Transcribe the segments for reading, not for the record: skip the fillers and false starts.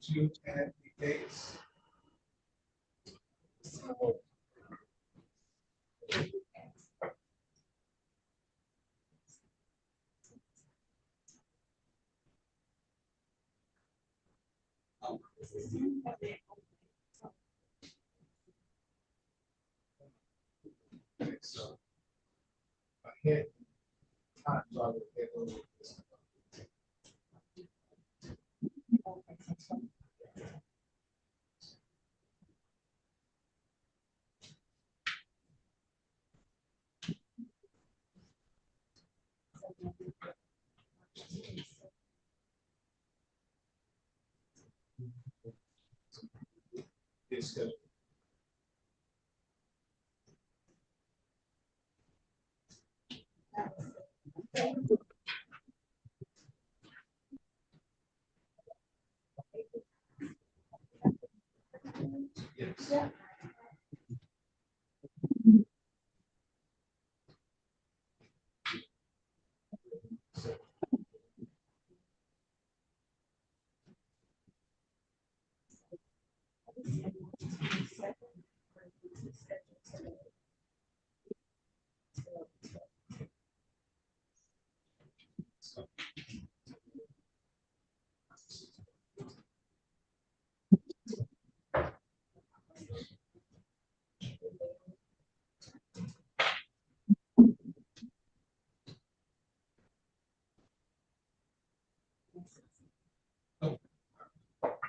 you and the case. Okay, so ahead time so I will get a little bit. It's good. Yes. Yeah.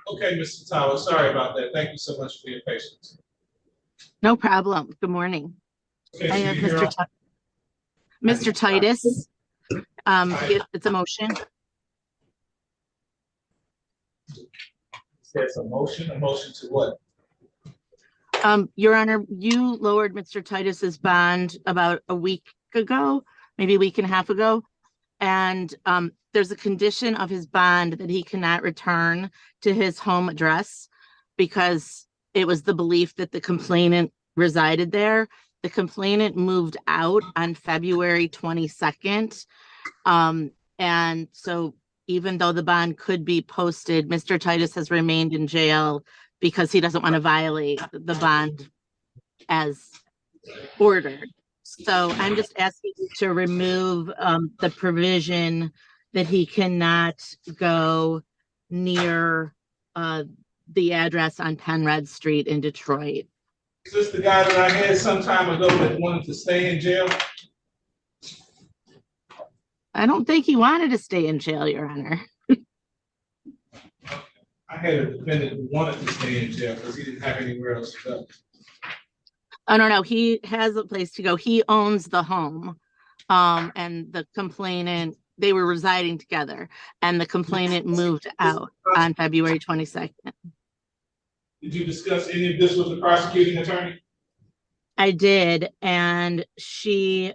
Okay, Mr. Tower, sorry about that. Thank you so much for your patience. No problem. Good morning. Okay, I so have you're Mr. Titus. It's a motion. There's a motion to what? Your Honor, you lowered Mr. Titus's bond about a week ago, maybe a week and a half ago. And there's a condition of his bond that he cannot return to his home address because it was the belief that the complainant resided there. The complainant moved out on February 22nd. And so even though the bond could be posted, Mr. Titus has remained in jail because he doesn't want to violate the bond as ordered. So I'm just asking you to remove the provision that he cannot go near the address on Penred Street in Detroit. Is this the guy that I had some time ago that wanted to stay in jail? I don't think he wanted to stay in jail, Your Honor. I had a defendant who wanted to stay in jail because he didn't have anywhere else to go. Oh, no, he has a place to go. He owns the home. And the complainant, they were residing together, and the complainant moved out on February 22nd. Did you discuss any of this with the prosecuting attorney? I did, and she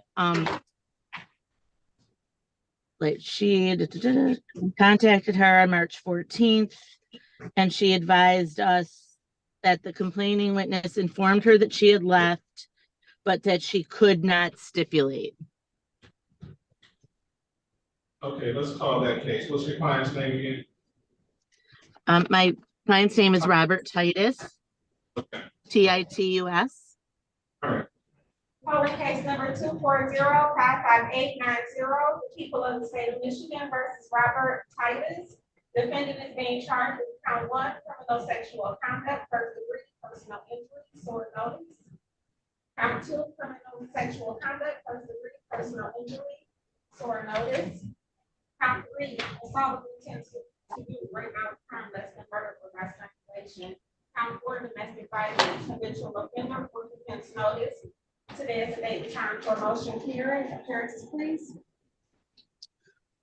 contacted her on March 14th, and she advised us that the complaining witness informed her that she had left, but that she could not stipulate. Okay, let's call that case. What's your client's name again? My client's name is Robert Titus. Okay. Titus. All right. Calling case number 240-55890, the people of the state of Michigan versus Robert Titus. Defendant is being charged with count 1, criminal sexual conduct, first degree, personal injury, sword notice. Count 2, criminal sexual conduct, first degree, personal injury, sword notice. Count 3, assault with intent to do rape out crime less than murder or by strangulation. Count 4, domestic violence, habitual offender, for defense notice. Today is the date and time for motion hearing. Appearances, please.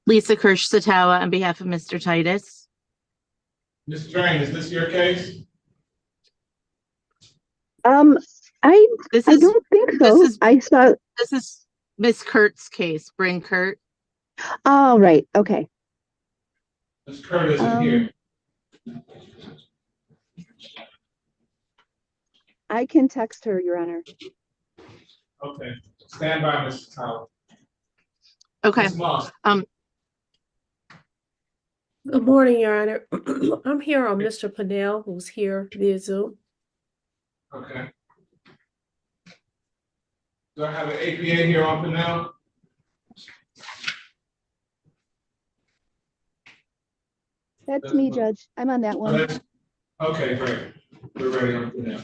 Lisa Kirsch-Satawa on behalf of Mr. Titus. Ms. Drain, is this your case? I don't think so. This is Miss Kurt's case. Bring Kurt. Oh, right. Okay. Ms. Kurt isn't here. I can text her, Your Honor. Okay. Stand by, Mr. Tower. Okay. Ms. Moss. Good morning, Your Honor. I'm here on Mr. Pennell, who's here via Zoom. Okay. Do I have an APA here on for now? That's me, Judge. I'm on that one. Okay, great. We're ready on for now.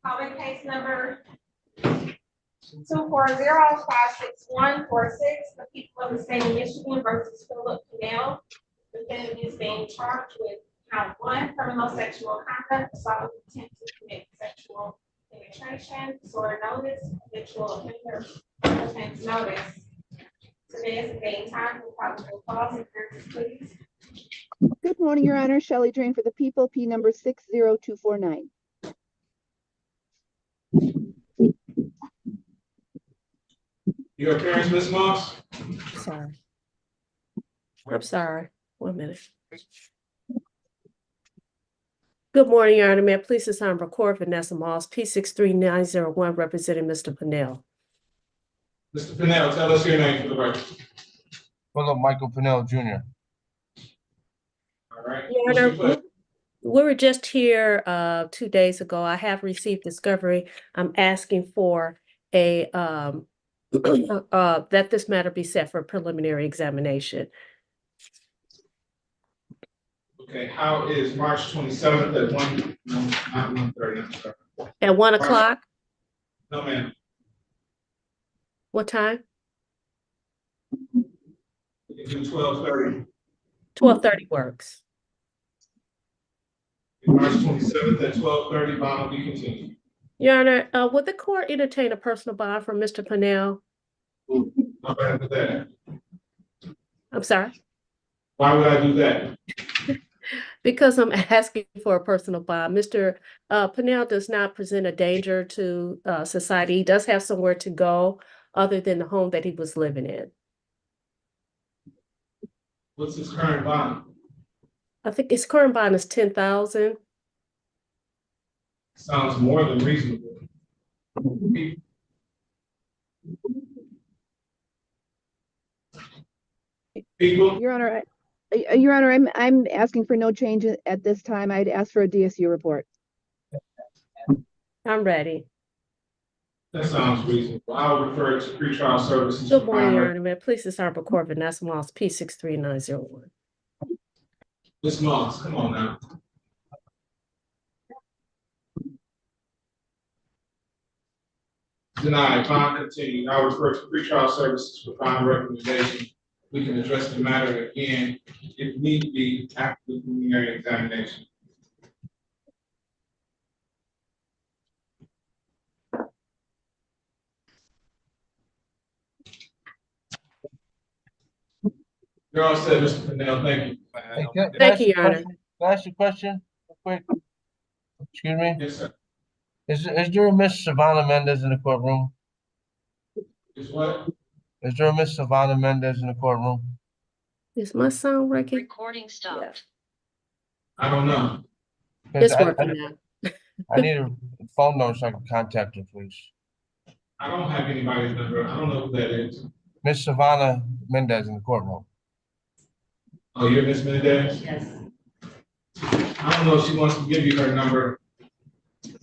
Calling case number 240-56146, the people of the state of Michigan versus Philip Pennell. Defendant is being charged with count 1, criminal sexual conduct, assault with intent to commit sexual penetration, disorder notice, habitual offender offense notice. Today is the day and time for probable cause and please. Good morning, Your Honor. Shelley Drain for the people, P number 60249. Your appearance, Ms. Moss? Sorry. I'm sorry. 1 minute. Good morning, Your Honor. May I please assign record Vanessa Moss, P63901, representing Mr. Pennell. Mr. Pennell, tell us your name for the record. Philip Michael Pennell Jr. All right. Your What's your Honor, pleasure? we were just here 2 days ago. I have received discovery. I'm asking for a that this matter be set for preliminary examination. Okay, how is March 27th at 1, no, not 1:30, I'm sorry. At 1 o'clock? No, ma'am. What time? We can do 12:30. 12:30 works. March 27th at 12:30, bond will be continued. Your Honor, would the court entertain a personal bond from Mr. Pennell? Why would I do that? I'm sorry, Why would I do that? because I'm asking for a personal bond. Mr. Pennell does not present a danger to society. He does have somewhere to go other than the home that he was living in. What's his current bond? I think his current bond is 10,000. Sounds more than reasonable. People, Your Honor, I'm asking for no change at this time. I'd ask for a DSU report. I'm ready. that sounds reasonable. I'll refer it to pretrial services. Good for morning, Your final- Honor. May I please assign record Vanessa Moss, P63901. Ms. Moss, come on now. Denied, bond continued. I'll refer to pretrial services for final recommendation. We can address the matter again if need be after the preliminary examination. You're all set, Mr. Pennell. Thank you. Hey, can I Thank ask you, a Your Honor. question? Can I ask you a question real quick? Excuse me? Yes, sir. Is there a Miss Savannah Mendez in the courtroom? Is what? Is there a Miss Savannah Mendez in the courtroom? Is my sound working? Recording stopped. I don't know. 'Cause It's working now. I need a phone number so I can contact her, please. I don't have anybody's number. I don't know who that is. Miss Savannah Mendez in the courtroom. Oh, you're Miss Mendez? Yes. I don't know if she wants to give you her number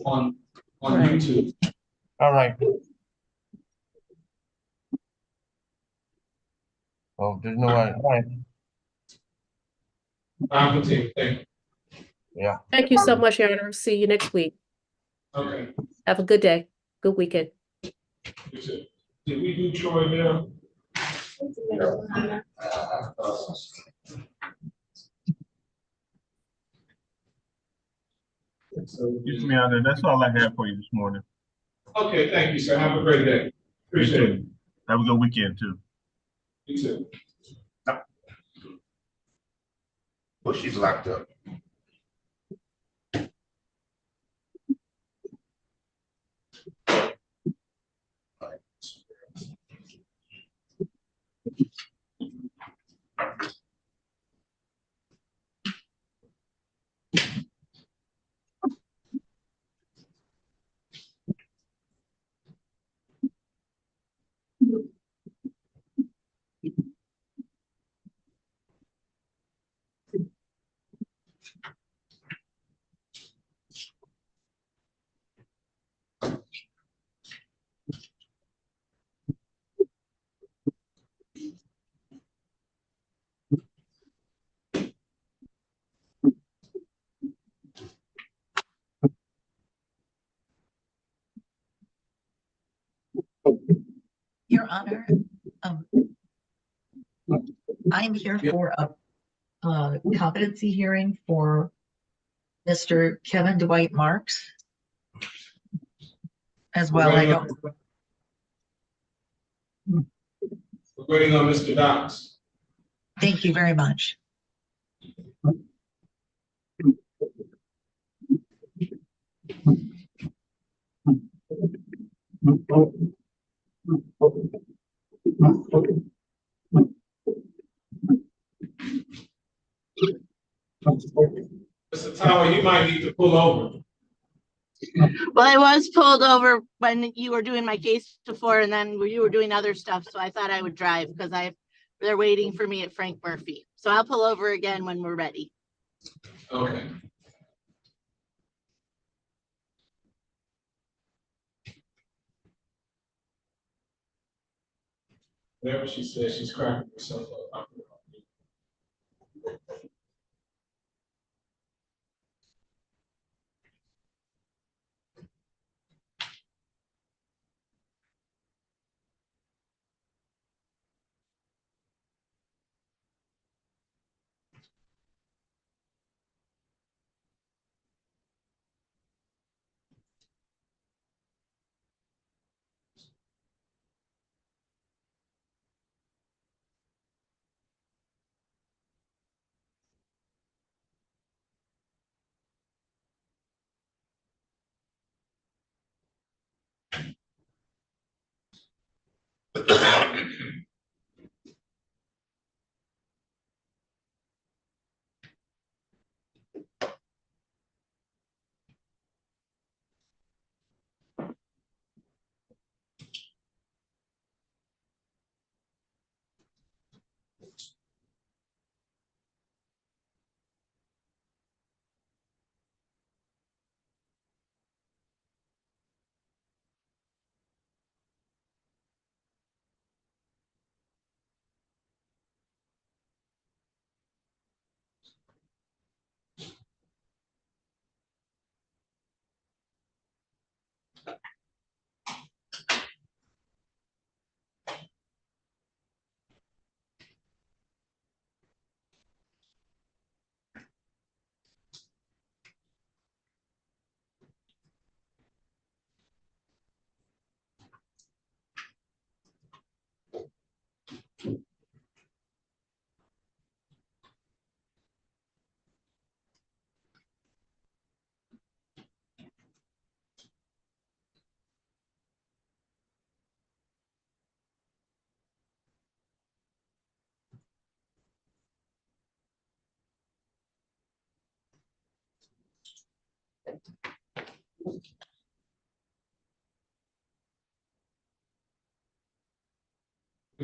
on Right. YouTube. All right. Oh, there's no way. All right. I'll continue. Thank you. Yeah. Thank you so much, Your Honor. See you next week. Okay. Have a good day. Good weekend. You too. Did we do Troy now? Excuse me, Honor, that's all I have for you this morning. Okay, thank you, sir. Have a great day. You Appreciate it. too. Have a good weekend too. You too. Well, she's locked up. Your Honor, um, I'm here for a competency hearing for Mr. Kevin Dwight Marks as well. I don't, We're waiting on Mr. Dox. thank you very much. Mr. Tower, you might need to pull over. Well, I was pulled over when you were doing my case before, and then you were doing other stuff, so I thought I would drive because they're waiting for me at Frank Murphy. So I'll pull over again when we're ready. Okay. Whatever she says, she's cracking herself up.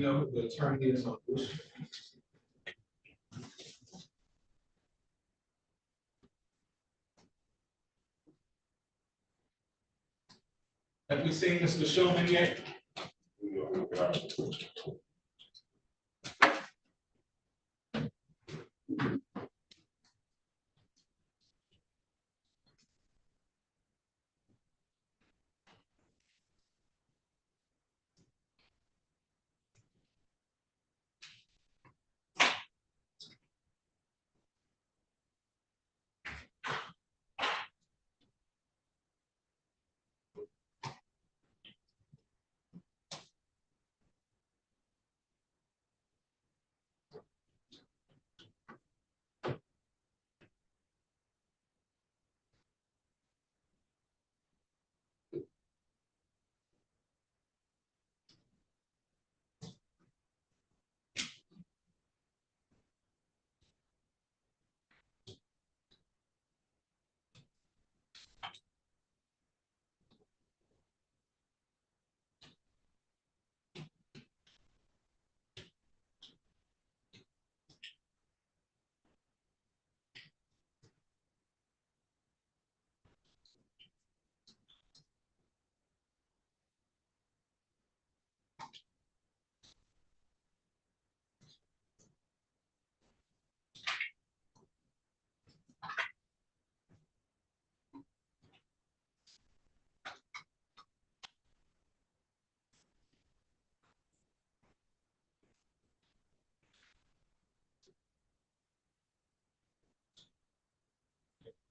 You know who the attorney is on this? Have we seen Mr. Shulman yet?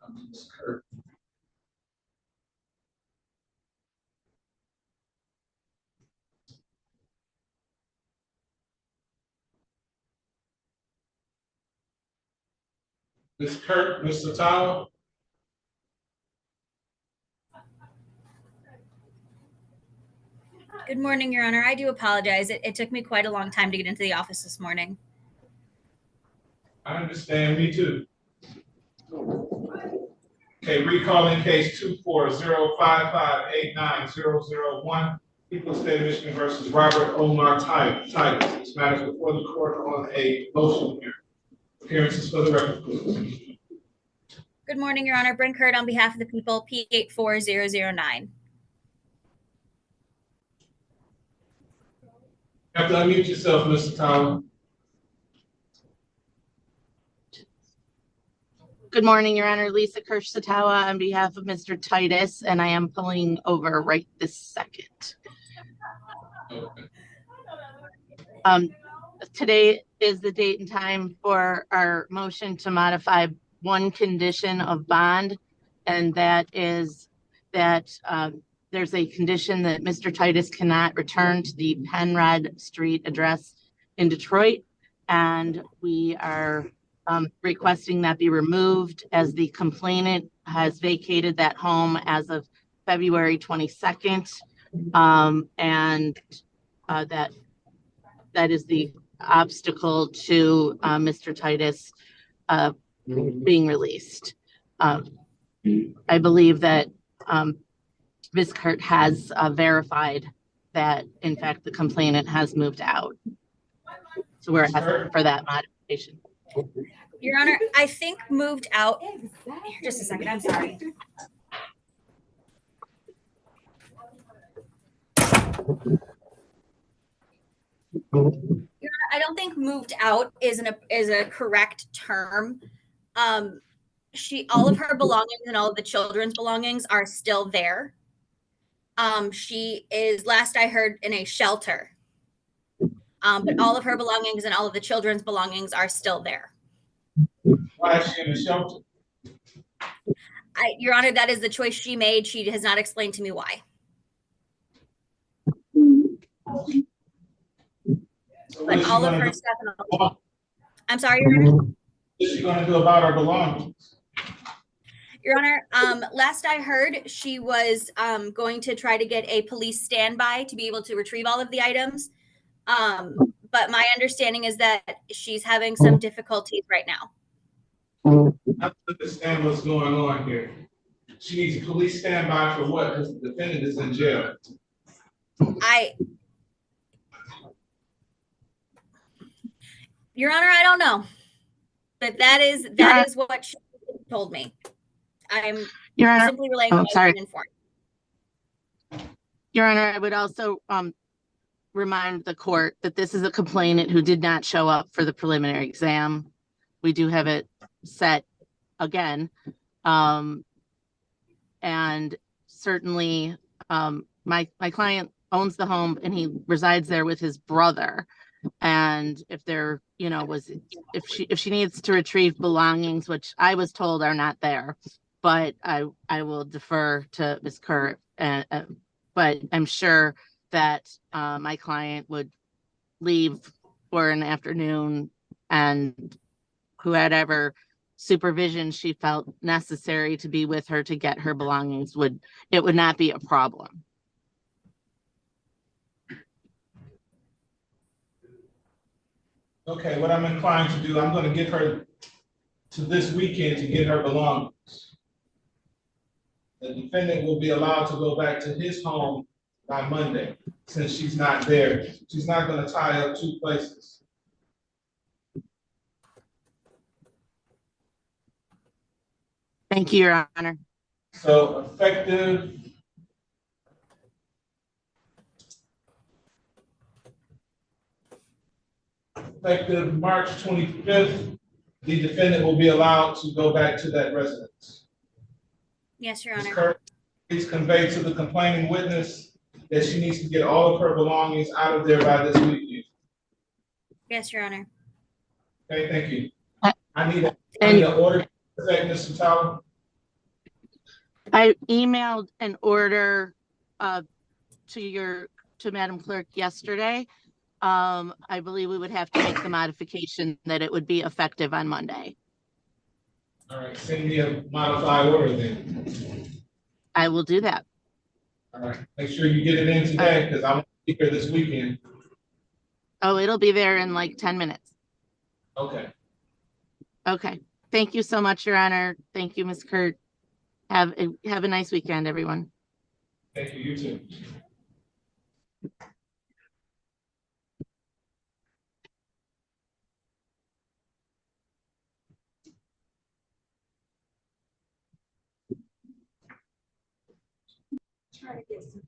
Ms. Kirk. Ms. Kirk, Mr. Tyler. Good morning, Your Honor. I do apologize. It took me quite a long time to get into the office this morning. I understand, me too. Okay, recalling case 24055890001, People of the State of Michigan versus Robert Omar Titus. This matter is before the court on a motion here. Appearances for the record, please. Good morning, Your Honor. Bryn Kurt on behalf of the people, P84009. You have to unmute yourself, Mr. Tyler. Good morning, Your Honor. Lisa Kirsch-Satawa on behalf of Mr. Titus, and I am pulling over right this second. Today is the date and time for our motion to modify one condition of bond, and that is that there's a condition that Mr. Titus cannot return to the Penrod Street address in Detroit, and we are requesting that be removed as the complainant has vacated that home as of February 22nd. And that is the obstacle to Mr. Titus being released. I believe that Ms. Kurt has verified that, in fact, the complainant has moved out. So we're asking for that modification. Your Honor, I think moved out. Just a second, I'm sorry. Your Honor, I don't think moved out is a correct term. All of her belongings and all of the children's belongings are still there. She is, last I heard, in a shelter. But all of her belongings and all of the children's belongings are still there. Why is she in the shelter? Your Honor, that is the choice she made. She has not explained to me why. So But all of her stuff and all. I'm sorry, Your Honor. What is she going to do about her belongings? Your Honor, last I heard, she was going to try to get a police standby to be able to retrieve all of the items. But my understanding is that she's having some difficulties right now. I don't understand what's going on here. She needs a police standby for what? Because the defendant is in jail. Your Honor, I don't know. But that is what she told me. I'm Your Honor, simply relaying what I've been informed. Your Honor, I would also remind the court that this is a complainant who did not show up for the preliminary exam. We do have it set again. And certainly my client owns the home and he resides there with his brother. And if there, if she needs to retrieve belongings, which I was told are not there, but I will defer to Ms. Kurt. But I'm sure that my client would leave for an afternoon, and whoever supervision she felt necessary to be with her to get her belongings would not be a problem. Okay, what I'm inclined to do, I'm going to get her to this weekend to get her belongings. The defendant will be allowed to go back to his home by Monday, since she's not there. She's not going to tie up two places. Thank you, Your Honor. So effective March 25th, the defendant will be allowed to go back to that residence. Yes, Your Ms. Honor. Kirk, please convey to the complaining witness that she needs to get all of her belongings out of there by this weekend. Yes, Your Honor. Okay, thank you. I need an order to effect, Mr. Tyler. I emailed an order to Madam Clerk yesterday. I believe we would have to make the modification that it would be effective on Monday. All right, send me a modified order then. I will do that. All right, make sure you get it in today, because I'm here this weekend. Oh, it'll be there in like 10 minutes. Okay, Okay. Thank you so much, Your Honor. Thank you, Ms. Kurt. Have a nice weekend, everyone. thank you, you too. Try to get some.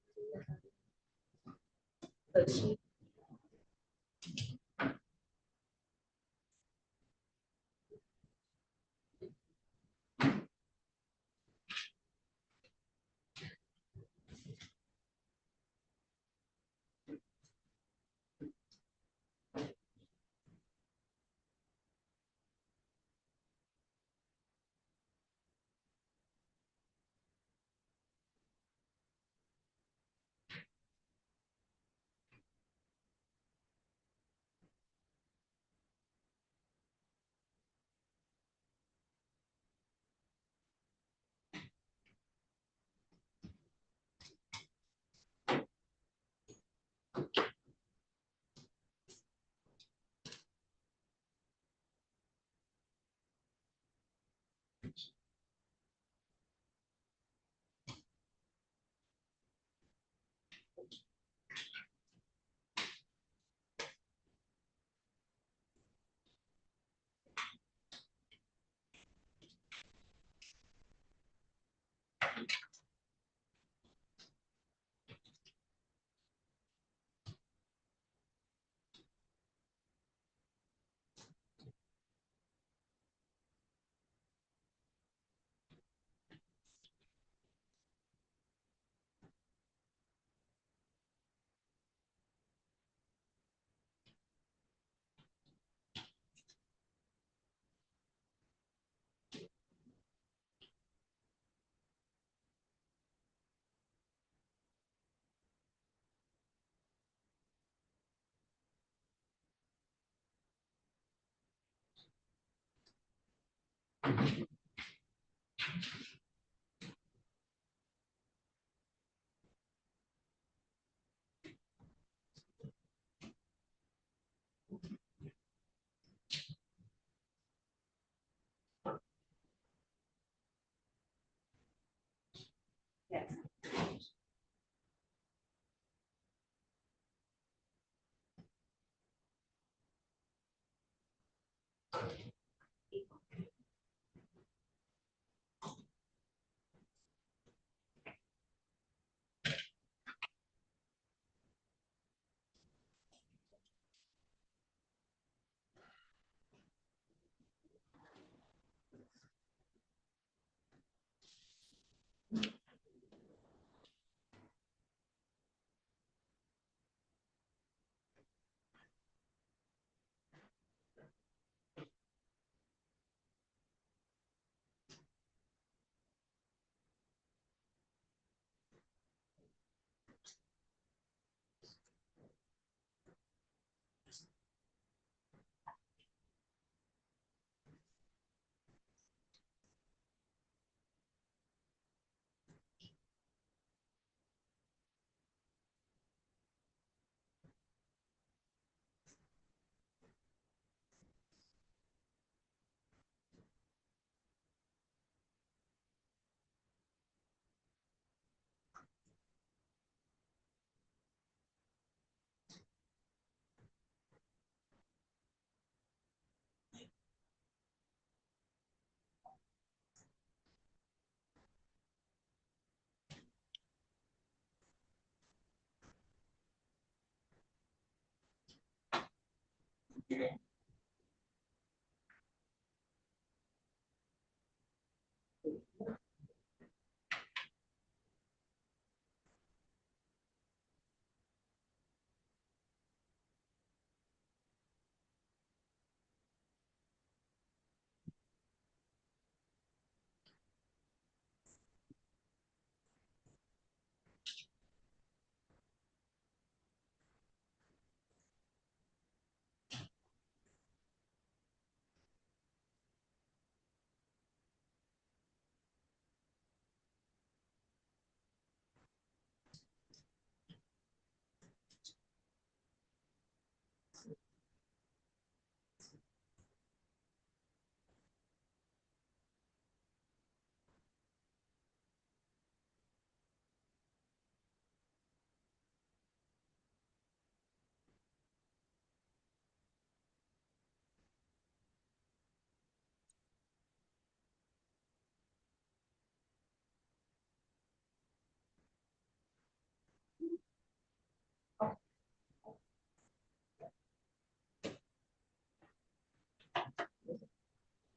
Yes.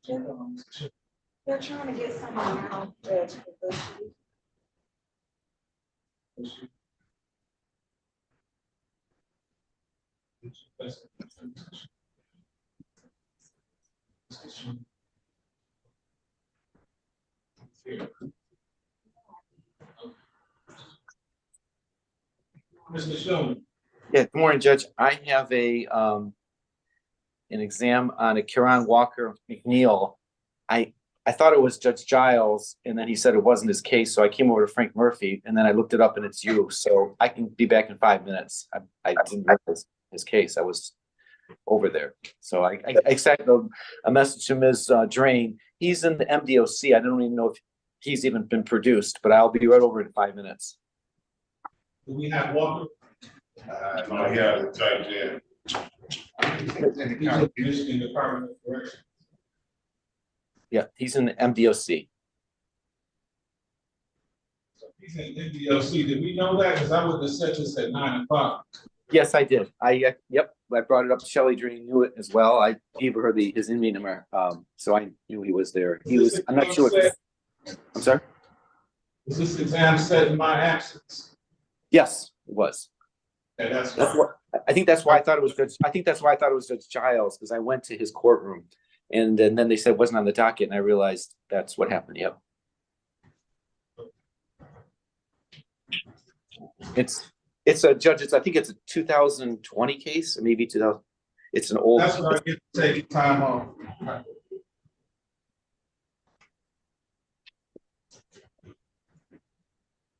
They're trying to get someone out, Judge. Mr. Schuman, Yeah, good morning, Judge. I have an exam on a Kieran Walker McNeil. I thought it was Judge Giles, and then he said it wasn't his case, so I came over to Frank Murphy, and then I looked it up, and it's you. So I can be back in 5 minutes. I didn't realize his case. I was over there. So I sent a message to Ms. Drain. He's in the MDOC. I don't even know if he's even been produced, but I'll be right over in 5 minutes. do we have Walker? No, he has a type in. He's in the Michigan Department of Corrections. Yeah, he's in the MDOC. So he's in NDOC. Did we know that? Because I would have set this at 9 o'clock. Yes, I did. Yep, I brought it up. Shelley Dream knew it as well. I gave her his inmate number, so I knew he was there. I'm not sure. I'm sorry? Was this exam set in my absence? Yes, it was. Okay, that's what I think. That's why I thought it was Judge. I think that's why I thought it was Judge Giles, because I went to his courtroom, and then they said it wasn't on the docket, and I realized that's what happened. Yep. It's a judge. I think it's a 2020 case, or maybe 2000. It's an old. That's what I get to take time off.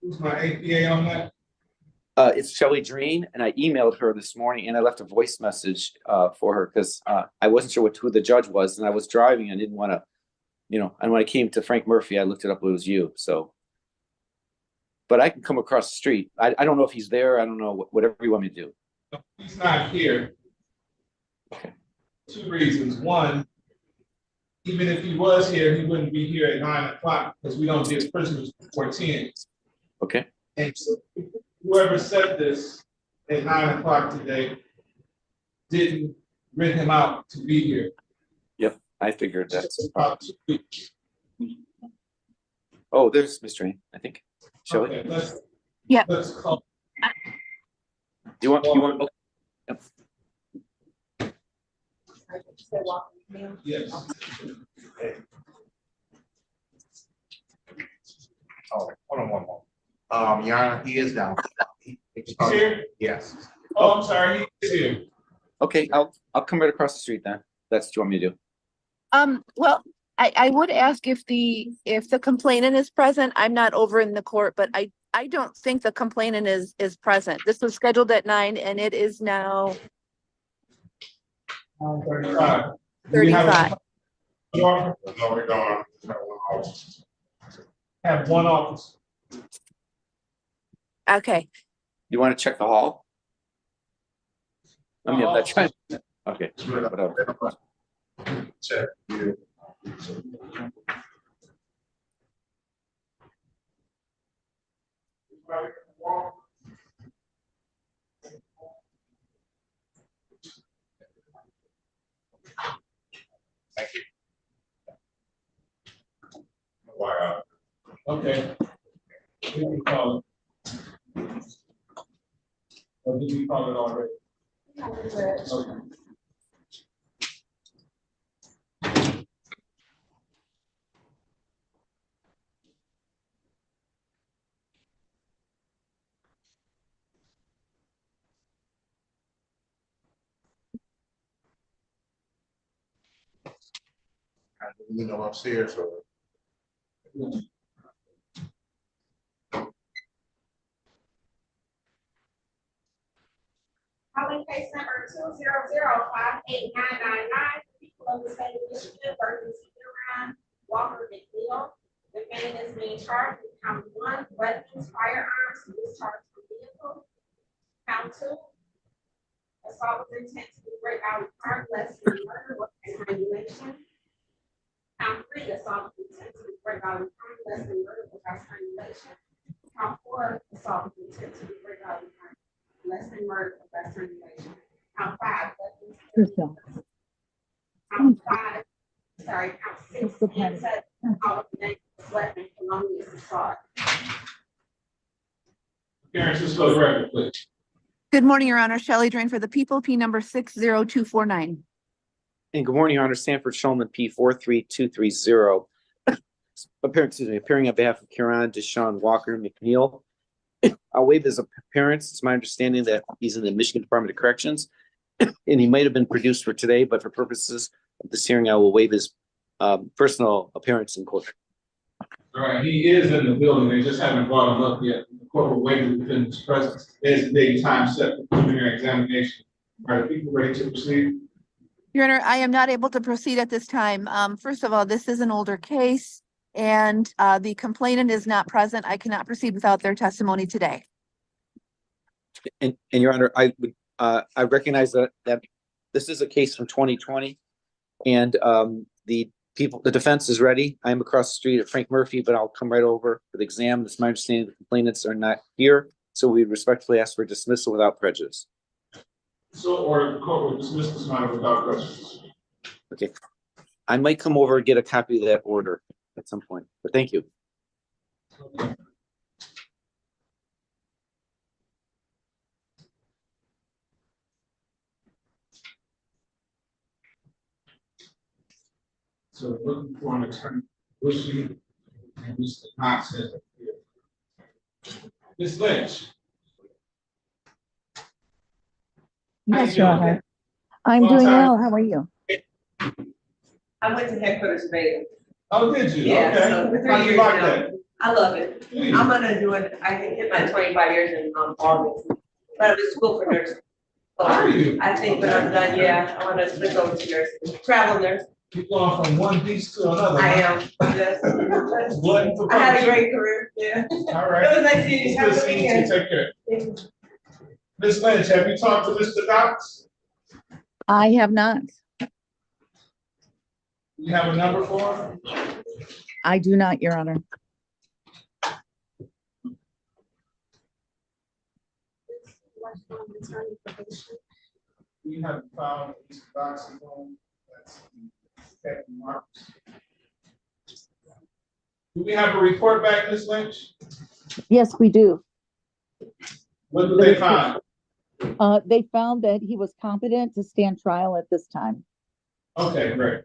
Who's my APA on that? It's Shelley Dreen, and I emailed her this morning, and I left a voice message for her because I wasn't sure who the judge was, and I was driving. I didn't want to, and when I came to Frank Murphy, I looked it up. It was you. So, but I can come across the street. I don't know if he's there. I don't know, whatever you want me to do. He's not here. Okay. 2 reasons. One, even if he was here, he wouldn't be here at 9 o'clock because we don't get prisoners before 10. Okay. And so whoever said this at 9 o'clock today didn't rid him out to be here. Yep, I figured that's about 2 weeks. Oh, there's Miss Drain, I think. Shelley? Okay, let's call. Do you want? Okay. Yep. Yes. Oh, hold on one more. Your Honor, he is down. He's here? Yes. Oh, I'm sorry, he's here. Okay, I'll come right across the street then. That's what you want me to do. Well, I would ask if the complainant is present. I'm not over in the court, but I don't think the complainant is present. This was scheduled at 9 and it is now 35. 35. No, we don't. Have one office. Okay. You want to check the hall? I'm not trying. Okay. Whatever. Check. Yeah. Thank you. Wow. Okay. Did we call it? Or did we call it already? Okay. You know, upstairs or. Calling case number 200589999, people of the state of Michigan versus Kieran Walker McNeil. Defendant is being charged with count 1, weapons, firearms, discharge from vehicle. Count 2, assault with intent to break out of harm, less than murder or strangulation. Count 3, assault with intent to break out of harm, less than murder or strangulation. Count 4, assault with intent to break out of harm, less than murder or strangulation. Count 5, weapons. Count 6, and said, all the names, let me belong to the start. Parents, just go to the record, please. Good morning, Your Honor. Shelley Drain for the people, P number 60249. And good morning, Your Honor. Sanford Shulman, P 43230. Appearing on behalf of Kieran Deshaun Walker McNeil. I'll waive his appearance. It's my understanding that he's in the Michigan Department of Corrections, and he might have been produced for today, but for purposes of this hearing, I will waive his personal appearance in court. All right, he is in the building. They just haven't brought him up yet. The court will waive the defendant's presence. There's a date and time set for preliminary examination. Are the people ready to proceed? Your Honor, I am not able to proceed at this time. First of all, this is an older case and the complainant is not present. I cannot proceed without their testimony today. And Your Honor, I recognize that this is a case from 2020, and the defense is ready. I'm across the street at Frank Murphy, but I'll come right over for the exam. It's my understanding the complainants are not here, so we respectfully ask for dismissal without prejudice. So ordered, the court will dismiss this matter without prejudice. Okay. I might come over and get a copy of that order at some point, but thank you. Okay. So looking for an attorney, Bushy and Mr. Knox has appeared. Ms. Lynch. Yes, Your Honor. I'm Long doing time. well. How are you? I went to headquarters today. Oh, did you? Yeah, Okay. so for 3 How do you years like now. that? I love it. Please. I'm gonna do it, I can hit my 25 years in August, but I'm in school for nursing. So Are you? I think when I'm done, yeah, I wanna switch over to nursing, travel nurse. You're going from one beast to another. I huh? am, yes. Glutton for I had a punishment. great career, yeah. All right. It was nice seeing you. It's Have a good good seeing you. weekend. Take care. Thank you. Ms. Lynch, have you talked to Mr. Knox? I have not. You have a number for him? I do not, Your Honor. We have found Mr. Knox's home. That's Captain Marks. Do we have a report back, Ms. Lynch? Yes, we do. What did they find? They found that he was competent to stand trial at this time. Okay, great.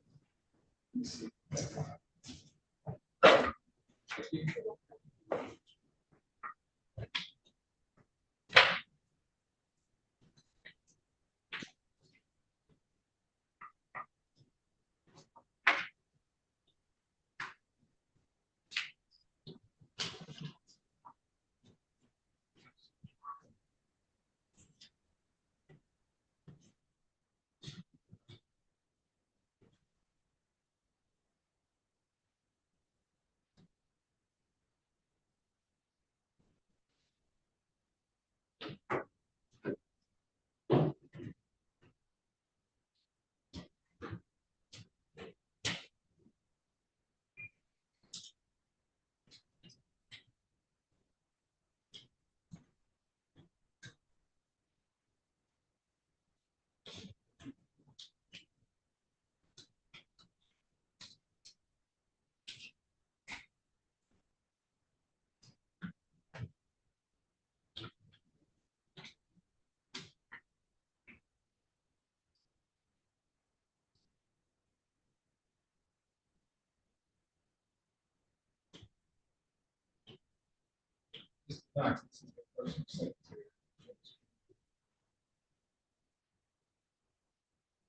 Mr. Knox, this is the personal secretary.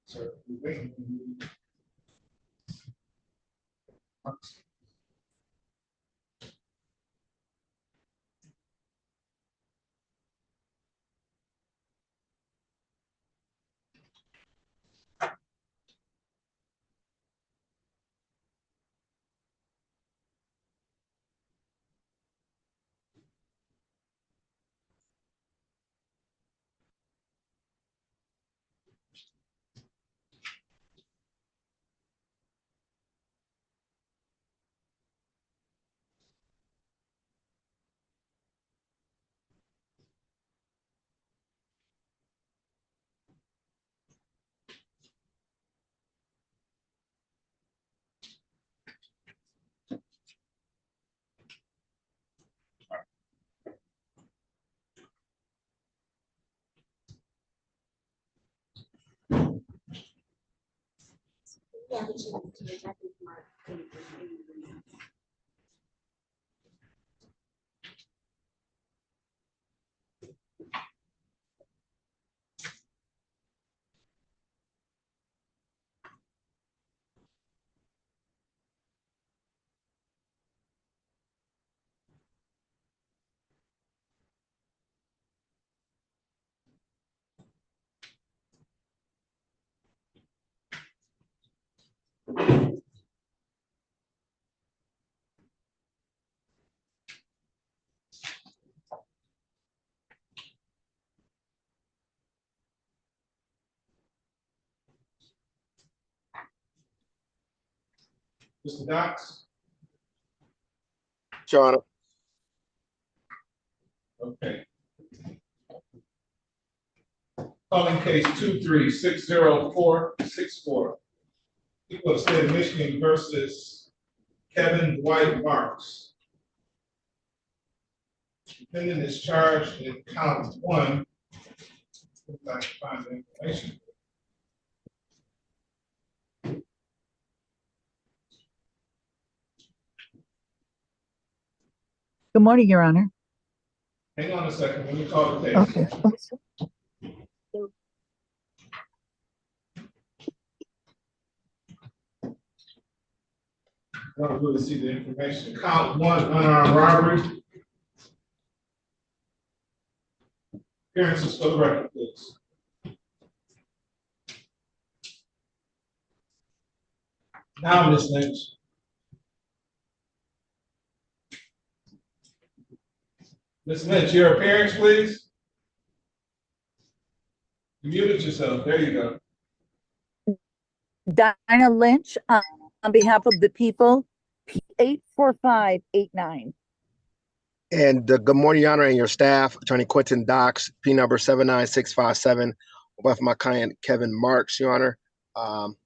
Sir, we waiting on you. Mr. Knox? Your Honor. Okay. Calling case 2360464. People of the state of Michigan versus Kevin Dwight Marks. Defendant is charged in count 1. If I can find the information. Good morning, Your Honor. Hang on a second, let me call the case. Okay. I don't really see the information. Count 1, unarmed robbery. Appearances for the record, please. Now, Ms. Lynch. Ms. Lynch, your appearance, please. You muted yourself. There you go. Dinah Lynch, on behalf of the people, P84589. And good morning, Your Honor, and your staff, Attorney Quentin Dox, P number 79657, on behalf of my client Kevin Marks, Your Honor. I'm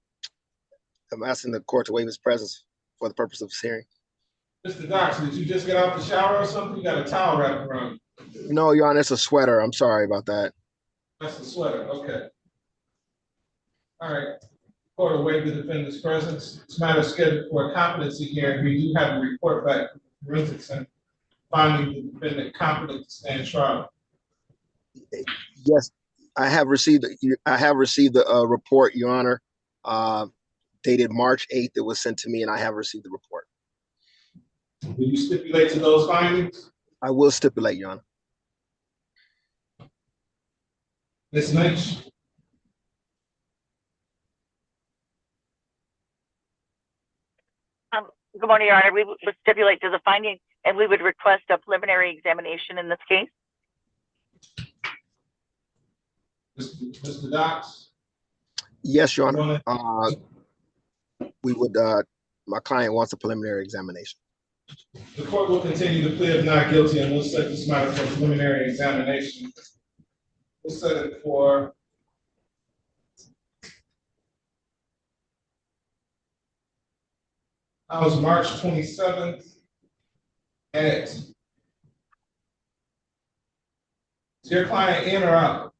asking the court to waive his presence for the purpose of this hearing. Mr. Dox, did you just get out the shower or something? You got a towel wrapped around you. No, Your Honor, it's a sweater. I'm sorry about that. That's the sweater, okay. All right. Court will waive the defendant's presence. This matter is scheduled for a competency hearing. We do have a report back from the forensic center finding the defendant competent to stand trial. Yes, I have received the report, Your Honor, dated March 8th. It was sent to me, and I have received the report. Will you stipulate to those findings? I will stipulate, Your Honor. Ms. Lynch? Good morning, Your Honor. We would stipulate to the finding, and we would request a preliminary examination in this case. Mr. Dox? Yes, Your Honor. We would. My client wants a preliminary examination. The court will continue to plea of not guilty, and we'll set this matter for preliminary examination. We'll set it for March 27th is your client in or out?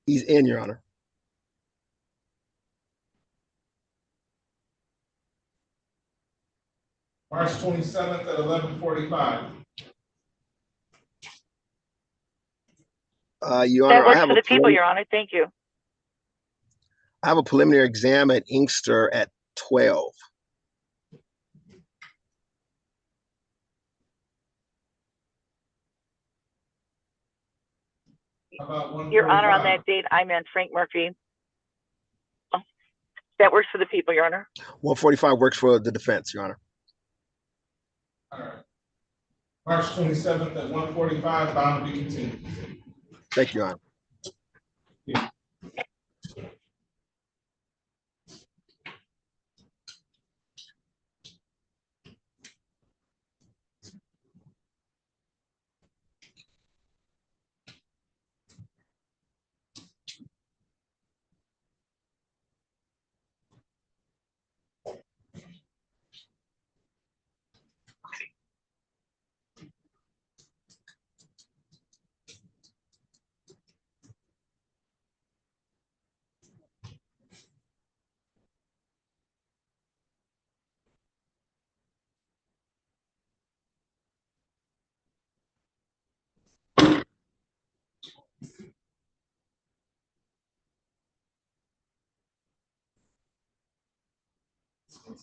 He's in, Your Honor. March 27th at 11:45. Your Honor, that works for the people, Your Honor. Thank you. I have a preliminary exam at Inkster at 12. Your Honor, on that date, I meant Frank Murphy. That works for the people, Your Honor. 1:45 works for the defense, Your Honor. All right. March 27th at 1:45, bound to be continued. Thank you, Your Honor. Yeah. So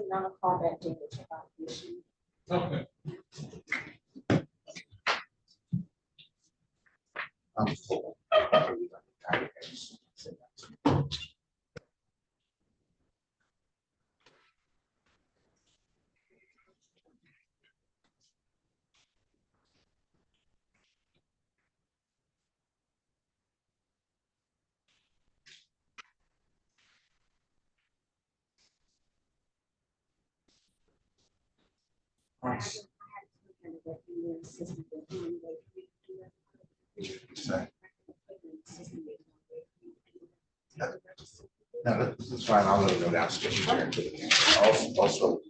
now I'll call back to about the issue. Okay. No, this is fine, I'll let her know downstairs. Also,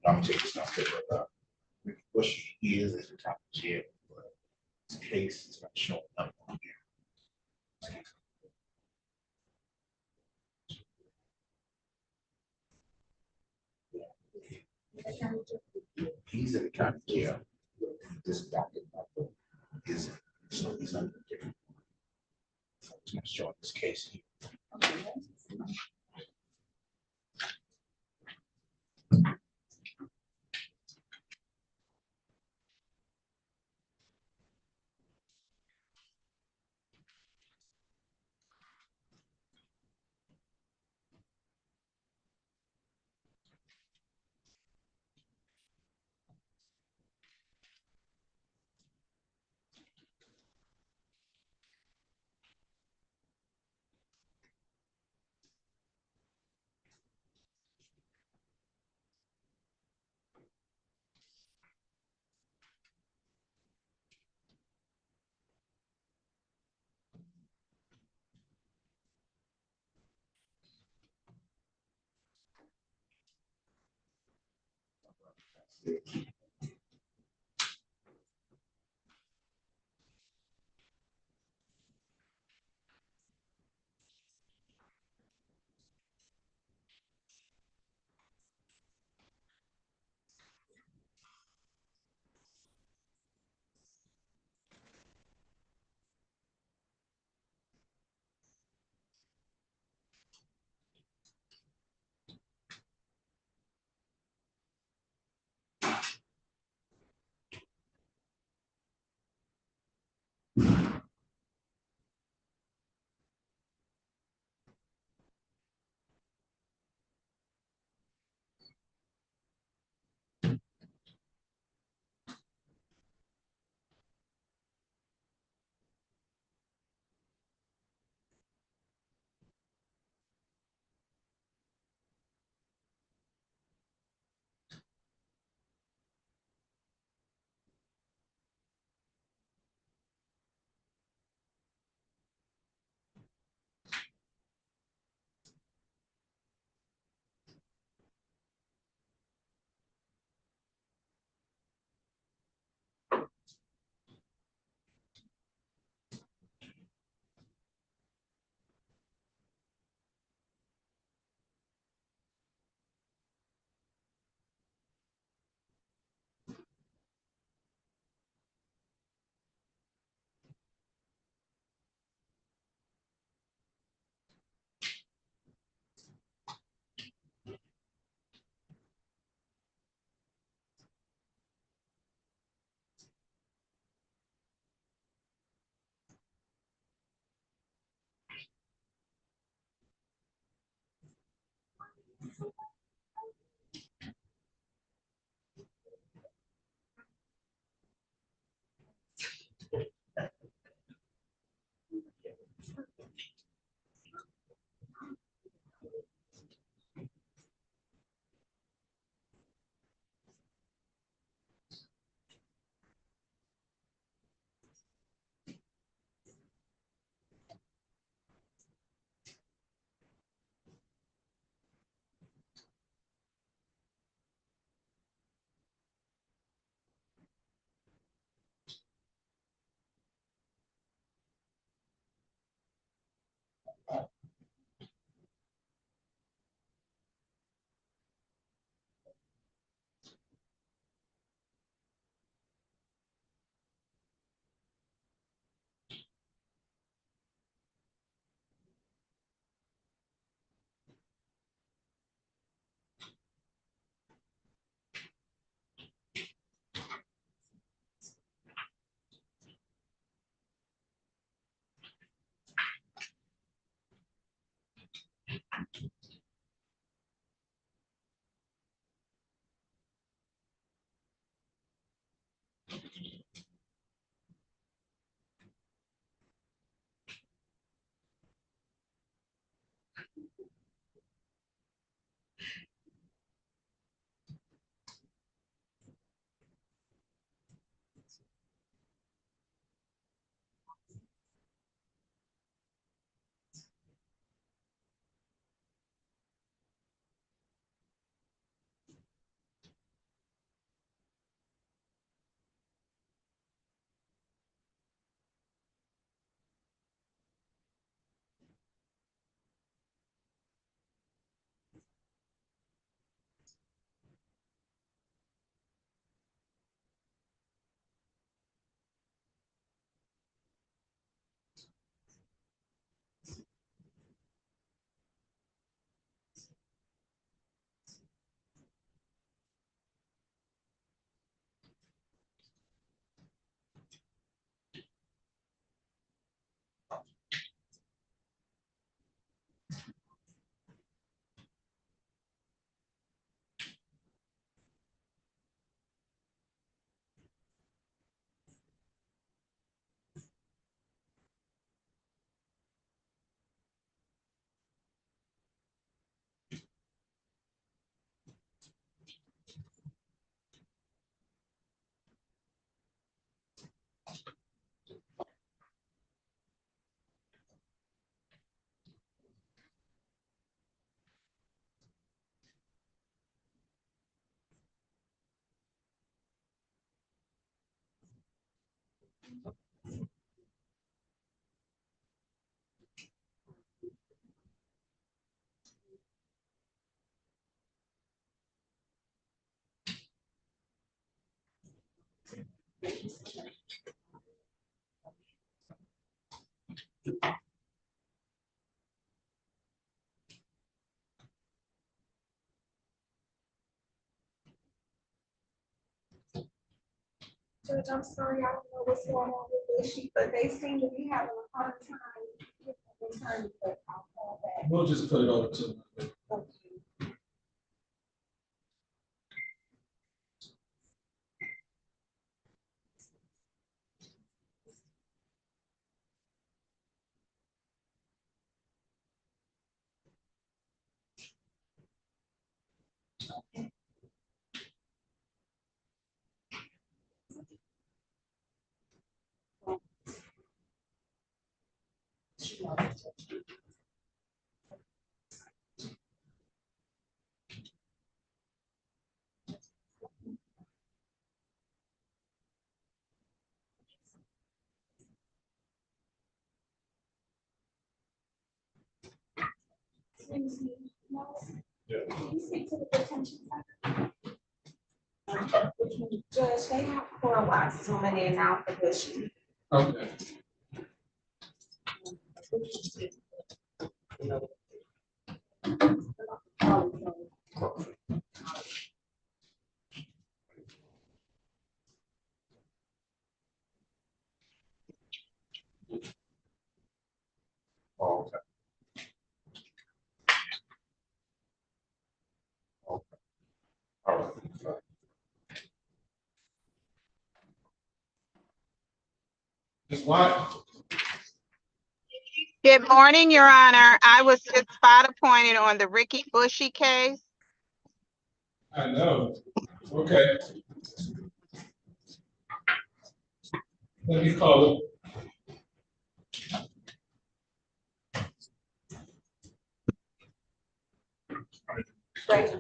I'm taking stuff to what she is at the top of jail, but this case is not showing up on here. He's in the county jail. This docket is, so he's not different. So it's not showing this case here. Judge, I'm sorry, I don't know what's going on with this sheet, but they seem to be having a hard time returning, but I'll call back. We'll just put it over to them. Yeah. Can you speak to the detention center? Judge, they have 4 lots zooming in now for this sheet. Okay. Oh, okay. Okay. All right. Ms. Watt? Good morning, Your Honor. I was just spot appointed on the Ricky Bushy case. I know. Okay. Let me call it. Right.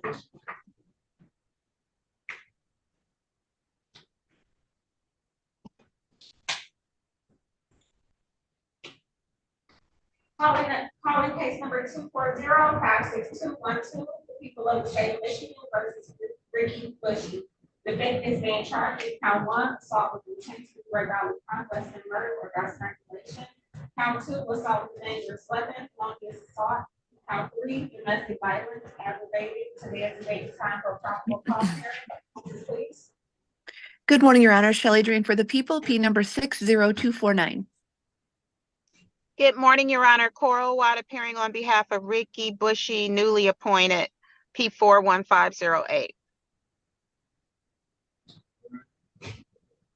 Calling case number 240-56212, the people of the state of Michigan versus Ricky Bushy. Defendant is being charged with count 1, assault with intent to direct out conquest and murder or gun strangulation. Count 2, assault with a dangerous weapon, long distance assault. Count 3, domestic violence, aggravated. Today's the date and time for probable cause hearing. Please. Good morning, Your Honor. Shelley Drain for the people, P number 60249. Good morning, Your Honor. Coral Watt appearing on behalf of Ricky Bushy, newly appointed, P41508.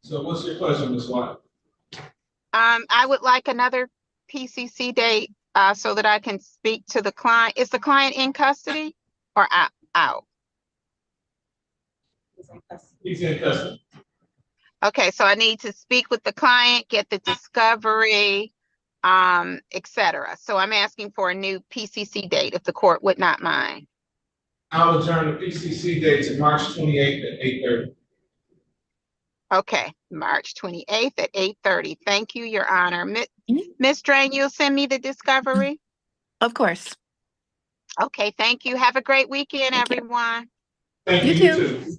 So what's your question, Ms. Watt? I would like another PCC date so that I can speak to the client. Is the client in custody or out? He's in custody. Okay, so I need to speak with the client, get the discovery, etc. So I'm asking for a new PCC date if the court would not mind. I'll adjourn the PCC date to March 28th at 8:30. Okay, March 28th at 8:30. Thank you, Your Honor. Ms. Drain, you'll send me the discovery? Of course. Okay, thank you. Have a great weekend, everyone. Thank you, you too.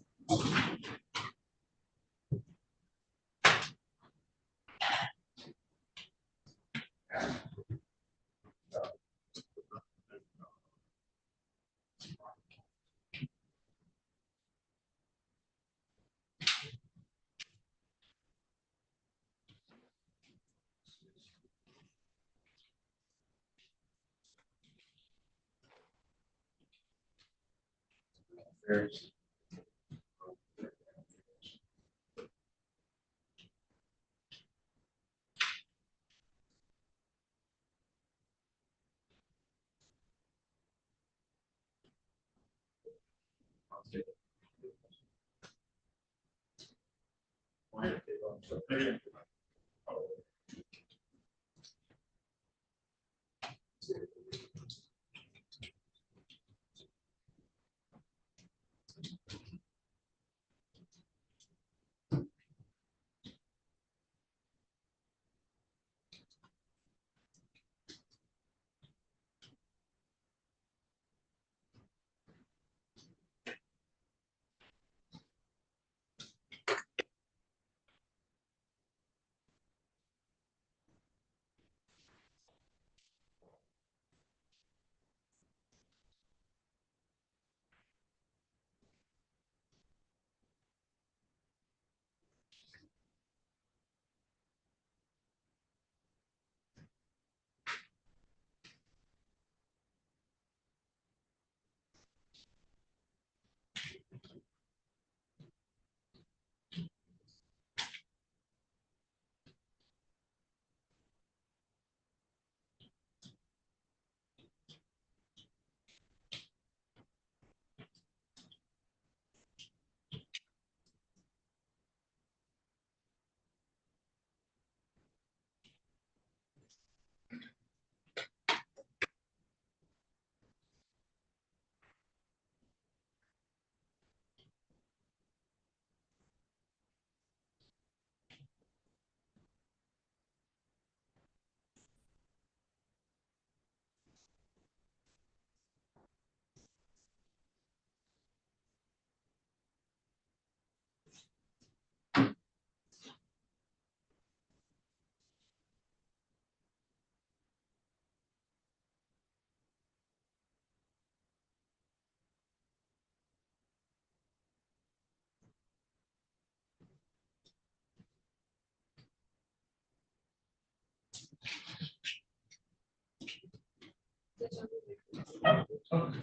Okay.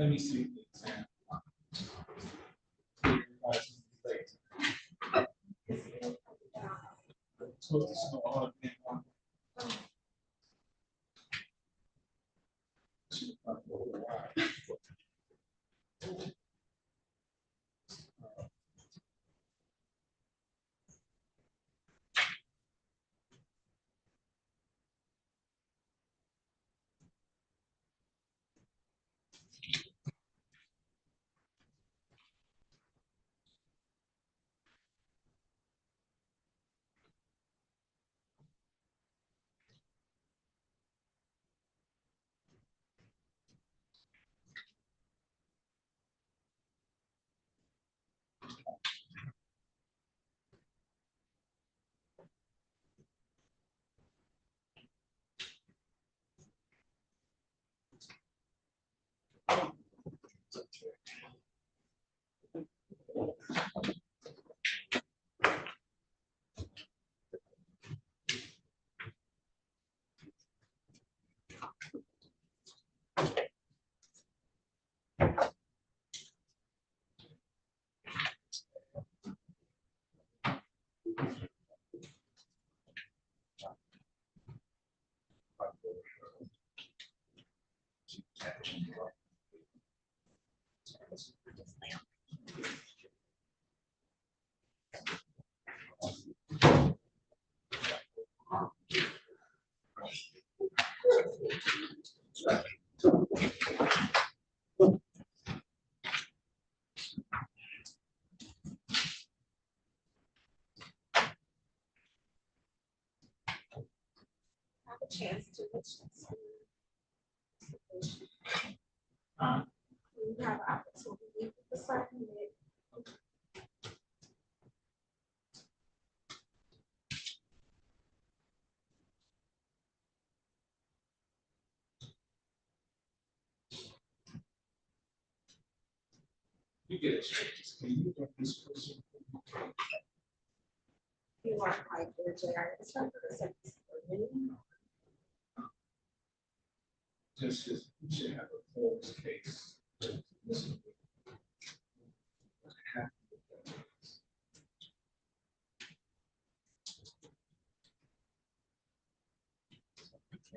Let me see the example. Supposed to snow all day long. Have a chance to. You have opportunity to certain. You get it. Can you get this person? You are like your JR. It's not for the sentence for me. Just as we should have a closed case.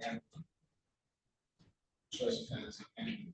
And trespass and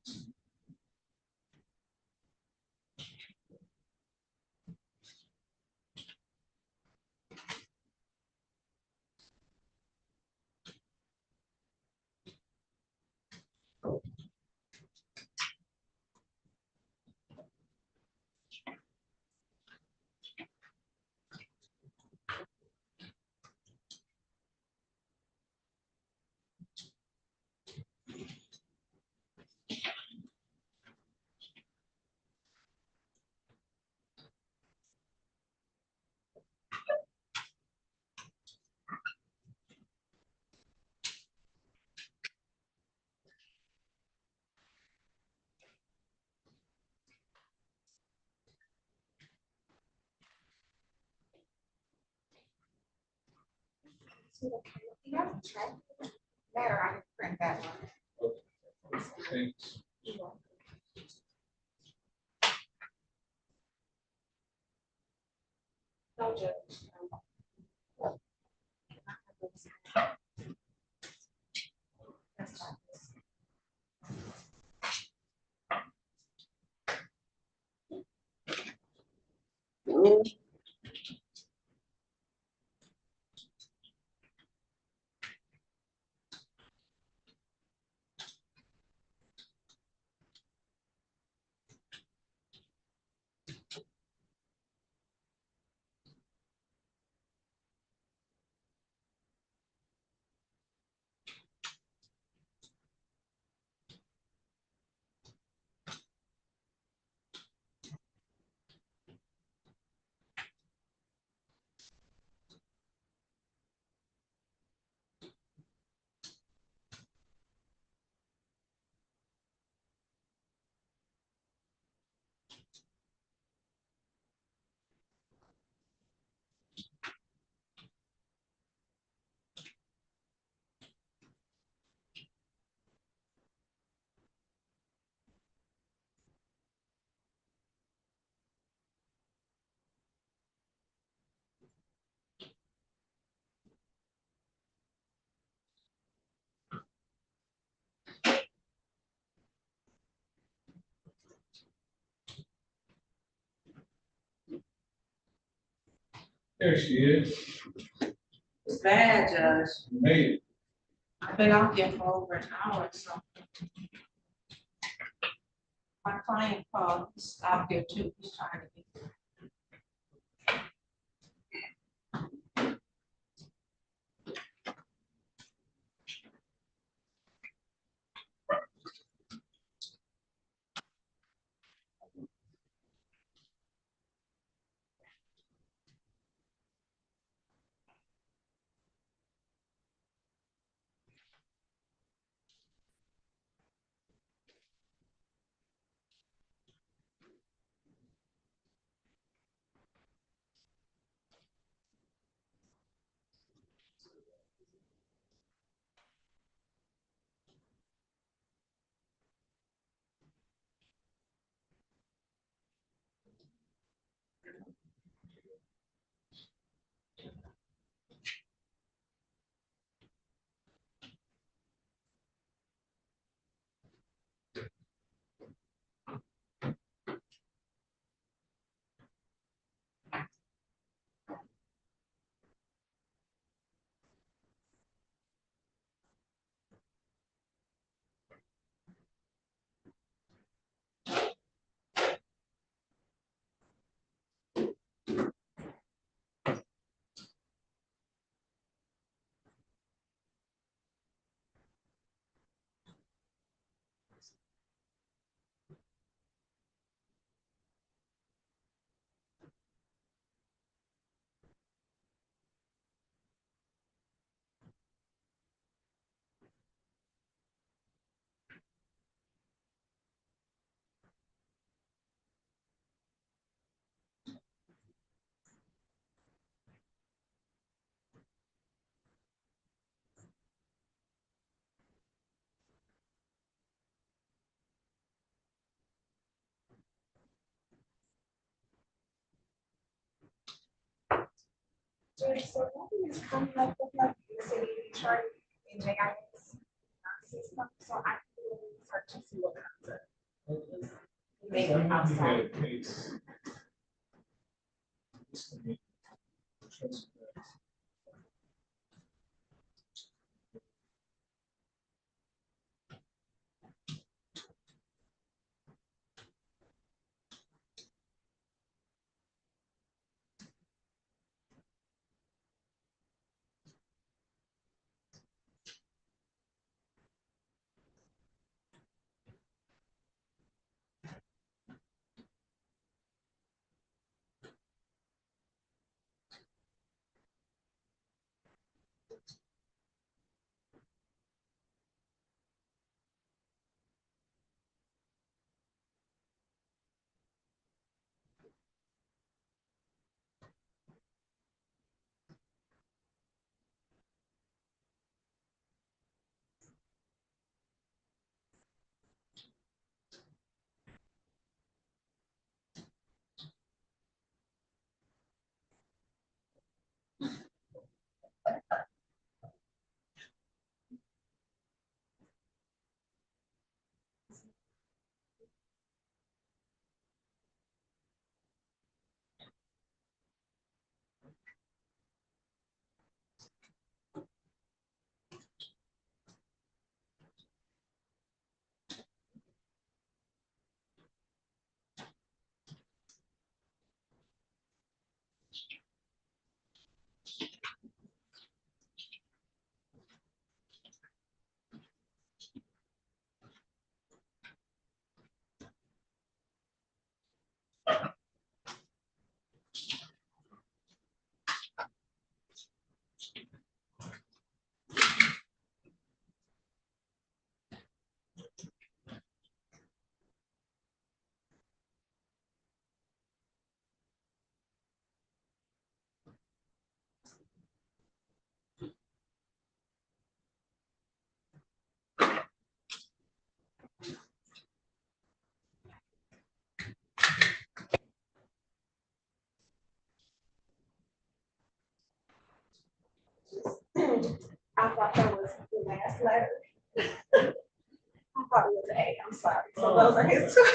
You have to check. Better, I can print that one. thanks. No judge. That's fine. There she is. It's bad, Judge. Hey, I've been out there for over an hour, so. My client called, he's out there too, he's trying to be. So nothing is coming up with like the city chart in JIS system, so I can do a research and see what comes up. Maybe outside. I thought that was the last letter. I thought it was A, I'm sorry. So those are his two.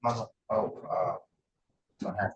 Mother, don't have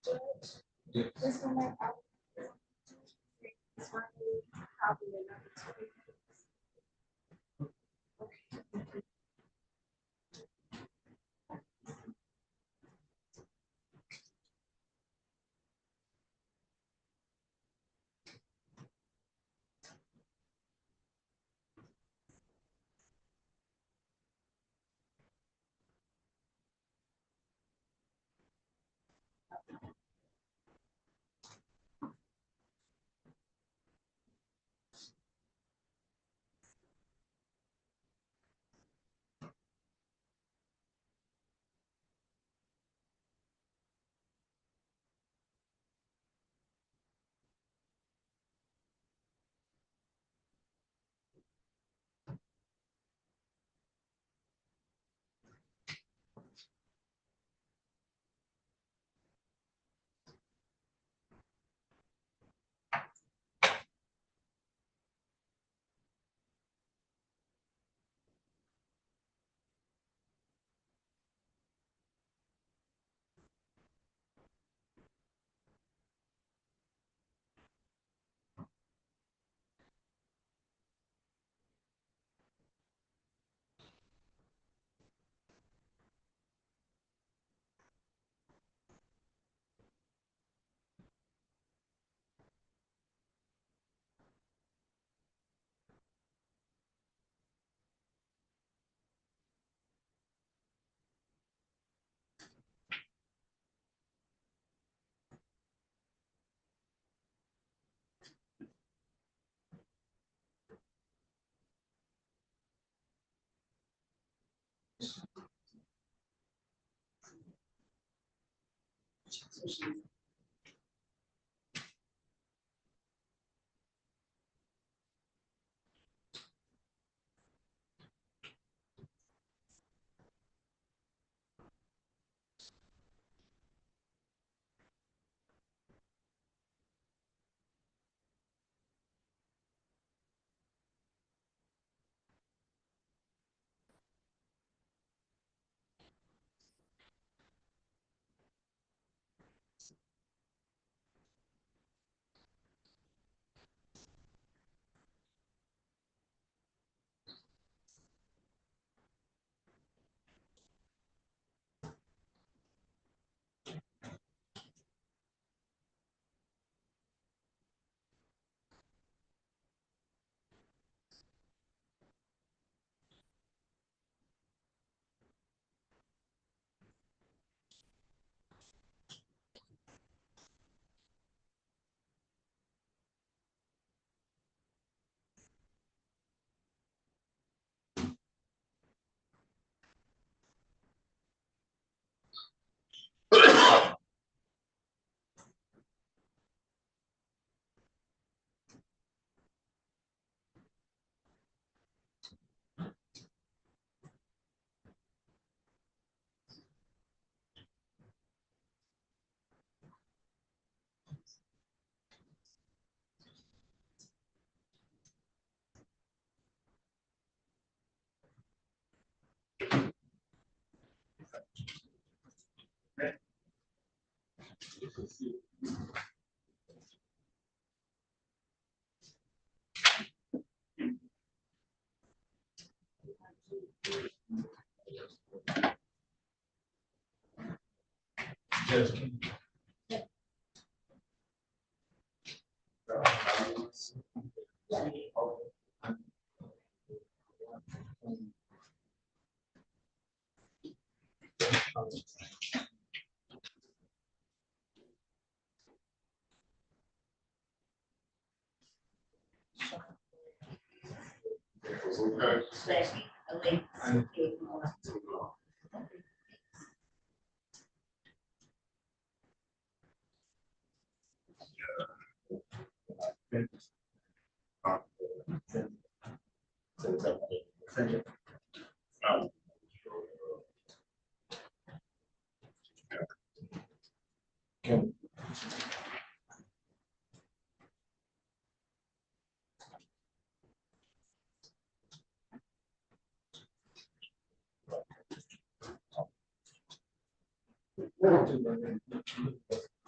Yes. This one, I this one, probably another 20 minutes.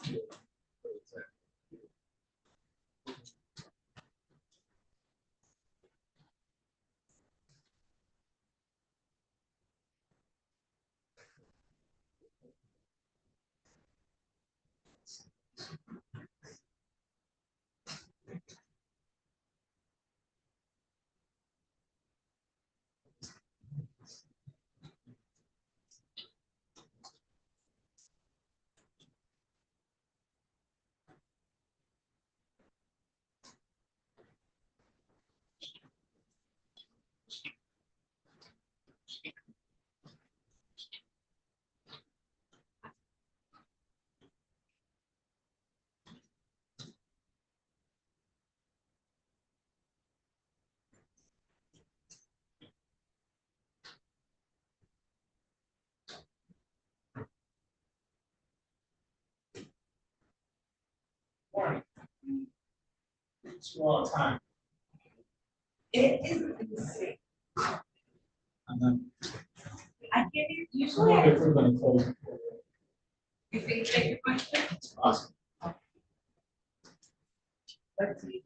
Yes. It's all time. It isn't in the city. Uh-huh. I give you, usually I, If we're gonna close. if they take your question. It's awesome. Let's see.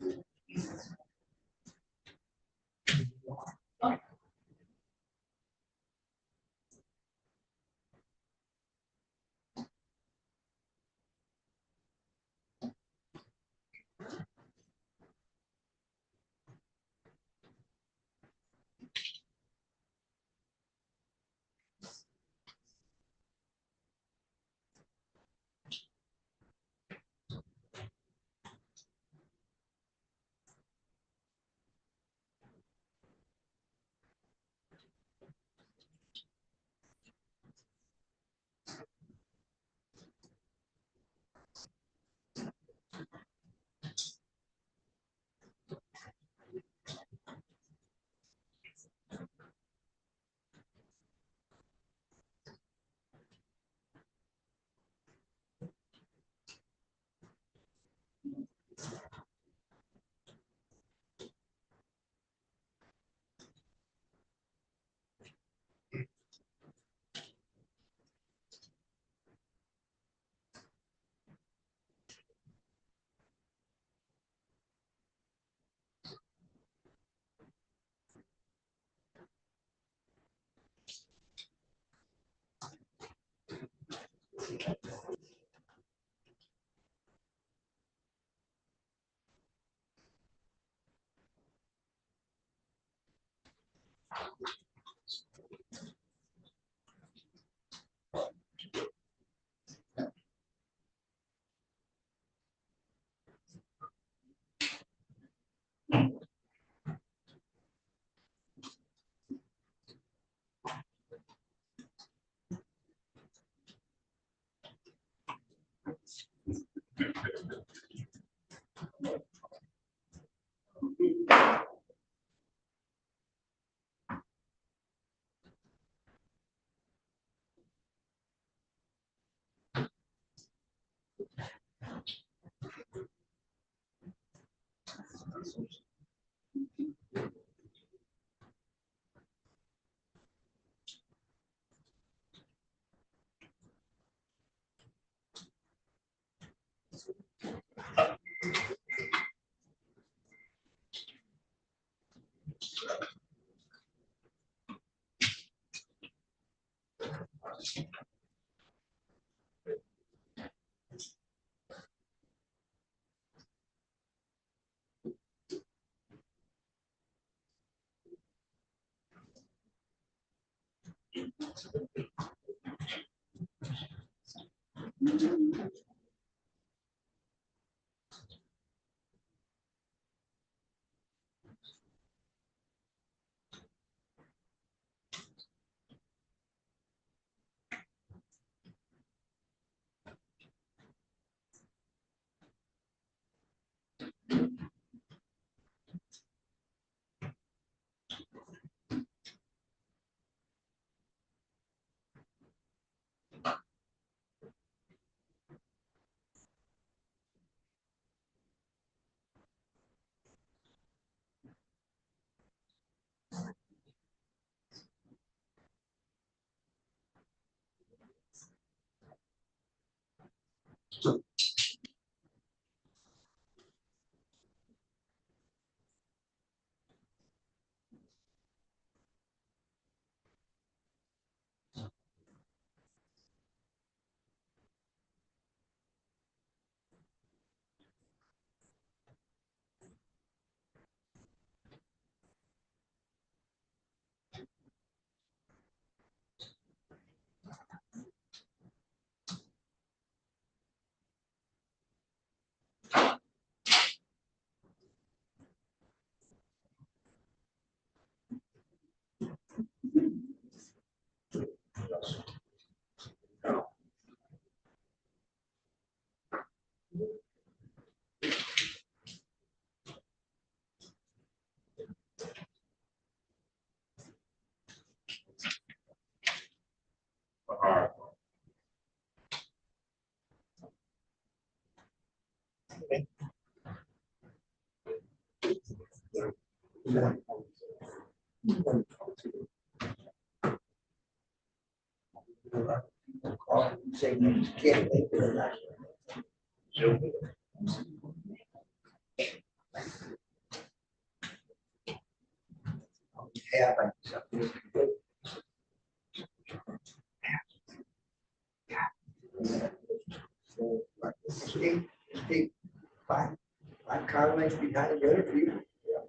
Five columns behind the other few.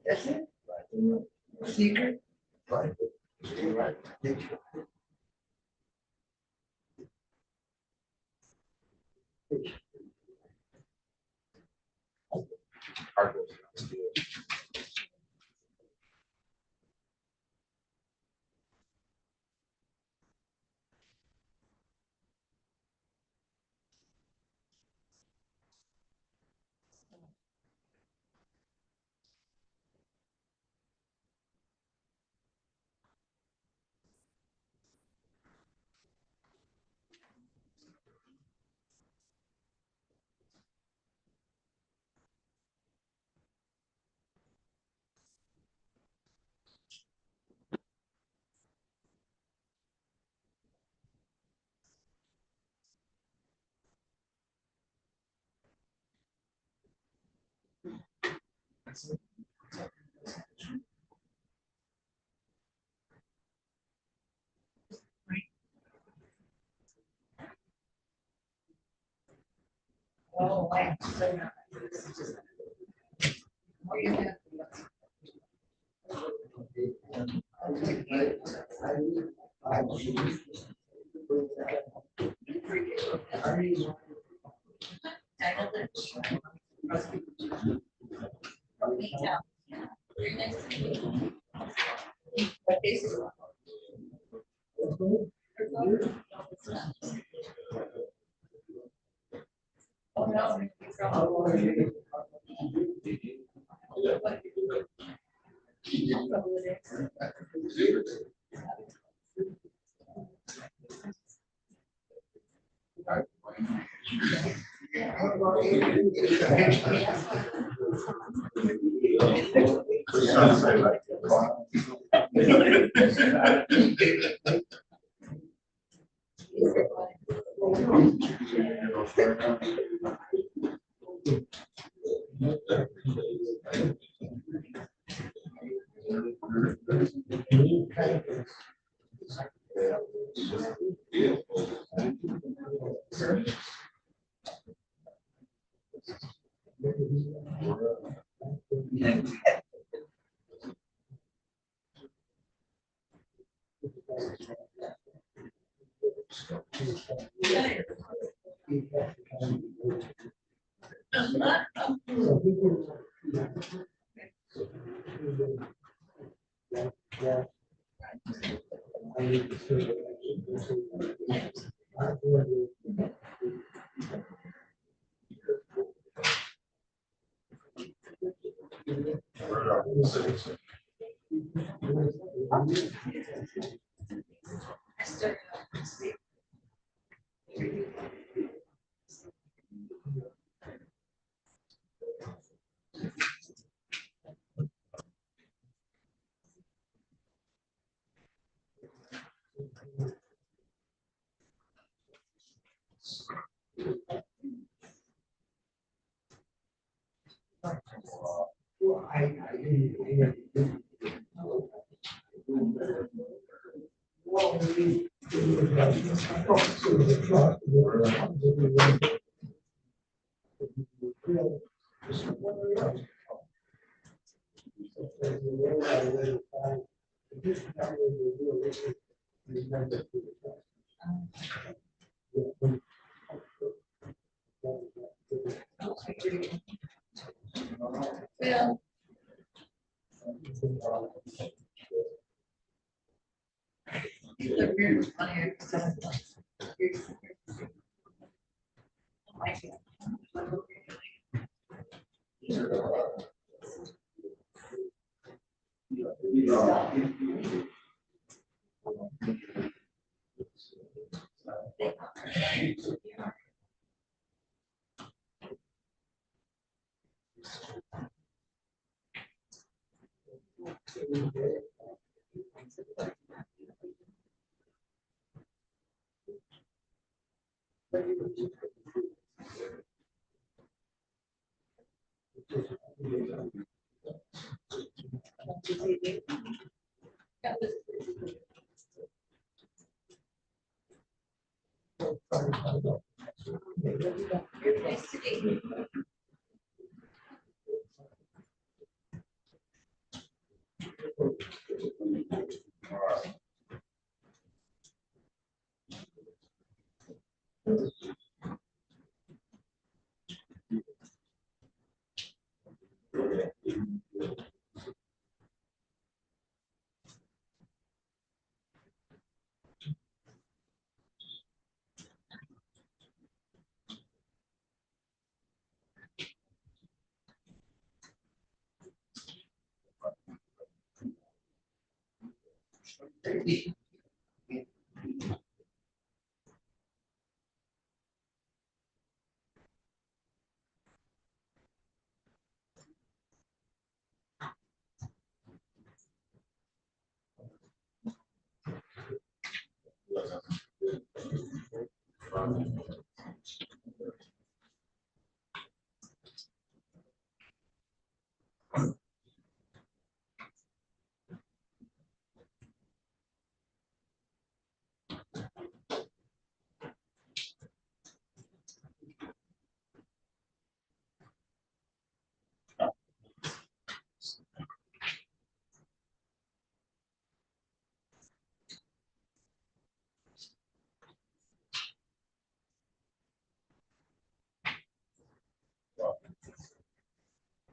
That's it. Secret. Right. Oh, wow.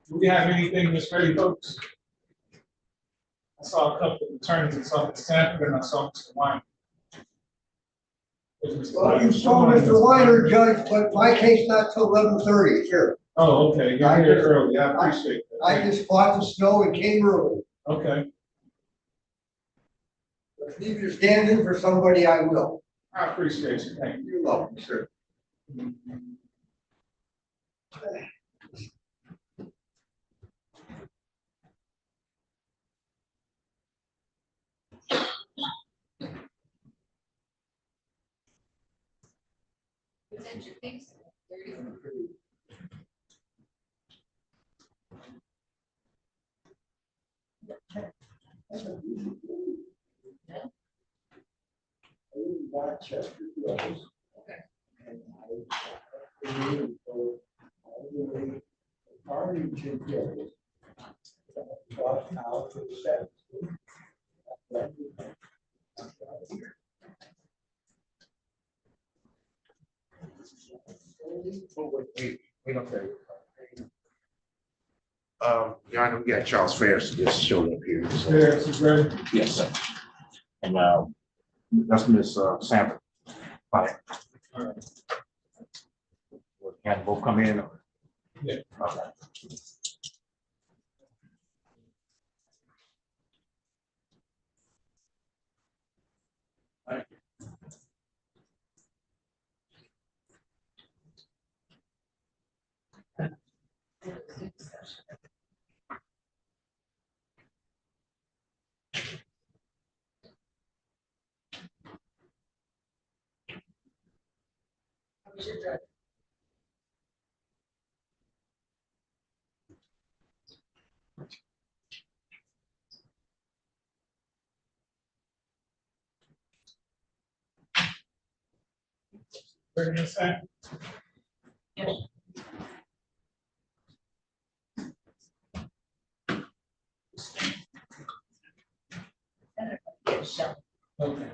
Do we have anything that's ready, folks? I saw a couple of attorneys, I saw Mr. Sanford and I saw Mr. Wine. Well, you saw Mr. Weiner, Judge, but my case not till 11:30 here. Oh, okay, you're here early, I appreciate that. I just fought the snow and came early. Okay, If you need to stand in for somebody, I will. I appreciate you, thank you. You're welcome, sir. Wait up there. Your Honor, we got Charles Ferris just showed up here. So- Ferris is ready? Yes, sir. And that's Miss Sanford. Hi. Can both come in? Or? Yeah. Okay. Bring this in. Okay.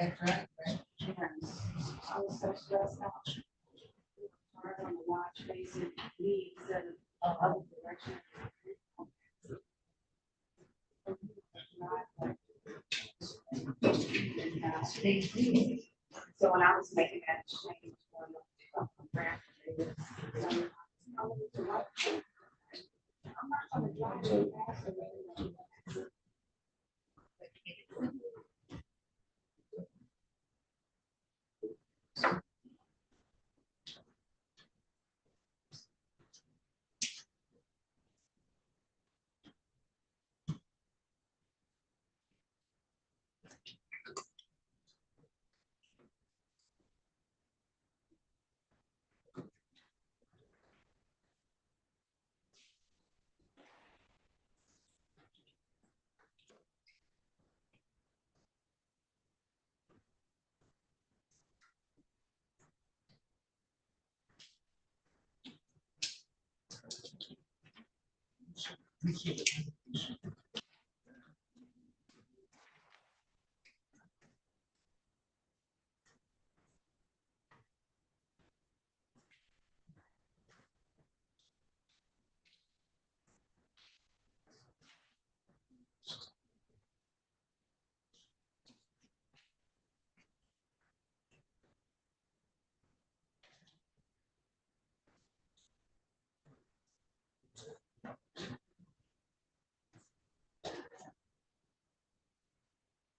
That's right, right. I was so stressed out. Hard on the watch facing me instead of other direction. So when I was making that change.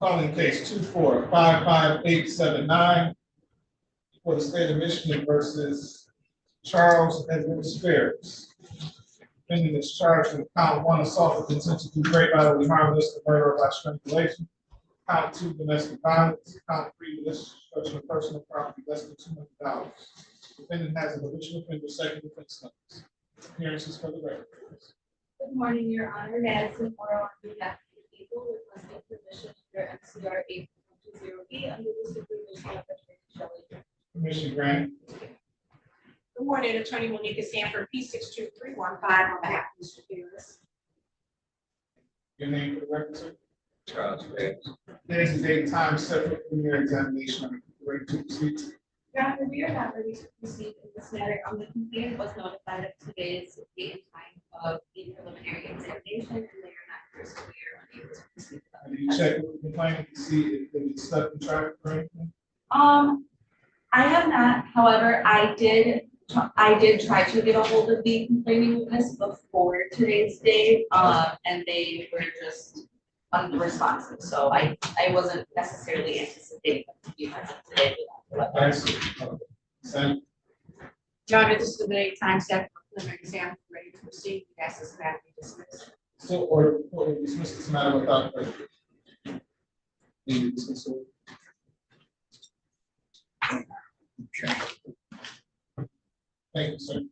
Calling case 2455879 for the state of Michigan versus Charles Edward Spears. Defendant is charged with count 1, assault with intent to do great bodily harm, less than murder by strangulation. Count 2, domestic violence. Count 3, malicious destruction of personal property less than $200. Defendant has an original offender second offense notice. Appearances for the record. Good morning, Your Honor. Madison Morrow on behalf of the people requesting permission under MCR 8.20B under the supervision of Attorney Shelley. Permission granted. Good morning, Attorney Monica Sanford, P62315 on behalf of Mr. Pierce. Your name for the record, sir? Charles Spears. There's a date and time separate from your examination. Ready to proceed? Your Honor, we are not ready to proceed in this matter. The complainant was notified of today's date and time of the preliminary examination, and they are not here, so we are unable to proceed. Did you check with the complainant to see if they was stuck in traffic or anything? I have not, however, I did try to get a hold of the complaining witness before today's date, and they were just unresponsive, so I wasn't necessarily anticipating them to be present today. I see. Sam? Your Honor, this is the date time set for preliminary exam, ready to proceed, you guys is about to be dismissed. So, or dismiss this matter without prejudice. Need to dismiss it. Okay. Thank you, sir.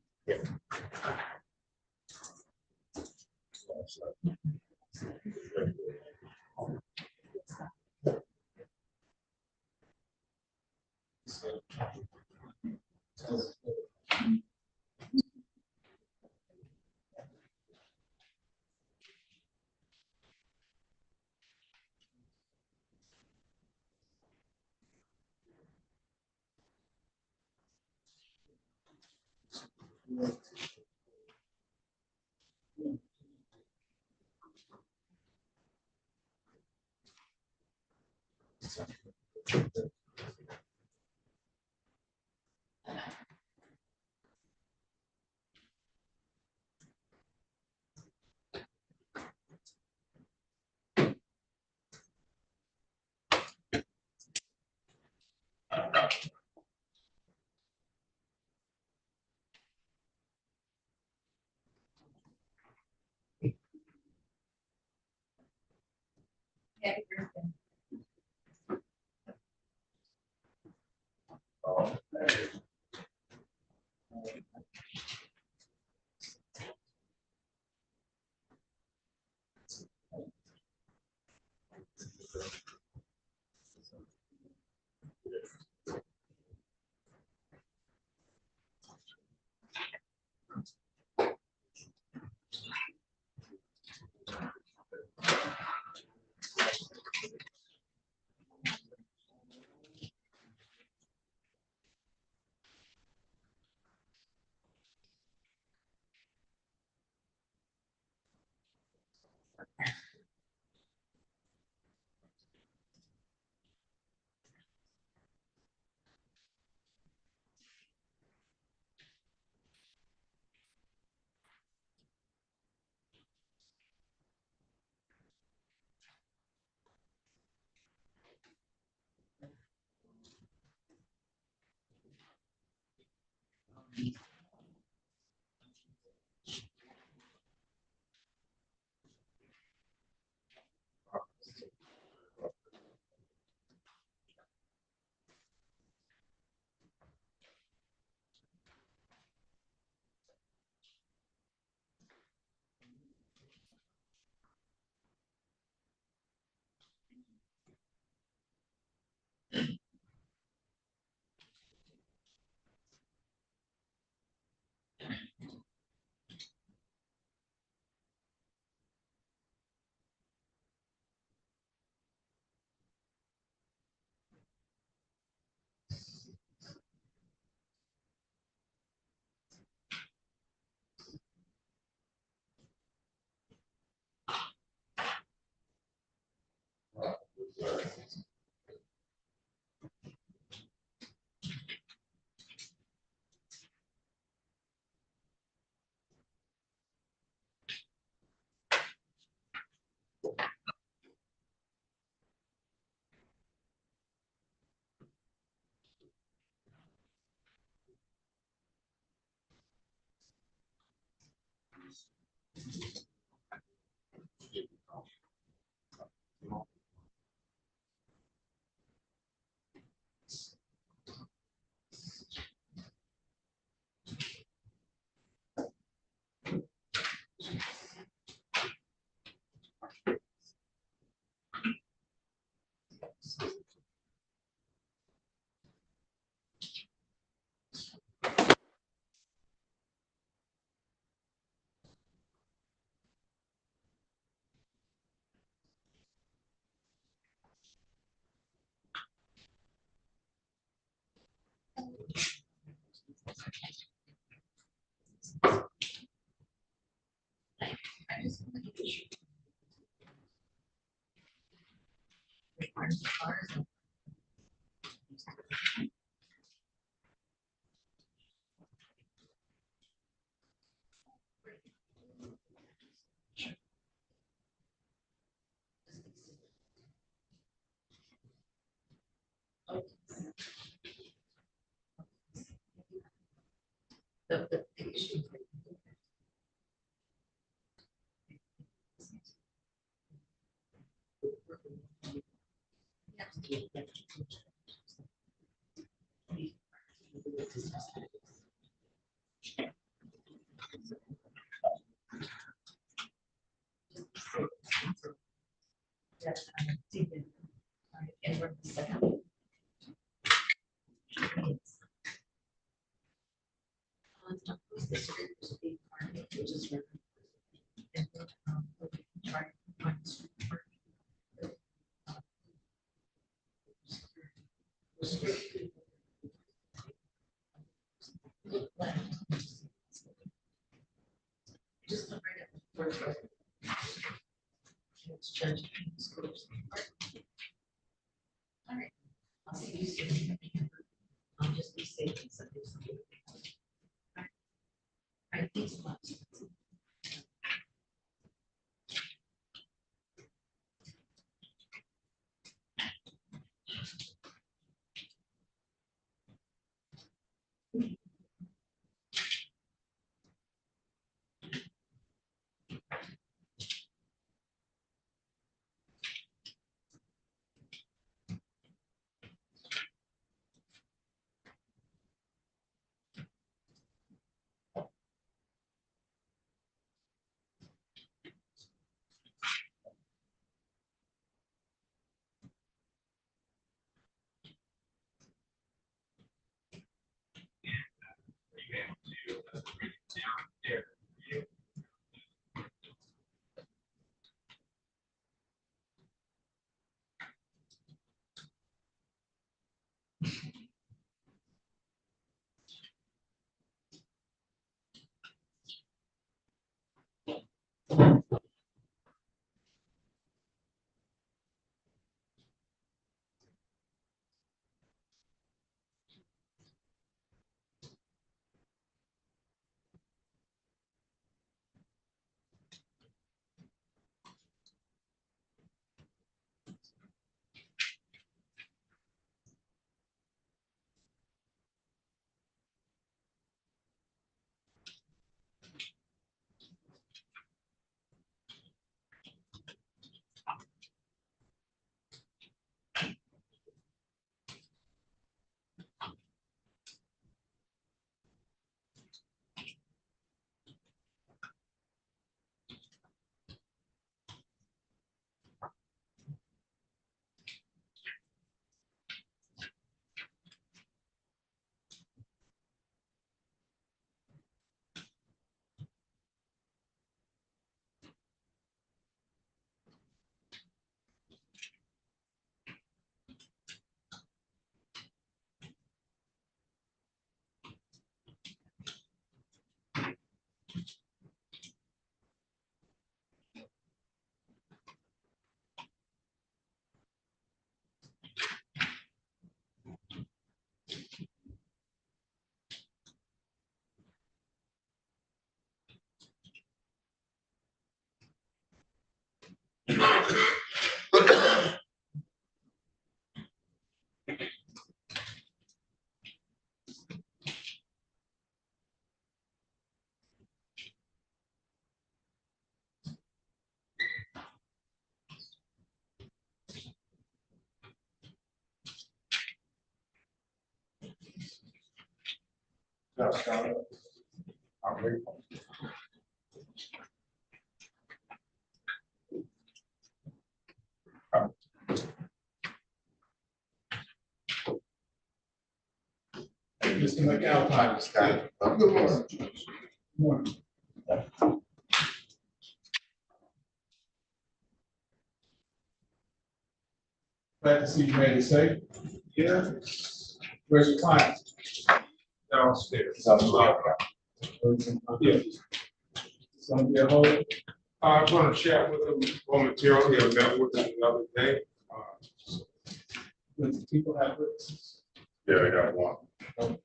Mr. McAlpine. Morning. Glad to see you made it safe. Yeah. Where's your client? Downstairs. Yeah. Some get hold. I'm gonna chat with him momentarily. I met with him the other day. Does people have witnesses? Yeah, I got one.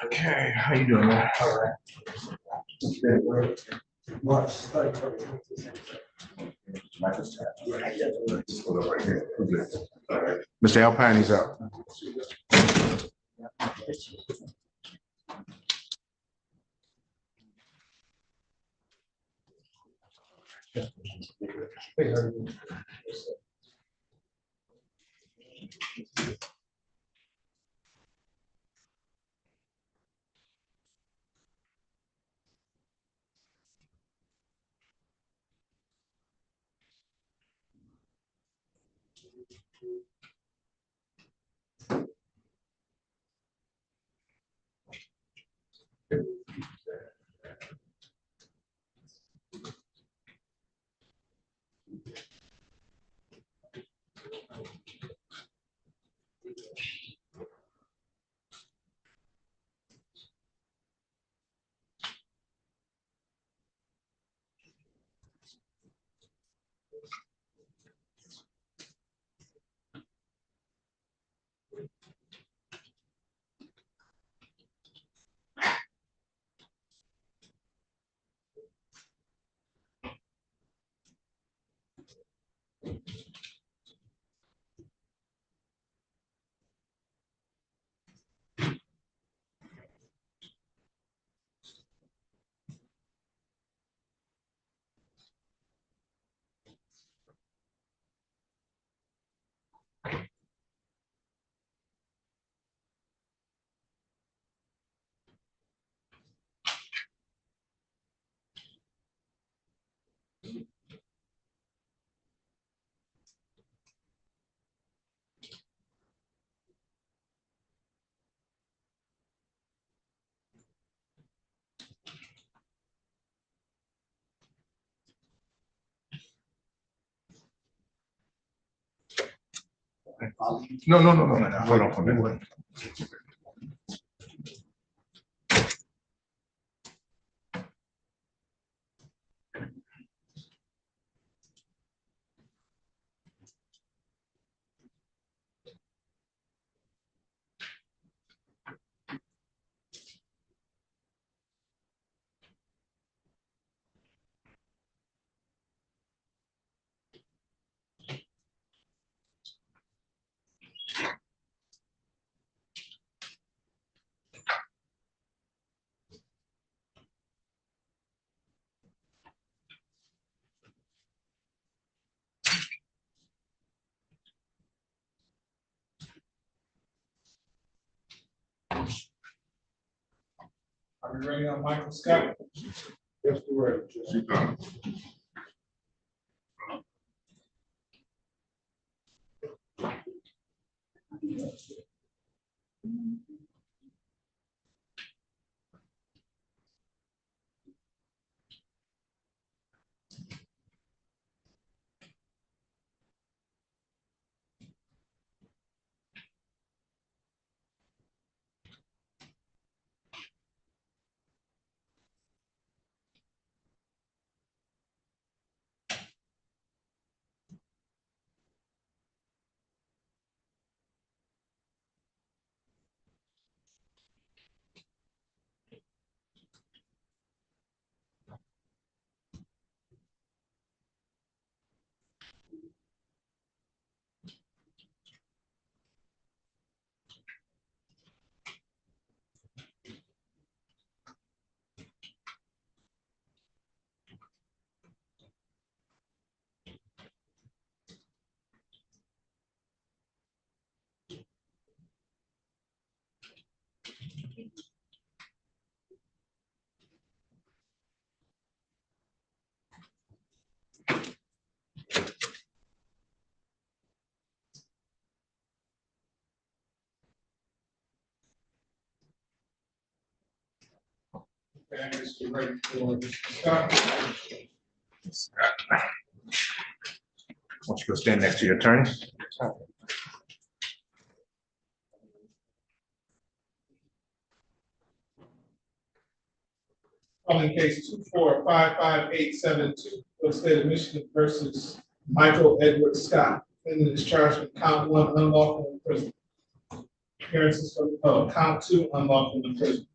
Okay, how you doing, man? All right. Mr. Alpine, he's out. No, hold on for a minute. Are we ready on Michael Scott? Yes, we're ready. She's done. Okay, I guess we're ready for Scott. Why don't you go stand next to your attorney? Calling case 2455872 for the state of Michigan versus Michael Edward Scott. Defendant is charged with count 1 unlawful imprisonment. Appearances of count 2 unlawful imprisonment.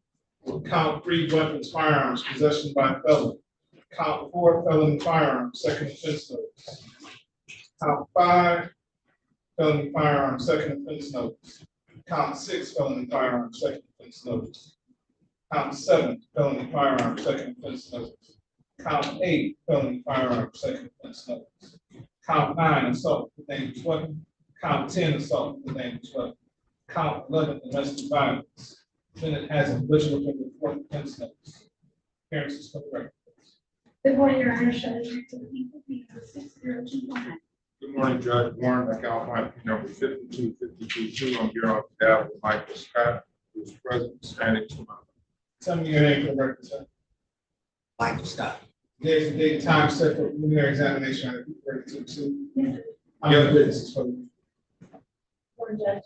Count 3 weapons, firearms, possession by felon. Count 4 felony firearms, second offense notice. Count 5 felony firearms, second offense notice. Count 6 felony firearms, second offense notice. Count 7 felony firearms, second offense notice. Count 8 felony firearms, second offense notice. Count 9 assault with a dangerous weapon. Count 10 assault with a dangerous weapon. Count 11 domestic violence. Defendant has a original from the fourth offense notice. Appearances for the record. Good morning, Your Honor. Shall I direct to the people, please, 6021? Good morning, Judge Warren, I California, number 52522. I'm here on behalf of Michael Scott, who is present, standing to my left. Tell me your name for the record, sir. Michael Scott. Date and date, time set for preliminary examination. Are you ready to proceed? Yes. How many witnesses for the? One judge.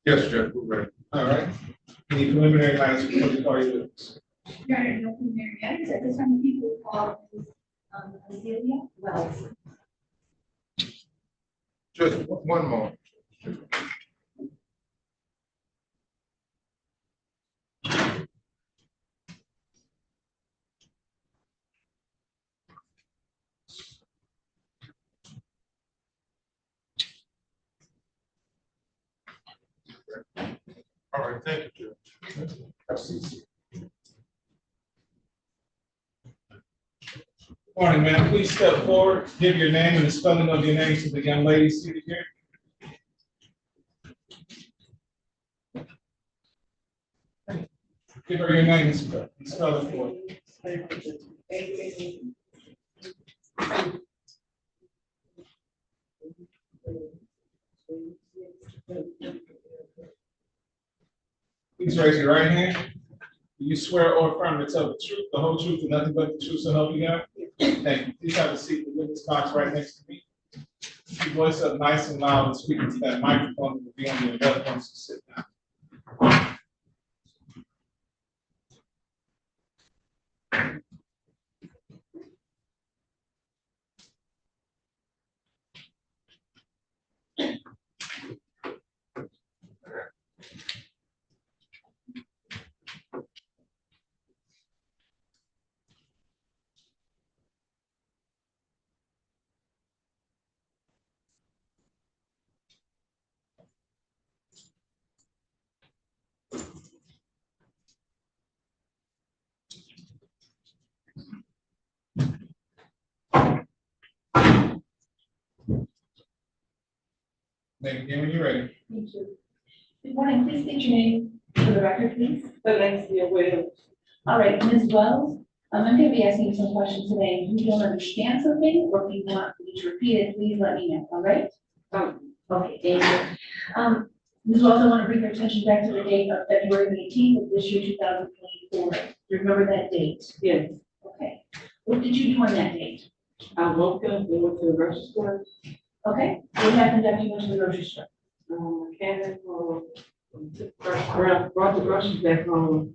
Yes, Judge, we're ready. All right. Any preliminary matters before you call your witness? Your Honor, no preliminary matters. At this time, the people call Ms. Azealia Wells. Just one moment. All right, thank you, Judge. Morning, ma'am. Please step forward, give your name and the spelling of your name to the young lady seated here. Give her your name and spell it for her. Please raise your right hand. Do you swear or affirm to tell the truth, the whole truth, and nothing but the truth, so help you God? Thank you. Please have a seat in the witness box right next to me. your voice up nice and loud and speak into that microphone. Will be on your left once you sit down. Begin when you're ready. Thank you. Good morning. Please state your name for the record, please. Valencia Williams. All right, Ms. Wells, I'm going to be asking you some questions today. If you don't understand something or if you want me to repeat it, please let me know, all right? Okay, thank you. Ms. Wells, I want to bring your attention back to the date of February 18th of this year, 2024. Do you remember that date? Yes. Okay. What did you do on that date? I woke up and went to the grocery store. Okay. What happened after you went to the grocery store? Came back home, brought the groceries back home,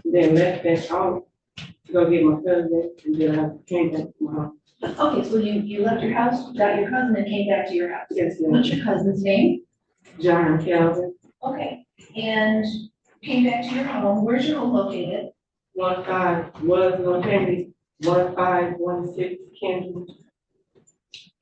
then left that out to go get my cousin, and then I came back to my house. Okay, so you left your house, got your cousin, and came back to your house? Yes, ma'am. What's your cousin's name? John Calvin. Okay, and came back to your home. Where's your home located? 1516 Kansas.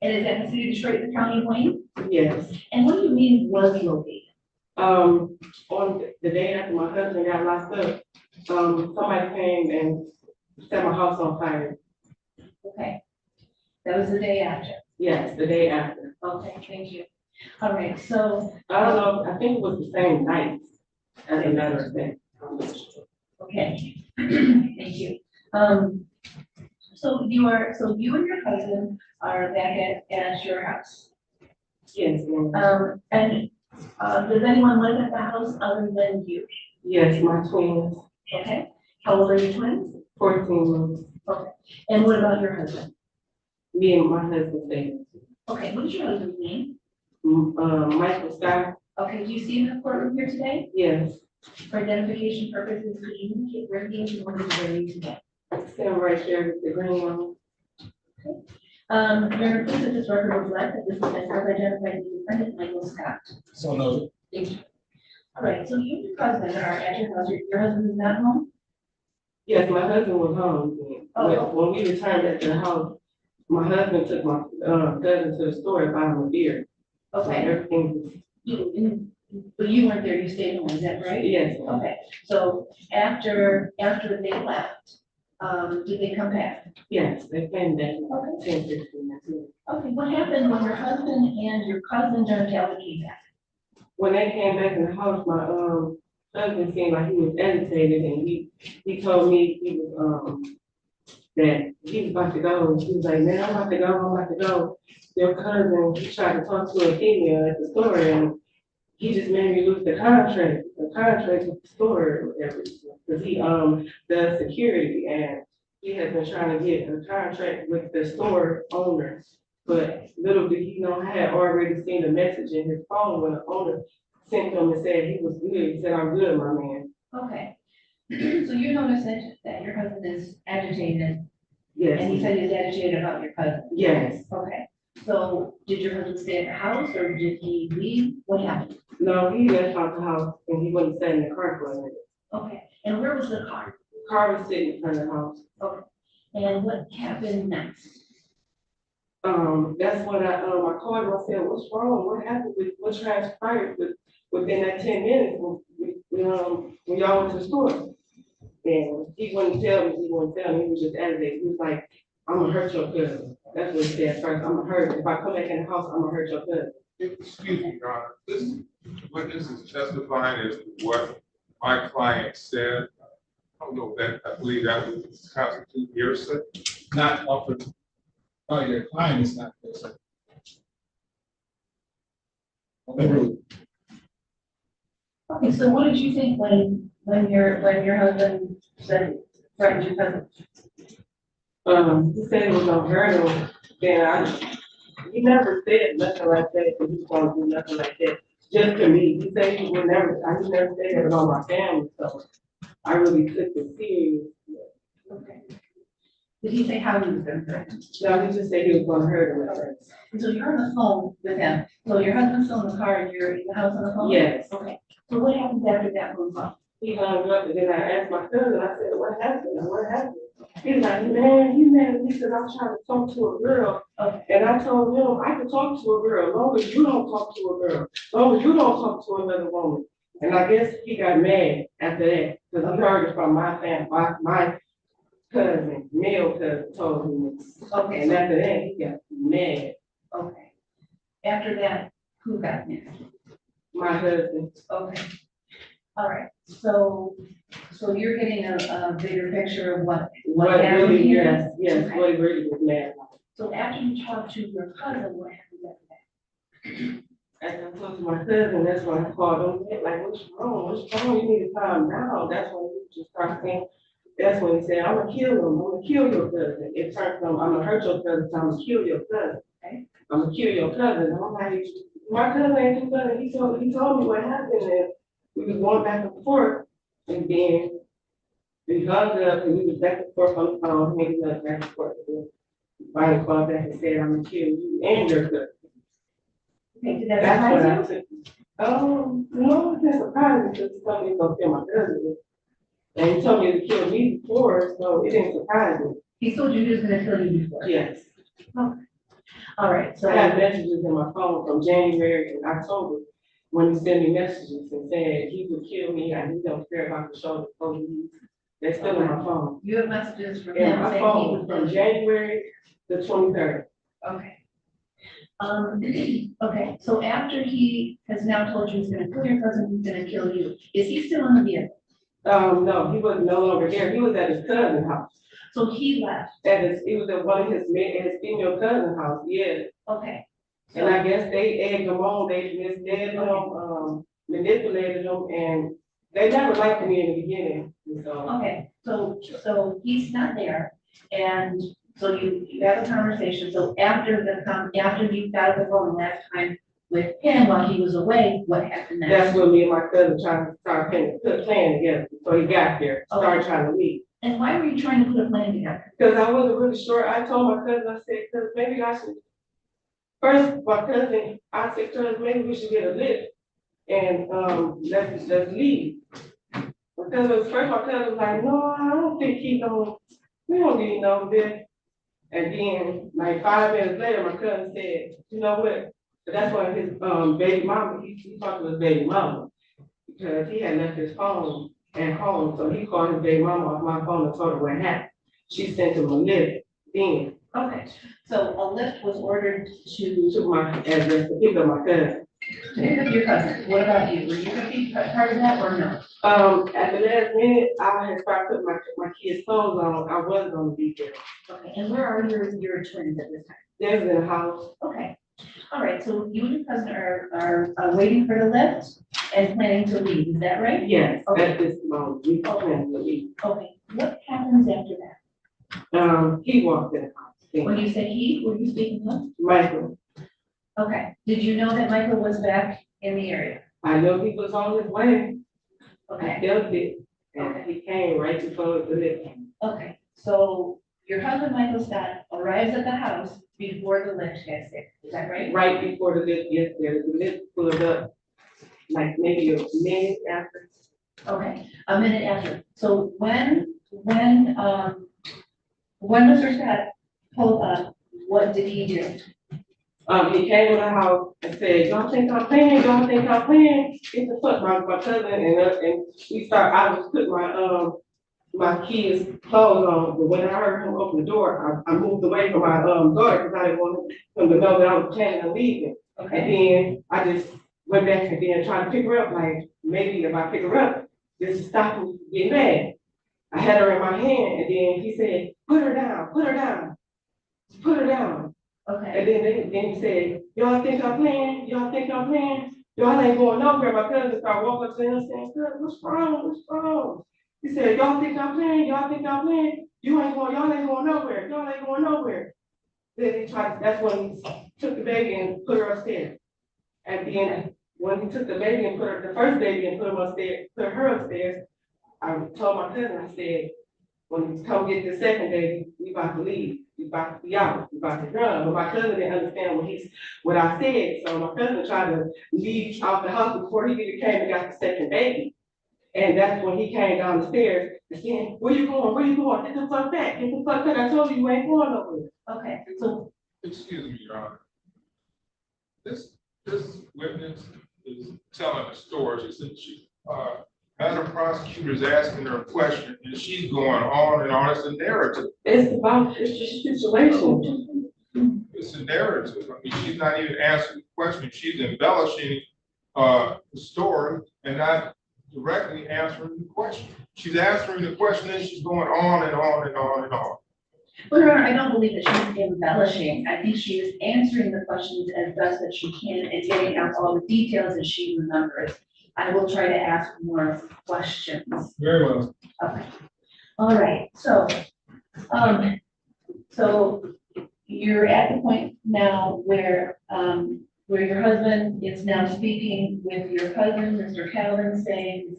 And is that in the city of Detroit, the county of Wayne? Yes. And what do you mean was located? On the day after my husband got locked up, somebody came and set my house on fire. Okay. That was the day after? Yes, the day after. Okay, thank you. All right, so. I don't know, I think it was the same night, as a matter of fact. Okay, thank you. So you and your cousin are back at your house? Yes. And does anyone live at the house other than you? Yes, my twins. Okay. How old are your twins? 14 months. Okay. And what about your husband? Me and my husband stay. Okay, what is your husband's name? Michael Scott. Okay, do you see him in the courtroom here today? Yes. For identification purposes, could you indicate where he is and what he's wearing today? Stand right there with the green one. Okay. Your please let this record reflect that this event has identified the defendant, Michael Scott. So noted. Thank you. All right, so you and your cousin are at your house. Your husband is not home? Yes, my husband was home. When we returned at the house, my husband took my cousin to the store and bought him a beer. Okay. So everything was. But you weren't there, you stayed home, is that right? Yes. Okay, so after they left, did they come back? Yes, they came back. Okay. 10, 15 minutes. Okay, what happened when your husband and your cousin John Calvin came back? When they came back in the house, my husband seemed like he was agitated, and he told me he was that he was about to go. He was like, man, I'm about to go. Their cousin, he tried to talk to a female at the store, and he just made me lose the contract with the store or whatever. Because he does security, and he has been trying to get a contract with the store owner. But little did he know, I had already seen a message in his phone when the owner sent him and said he was good. He said, I'm good, my man. Okay. So you noticed that your husband is agitated? Yes. And he said he was agitated about your cousin? Yes. Okay. So did your husband stay at the house or did he leave? What happened? No, he left out the house and he wouldn't stay in the car for a minute. Okay. And where was the car? The car was sitting in front of the house. Okay. And what happened next? That's when I called him. I said, what's wrong? What happened with what transpired within that 10 minutes when y'all went to the store? And he wouldn't tell me. He was just agitated. He was like, I'm gonna hurt your cousin. That's what he said first. I'm gonna hurt. If I come back in the house, I'm gonna hurt your cousin. Excuse me, Your Honor. This witness is testifying as to what my client said. I don't know that, I believe that would constitute hearsay. Not offered. Oh, your client is not hearsay. Okay, so what did you think when your husband said threatened your cousin? He said it was gonna hurt him. Then He never said nothing like that, that he was gonna do nothing like that, just to me. He said he would never, he never said that about my family, so I really took it serious. Okay. Did he say how he was gonna hurt him? No, he just said he was gonna hurt him at first. And so you're on the phone with him. So your husband's still in the car and you're in the house on the phone? Yes. Okay. So what happens after that moves on? He hung up, and then I asked my cousin, I said, what happened? What happened? He's like, man, he mad at me because I'm trying to talk to a girl. And I told him, I can talk to a girl, as long as you don't talk to a girl, as long as you don't talk to another woman. And I guess he got mad after that, because he heard it from my family, my cousin, male cousin told me. Okay. And after that, he got mad. Okay. After that, who got mad? My husband. Okay. All right. So you're getting a bigger picture of what happened really, here? yes, Okay. what he really was mad about. So after you talked to your cousin, what happened after that? As I talked to my cousin, that's when I called him, like, what's wrong? What's wrong? You need to calm down. That's when he just started saying, that's when he said, I'm gonna kill him. I'm gonna kill your cousin. It turned from, I'm gonna hurt your cousin, so I'm gonna kill your cousin. Okay. I'm gonna kill your cousin. I'm like, my cousin ain't do nothing. He told me what happened, and we was going back and forth, and then we hung up, and we was back and forth on the phone, hanging up back and forth. And finally called back and said, I'm gonna kill you and your cousin. Okay, did that That's surprise what I took. No, it didn't surprise me because he told me he was gonna kill my cousin. And he told me to kill me before, so it didn't surprise me. He told you he was gonna kill you before? Yes. Okay. All right, so. I had messages in my phone from January and October when he sent me messages and said he would kill me and he don't care about the shoulder police. They're still in my phone. You have messages from In him my saying he phone was from January the 23rd. Okay. Okay, so after he has now told you he's gonna kill your cousin, he's gonna kill you, is he still in the vehicle? No, he was no longer there. He was at his cousin's house. So he left? He was at one of his female cousin's house, yeah. Okay. And I guess they egged him on, they misled him, manipulated him, and they never liked me in the beginning, so. Okay, so he's not there, and so you have a conversation, so after you got off the phone last time with him while he was away, what happened next? That's when me and my cousin tried to start putting a plan together, so he got there, started trying to leave. And why were you trying to put a plan together? Because I wasn't really sure, I told my cousin, I said, cause maybe I should, first, my cousin, I said, cause maybe we should get a lift, and, let's leave. Because first my cousin was like, no, I don't think we don't need no lift. And then, like 5 minutes later, my cousin said, you know what? So that's why his baby mama, he talked to his baby mama because he had left his phone at home. So he called his baby mama off my phone and told her what happened. She sent him a lift then. Okay, so a lift was ordered to my address to pick up my cousin. To pick up your cousin. What about you? Were you gonna be part of that or no? At the last minute, I had started putting my kids' clothes on. I wasn't gonna be there. Okay, and where are your twins at this time? They're in the house. Okay, all right, so you and your cousin are waiting for the lift and planning to leave, is that right? Yes, Okay. at this moment, we plan to leave. Okay, what happens after that? He walked in the house. When you say he, were you speaking to? Michael. Okay, did you know that Michael was back in the area? I know he was on his way. Okay. I felt it, and he came right before the lift. Okay, so your husband, Michael Scott, arrives at the house before the lift gets there, is that right? Right before the lift gets there, the lift pulled up, like maybe a minute after. Okay, a minute after. So when Mr. Scott pulled up, what did he do? He came in the house and said, y'all think I'm playing? Y'all think I'm playing? Get the fuck my cousin and I was putting my kids' clothes on, but when I heard him open the door, I moved away from my daughter because I didn't want him to know that I was planning on leaving. Okay. And then I just went back and then tried to pick her up, like maybe if I pick her up, this is stopping me from getting mad. I had her in my hand and then he said, put her down, put her down, put her down. Okay. And then he said, y'all think I'm playing? Y'all think I'm playing? Y'all ain't going nowhere. My cousin started walking up to him saying, "Cuz, what's wrong? What's wrong?" He said, y'all think I'm playing? Y'all think I'm playing? Y'all ain't going nowhere. Y'all ain't going nowhere. Then he tried, that's when took the baby and put her upstairs. And then when he took the baby and the first baby and put her upstairs, I told my cousin, I said, when you come get the second baby, we about to leave. We about to be out. We about to run. But my cousin didn't understand what I said. So my cousin tried to leave out the house before he even came and got the second baby. And that's when he came down the stairs and said, where you going? Where you going? Get the fuck back. Get the fuck back. I told you ain't going nowhere. Okay, so Excuse me, Your Honor. This witness is telling a story. She said Madam Prosecutor is asking her a question and she's going on and on. It's a narrative. It's just a situation. It's a narrative. I mean, she's not even answering the question. She's embellishing the story and not directly answering the question. She's answering the question and she's going on and on and on and on. Well, Your Honor, I don't believe that she's embellishing. I think she is answering the questions as best that she can and getting out all the details that she remembers. I will try to ask more questions. Very well. Okay. All right. So, so you're at the point now where your husband is now speaking with your cousin, Mr. Calvin, saying,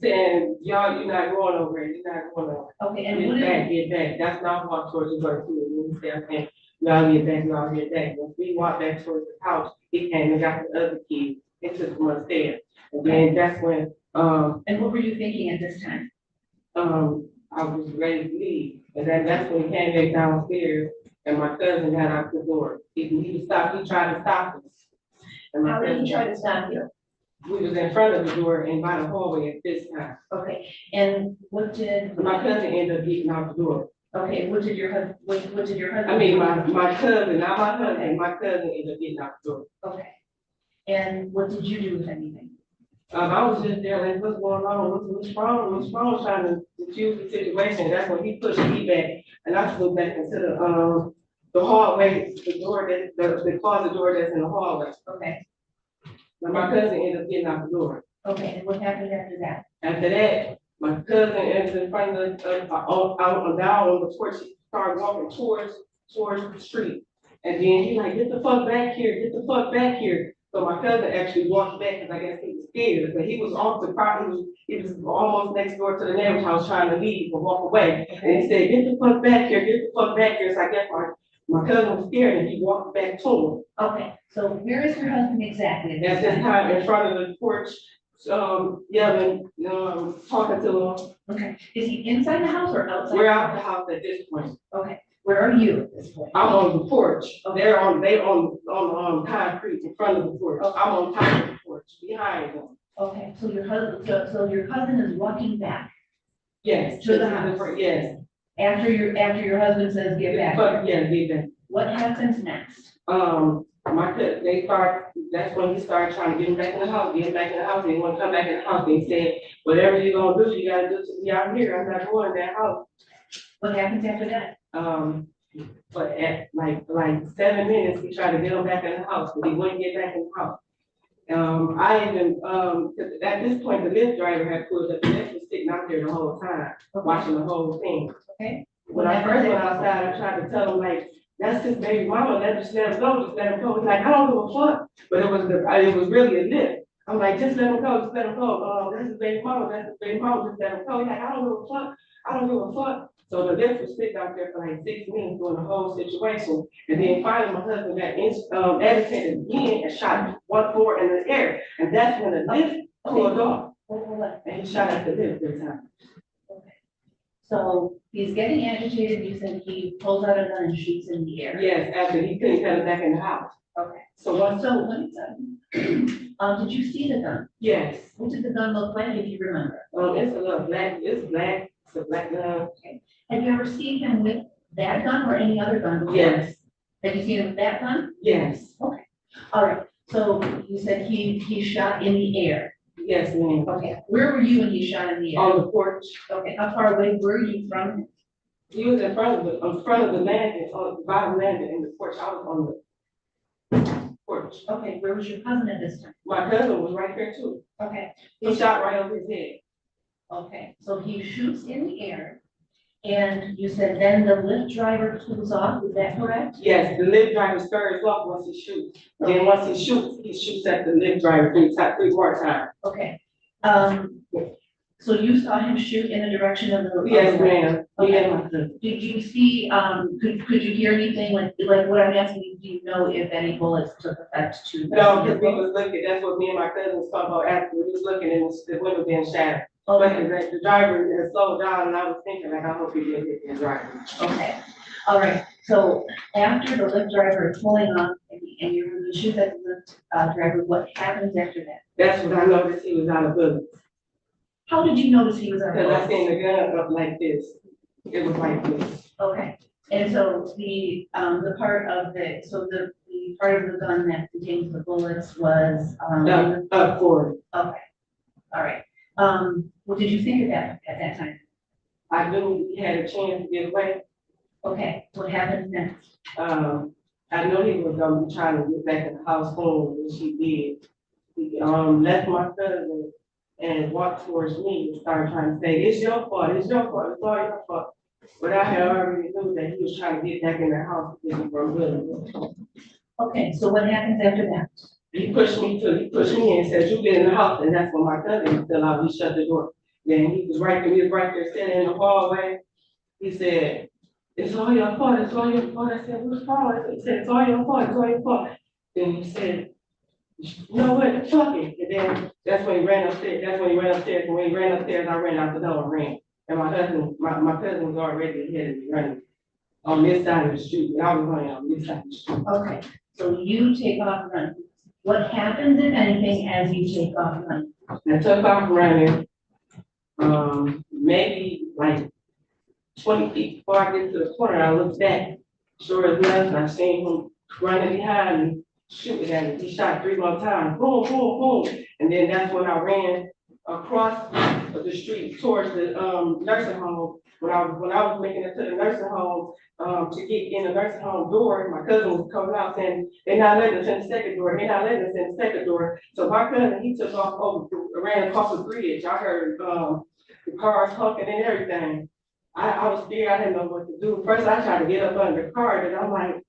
y'all, you're not going over it. You're not going over it. Okay, and what did get back. That's not walk towards the door too. When we say, okay, y'all get back, y'all get back. When we walked back towards the house, he came and got the other kid and took them upstairs. And then that's when, and what were you thinking at this time? I was ready to leave. And then that's when he came back downstairs and my cousin got out the door. He tried to stop us. And How did he try to stop you? We was in front of the door and by the hallway at this time. Okay, and what did? My cousin ended up getting out the door. Okay, what did your husband? I mean, my cousin, not my husband, my cousin ended up getting out the door. Okay. And what did you do with anything? I was just there like, what's going on? What's wrong? What's wrong? Trying to diffuse the situation. That's when he pushed me back and I flew back into the hallway, the door the closet door that's in the hallway. Okay. Now my cousin ended up getting out the door. Okay, and what happened after that? After that, my cousin is in front of out and down on the porch. He started walking towards the street. And then he like, get the fuck back here, get the fuck back here. So my cousin actually walked back because I guess he was scared, but he was off the property. He was almost next door to the neighbor's house trying to leave or walk away. And he said, get the fuck back here, get the fuck back here. So I guess my cousin was scared and he walked back to him. Okay, so where is your husband exactly? At this time in front of the porch, yelling, talking to him. Okay, is he inside the house or outside? We're out the house at this point. Okay, where are you at this point? I'm on the porch. Okay. They're on concrete in front of the porch. Okay. I'm on top of the porch behind them. Okay, so your cousin is walking back. Yes. To the house. Yes. After your husband says get back. Yeah, get back. What happens next? That's when he started trying to get him back in the house, They want to come back in the house. They said, whatever you're gonna do, you gotta do to me out here. I'm not going in that house. What happens after that? But at like 7 minutes, he tried to get him back in the house, but he wouldn't get back in the house. At this point, the Lyft driver had pulled up, the Lyft was sitting out there the whole time, watching the whole thing. Okay. When I first went outside, I tried to tell him like, that's his baby mama, just let him go, just let him go. He's like, I don't give a fuck. But it was really a Lyft. I'm like, just let him go, just let him go. That's his baby mama, just let him go. He's like, I don't give a fuck, I don't give a fuck. So the Lyft was sitting out there for like 6 minutes doing the whole situation. And then finally my husband got agitated again and shot one floor in the air. And that's when the Lyft pulled off. And he shot at the Lyft this time. Okay. So he's getting agitated. You said he pulls out a gun and shoots in the air. Yes, after he couldn't get it back in the house. Okay. So let me tell you. Did you see the gun? Yes. What did the gun look like, if you remember? It's a little black. It's black. It's a black gun. Okay. Have you ever seen him with that gun or any other gun before? Yes. Have you seen him with that gun? Yes. Okay. All right. So you said he shot in the air. Yes, ma'am. Okay. Where were you when he shot in the air? On the porch. Okay. How far away were you from him? He was in front of the landing, on the bottom landing in the porch. I was on the porch. Okay. Where was your cousin at this time? My cousin was right there too. Okay. He shot right over his head. Okay. So he shoots in the air. And you said then the Lyft driver pulls off, is that correct? Yes, the Lyft driver spurs off once he shoots. Then once he shoots at the Lyft driver three more times. Okay. So you saw him shoot in the direction of the. Yes, ma'am. Okay. Did you see, could you hear anything like what I'm asking you, do you know if any bullets took effect to? No, because we was looking, that's what me and my cousin was talking about after, we was looking and the window being shattered. Okay. But the driver had slowed down and I was thinking like, I hope he didn't hit the driver. Okay, all right, so after the Lyft driver is pulling off and you're going to shoot at the Lyft driver, what happens after that? That's when I noticed he was out of bullets. How did you notice he was out of Because bullets? I seen the gun up like this. It was like this. Okay, and so the part of the part of the gun that contains the bullets was Up forward. Okay, all right. What did you think of that at that time? I knew he had a chance to get away. Okay, what happened next? I know he was gonna be trying to get back in the house home, which he did. He left my cousin and walked towards me and started trying to say, it's your fault, it's your fault, it's all your fault. But I had already knew that he was trying to get back in the house because he was willing. Okay, so what happens after that? He pushed me in and said, you get in the house, and that's when my cousin was still out, he shut the door. Then he was right there sitting in the hallway. He said, it's all your fault, it's all your fault. I said, what's wrong? He said, it's all your fault, it's all your fault. Then he said, you know what, fuck it. And then that's when he ran upstairs, and when he ran upstairs, I ran out the door and ran. And my cousin was already ahead of me running on this side of the street, and I was running on this side of the street. Okay, so you take off running. What happens, if anything, as you take off running? I took off running, maybe like 20 feet before I get to the corner. I looked back, sure enough, I seen him running behind me, shooting at me. He shot 3 more times, boom, boom, boom. And then that's when I ran across the street towards the nursing home. When I was making it to the nursing home, to get in the nursing home door, my cousin was coming out saying, they're not letting us in the second door, they're not letting us in the second door. So my cousin, he took off ran across the bridge. I heard the cars honking and everything. I was scared, I didn't know what to do. First, I tried to get up under the car, and I'm like,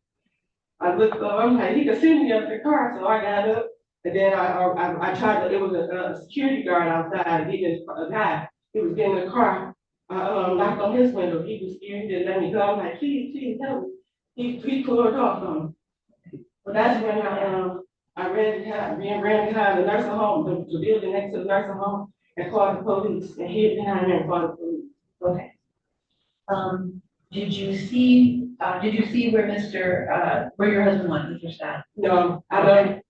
I looked up, I'm like, he could see me up the car, so I got up. And then I tried to, it was a security guard outside, he just, a guy, he was getting in the car. I knocked on his window, he was scared, he didn't let me go. I'm like, please, help me. He pulled off on me. But that's when I ran behind the nursing home, the building next to the nursing home, and called the police, and hid behind there and called the police. Okay. Did you see where your husband went, Mr. Scott? No, I don't.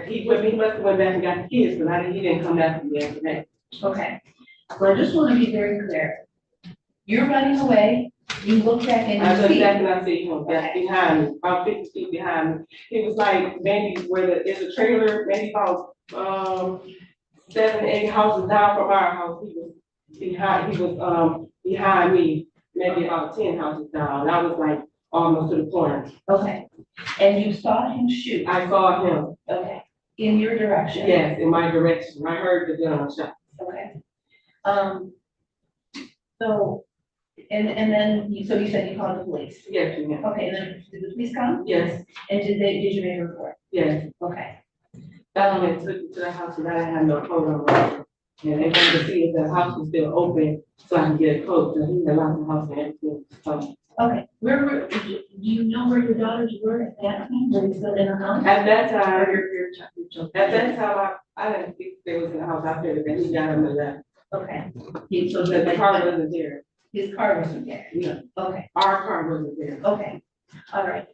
He must have went back and got the kids, but he didn't come after me after that. Okay. So I just want to be very clear. You're running away, you look back and I you looked see. back and I see him back behind me, about 50 feet behind me. He was like maybe where there's a trailer, maybe about 7, 8 houses down from our house. He was behind me, maybe about 10 houses down. I was like almost to the corner. Okay. And you saw him shoot? I saw him. Okay. In your direction? Yes, in my direction. I heard the gun shot. Okay. So, and then you said you called the police? Yes, ma'am. Okay, and then did the police come? Yes. And did you make a report? Yes. Okay. That's when they took me to the house and I didn't have no coat on. And they wanted to see if the house was still open so I could get a coat. So he had locked the house and everything. Okay. Do you know where your daughters were at that time? Were they still in the house? At that time, I didn't think they was in the house. I figured that he got him and left. Okay. So the car wasn't there. His car wasn't there? No. Okay. Our car wasn't there. Okay. All right.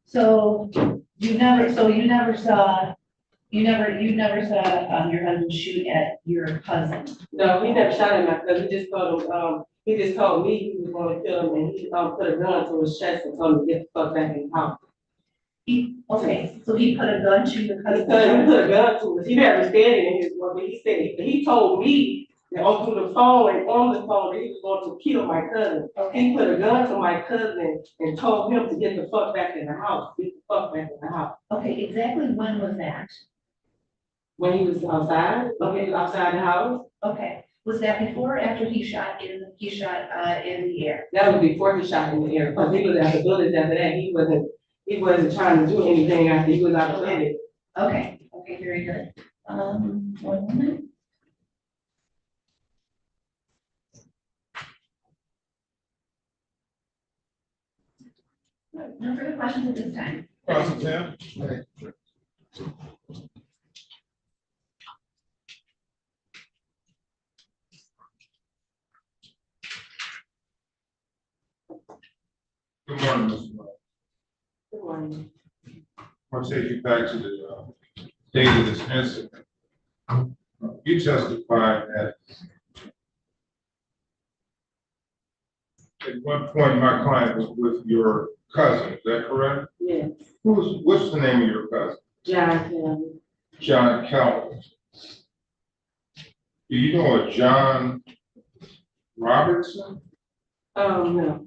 So you never saw your husband shoot at your cousin? No, he never shot at my cousin. He just told him, he just told me he was going to kill him, and he put a gun to his chest and told him to get the fuck back in the house. Okay, so he put a gun to your cousin? He put a gun to us. He never said it in his word, but he said he told me that through the phone and on the phone that he was going to kill my cousin. Okay. He put a gun to my cousin and told him to get the fuck back in the house. Get the fuck back in the house. Okay, exactly when was that? When he was outside, when he was outside the house. Okay, Was that before or after he shot in the air? That was before he shot in the air, because he was at the buildings after that. He wasn't trying to do anything after he was out of it. Okay, very good. 1 moment. No further questions at this time. Cross-examine. Good morning, Mr. Wells. Good morning. I want to take you back to the date of this incident. You testified that at one point my client was with your cousin, is that correct? Yes. What's the name of your cousin? John Kelly. John Kelly. Do you know a John Robertson? No.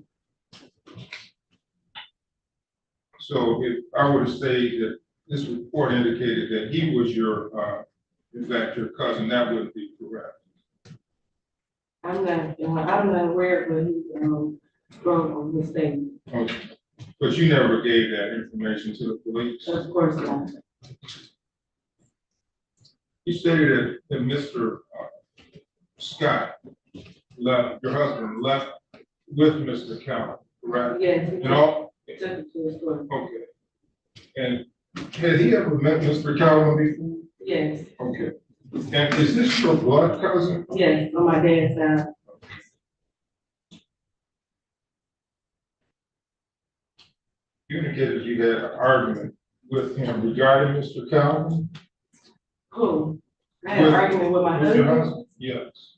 So if I were to say that this report indicated that he was your, in fact, your cousin, that would be correct. I'm not aware, but he wrote on his statement. Okay. But you never gave that information to the police? Of course not. You stated that Mr. Scott left, your husband left with Mr. Kelly, correct? Yes. And all, Took it to his store. okay. And had he ever met Mr. Kelly before? Yes. Okay. And is this your blood cousin? Yes, on my dad's side. You indicated you had an argument with him regarding Mr. Calvin? Who? I had an argument with my husband? Yes.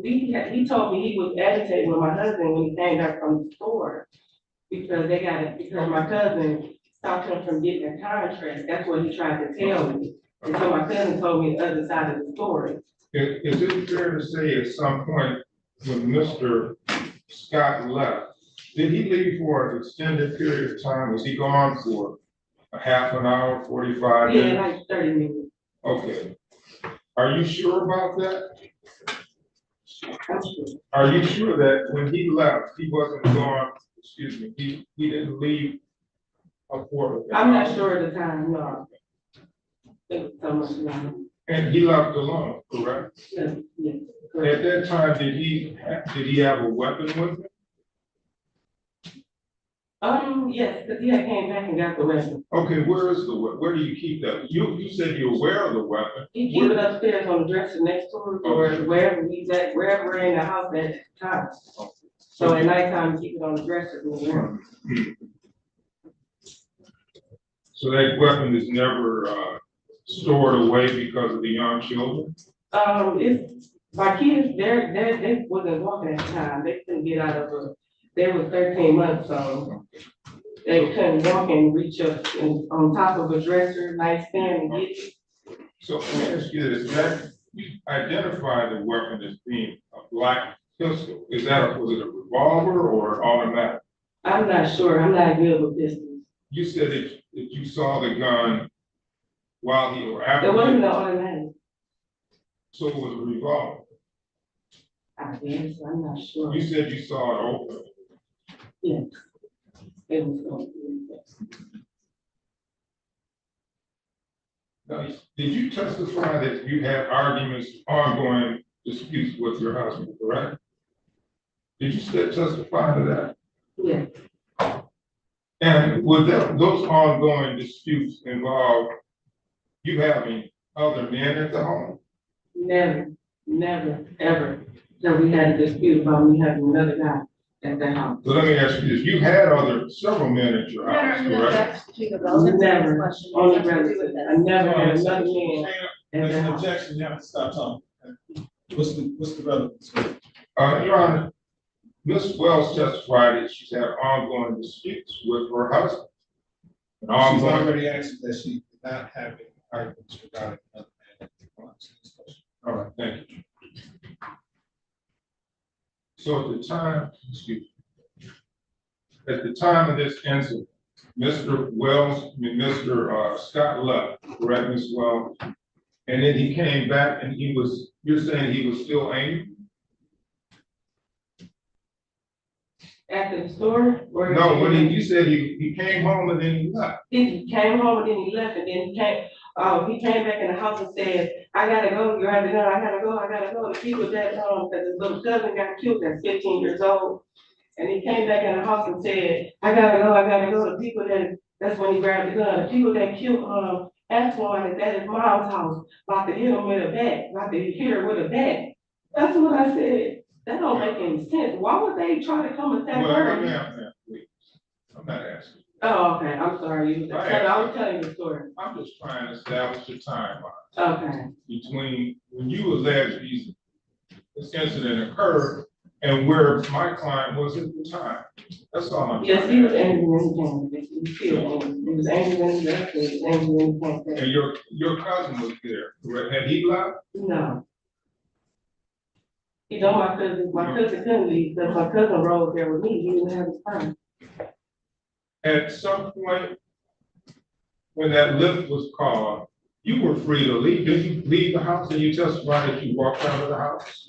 He told me he was agitated with my husband when he came back from the store. Because because my cousin stopped him from getting a contract. That's what he tried to tell me. And so my cousin told me the other side of the story. Is it fair to say at some point when Mr. Scott left, did he leave for an extended period of time? Was he gone for a half an hour, 45 minutes? Yeah, like 30 minutes. Okay. Are you sure about that? I'm sure. Are you sure that when he left, he wasn't gone, excuse me, he didn't leave a quarter? I'm not sure at the time, no. It was so much longer. And he left alone, correct? Yes, yes. At that time, did he have a weapon with him? Yes, because he had came back and got the weapon. Okay, where is the weapon? Where do you keep that? You said you're aware of the weapon. He keep it upstairs on the dresser next to him, or wherever he's at, wherever we're in the house at the time. So at nighttime, keep it on the dresser. So that weapon is never stored away because of the young children? It's my kids, they wasn't walking at the time. They couldn't get out of they were 13 months, so they couldn't walk and reach up and on top of a dresser, nightstand and get it. So let me ask you this, that you identify the weapon as being a black pistol. Was it a revolver or automatic? I'm not sure. I'm not good with pistols. You said that you saw the gun while he or after. It wasn't an automatic. So it was a revolver? I guess, I'm not sure. You said you saw it open. Yes. It was open. Now, did you testify that you had arguments, ongoing disputes with your husband, correct? Did you testify to that? Yes. And would those ongoing disputes involve you having other men at the home? Never, ever. So we had a dispute about me having another guy at the house. So let me ask you this, you had several men at your house, correct? Never, only relatives. I never had another man. There's an objection, you have to stop talking. What's the relevance? Your Honor, Ms. Wells testified that she's had ongoing disputes with her husband. She's already answered that she did not have any arguments regarding another man. All right, thank you. So at the time, at the time of this incident, Mr. Scott left, correct, Ms. Wells? And then he came back and you're saying he was still angry? At the store? Or No, you said he came home and then he left. He came home and then he left, and then he came back in the house and said, I gotta go, you have to go, I gotta go. The people that, because his little cousin got killed at 15 years old. And he came back in the house and said, I gotta go. The people that's when he grabbed the gun. The people that killed, Antoine is at his mom's house, about to hit him with a bat, about to hit her with a bat. That's what I said. That don't make any sense. Why would they try to come attack her? Ma'am, please. I'm not asking. Oh, okay, I'm sorry. I was telling you the story. I'm just trying to establish a timeline. Okay. Between when you allege this incident occurred and where my client was at the time. That's all I'm. Yes, he was angry when he came. He was angry when he left. He was angry when he came. And your cousin was there, correct? Had he left? No. You know, my cousin couldn't leave because my cousin rode there with me. He didn't have his phone. At some point, when that lift was called, you were free to leave. Did you leave the house and you testified that you walked out of the house?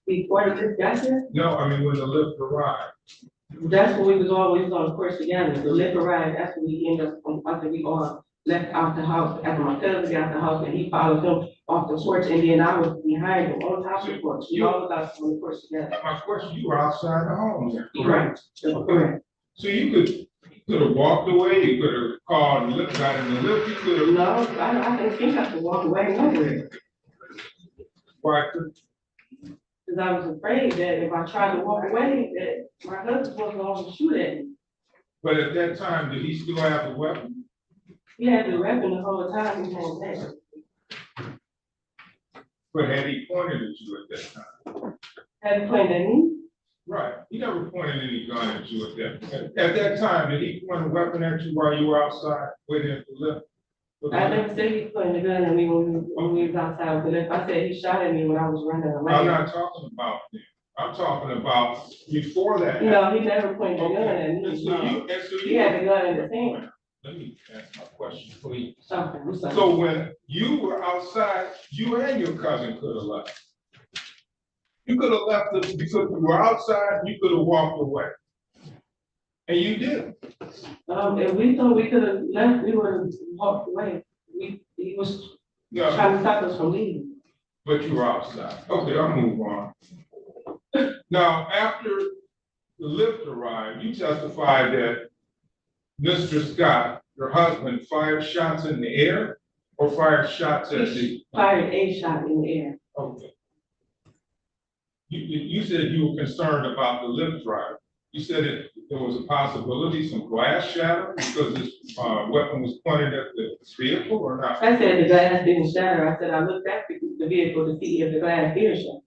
Before the lift got there? No, I mean when the lift arrived. That's when we was always on the course together. The lift arrived, that's when we ended up, after we all left out the house, after my cousin got out the house, and he followed him off the porch, and then I was behind him on top of the porch. We all was out on the course together. My question, you were outside the home there, Correct. Correct. So you could have walked away, you could have called the lift, got in the lift, you could have. No, I didn't think I could walk away nowhere. Why? Because I was afraid that if I tried to walk away, that my husband was going to shoot at me. But at that time, did he still have the weapon? He had the weapon the whole time he came back. But had he pointed at you at that time? Had he pointed at me? Right, he never pointed any gun at you at that time. Did he point a weapon at you while you were outside waiting at the lift? I never said he pointed a gun at me when we was outside with the lift. I said he shot at me when I was running away. I'm not talking about him. I'm talking about before that. No, he never pointed a gun at me. And so He had the gun in his hand. Let me ask my question, please. Okay, I'm sorry. So when you were outside, you and your cousin could have left. You could have left because you were outside, you could have walked away. And you did. If we thought we could have left, we would have walked away. He was trying to stop us from leaving. But you were outside. Okay, I'll move on. Now, after the lift arrived, you testified that Mr. Scott, your husband, fired shots in the air or fired shots at He fired a shot in the air. Okay. You said you were concerned about the lift driver. You said that there was a possibility some glass shatter because this weapon was pointed at the vehicle or not? I said the glass didn't shatter. I said I looked at the vehicle to see if the glass did shatter.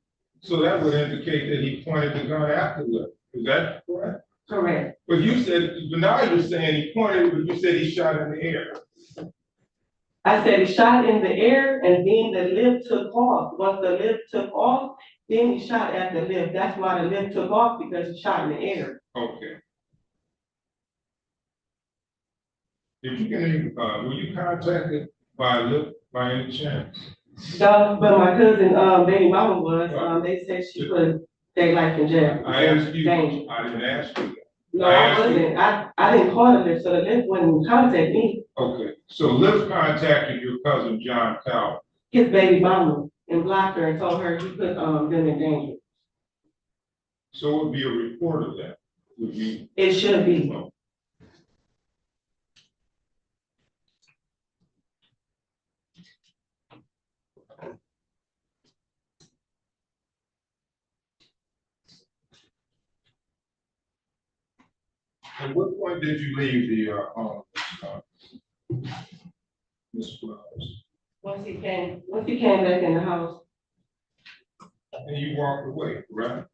So that would indicate that he pointed the gun at the lift. Is that correct? Correct. But you said, but now you're saying he pointed, but you said he shot in the air. I said he shot in the air and then the lift took off. Once the lift took off, then he shot at the lift. That's why the lift took off, because he shot in the air. Okay. Did you get any, were you contacted by lift by any chance? No, but my cousin, baby mama was, they said she put their life in jail. I asked you, I didn't ask you that. No, I wasn't. I didn't call the lift, so the lift wouldn't contact me. Okay, so Lift contacted your cousin John Powell. His baby mama, and blocked her and told her he put them in danger. So it would be a report of that, would you? It should be. At what point did you leave the Miss Flowers? Once he came back in the house. And you walked away, right?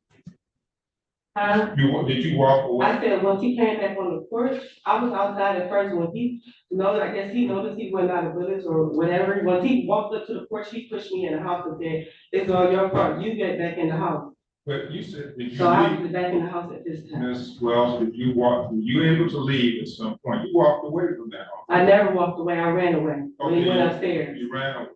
Huh? Did you walk away? I said, once he came back on the porch, I was outside at first. When he noticed, I guess he noticed he went out of bullets or whatever. Once he walked up to the porch, he pushed me in the house and said, it's on your part, you get back in the house. But you said, did you So I leave? was back in the house at this time. Miss Wells, did you walk, were you able to leave at some point? You walked away from that house. I never walked away, I ran away when he Okay, went upstairs. You ran away.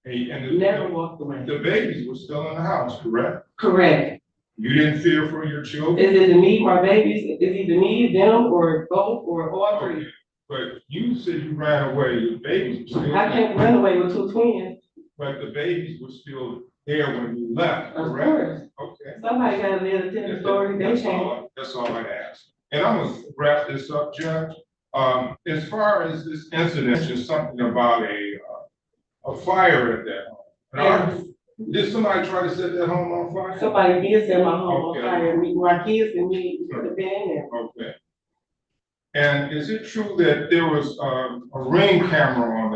And Never walked away. the babies were still in the house, correct? Correct. You didn't fear for your children? Is it me, my babies, is either me, them, or both, or all three? Okay, but you said you ran away, the babies were still I there. can't run away with two twins. But the babies were still there when you left, Of correct? course. Okay. Somebody gotta live to tell the story, they can't. That's all I asked. And I'm gonna wrap this up, Judge. As far as this incident, just something about a fire at that home. Did somebody try to set that home on fire? Somebody did set my home on Okay. fire, my kids and me could have been in there. Okay. And is it true that there was a ring camera on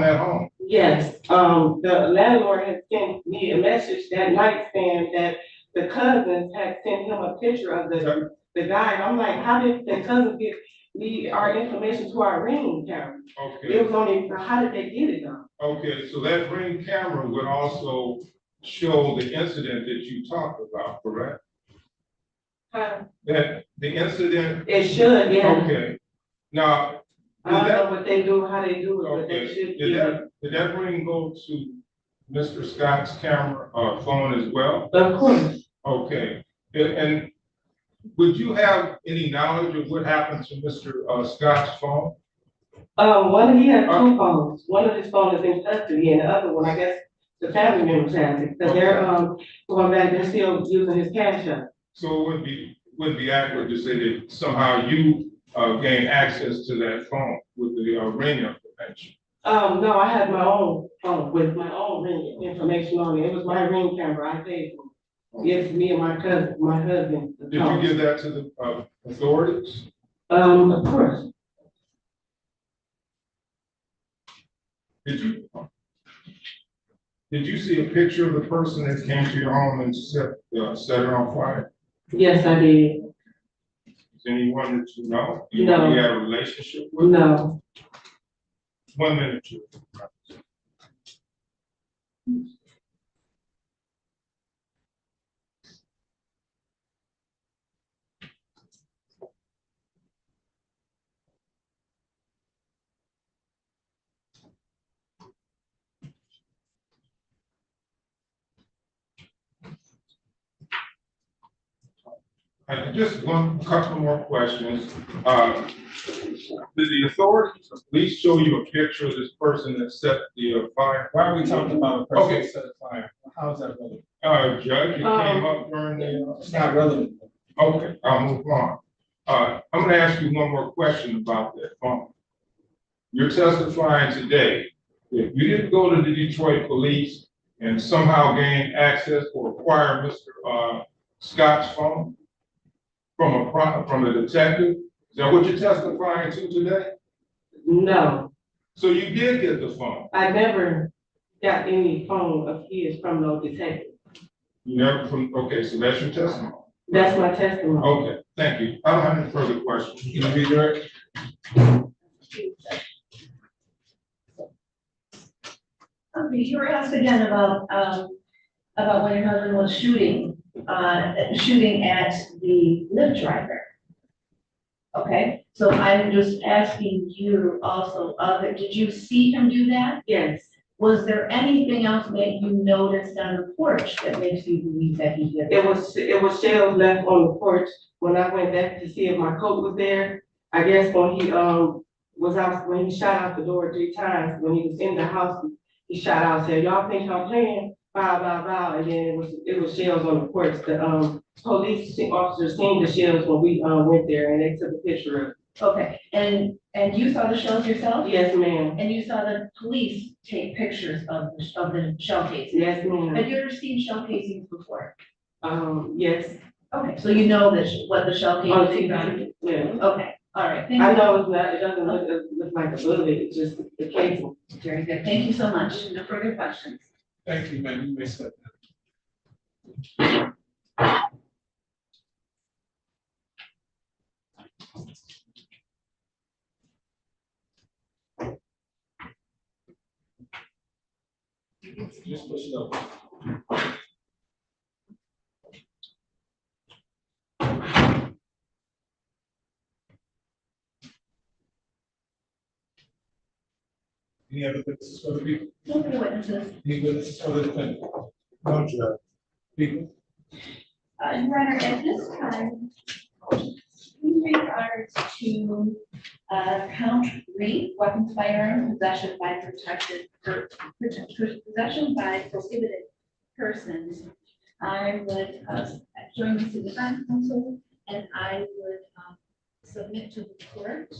that home? Yes, the landlord had sent me a message that night saying that the cousins had sent him a picture of the guy. And I'm like, how did the cousins get our information to our ring camera? Okay. It was only, how did they get it done? Okay, so that ring camera would also show the incident that you talked about, correct? That the incident. It should, yeah. Okay. Now. I don't know what they do, how they do it, but they should. Did that ring go to Mr. Scott's camera, phone as well? Of course. Okay, and would you have any knowledge of what happened to Mr. Scott's phone? He had two phones. One of his phones is in custody and the other one, I guess, the family members have it. Cause they're, going back, they're still using his cash app. So it would be accurate to say that somehow you gained access to that phone with the ring information? No, I had my own phone with my own ring information on it. It was my ring camera I paid for. Yes, me and my cousin, my husband. Did you give that to the authorities? Of course. Did you see a picture of the person that came to your home and set her on fire? Yes, I did. Is anyone that you know? No. You had a relationship with? No. 1 minute. Chief. Just one couple more questions. Did the authorities at least show you a picture of this person that set the fire? Why are we talking about a person that set a fire? How is that relevant? Judge, it came up during the. It's not relevant. Okay, I'll move on. I'm gonna ask you one more question about that phone. You're testifying today that you didn't go to the Detroit police and somehow gain access or acquire Mr. Scott's phone from a detective? Is that what you're testifying to today? No. So you did get the phone? I never got any phone of his from no detective. You never okay, so that's your testimony? That's my testimony. Okay, thank you. I don't have any further questions. Can you redirect? Okay, you were asked again about when your husband was shooting at the Lyft driver. Okay, so I'm just asking you also, did you see him do that? Yes. Was there anything else that you noticed on the porch that makes you believe that he did? It was shells left on the porch when I went back to see if my coat was there. I guess when he when he shot out the door 3 times, when he was in the house, he shot out, said, "Y'all think I'm playing?" Blah, blah, blah, and then it was shells on the porch. The police officers seen the shells when we went there and they took a picture of it. Okay, and you saw the shells yourself? Yes, ma'am. And you saw the police take pictures of the shell casings? Yes, ma'am. Have you ever seen shell casings before? Yes. Okay, so you know what the shell casings are? Yeah. Okay, all right. I know it's not, it doesn't look like a bullet, it's just the casing. Very good, thank you so much. No further questions. Thank you, ma'am. You may step down. Just push it over. Any other witnesses for the people? No for the witnesses. Any witnesses for the defendant? No, Judge. People? Your Honor, at this time, in regards to count 3, weapons, firearms, possession by possession by prohibited persons, I would join the defense counsel, and I would submit to the court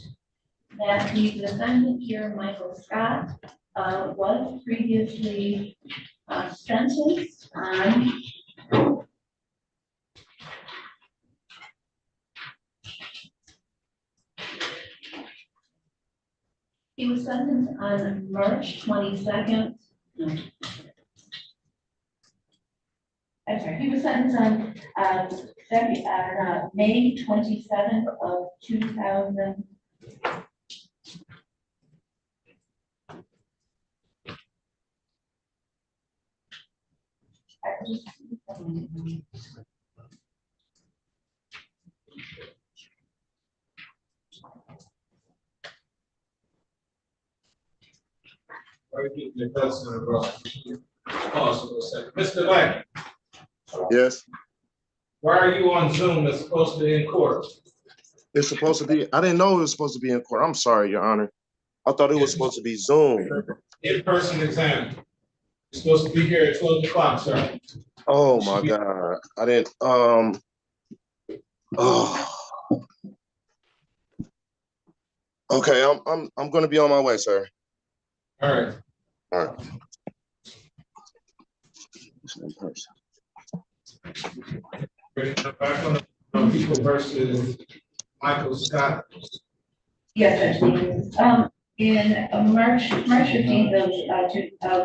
that the defendant here, Michael Scott, was previously sentenced on he was sentenced on March 22nd. No. I'm sorry, he was sentenced on May 27th of 2000. Pause for a second. Mr. Lang, Yes, why are you on Zoom that's supposed to be in court? it's supposed to be, I didn't know it was supposed to be in court. I'm sorry, Your Honor. I thought it was supposed to be Zoom. In-person exam. You're supposed to be here at 12 o'clock, sir. Oh my God. I didn't, oh. Okay, I'm gonna be on my way, sir. All right. All right. Ready to come back on people versus Michael Scott? Yes, Judge. In March 15th of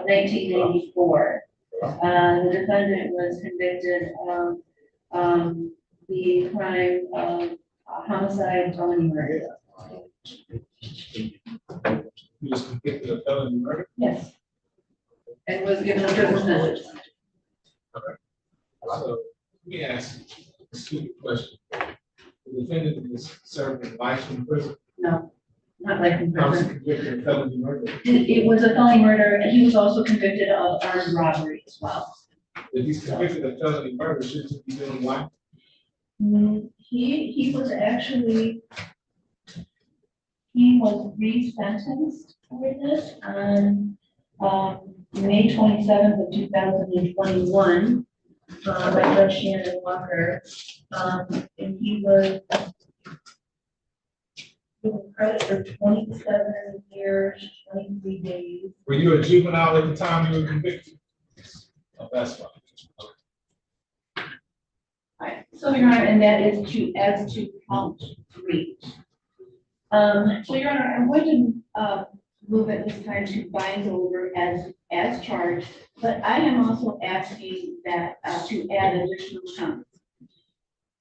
1994, the defendant was convicted of the crime of homicide, felony murder. He was convicted of felony murder? Yes. And was given a prison sentence. Okay. So let me ask a stupid question. The defendant is serving life in prison? No, not life in I was prison. convicted of felony murder. It was a felony murder, and he was also convicted of armed robbery as well. If he's convicted of felony murder, shouldn't he be doing life? He was actually, he was re-sentenced for this on May 27th of 2021 by Judge Shannon Walker. And he was given credit for 27 years, 23 days. Were you a juvenile at the time you were convicted? Oh, that's fine. Right, so Your Honor, and that is as to count 3. So Your Honor, I'm going to move at this time to bind over as charged, but I am also asking that to add additional counts.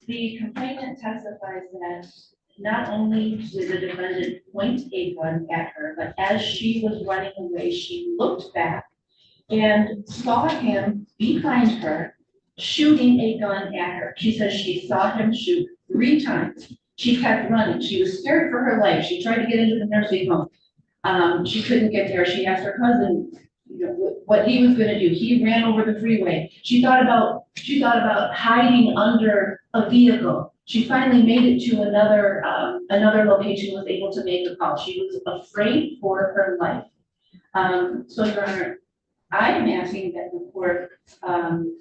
The complainant testifies that not only did the defendant point a gun at her, but as she was running away, she looked back and saw him behind her shooting a gun at her. She says she saw him shoot 3 times. She kept running. She was scared for her life. She tried to get into the nursing home. She couldn't get there. She asked her cousin, you know, what he was going to do. He ran over the freeway. She thought about hiding under a vehicle. She finally made it to another location, was able to make a call. She was afraid for her life. So Your Honor, I am asking that the court, I'm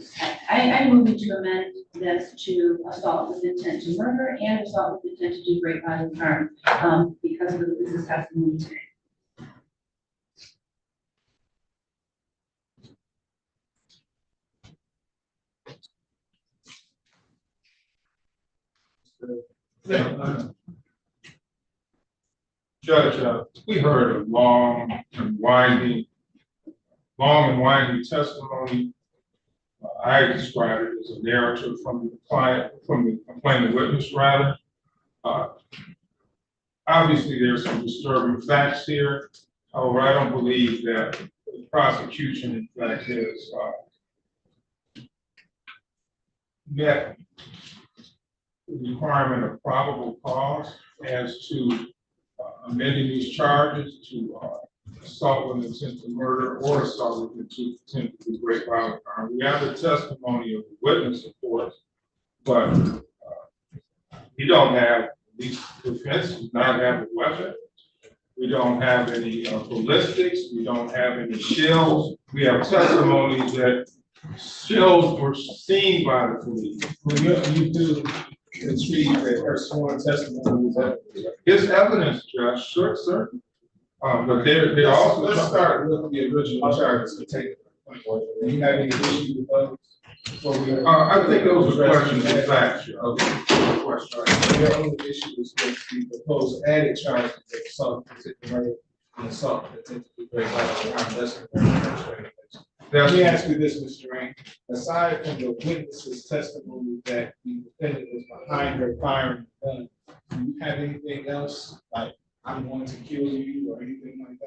moving to amend this to assault with intent to murder and assault with intent to do great bodily harm because of this testimony today. Judge, we heard a long and winding testimony. I describe it as a narrative from the complainant witness rather. Obviously, there's some disturbing facts here. However, I don't believe that the prosecution, in fact, has met the requirement of probable cause as to amending these charges to assault with intent to murder or assault with intent to do great violent harm. We have the testimony of the witness, of course, but we don't have these defense, does not have a weapon. We don't have any ballistics. We don't have any shells. We have testimonies that shells were seen by the police. Well, you do concede that her sworn testimony was evidence. It's evidence, Judge, sure, sir. But they also. Let's start with the original charges to take. Do you have any issue with those? I think those are questions of fact, Judge. Okay. Question. Your only issue is with the proposed added charges of assault, murder, and assault with great violent harm. That's the murder. Let me ask you this, Mr. Rain. Aside from the witness's testimony that the defendant was behind her firing the gun, do you have anything else, like I'm going to kill you or anything like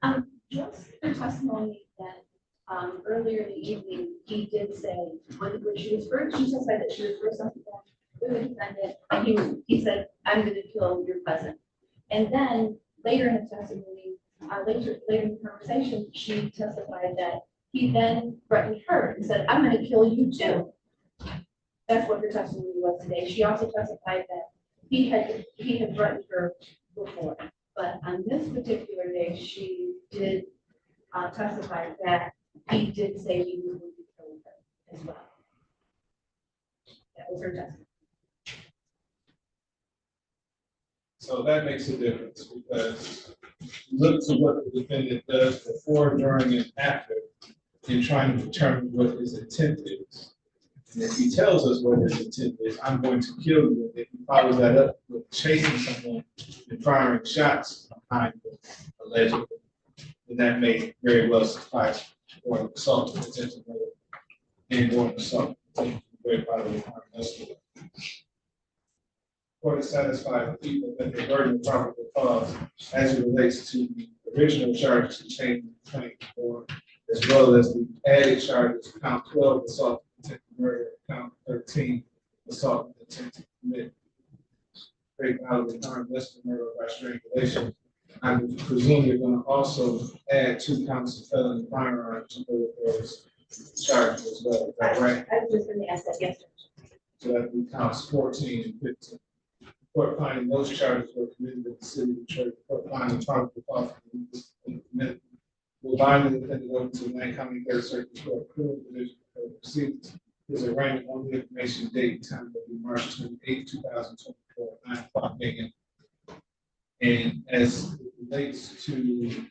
that? Just the testimony that earlier in the evening, he did say when she was first, she testified that she was first on the defendant, and he said, "I'm going to kill your cousin." And then later in the testimony, later in the conversation, she testified that he then threatened her and said, "I'm going to kill you too." That's what her testimony was today. She also testified that he had threatened her before, but on this particular day, she did testify that he did say he was going to kill her as well. That was her testimony. So that makes a difference because look to what the defendant does before, during, and after in trying to determine what his intent is. And if he tells us what his intent is, I'm going to kill you. If he follows that up with chasing someone and firing shots behind them, allegedly, then that may very well suffice for an assault with intent to murder and or an assault with intent to great bodily harm. Court is satisfied with people that the burden of probable cause as it relates to the original charges contained in the complaint or as well as the added charges, count 12, assault with intent to murder, count 13, assault with intent to commit great bodily harm, less than murder by strangulation. I would presume you're going to also add 2 counts of felony firearms to those charges as well. Is that right? I was just going to ask that yesterday. So that would count 14 and 15. Court finding those charges were committed in the city of Detroit. Court finding probable cause committed will bind the defendant over to the Lane County Third Circuit Court Criminal Division for proceedings. His arraignment on the information date and time will be March 28, 2024, 9:00 a.m. And as it relates to the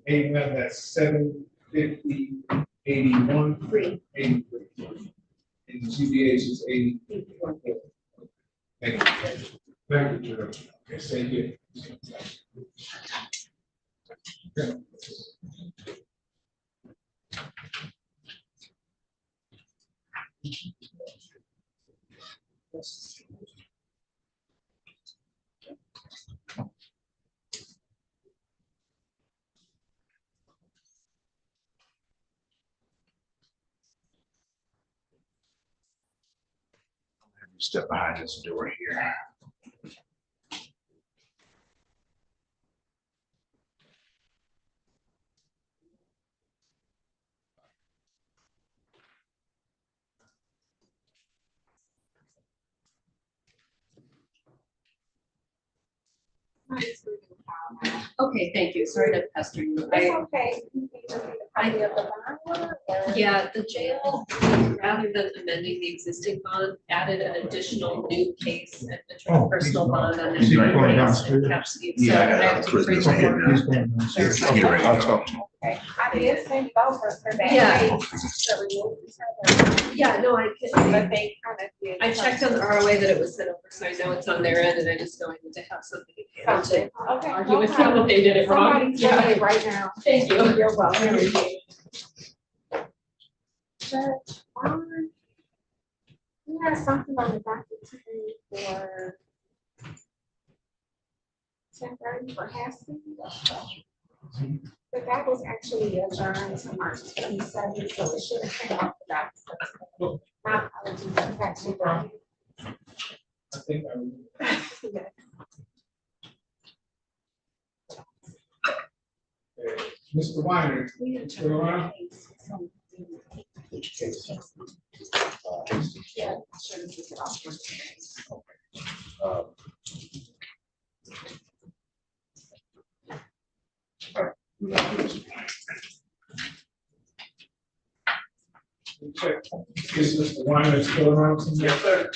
A1, that's 750 81 83. And the GBH is 81. Thank you. Thank you, Judge. Okay, stay here. Step behind this door here. Okay, thank you. Sorry to pester you. It's okay. Yeah, the jail, rather than amending the existing bond, added an additional new case and a personal bond on Is he that. going downstairs? So Yeah, I I got have a to prisoner's bring here more. now. Get ready. I'll talk to him. Okay, I did send it over for that. Yeah. So remove the Yeah, no, I but can, they kind of did. I checked on the ROA that it was sent over, so I know it's on their end, and I just don't need to have something in hand Something. to Okay. argue no with them problem. that they did it wrong. Somebody's doing it right now. Thank you. You're welcome. Judge, we have something on the docket today for 10:30 for Haskell. But that was actually adjourned to March 27th, so it should have come off the docket. My apologies, it's actually wrong. I think I remember. Yeah. Okay. Mr. Weiner, still around? Check. Is Mr. Weiner still around? Yes, sir.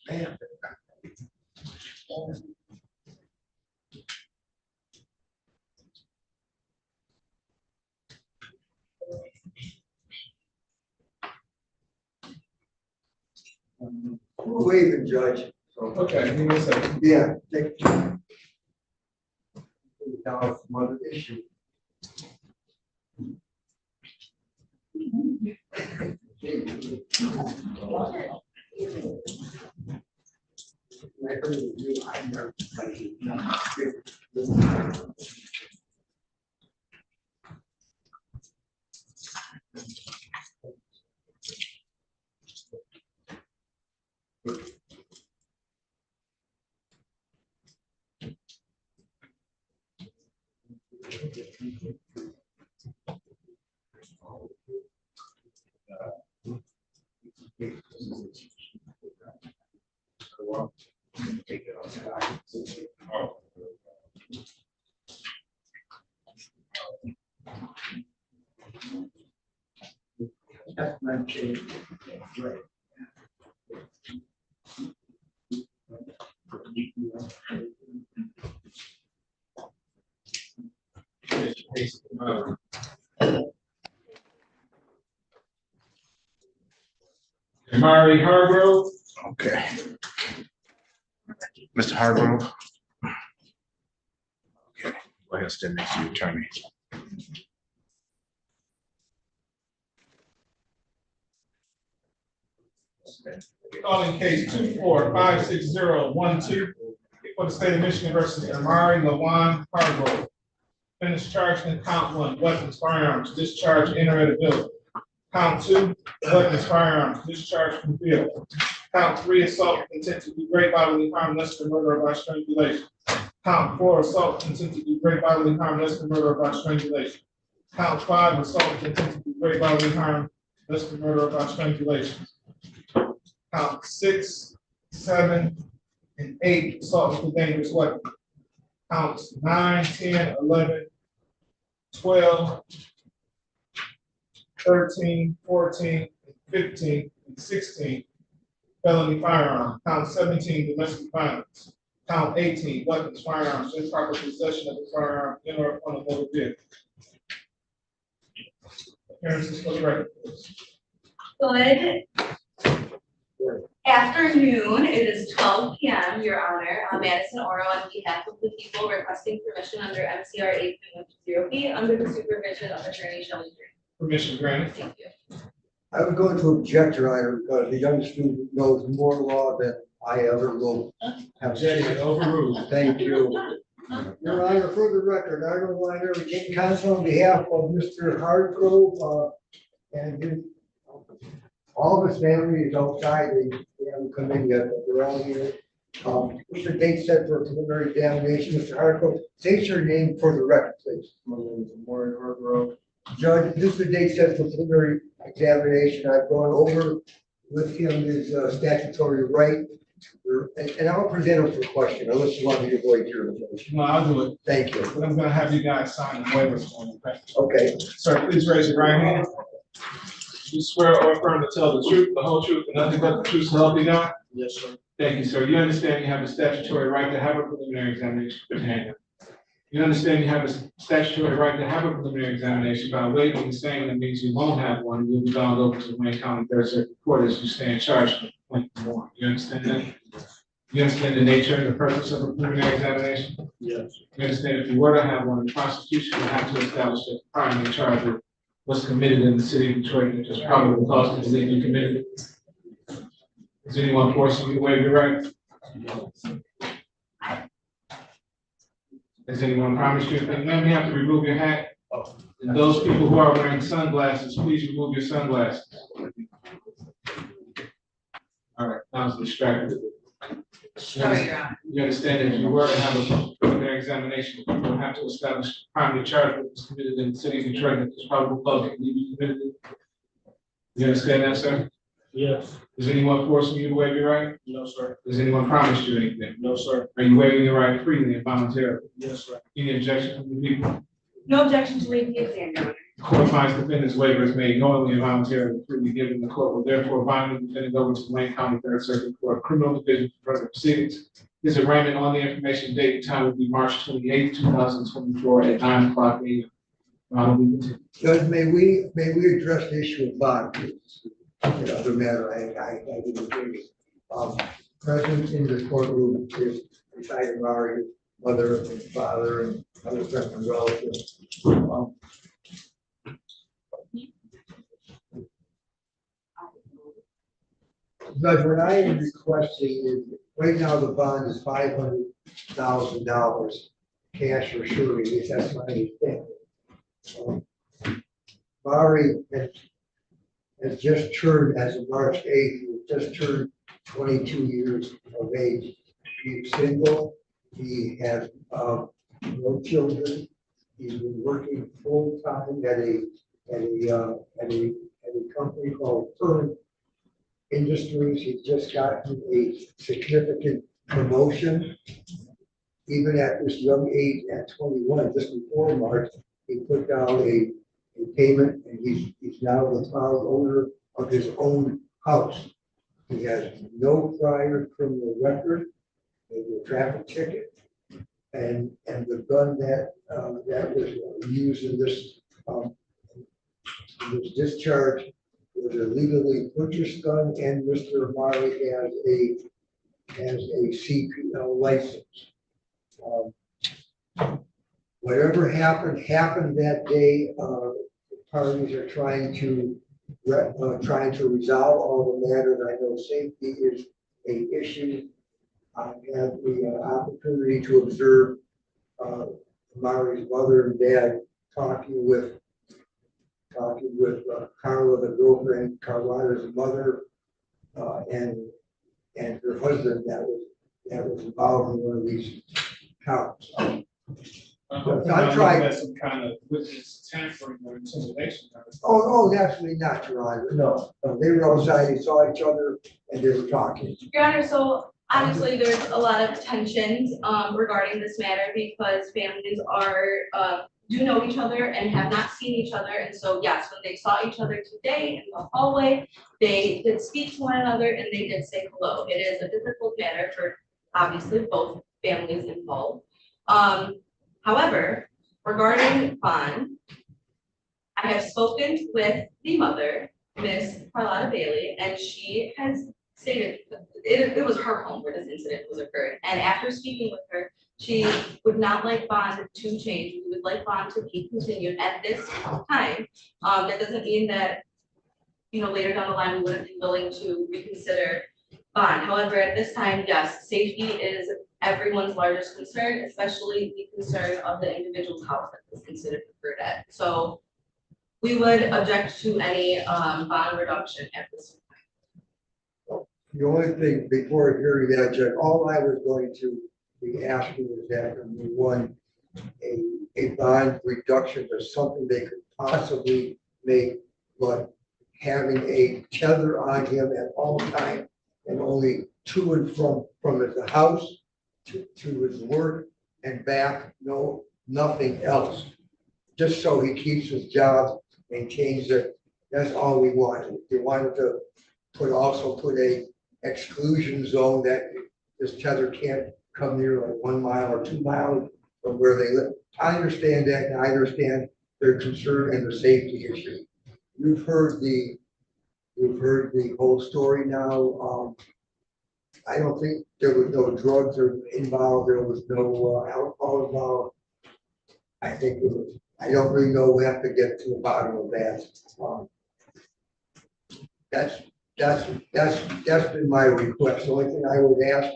Thank you. We're waving, Judge. So, Okay, give me a second. yeah, thank you. Now, some other issue. That's my change. Right. Mary Hargrove. Okay. Mr. Hargrove. Okay, go ahead and stand next to your attorney. Calling case 2456012 for the state of Michigan versus Amari Lawan Hargrove. Defendants charged in count 1, weapons, firearms, discharge, enter at a building. Count 2, weapons, firearms, discharge from field. Count 3, assault with intent to do great bodily harm, less than murder or by strangulation. Count 4, assault with intent to do great bodily harm, less than murder or by strangulation. Count 5, assault with intent to do great bodily harm, less than murder or by strangulation. Count 6, 7, and 8, assault with a dangerous weapon. Counts 9, 10, 11, 12, 13, 14, 15, and 16, felony firearm. Count 17, domestic violence. Count 18, weapons, firearms, improper possession of the firearm in or on a motor vehicle. Appearances for the record. Good afternoon. It is 12 p.m., Your Honor. I'm Madison Oro on behalf of the people requesting permission under MCR 8.0B under the supervision of Attorney Shelley Green. Permission granted. Thank you. I would go to object, Your Honor, because the young student knows more law than I ever will have. Objection overruled. Thank you. Your Honor, for the record, Arnold Weiner, in counsel on behalf of Mr. Hargrove, and his, all of his family is outside. They haven't come in yet, but they're all here. What's the date set for preliminary examination? Mr. Hargrove, state your name for the record, please. My name is Warren Hargrove. Judge, this is the date set for preliminary examination. I've gone over with him his statutory right. And I'll present him for question, unless you want me to avoid your motion. No, I'll do it. Thank you. But I'm gonna have you guys sign the waivers for me, okay? Okay. Sir, please raise your right hand. You swear or affirm to tell the truth, the whole truth, and nothing but the truth to help you God? Yes, sir. Thank you, sir. You understand you have a statutory right to have a preliminary examination. Put your hand up. You understand you have a statutory right to have a preliminary examination. By waiving and saying that means you won't have one, you'll be bound over to Wayne County Third Circuit Court as you stand charged with complaint more. You understand that? You understand the nature and the purpose of a preliminary examination? Yes. You understand if you were to have one, the prosecution would have to establish that the crime in charge was committed in the city of Detroit, which is probable cause to believe you committed it. Is anyone forcing you to waive your right? Has anyone promised you anything? Ma'am, you have to remove your hat. And those people who are wearing sunglasses, please remove your sunglasses. All right, I was distracted. Sorry, Your Honor. You understand that if you were to have a preliminary examination, you will have to establish primary charge that was committed in the city of Detroit that was probable cause that you committed it. You understand that, sir? Yes. Is anyone forcing you to waive your right? No, sir. Does anyone promise you anything? No, sir. Are you waiving your right freely and voluntarily? Yes, sir. Any objection from the people? No objection to waive the exam, Your Honor. The court finds defendant's waiver is made knowingly and voluntarily freely given. The court will therefore bind the defendant over to the Wayne County Third Circuit Court Criminal Division for further proceedings. His arraignment on the information date and time will be March 28, 2024 at 9:00 a.m. Judge, may we address the issue of bond, please? The other matter I didn't agree. Present in the courtroom is presiding lawyer, mother and father and other friends and relatives. Judge, what I am requesting is, right now the bond is $500,000, cash or surety, if that's my understanding. Mari has just turned, as of March 8th, he just turned 22 years of age. He's single, he has no children, he's been working full-time at a company called Courtroom Industries. He's just gotten a significant promotion. Even at this young age, at 21, just before March, he put down a payment, and he's now the proud owner of his own house. He has no prior criminal record, maybe a traffic ticket, and the gun that was used in this discharge was a legally purchased gun, and Mr. Amari has a CPL license. Whatever happened that day. Parties are trying to resolve all the matters. I know safety is an issue. I had the opportunity to observe Mari's mother and dad talking with Carla, the girlfriend, Carlotta's mother, and her husband that was involved in one of these counts. I tried. Some kind of witness tampering or intimidation. Oh, absolutely not, Your Honor. No, they were outside, they saw each other, and they were talking. Your Honor, so obviously there's a lot of tensions regarding this matter because families do know each other and have not seen each other. And so yes, when they saw each other today in the hallway, they did speak to one another and they did say hello. It is a difficult matter for obviously both families involved. However, regarding bond, I have spoken with the mother, Miss Carlotta Bailey, and she has stated it was her home where this incident was occurred. And after speaking with her, she would not like bond to change. We would like bond to be continued at this time. That doesn't mean that, later down the line, we wouldn't be willing to reconsider bond. However, at this time, yes, safety is everyone's largest concern, especially the concern of the individual's house that was considered occurred at. So we would object to any bond reduction at this time. The only thing before hearing that, Judge, all I was going to be asking is that number one, a bond reduction is something they could possibly make, but having a tether on him at all times and only to and from the house to his work and back, nothing else. Just so he keeps his job, maintains it. That's all we wanted. We wanted to also put a exclusion zone that this tether can't come near like 1 mile or 2 miles from where they live. I understand that, and I understand their concern and the safety issue. You've heard the whole story now. I don't think there was no drugs involved. There was no alcohol involved. I think it was. I don't really know. We have to get to the bottom of that. That's been my request. The only thing I would ask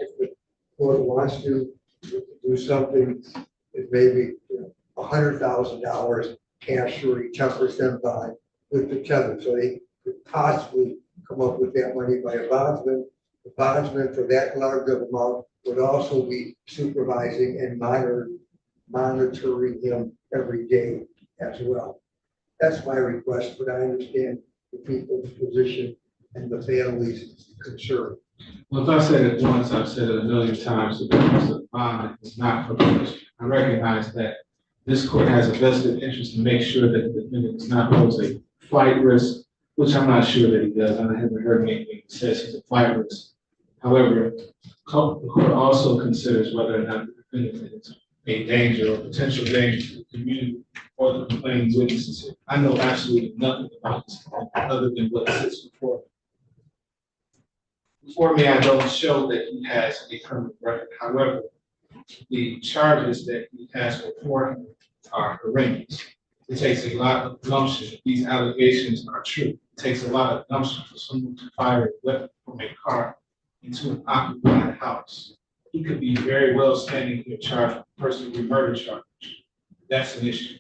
court wants to do something, it may be, $100,000 cash or 10% bond with each other, so they could possibly come up with that money by a bondsman. The bondsman for that large of amount would also be supervising and monitoring him every day as well. That's my request, but I understand the people's position and the family's concern. Well, if I said it once, I've said it a million times, the purpose of the bond is not for punishment. I recognize that this court has a vested interest to make sure that the defendant does not pose a flight risk, which I'm not sure that he does. I haven't heard anything that says he's a flight risk. However, the court also considers whether or not the defendant is a danger or potential danger to the community or the complaining witnesses. I know absolutely nothing about this other than what sits before me. Before me, I don't show that he has a criminal record. However, the charges that he has before him are horrendous. It takes a lot of gumption. If these allegations are true, it takes a lot of gumption for someone to fire a weapon from a car into an occupied house. He could be very well standing here charged with first-degree murder charge. That's an issue.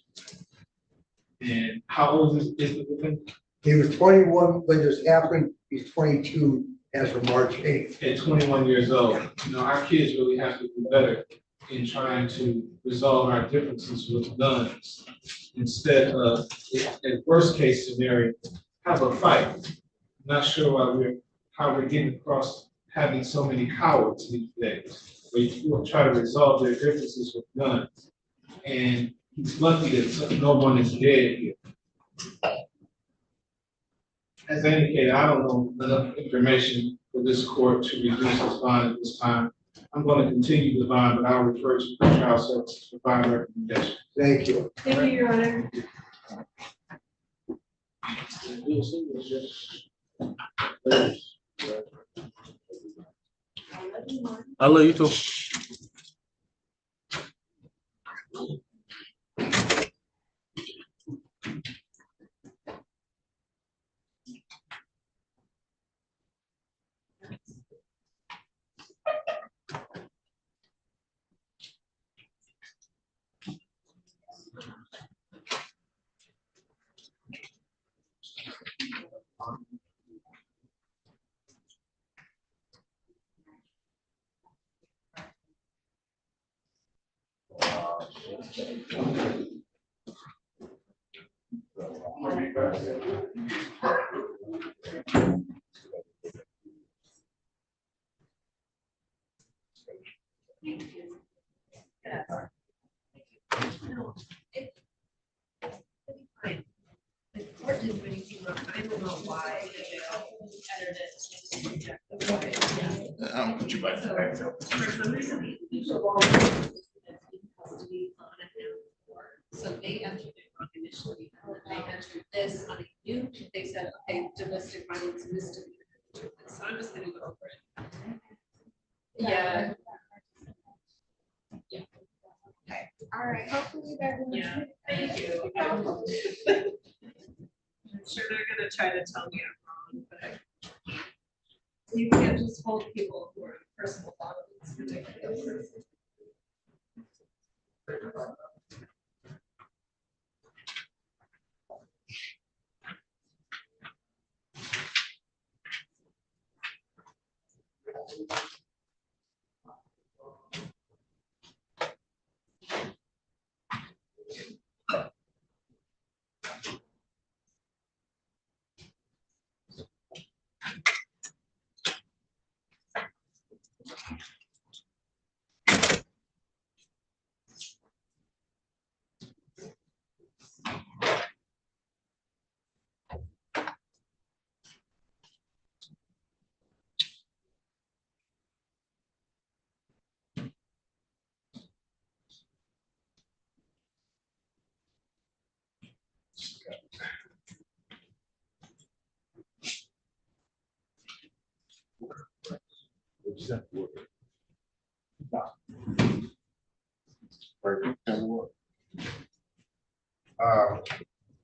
And how old is the defendant? He was 21 when this happened. He's 22 as of March 8th. At 21 years old. You know, our kids really have to do better in trying to resolve our differences with guns instead of, at worst case scenario, have a fight. I'm not sure how we're getting across having so many cowards these days. We will try to resolve their differences with guns. And he's lucky that no one is dead here. As I indicated, I don't know enough information for this court to reduce this bond at this time. I'm going to continue the bond, but I'll refer to the trial services for bond recommendation. Thank you. Thank you, Your Honor. I love you too. I don't know why. I'll put you back to back. For some reason, so they entered it wrong initially, and then they entered this on a new, they said, okay, domestic violence misdemeanor. So I'm just gonna go over it. Yeah. Yeah. Okay, all right, hopefully that. Yeah, thank you. I'm sure they're gonna try to tell me I'm wrong, but you can't just hold people who are personal violence. Ridiculous.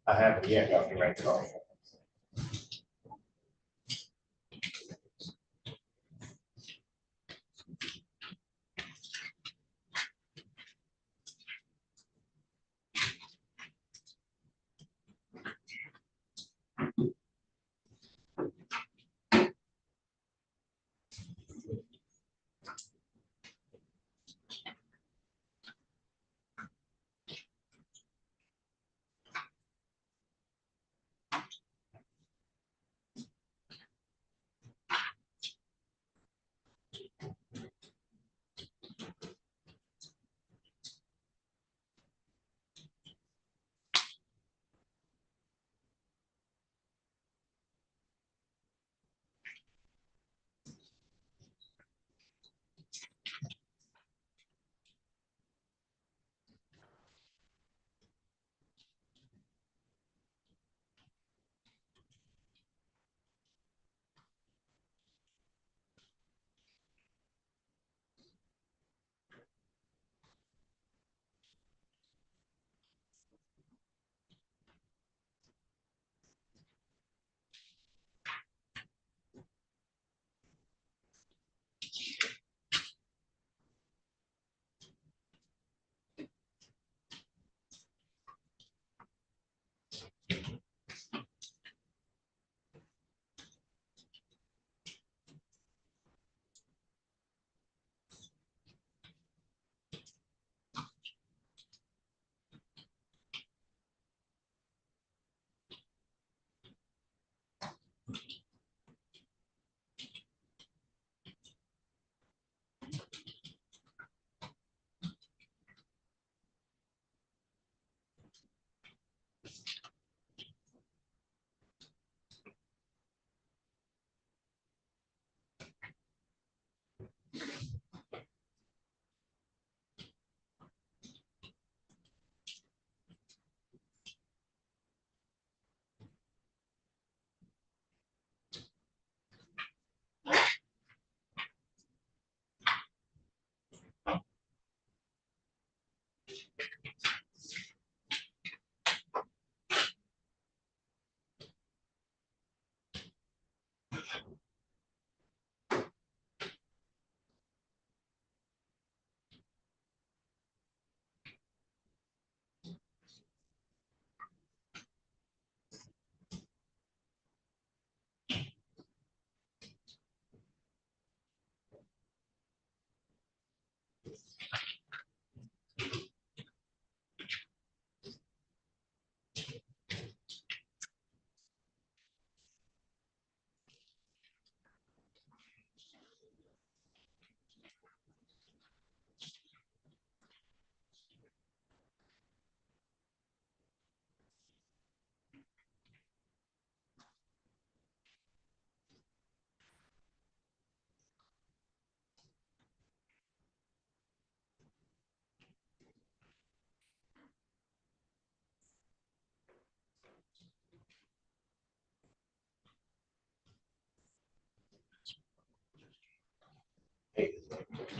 I haven't yet got the right call.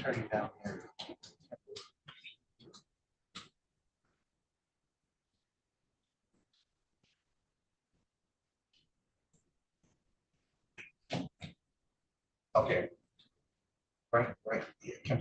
attorney down here. Okay. Right, yeah.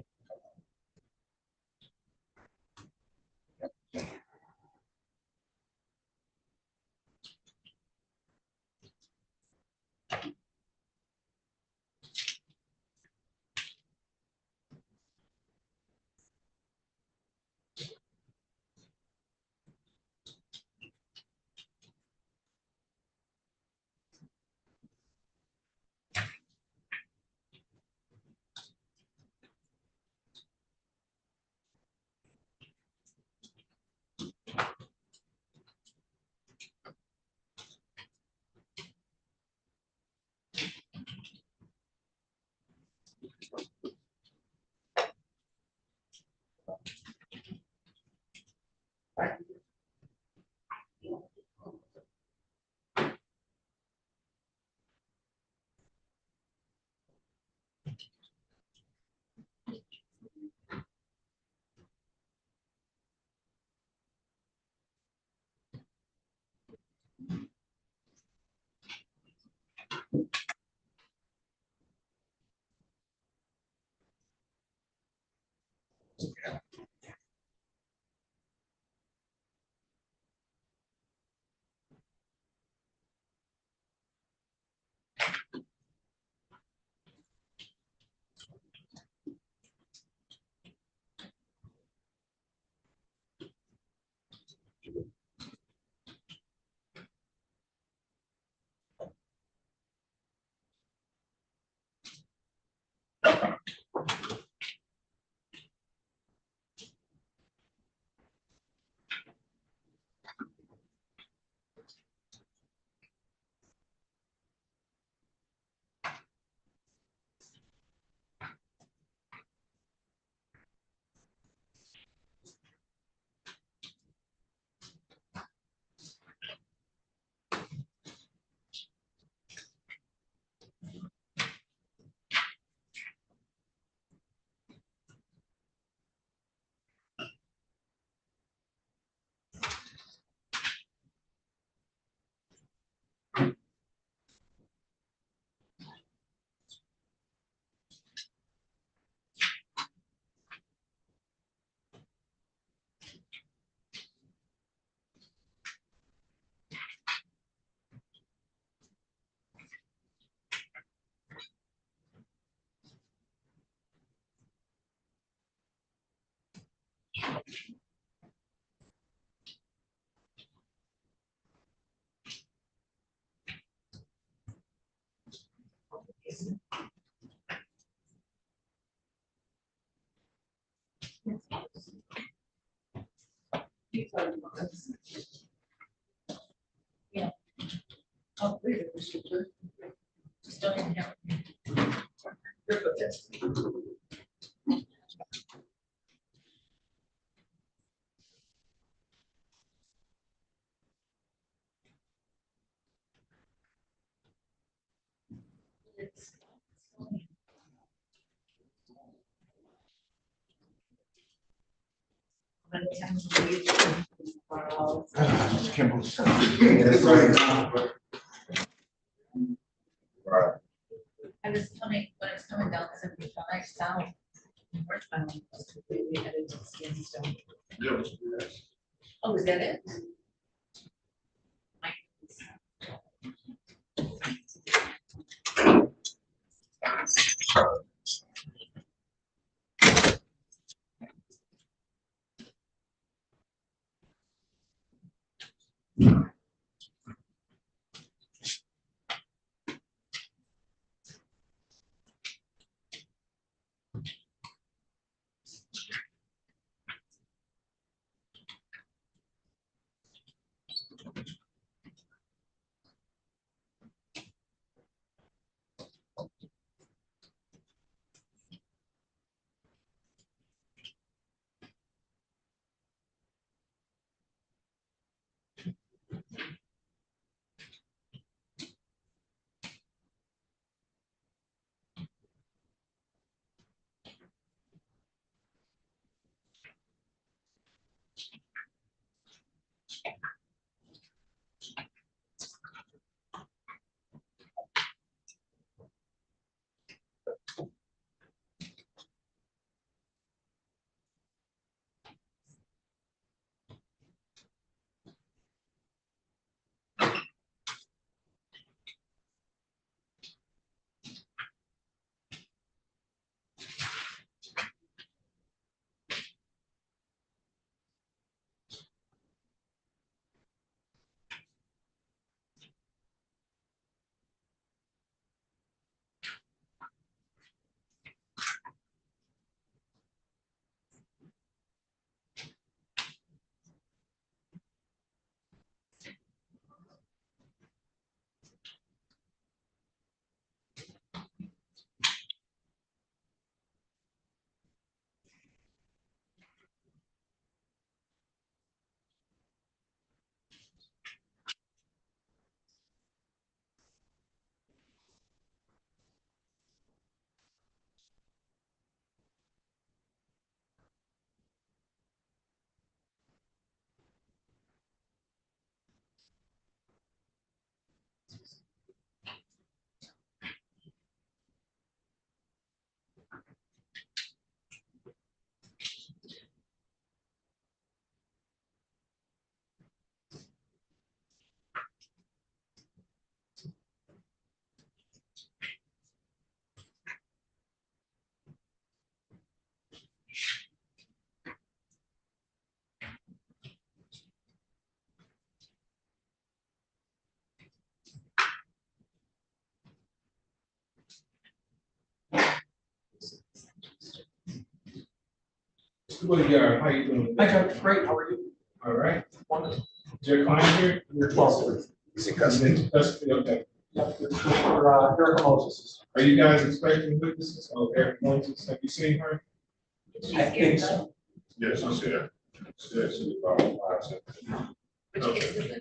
Yeah. Oh, read it, Mr. Just don't even have. Kimball's. Right. I was coming, when I was coming down 75 south. Northbound, was completely headed to Skinstone. Oh, is that it? Mr. Woodyard, how you doing? Hi, Judge. Great. How are you? All right. Is your client here? You're 12. Is it custody? Custody, okay. Yep. This is for Erica Moses. Are you guys expecting witnesses? Oh, Eric Moses, have you seen her? I think so. Yes, I see that. Yes, it's about 5 seconds. Okay.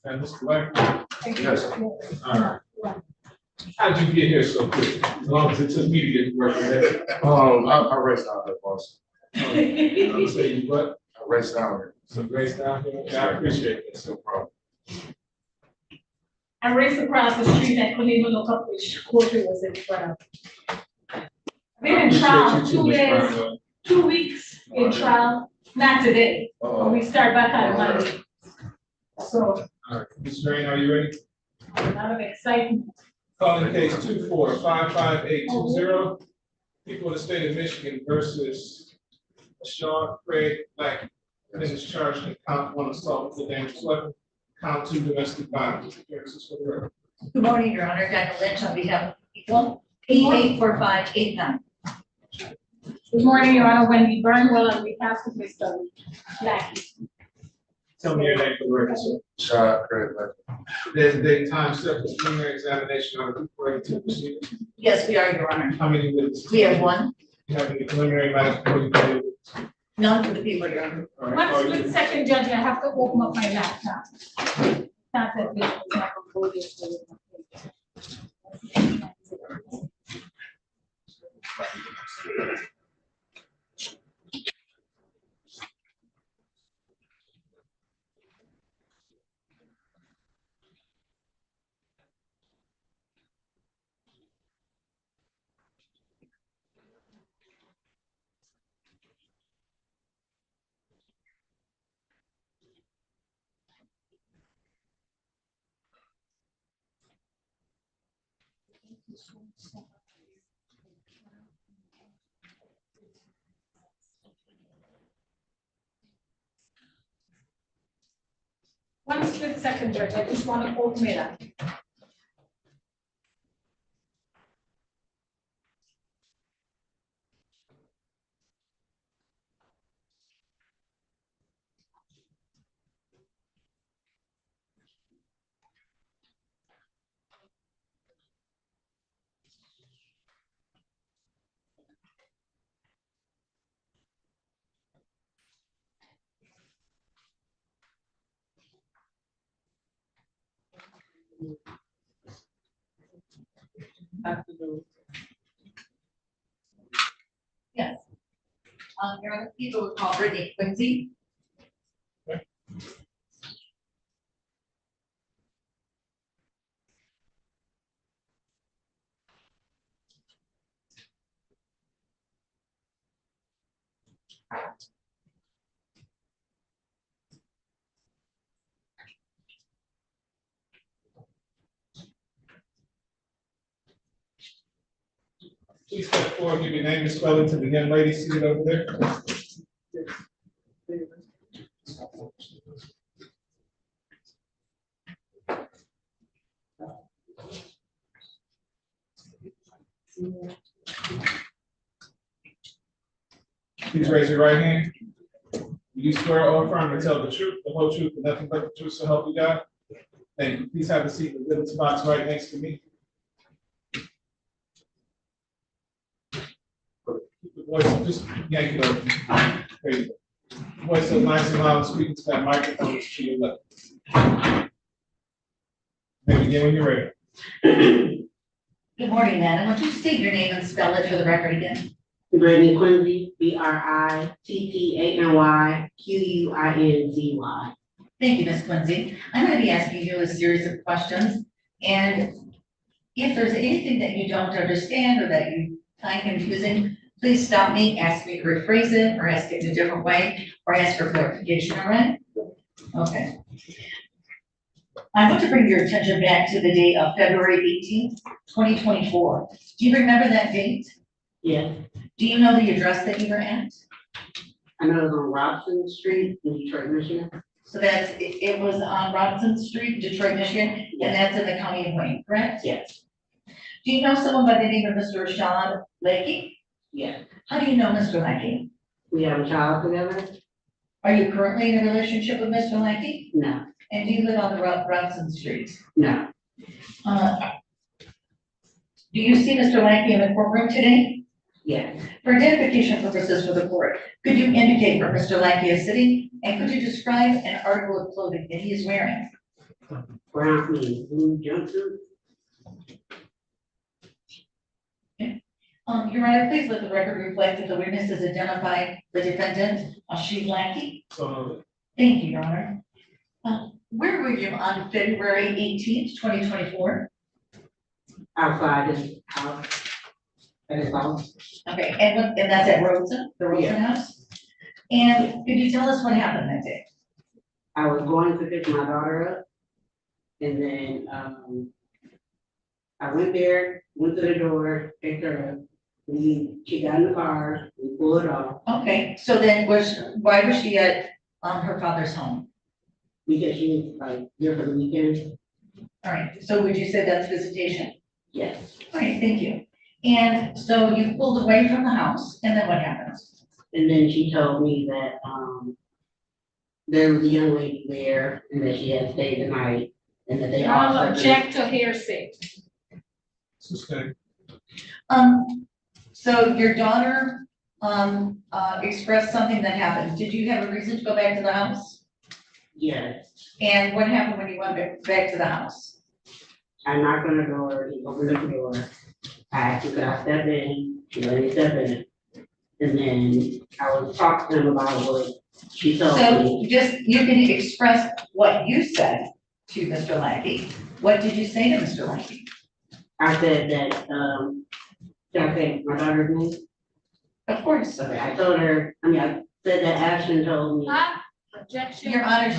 And Mr. Black? Yes. All right. How'd you get here so quick? As long as it took me to get to work today. I raced down there, boss. I'm saying, what? I raced down there. Some grace down here? Yeah, I appreciate it. No problem. I raced across the street, I couldn't even look up which court it was in front of. I've been in trial 2 days, 2 weeks in trial, not today, but we start back on Monday. So, All right, Ms. Drain, are you ready? a lot of excitement. Calling case 24-55820. People of the state of Michigan versus Sean Craig Black. Defendant is charged in count 1 assault with a dangerous weapon, count 2 domestic violence. Appearances for the record. Good morning, Your Honor. Daniel Lynch on behalf of people. P84589. Good morning, Your Honor. Wendy Burnwell on behalf of Mr. Blackie. Tell me your name for the record, sir. Shot, great, like. There's a date, time set for preliminary examination on the to proceed. Yes, we are, Your Honor. How many witnesses? We have one, You have any preliminary matters before you go? none for the people, Your Honor. All right, One call split your- second, Judge, I have to open up my laptop. Not that big, it's not gonna go this way. One split second, Judge, I just want to open it up. Yes. Your Honor, people will call Brittany Quincy. Please step forward, give your name and spelling to the young lady seated over there. Please raise your right hand. Do you swear or affirm to tell the truth, the whole truth, and nothing but the truth, so help you God? Thank you. Please have a seat in the witness box right next to me. Keep the voice, just yank it over. There you go. Voice so nice and loud, speaking to that microphone is to your left. Maybe begin when you're ready. Good morning, madam. Would you state your name and spell it for the record again? Brittany Quincy, BRITTANY Thank you, Ms. Quincy. I'm going to be asking you a series of questions, and if there's anything that you don't understand or that you find confusing, please stop me, ask me to rephrase it, or ask it in a different way, or ask for clarification, all right? Okay. I want to bring your attention back to the date of February 18th, 2024. Do you remember that date? Yes. Do you know the address that you were at? I know it was on Robson Street in Detroit, Michigan. So it was on Robinson Street, Detroit, Michigan, and that's in the county of Wayne, correct? Yes. Do you know someone by the name of Mr. Sean Lakey? Yes. How do you know Mr. Lakey? We have a child together. Are you currently in a relationship with Mr. Lakey? No. And do you live on the Robinson Street? No. Do you see Mr. Lakey in the courtroom today? Yes. For identification purposes for the court, could you indicate where Mr. Lakey is sitting? And could you describe an article of clothing that he is wearing? Brown blue jumpsuit. Your Honor, please let the record reflect that the witness has identified the defendant, Ashif Lakey. Thank you, Your Honor. Where were you on February 18th, 2024? Outside his house. At his house. Okay, and that's at Rosen, the Rosen house? And could you tell us what happened that day? I was going to pick my daughter up, and then I went there, went to the door, picked her up. She got in the car, we pulled off. Okay, so then why was she at her father's home? Because she was like there for the weekend. All right, so would you say that's visitation? Yes. All right, thank you. And so you pulled away from the house, and then what happens? And then she told me that there was a young lady there, and that she had stayed the night, and that they all. Object to hearsay. So your daughter expressed something that happened. Did you have a reason to go back to the house? Yes. And what happened when you went back to the house? I knocked on the door, he opened the door. I asked him, could I step in? She let me step in. And then I was talking to him about what she told me. So you can express what you said to Mr. Lackey. What did you say to Mr. Lackey? I said that, should I say my daughter's name? Of course. Okay, I told her, I said that Ashton told me. Objection. Your Honor,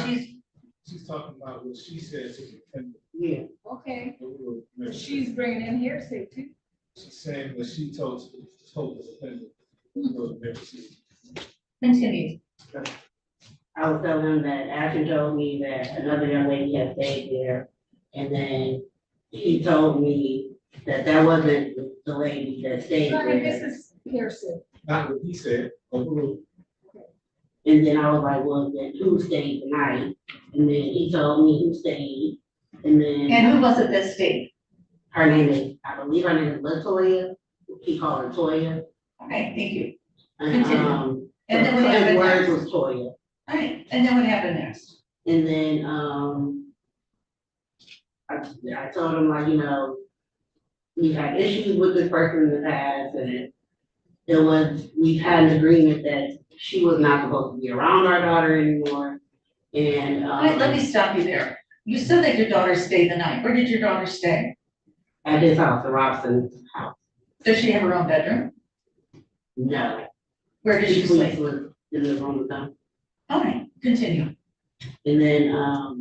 She's talking about what she said to the defendant. Yeah. Okay. She's bringing in hearsay too. She's saying what she told the defendant. Continue. I was telling him that Ashton told me that another young lady had stayed there, and then he told me that that wasn't the lady that stayed there. This is hearsay. Not what he said, but who. And then I was like, well, then who stayed the night? And then he told me who stayed, and then. And who was it that stayed? Her name is, I believe her name is Latoya. He called her Toya. Okay, thank you. And, and then what happened words next? was Toya. All right, and then what happened next? And then, I told him, like, we've had issues with this person in the past, and we've had an agreement that she was not supposed to be around our daughter anymore. And, All right, let me stop you there. You said that your daughter stayed the night. Where did your daughter stay? At his house, the Robson's house. Does she have her own bedroom? No. Where did she sleep? Was in the room with them. All right, continue. And then, so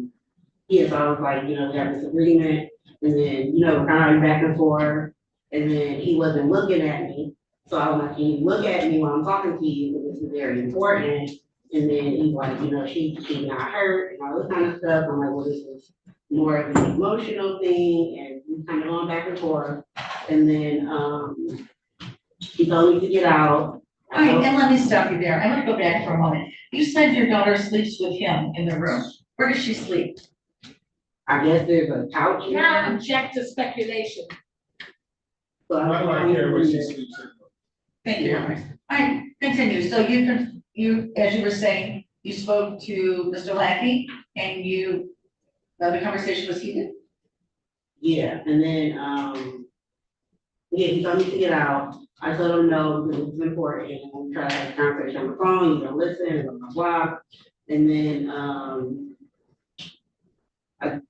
I was like, we have this agreement, and then, we're kind of back and forth. And then he wasn't looking at me, so I was like, can you look at me while I'm talking to you, this is very important. And then he's like, you know, she's not hurt and all this kind of stuff. I'm like, well, this is more of an emotional thing, and we kind of going back and forth. And then, he told me to get out. All right, and let me stop you there. I want to go back for a moment. You said your daughter sleeps with him in the room. Where does she sleep? I guess there's a couch. Not object to speculation. So I don't care where she sleeps. Thank you. All right, continue. So you, as you were saying, you spoke to Mr. Lackey and the conversation was heated? Yeah, and then, yeah, he told me to get out. I told him no, because it was important, and we tried to have a conversation on the phone, you don't listen, and blah, blah, blah. And then, I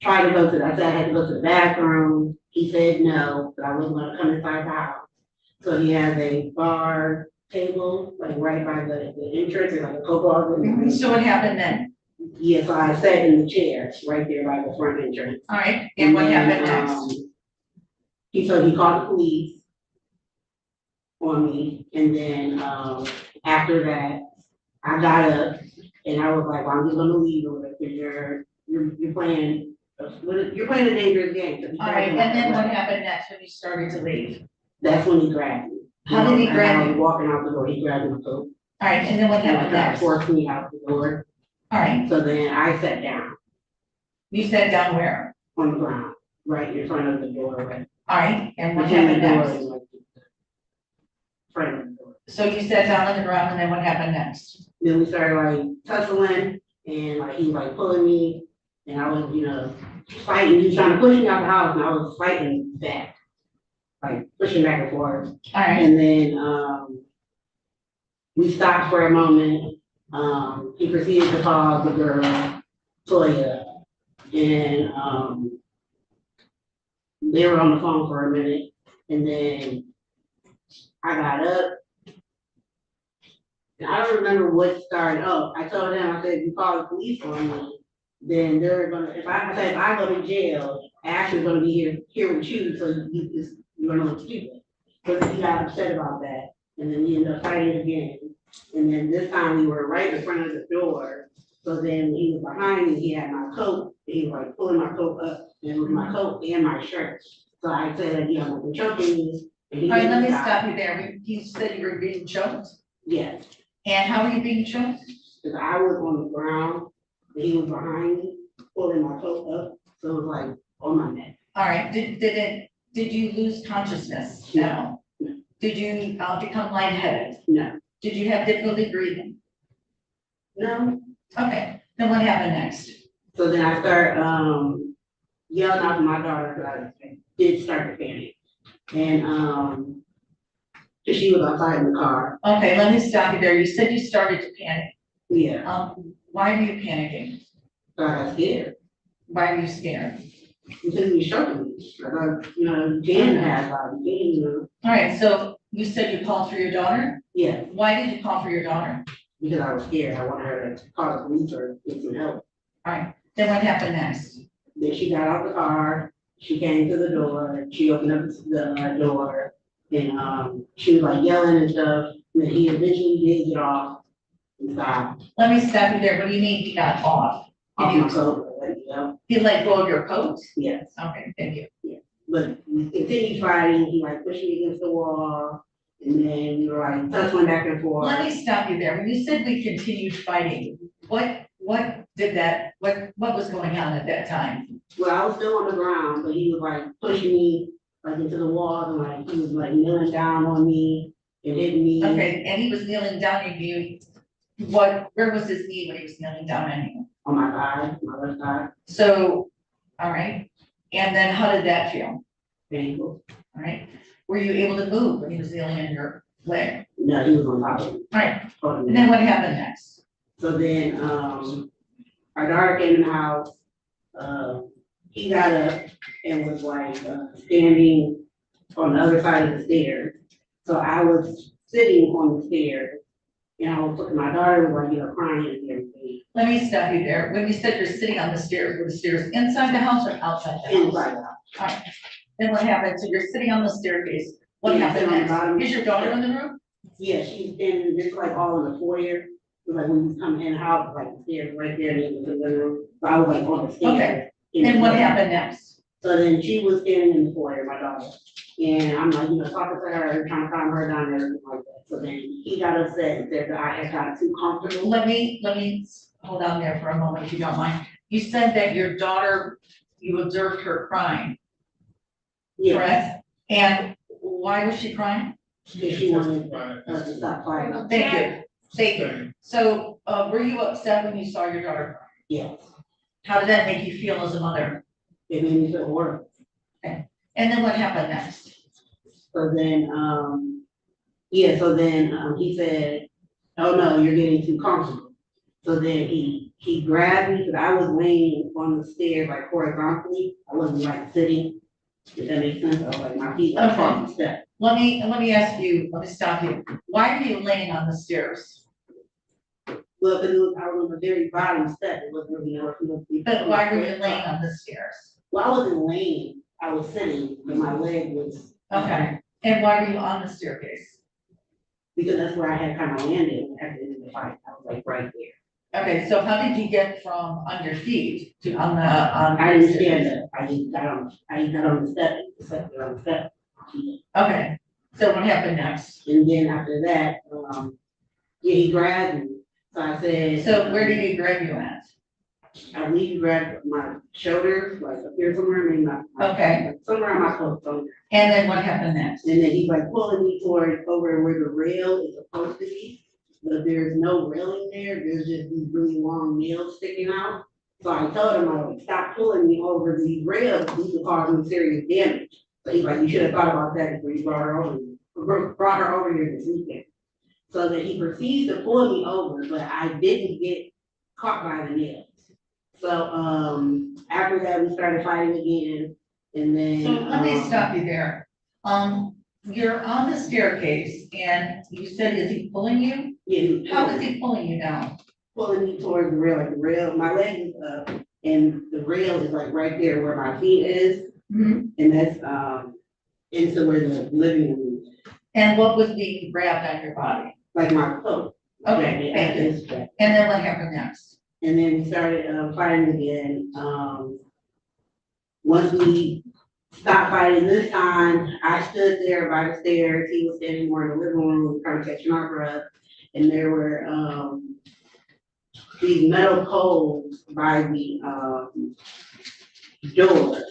tried to go to, I said I had to go to the bathroom. He said no, but I wasn't gonna come inside the house. So he has a bar table, like right by the entrance, and like a co-op. So what happened then? Yeah, so I sat in the chair right there by the front entrance. All right, and what happened next? He called the police on me, and then, after that, I got up, and I was like, well, I'm just gonna leave with it, because you're playing a dangerous game. All right, and then what happened next when you started to leave? That's when he grabbed me. How did he grab I was you? walking out the door, he grabbed my coat. All right, and then what happened next? Forced me out the door. All right. So then I sat down. You sat down where? On the ground, right in front of the doorway. All right, and what Between the happened door next? and, like, front of the door. So you sat down on the ground and then what happened next? Then we started like tussling, and like he was like pulling me, and I was, you know, fighting. He was trying to push me out the house, and I was fighting back, like pushing back and forth. All right. And then we stopped for a moment. He proceeded to call the girl, Toya, and they were on the phone for a minute, and then I got up. And I don't remember what started. Oh, I told him, I said, if you call the police on me, then they're gonna, if I go to jail, Ashley's gonna be here with you, so you're gonna look stupid. So he got upset about that, and then we ended up fighting again. And then this time we were right in front of the door. So then he was behind me, he had my coat, he was like pulling my coat up, and it was my coat and my shirt. So I said, you know, you're choking me. All right, let me stop you there. You said you were being choked? Yes. And how were you being choked? Because I was on the ground, and he was behind me, pulling my coat up, so it was like on my neck. All right, did you lose consciousness? No. Did you become lightheaded? No. Did you have difficulty breathing? No. Okay, then what happened next? So then I start yelling out to my daughter, because I did start to panic. And because she was outside in the car. Okay, let me stop you there. You said you started to panic. Yeah. Why were you panicking? So I got scared. Why were you scared? Because he showed me. I thought, you know, Jan had you know. All right, so you said you called for your daughter? Yeah. Why did you call for your daughter? Because I was scared. I wanted her to call the police or get some help. All right, then what happened next? Then she got out the car, she came to the door, she opened up the door, and she was like yelling and stuff, and then he eventually did get off and stop. Let me stop you there. What do you mean he got off? Off my coat, like, you know? He let go of your coat? Yes. Okay, thank you. Yeah. But we continued fighting, he like pushed me against the wall, and then we were like tussling back and forth. Let me stop you there. When you said we continued fighting, what was going on at that time? Well, I was still on the ground, but he was like pushing me like into the wall, and like he was like kneeling down on me and hitting me. Okay, and he was kneeling down on you. Where was his knee when he was kneeling down on you? On my thigh, my left side. So, all right. And then how did that feel? Painful. All right. Were you able to move when he was kneeling on your leg? No, he was on top of me. All right. And then what happened next? So then, our daughter came in the house, he got up and was like, standing on the other side of the stairs. So I was sitting on the stairs, and I was looking, my daughter was like, you know, crying and everything. Let me stop you there. When you said you're sitting on the stairs, were the stairs inside the house or outside the house? Inside the house. All right. Then what happened? So you're sitting on the staircase. What Yeah, happened sitting on the next? bottom. Is your daughter in the room? Yeah, she's in, it's like all in the foyer, so like when you come in and out, like the stairs right there, and in the living room, so I was like on the stairs. Okay. in the Then what foyer. happened next? So then she was standing in the foyer, my daughter, and I'm like, talking to her, trying to calm her down and everything like that. So then he got upset and said that I had gotten too comfortable. Let me hold on there for a moment, if you don't mind. You said that your daughter, you observed her crying, Yeah, correct? And why was she crying? because she wanted us to stop fighting. Thank you, thank you. So, were you upset when you saw your daughter cry? Yes, How did that make you feel as a mother? it made me feel horrible. Okay. And then what happened next? So then, he said, oh no, you're getting too comfortable. So then he grabbed me, because I was laying on the stairs like horizontally, I wasn't like sitting, if that makes sense, I was like, my feet were across the step. Let me ask you, let me stop you. Why are you laying on the stairs? Well, because I was on the very bottom step, it wasn't really nowhere for me to be. But why were you laying on the stairs? Well, I wasn't laying, I was sitting, but my leg was. Okay, and why were you on the staircase? Because that's where I had kind of landed at the end of the fight, I was like right there. Okay, so how did you get from on your feet to on the, I didn't stand up, I got on the step, on the step. Okay, so what happened next? And then after that, he grabbed me, so I said. So where did he grab you at? I believe he grabbed my shoulders, like up here somewhere, maybe Okay. somewhere on my clothes, somewhere. And then what happened next? And then he's like pulling me toward over where the rail is supposed to be, but there's no railing there, there's just these really long nails sticking out. So I told him, I like, stop pulling me over these rails, these could cause me serious damage. So he's like, you should have thought about that before you brought her over here this weekend. So then he proceeds to pull me over, but I didn't get caught by the nails. So, after that, we started fighting again, and then. So let me stop you there. You're on the staircase and you said, is he pulling you? Yeah. How is he pulling you down? Pulling me towards the rail, like the rail, my leg is up, and the rail is like right there where my feet is. Mm-hmm. And that's, into where the living room is. And what was being grabbed on your body? Like my coat. Okay, thank you. And then what happened next? And then we started, fighting again, once we stopped fighting this time, I stood there by the stairs, he was standing more in the living room, kind of catching our breath. And there were, these metal poles by the, door.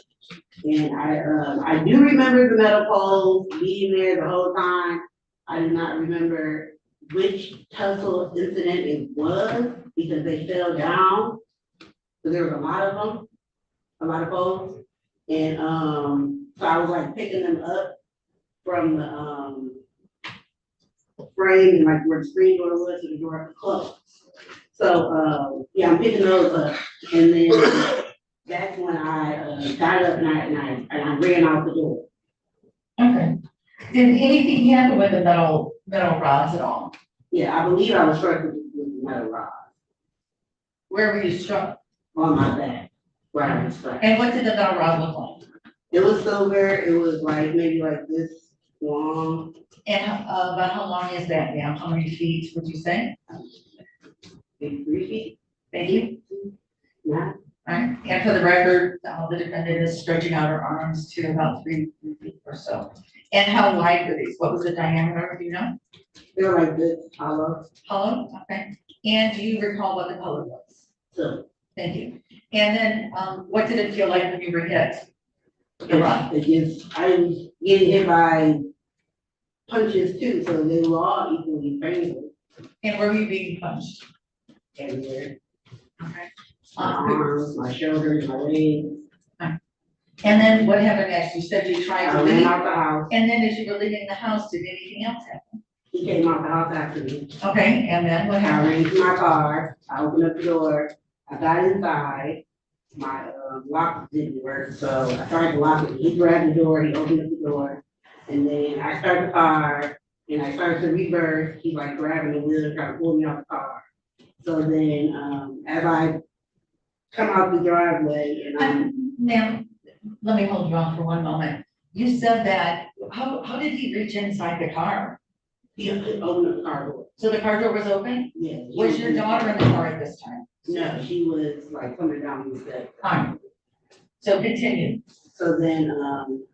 And I do remember the metal poles being there the whole time. I do not remember which tussle incident it was, because they fell down. So there was a lot of them, a lot of poles. And, so I was like picking them up from the, frame and like where the screen door was, to the door closed. So, yeah, I'm picking those up, and then that's when I, got up and I ran out the door. Okay. Did anything happen with the metal rods at all? Yeah, I believe I was struck with the metal rod. Where were you struck? On my back, where I was struck. And what did the metal rod look like? It was silver, it was like, maybe like this long. And about how long is that now? How many feet would you say? Maybe 3 feet. Thank you. Yeah. Right, and for the record, the defendant is stretching out her arms to about 3 feet or so. And how wide were these? What was the diameter, do you know? They were like this, hollow. Hollow, okay. And do you recall what the color was? So. Thank you. And then, what did it feel like when you were hit? I was getting hit by punches too, so they were all equally painful. And where were you being punched? Everywhere. Okay. My arms, my shoulders, my legs. And then what happened next? You said you tried to I leave. ran out the house. And then as you were leaving the house, did anything else happen? He came out the house after me. Okay, and then what I happened? ran to my car, I opened up the door, I got inside, my lock didn't work, so I tried to lock it. He grabbed the door, he opened up the door, and then I started the car, and I started to reverse. He like grabbing the wheel and trying to pull me off the car. So then, as I come out the driveway and Now, let me hold you on for one moment. You said that, how did he reach inside the car? He opened the car door. So the car door was open? Yeah. Was your daughter in the car at this time? No, she was like coming down the steps. Fine. So continue. So then,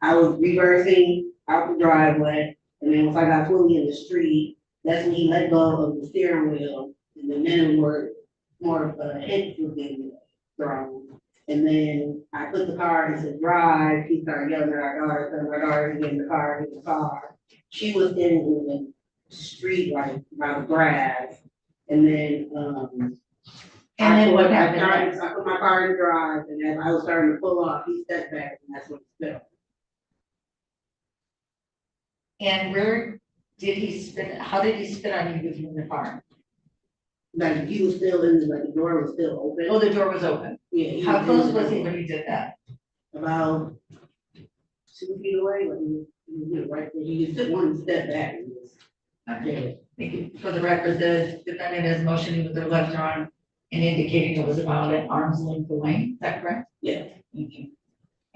I was reversing out the driveway, and then once I got fully in the street, that's when he let go of the steering wheel, and the men were more of a hit was being thrown. And then I put the car into drive, he started yelling at our daughter, telling our daughter to get in the car. She was in the street, like, by the grass, and then, what happened? I put my car in drive, and as I was starting to pull off, he stepped back, and that's when it fell. And where did he spit, how did he spit on you with you in the car? Like, he was still in, like, the door was still open. Oh, the door was open? Yeah. How close was he when he did that? About 2 feet away, like, he was right there, he just took one step back and was. Okay, thank you. For the record, the defendant is motioning with their left arm and indicating it was about an arm's length away, is that correct? Yeah. Thank you.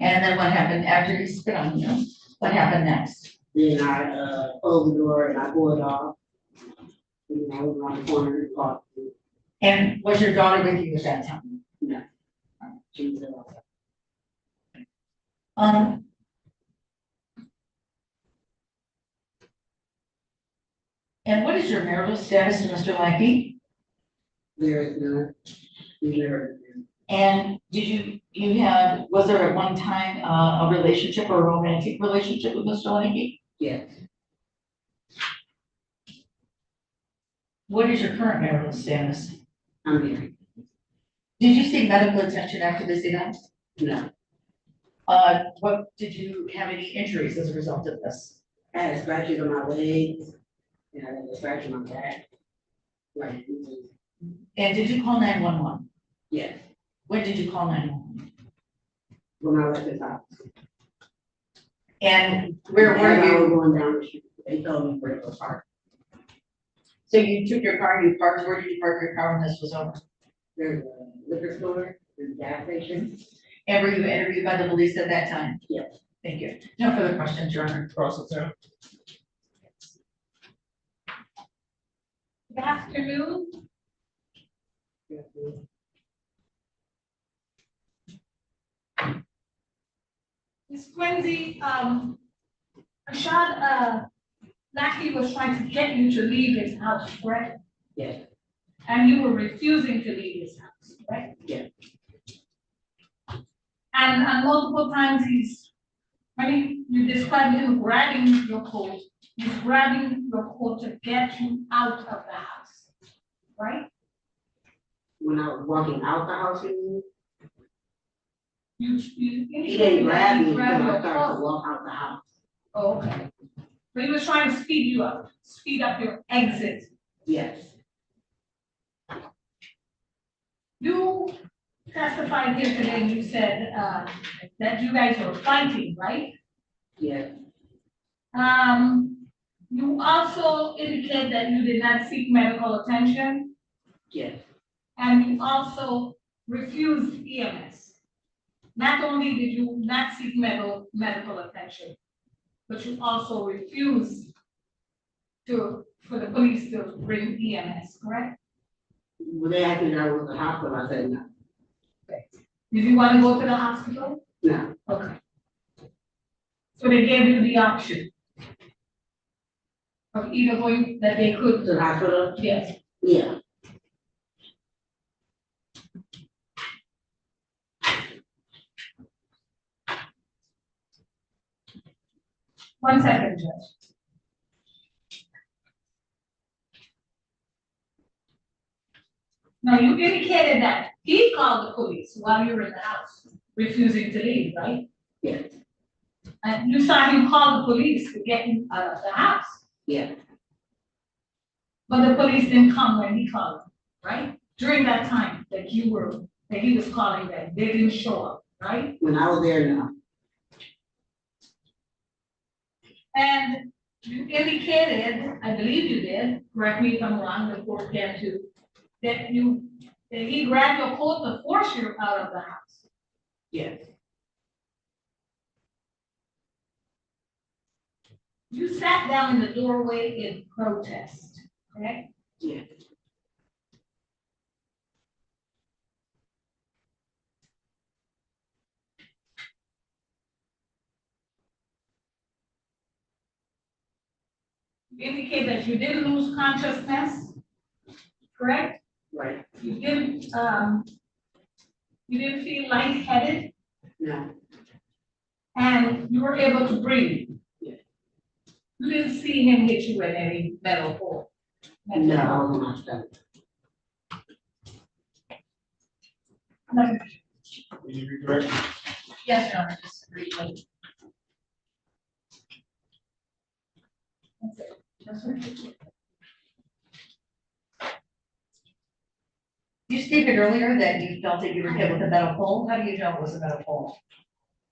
And then what happened after he spit on you? What happened next? Then I, closed the door and I pulled off. And then I went around the corner and talked to. And was your daughter with you at that time? No. She was outside. And what is your marital status to Mr. Lackey? There is none. Never. And did was there at one time a relationship or a romantic relationship with Mr. Lackey? Yes. What is your current marital status? I'm married. Did you seek medical attention after this event? No. What, did you have any injuries as a result of this? I had scratches on my legs, and I had a scratch on my back. Like, And did you call 911? yes, When did you call 911? when I left his house. And where As were I was you? going down the street, they told me where to park. So you took your car, you parked, where did you park your car when this was over? There's a liquor store, there's a gas station. And were you interviewed by the police at that time? Yes. Thank you. No further questions, Your Honor. Prosecution. Good afternoon. Ms. Quincy, Rashad, Lackey was trying to get you to leave his house, correct? Yes. And you were refusing to leave his house, right? Yes. And multiple times you described him grabbing your coat, he's grabbing your coat to get you out of the house, right? When I was walking out the house, You he didn't grab me until grabbed I your started to coat. walk out the house. Oh, okay. But he was trying to speed you up, speed up your exit. Yes. You testified here today, and you said, that you guys were fighting, right? Yes. You also indicate that you did not seek medical attention, Yes. and you also refused EMS. Not only did you not seek medical attention, but you also refused for the police to bring EMS, correct? When they asked me if I was in the hospital, I said no. Did you want to go to the hospital? No. Okay. So they gave you the option of either going, that they could. To the hospital? Yes. Yeah. One second, Judge. Now, you indicated that he called the police while you were in the house, refusing to leave, right? Yes. And you saw him call the police to get him out of the house, Yeah. but the police didn't come when he called, right? During that time that he was calling them, they didn't show up, right? When I was there, no. And you indicated, I believe you did, correct me if I'm wrong, the court can too, that he grabbed your coat to force you out of the house. Yes. You sat down in the doorway in protest, correct? Yeah. You indicate that you didn't lose consciousness, correct? Right. You didn't feel lightheaded? No. And you were able to breathe? Yeah. You didn't see him hit you with any metal pole? No, I'm not done. Will you redirect? Yes, Your Honor, just briefly. That's it. That's it. You stated earlier that you felt that you were hit with a metal pole. How do you know it was a metal pole?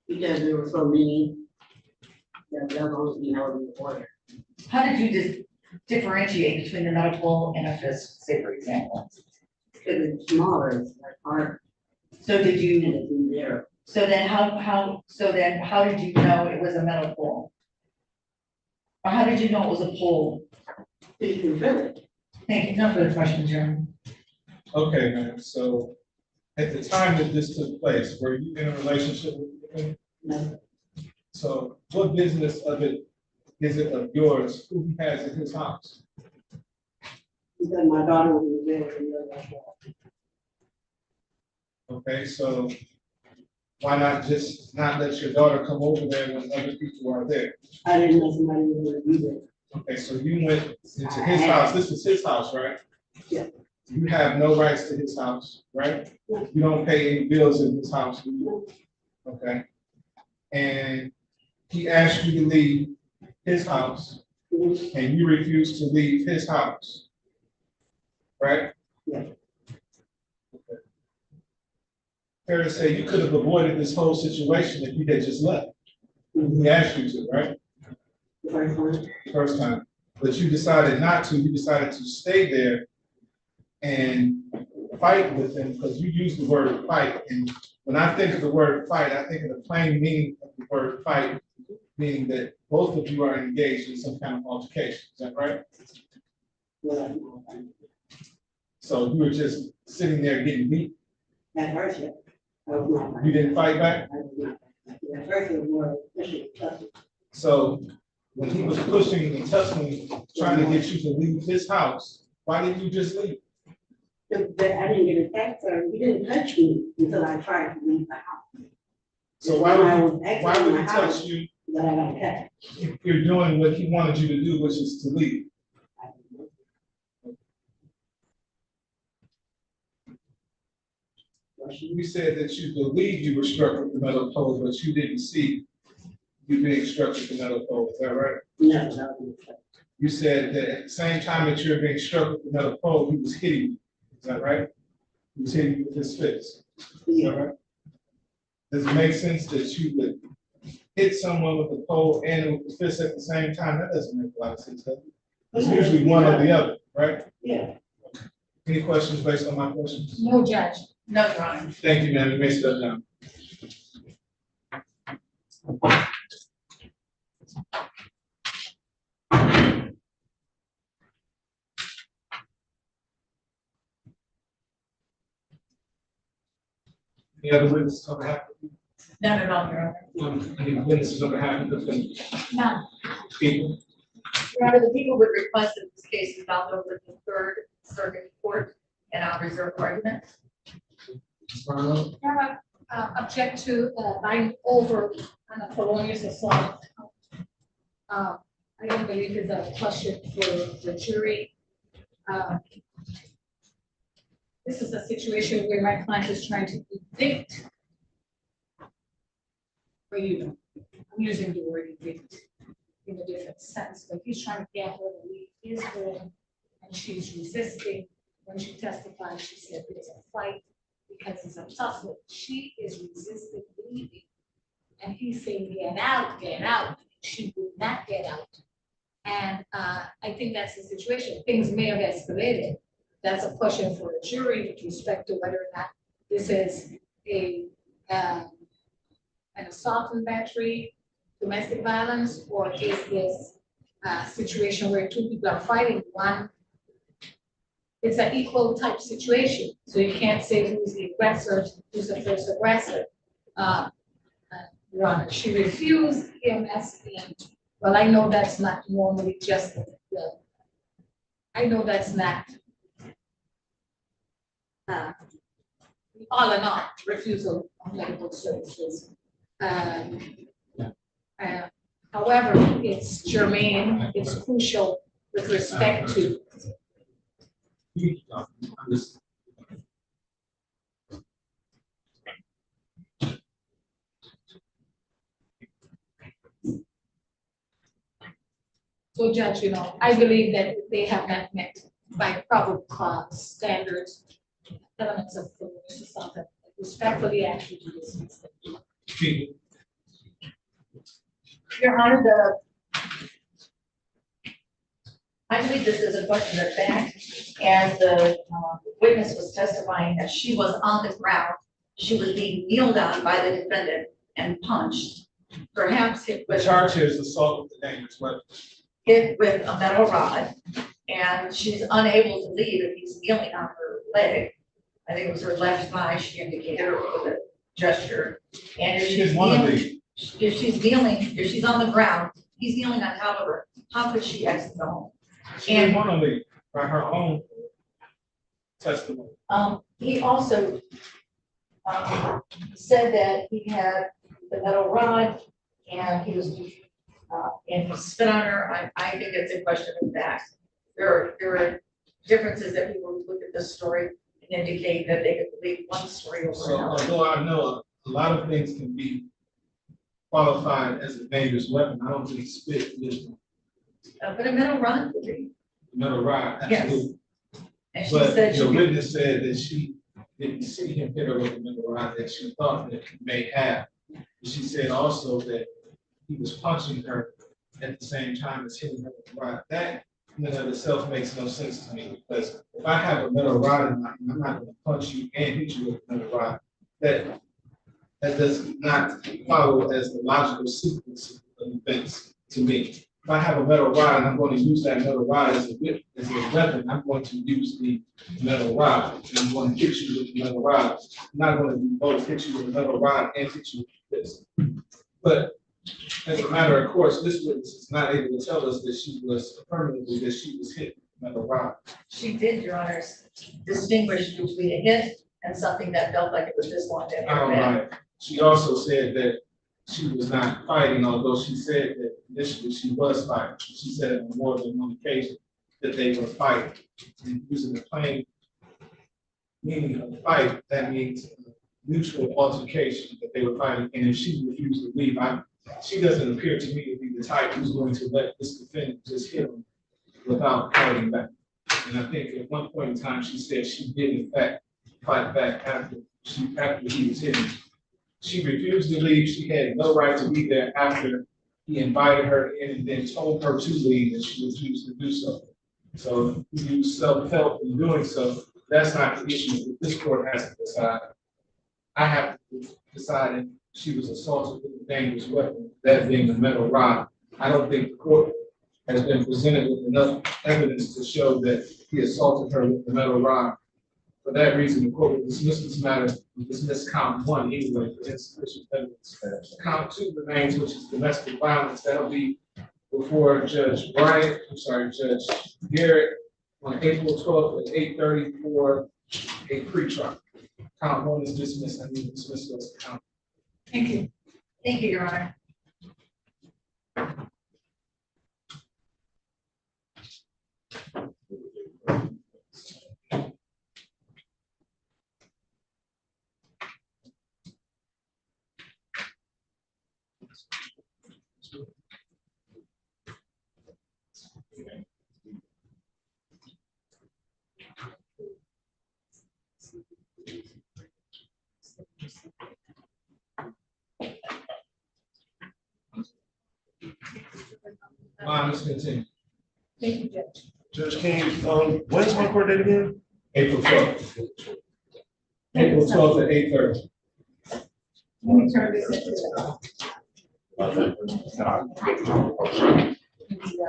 Because there were so many that was only, in the order. How did you just differentiate between the metal pole and a fist, say for example? Because it's smaller, it's like hard. So did you, And it's in there. so then how did you know it was a metal pole? Or how did you know it was a pole? You can feel it. Thank you. No further questions, Your Honor. Okay, man, so at the time that this took place, were you in a relationship with him? No. So what business of it is it of yours who he has in his house? Because my daughter was there and the other one. Okay, so why not just not let your daughter come over there when other people are there? I didn't know somebody was gonna be there. Okay, so you went into his house, this was his house, right? Yeah. You have no rights to his house, right? No. You don't pay any bills in his house, do you? Okay. And he asked you to leave his house, and you refused to leave his house, right? Yeah. Okay. Fair to say you could have avoided this whole situation if you had just left. He asked you to, right? The first one. First time, but you decided not to, you decided to stay there and fight with him, because you used the word fight, and when I think of the word fight, I think of the plain meaning of the word fight, meaning that both of you are engaged in some kind of altercation, is that right? So you were just sitting there getting beat? At first, yeah. I was not. You didn't fight back? I was not. At first, it was more pushing, tussling. So when he was pushing and tussling, trying to get you to leave his house, why didn't you just leave? But I didn't get attacked, sir. He didn't touch me until I tried to leave the house. So why would he touch you? That I got attacked. If you're doing what he wanted you to do, which is to leave. You said that you believe you were struck with the metal pole, but you didn't see you being struck with the metal pole, is that right? No, no. You said that at the same time that you were being struck with the metal pole, he was hitting you, is that right? He was hitting you with his fist, is that right? Does it make sense that you would hit someone with a pole and with the fist at the same time? That doesn't make a lot of sense, does it? It's usually one or the other, right? Yeah. Any questions based on my questions? No, Judge. No, Your Honor. Thank you, ma'am. You may step down. Any other witnesses on behalf of you? None at all, Your Honor. Any witnesses on behalf of the None. people? Your Honor, the people would request that this case is bound over to the Third Circuit Court, and I'll reserve argument. Object to buying over on a felonious assault. I don't believe it's a question for the jury. This is a situation where my client is trying to evict. Or I'm using the word evict in a different sense, but he's trying to get her to leave his home, and she's resisting. When she testified, she said there's a fight because it's a tussle. She is resisting leaving. And he's saying, get out, get out. She would not get out. And I think that's the situation. Things may have escalated. That's a question for the jury with respect to whether or not this is an assault and battery, domestic violence, or is this situation where two people are fighting, one, it's an equal type situation, so you can't say who's the aggressor, who's the first aggressor. Your Honor, she refused EMS, and, well, I know that's not normally just I know that's not all in all, refusal of medical services. However, it's germane, it's crucial with respect to. So Judge, I believe that they have not met by probable cause standards, elements of something, respectfully ask you to dismiss them. Your Honor, I believe this is a question of fact, and the witness was testifying that she was on the ground. She was being kneeled on by the defendant and punched. Perhaps it was. The charge here is assault with a dangerous weapon. Hit with a metal rod, and she's unable to leave if he's kneeling on her leg. I think it was her left thigh, she indicated with a gesture. And if she's kneeling, if she's on the ground, he's kneeling on top of her, how could she exit the home? She didn't want to leave by her own testimony. He also said that he had the metal rod and he was and he spit on her. I think it's a question of fact. There are differences that people who look at this story and indicate that they could believe one story over So another. although I know a lot of things can be qualified as a dangerous weapon, I don't think spit is. But a metal rod could be. Metal rod, Yes. absolutely. And she But said the witness said that she didn't see him hit her with a metal rod, that she thought that he may have. She said also that he was punching her at the same time as hitting her with the rod. That in and of itself makes no sense to me, because if I have a metal rod in my hand, I'm not gonna punch you and hit you with a metal rod. That does not follow as the logical sequence of events to me. If I have a metal rod and I'm going to use that metal rod as a weapon, I'm going to use the metal rod. And I'm going to hit you with the metal rod. I'm not going to do both, hit you with the metal rod and hit you with this. But as a matter of course, this witness is not able to tell us that she was affirmatively that she was hit with the metal rod. She did, Your Honors, distinguish between a hit and something that felt like it was this one. She also said that she was not fighting, although she said that initially she was fighting. She said on more than one occasion that they were fighting. And using the plain meaning of fight, that means mutual altercation that they were fighting. And if she refused to leave, she doesn't appear to me to be the type who's going to let this defendant just hit him without fighting back. And I think at one point in time, she said she did in fact fight back after he was hitting. She refused to leave. She had no right to be there after he invited her in and then told her to leave, and she refused to do so. So he used self-help in doing so. That's not the issue that this court has to decide. I have to decide if she was assaulted with a dangerous weapon, that being a metal rod. I don't think the court has been presented with enough evidence to show that he assaulted her with the metal rod. For that reason, the court will dismiss this matter, dismiss count one anyway for insufficient evidence. Count two remains, which is domestic violence. That'll be before Judge Garrett on April 12th at 8:30 for a pretrial. Count one is dismissed. I need to dismiss those count. Thank you. Thank you, Your Honor. Let's continue. Thank you, Judge. Judge King, when's my court date again? April 12th. April 12th at 8:30. Let me turn this into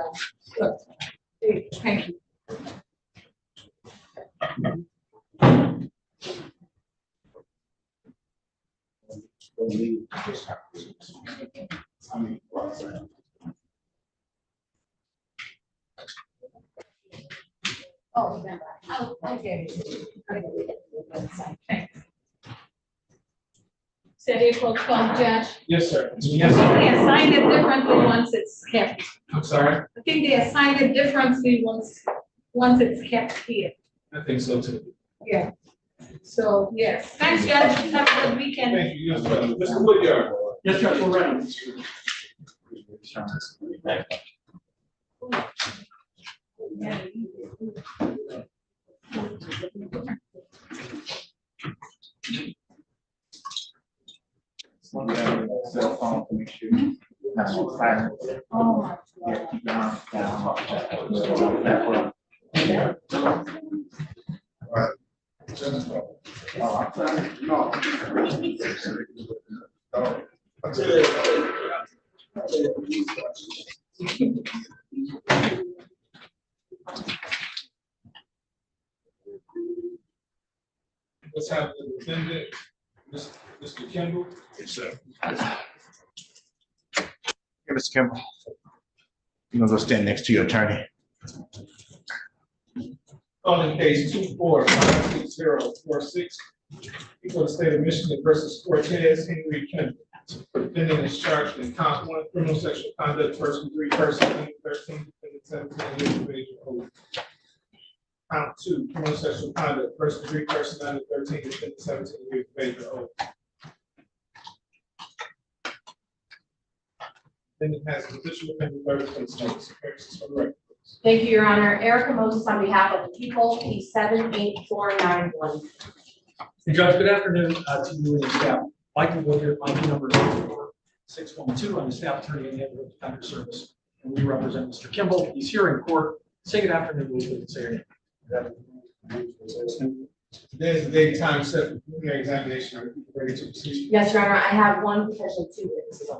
well. Good. Hey, thank you. Oh, remember, okay. Thanks. City Clerk, Judge. Yes, sir. I think they assigned it differently once it's kept. I'm sorry. I think they assigned it differently once it's kept here. I think so too. Yeah. So, yes. Thanks, Judge. Have a good weekend. Thank you. Yes, sir. Mr. Woodyard. Yes, Judge, we're ready. Cell phone to make sure. Not so silent. Yeah, keep your arms down. That way. Oh, I'm sorry. No. Let's have the defendant, Mr. Kimball. Yes, sir. Hey, Mr. Kimball. You gonna go stand next to your attorney? Calling case 24-56046, people of the state of Michigan versus Cortez Henry Kimball. Defendant is charged in count 1, criminal sexual conduct, first degree, person, 13, defendant 17 years of age or older. Count 2, criminal sexual conduct, first degree, person under 13, defendant 17 years of age or older. Defendant has an official offender verification notice. Appearances for the record. Thank you, Your Honor. Erica Moses on behalf of the people, P 78491. Judge, good afternoon to you and the staff. Michael Woodard, my number is 612. I'm the staff attorney in the Neighborhood Defender Service, and we represent Mr. Kimball. He's here in court. Say good afternoon, Elizabeth. Say your name. Today's the date time set for preliminary examination. Are you ready to proceed? Yes, Your Honor, I have one potential 2 witnesses.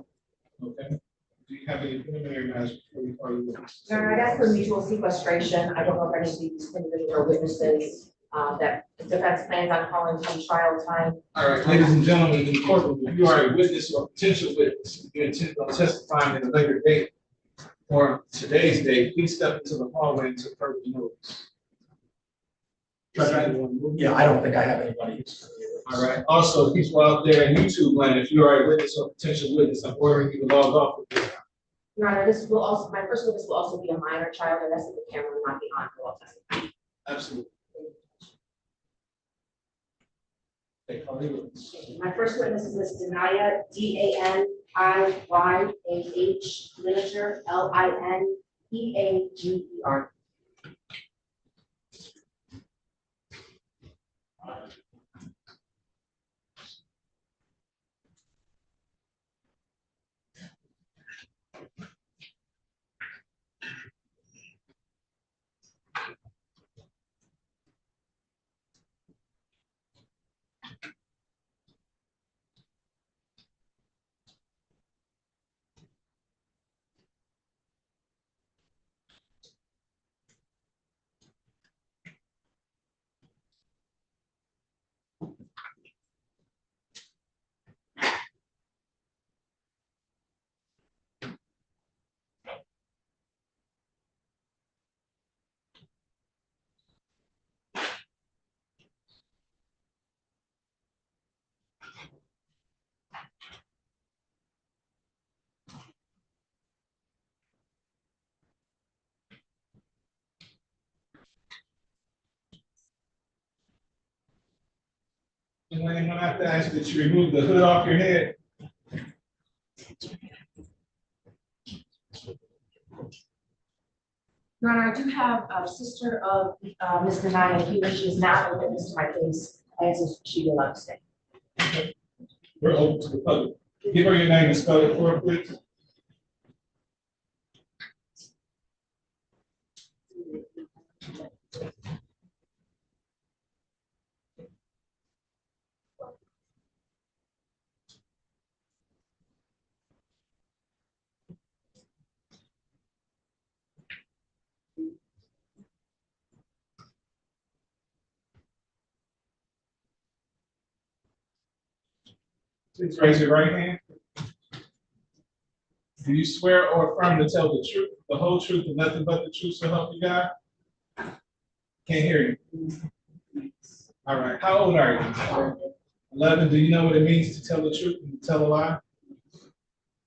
Okay. Do you have any preliminary matters before we call you witnesses? Your Honor, I asked for mutual sequestration. I don't know if any of these individuals are witnesses that the defense plans on calling from trial time. All right, ladies and gentlemen, in the courtroom, if you are a witness or potential witness, you intend on testifying at a later date or today's date, please step into the hallway and take further notice. Yeah, I don't think I have anybody. All right. Also, people out there in YouTube land, if you are a witness or potential witness, I'm ordering you to log off with this. Your Honor, this will also, my first witness will also be a minor child, and that's if the camera will not be on for all testimony. Absolutely. Okay, call your witness. My first witness is Ms. Daniyah, DANIYAH, Lineger, LINEAGER. And when I have to ask that you remove the hood off your head. Your Honor, I do have a sister of Ms. Daniyah here. She is not a witness to my case. I ask if she will allowed to stay. We're open to the public. Give her your name and spell it for her, please. Please raise your right hand. Do you swear or affirm to tell the truth, the whole truth, and nothing but the truth, so help you God? Can't hear you. All right, how old are you? 11. Do you know what it means to tell the truth and to tell a lie?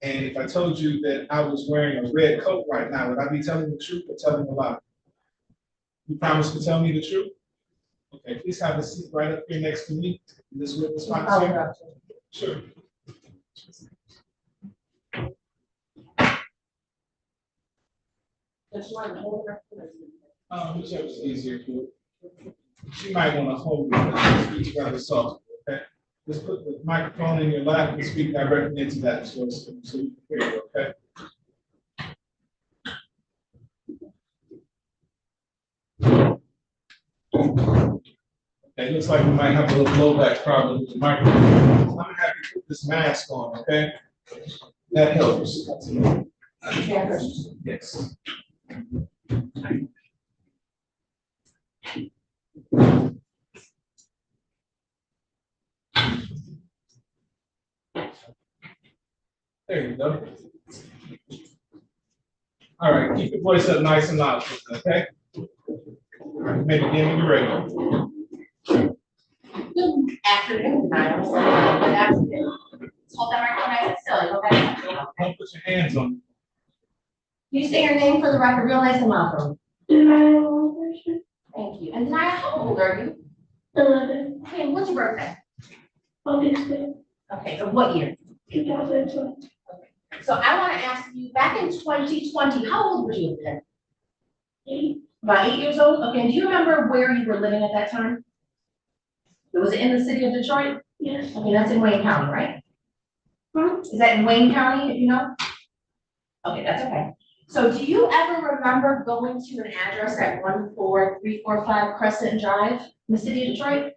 And if I told you that I was wearing a red coat right now, would I be telling the truth or telling a lie? You promise to tell me the truth? Okay, please have a seat right up here next to me in this witness box here. Sure. Whichever's easier for you. She might want to hold it, but she speaks rather soft, okay? Just put the microphone in your lap and speak directly into that so you can hear you, okay? Okay, looks like we might have a little blowback problem with the microphone. I'm gonna have you put this mask on, okay? That helps. Yes. There you go. All right, keep your voice up nice and loud, okay? All right, maybe begin when you're ready. Good afternoon, madam. Good afternoon. Hold that microphone nice and still, okay? Don't put your hands on Can you say your name for the record real nice and loud for me? Thank you. And Denaya, how old are you? 11. Okay, and what's your birthday? August 5th, Okay, so what year? 2012. So I want to ask you, back in 2020, how old were you then? 8. About 8 years old? Okay, and do you remember where you were living at that time? Was it in the city of Detroit? Yes. Okay, that's in Wayne County, right? Huh? Is that in Wayne County, if you know? Okay, that's okay. So do you ever remember going to an address at 14345 Crescent Drive in the city of Detroit?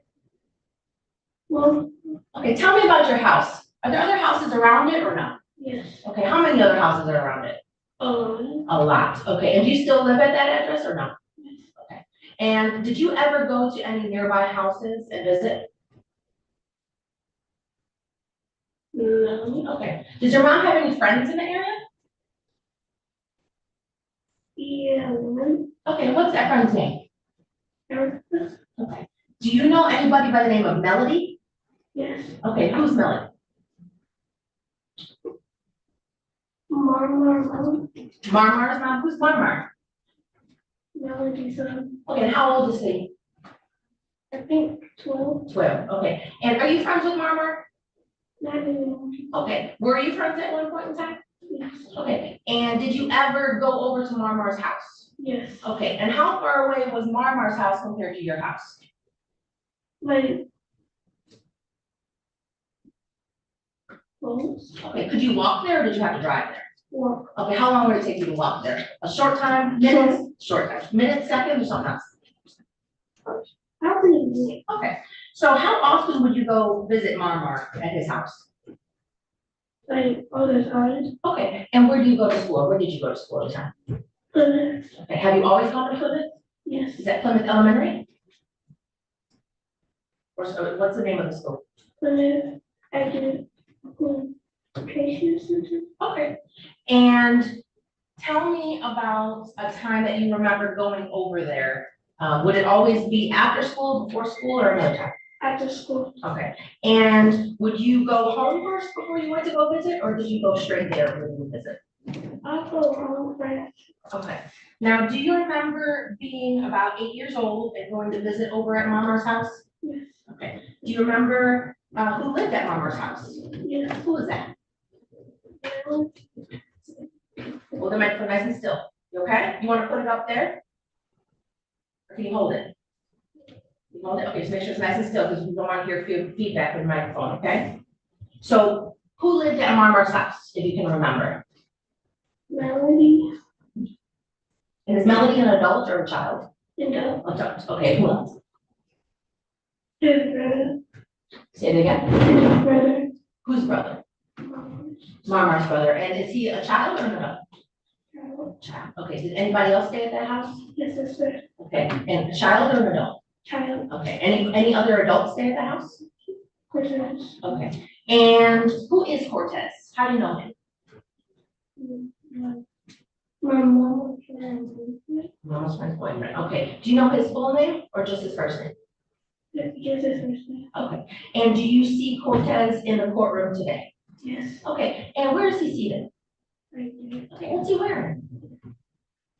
Well, Okay, tell me about your house. Are there other houses around it or no? yes. Okay, how many other houses are around it? A lot. Okay, and do you still live at that address or no? Yes. Okay. And did you ever go to any nearby houses and visit? No. Okay. Does your mom have any friends in the area? Yeah. Okay, what's that friend's name? Erica? Okay. Do you know anybody by the name of Melody? Yes. Okay, who's Melody? Mom. Marmar's mom? Who's Marmar? Melody's son. Okay, and how old is he? I think 12. 12, okay. And are you friends with Marmar? Not anymore. Okay, were you friends at one point in time? Yes. Okay, and did you ever go over to Marmar's house? Yes. Okay, and how far away was Marmar's house compared to your house? Like, close. Okay, could you walk there or did you have to drive there? Walk. Okay, how long would it take you to walk there? A short time, minutes, short time, minutes, seconds, or something else? Probably. Okay, so how often would you go visit Marmar at his house? Like, all the time. Okay, and where do you go to school? Where did you go to school all the time? Plymouth. Okay, have you always gone to Plymouth? Yes. Is that Plymouth Elementary? Or what's the name of the school? Plymouth. Education Center. Okay, and tell me about a time that you remember going over there. Would it always be after school, before school, or another time? After school. Okay, and would you go home first before you went to go visit, or did you go straight there when you visit? I'll go home first. Okay, now, do you remember being about 8 years old and going to visit over at Mama's house? Yes. Okay, do you remember who lived at Mama's house? Yes. Who was that? Hold the microphone nice and still. You okay? You want to put it up there? Or can you hold it? You hold it? Okay, just make sure it's nice and still because we don't want to hear feedback with the microphone, okay? So who lived at Mama's house, if you can remember? Melody. And is Melody an adult or a child? Adult. Adult. Okay, who else? His brother. Say it again. His brother. Whose brother? Mama's brother. And is he a child or an adult? Child. Okay, did anybody else stay at that house? His sister. Okay, and a child or an adult? Child. Okay, any other adults stay at the house? Cousins. Okay, And who is Cortez? How do you know him? My mom and Mama's friend's boyfriend. Okay. Do you know his full name or just his first name? yes, his first name. Okay. And do you see Cortez in the courtroom today? Yes. Okay. And where is he seated? Right there. Okay. What's he wearing?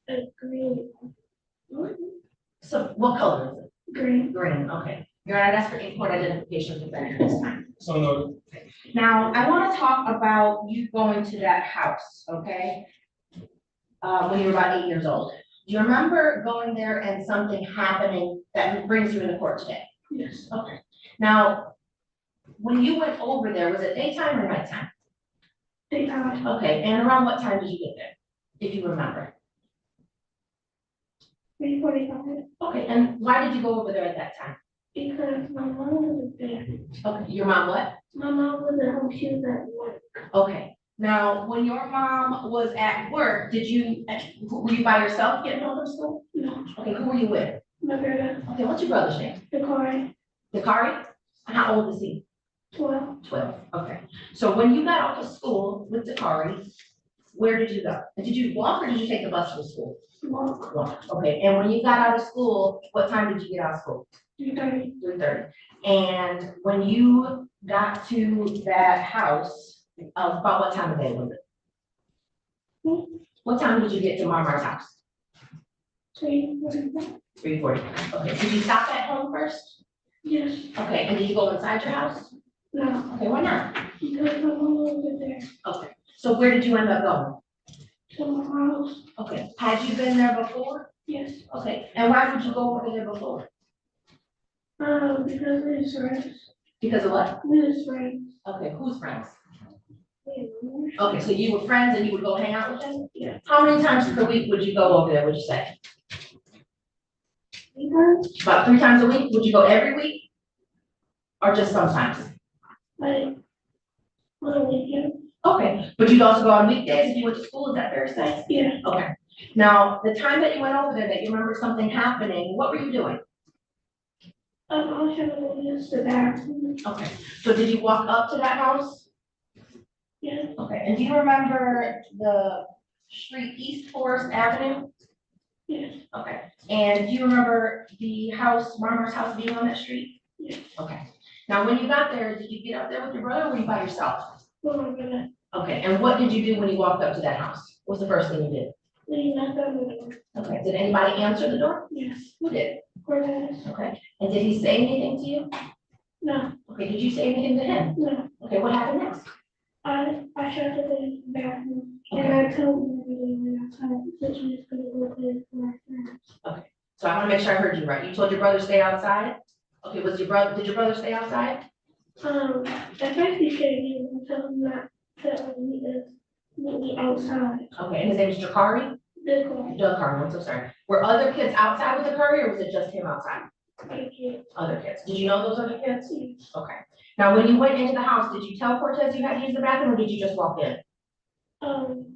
A green. So what color is it? Green. Green. Okay. Your Honor, that's for in-court identification of the this time. So noted. Now, I want to talk about you going to that house, okay? When you were about 8 years old. Do you remember going there and something happening that brings you into court today? Yes. Okay. Now, when you went over there, was it daytime or nighttime? Daytime. Okay, and around what time did you get there, if you remember? 3:45. Okay, and why did you go over there at that time? Because my mom was there. Okay, your mom what? My mom was at home, she was at work. Okay, now, when your mom was at work, were you by yourself getting home from school? No. Okay, who were you with? My brother. Okay, what's your brother's name? Dakari. Dakari? How old is he? 12. 12, okay. So when you got off of school with Dakari, where did you go? Did you walk or did you take the bus from school? Walk. Walk, okay. And when you got out of school, what time did you get out of school? 3:30. 3:30. And when you got to that house, about what time of day was it? What time did you get to Marmar's house? 3:45. 3:40. Okay, did you stop at home first? Yes. Okay, and did you go inside your house? No. Okay, why not? Because my mom was there. Okay, so where did you end up going? To my house. Okay, had you been there before? Yes. Okay, and why would you go over there before? Because we're his friends. Because of what? We're his friends. Okay, who's friends? Yeah. Okay, so you were friends and you would go hang out with them? Yeah. How many times per week would you go over there, would you say? 3 times. About 3 times a week? Would you go every week? Or just sometimes? Like, on the weekend. Okay, but you'd also go on weekdays if you went to school, is that fair to say? Yeah. Okay, now, the time that you went over there, that you remember something happening, what were you doing? I was trying to go use the bathroom. Okay, so did you walk up to that house? Yeah. Okay, and do you remember the street East Forest Avenue? Yes. Okay, and do you remember the house, Marmar's house being on that street? Yes. Okay, now when you got there, did you get up there with your brother or were you by yourself? Oh my goodness. Okay, and what did you do when you walked up to that house? What was the first thing you did? We knocked on the door. Okay, did anybody answer the door? Yes. Who did? Cortez. Okay, and did he say anything to you? No. Okay, did you say anything to him? No. Okay, what happened next? I tried to go use the bathroom. And I told him when I tried that she was gonna go play with my friends. Okay, so I wanna make sure I heard you right. You told your brother stay outside? Okay, did your brother stay outside? At first he said he was telling me not to meet me outside. Okay, and his name is Jakari? Dakari, I'm so sorry. Were other kids outside with Dakari or was it just him outside? Other kids. Did you know those other kids? Yes. Okay. Now, when you went into the house, did you tell Cortez you had to use the bathroom or did you just walk in? I don't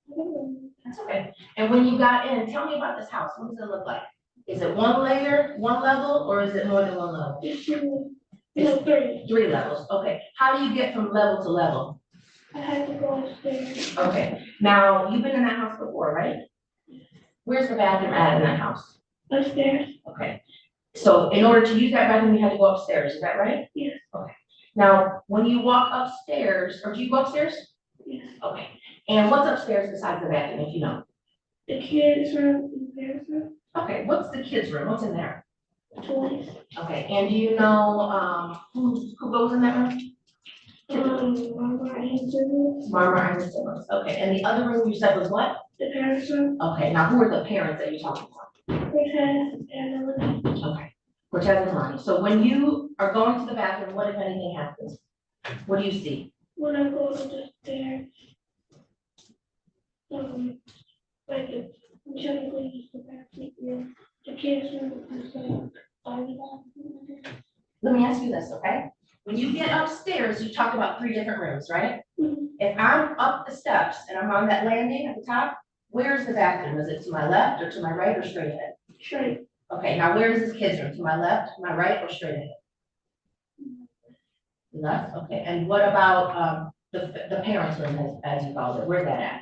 know. That's okay. And when you got in, tell me about this house. What does it look like? Is it one layer, one level, or is it more than one level? It's 3. 3 levels. Okay. How do you get from level to level? I had to go upstairs. Okay. Now, you've been in that house before, right? Where's the bathroom at in that house? Upstairs. Okay. So in order to use that bathroom, you had to go upstairs, is that right? Yes. Okay. Now, when you walk upstairs, or do you go upstairs? Yes. Okay. And what's upstairs besides the bathroom, if you know? The kids' room and the parents' room. Okay, what's the kids' room? What's in there? Toys. Okay, and do you know, who goes in that room? Mama and siblings. Mama and the siblings. Okay, and the other room you said was what? The parents' room. Okay, now who are the parents that you're talking about? Cortez and Elena. Okay, Cortez and Lonnie. So when you are going to the bathroom, what if anything happens? What do you see? When I go to the stairs, like I'm trying to go use the bathroom, the kids' room is Let me ask you this, okay? When you get upstairs, you talk about 3 different rooms, right? If I'm up the steps and I'm on that landing at the top, where's the bathroom? Is it to my left or to my right or straight ahead? Straight. Okay, now where is this kid's room? To my left, to my right, or straight ahead? He left, okay, and what about, the parents' room, as you called it, where's that at?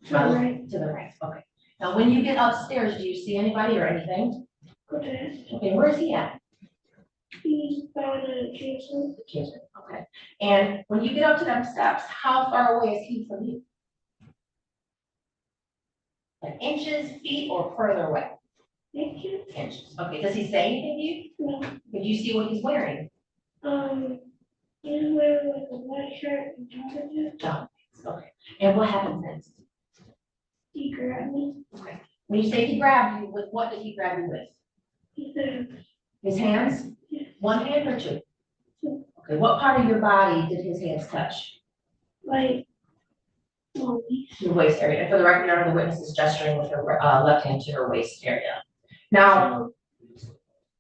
To the right. To the right, okay. Now, when you get upstairs, do you see anybody or anything? Okay. Okay, where's he at? He's by the kitchen. The kitchen, okay. And when you get up to them steps, how far away is he from you? Like inches, feet, or further away? Inches. Inches, okay, does he say anything to you? No. Did you see what he's wearing? He's wearing like a white shirt and jacket. No, okay. And what happened next? He grabbed me. Okay. When you say he grabbed you, with what did he grab you with? He said, His hands? yes. One hand or two? Two. Okay, what part of your body did his hands touch? Like, my waist. Your waist area. And for the record, Your Honor, the witness is gesturing with her left hand to her waist area. Now,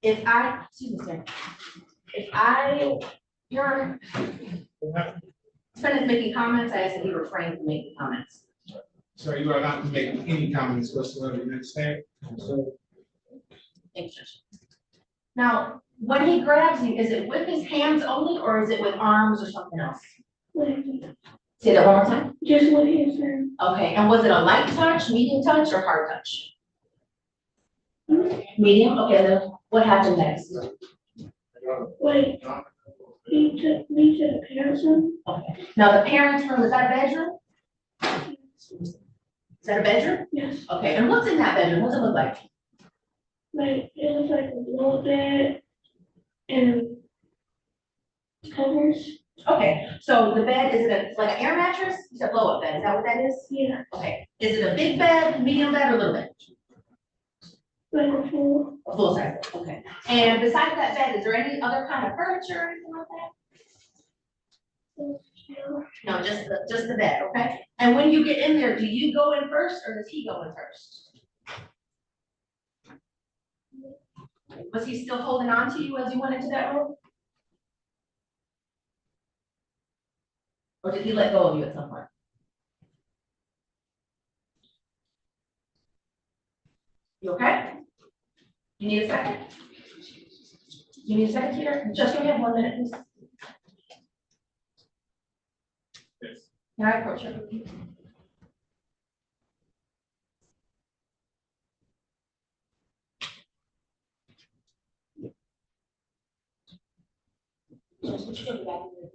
if I, excuse me, sir. Your Honor, defendant's making comments, I asked that he refrain from making comments. So you are not making any comments whatsoever, you understand? So Thanks, Judge. Now, when he grabs you, is it with his hands only, or is it with arms or something else? Say that one more time. Just with his hand. Okay, and was it a light touch, medium touch, or hard touch? Medium, okay, then what happened next? Wait, he took me to the parents' room. Okay, now the parents' room, is that a bedroom? Is that a bedroom? Yes. Okay, and what's in that bedroom? What's it look like? Like, it was like a little bed and covers. Okay, so the bed, is it like an air mattress? It's a blow-up bed, is that what that is? Yeah. Okay, is it a big bed, medium bed, or little bed? Like a full. A full size bed, okay. And besides that bed, is there any other kind of furniture or anything like that? No, just the bed, okay? And when you get in there, do you go in first or does he go in first? Was he still holding on to you as you went into that room? Or did he let go of you at some point? You okay? You need a second? You need a second here? Just give me 1 minute, please. Can I approach her? Just put your back in there.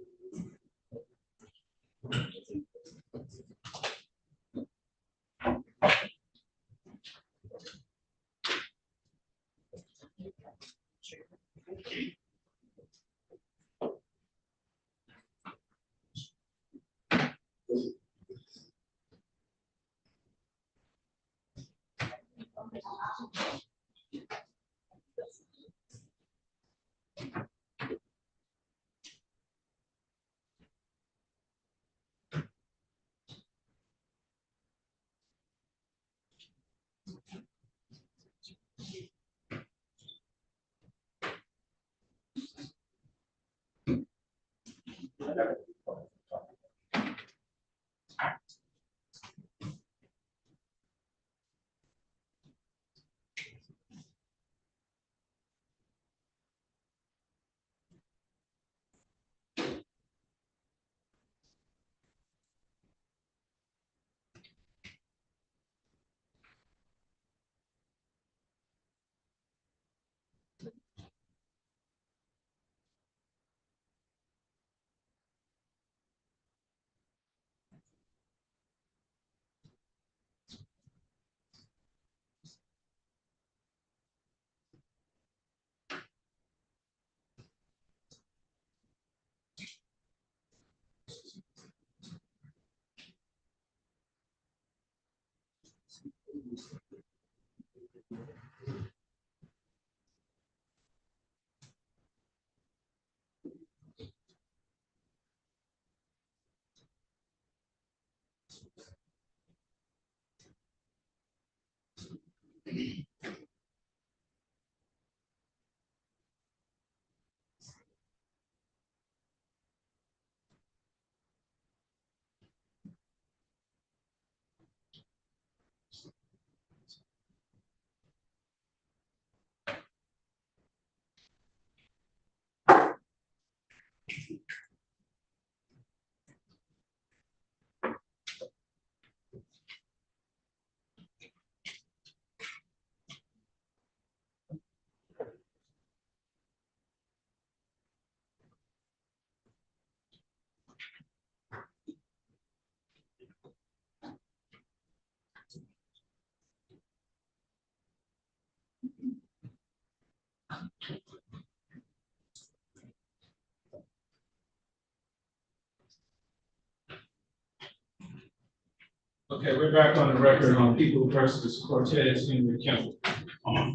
Okay, we're back on the record on People versus Cortez Henry Kimball.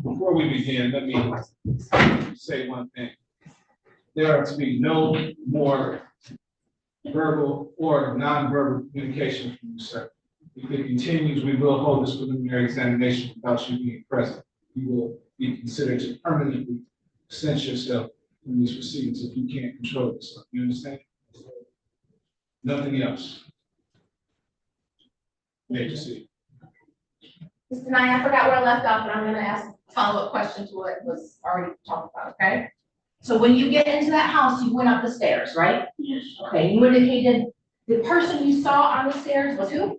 Before we begin, let me say one thing. There are to be no more verbal or non-verbal communication from you, sir. If it continues, we will hold this preliminary examination without you being present. You will be considered to permanently censure yourself in these proceedings if you can't control yourself. You understand? Nothing else. May proceed. Mr. Nye, I forgot where I left off, but I'm gonna ask a follow-up question to what was already talked about, okay? So when you get into that house, you went up the stairs, right? Yes. Okay, you indicated the person you saw on the stairs was who?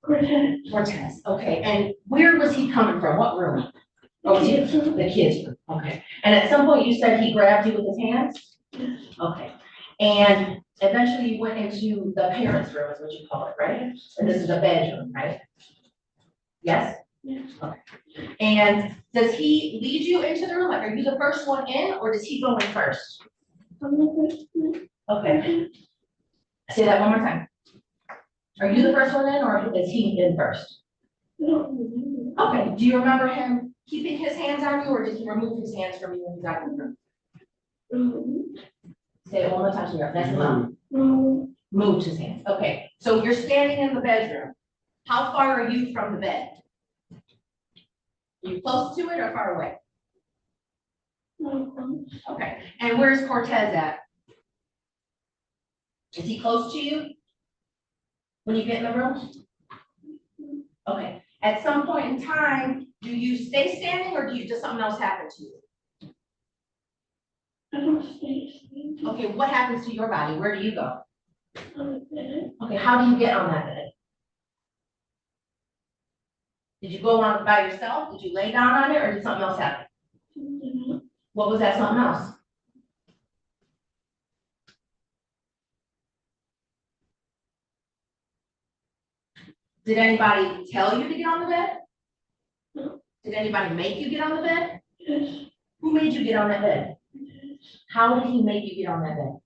Cortez. Cortez, okay, and where was he coming from? What room? Oh, was he, the kids' room, okay. And at some point you said he grabbed you with his hands? Yes. Okay, and eventually you went into the parents' room, is what you call it, right? And this is a bedroom, right? Yes? Yes. Okay. And does he lead you into the room? Like, are you the first one in, or does he go in first? I'm the first one. Okay. Say that one more time. Are you the first one in, or is he in first? No. Okay, do you remember him keeping his hands on you, or did he remove his hands from you when you got in the room? Say it one more time, so you're nice and loud. Moved his hands, okay. So you're standing in the bedroom. How far are you from the bed? Are you close to it or far away? Okay, and where's Cortez at? Is he close to you when you get in the room? Okay, at some point in time, do you stay standing or does something else happen to you? I don't stay standing. Okay, what happens to your body? Where do you go? On the bed. Okay, how do you get on that bed? Did you go on by yourself? Did you lay down on it or did something else happen? What was that something else? Did anybody tell you to get on the bed? No. Did anybody make you get on the bed? Yes. Who made you get on that bed? Yes. How did he make you get on that bed?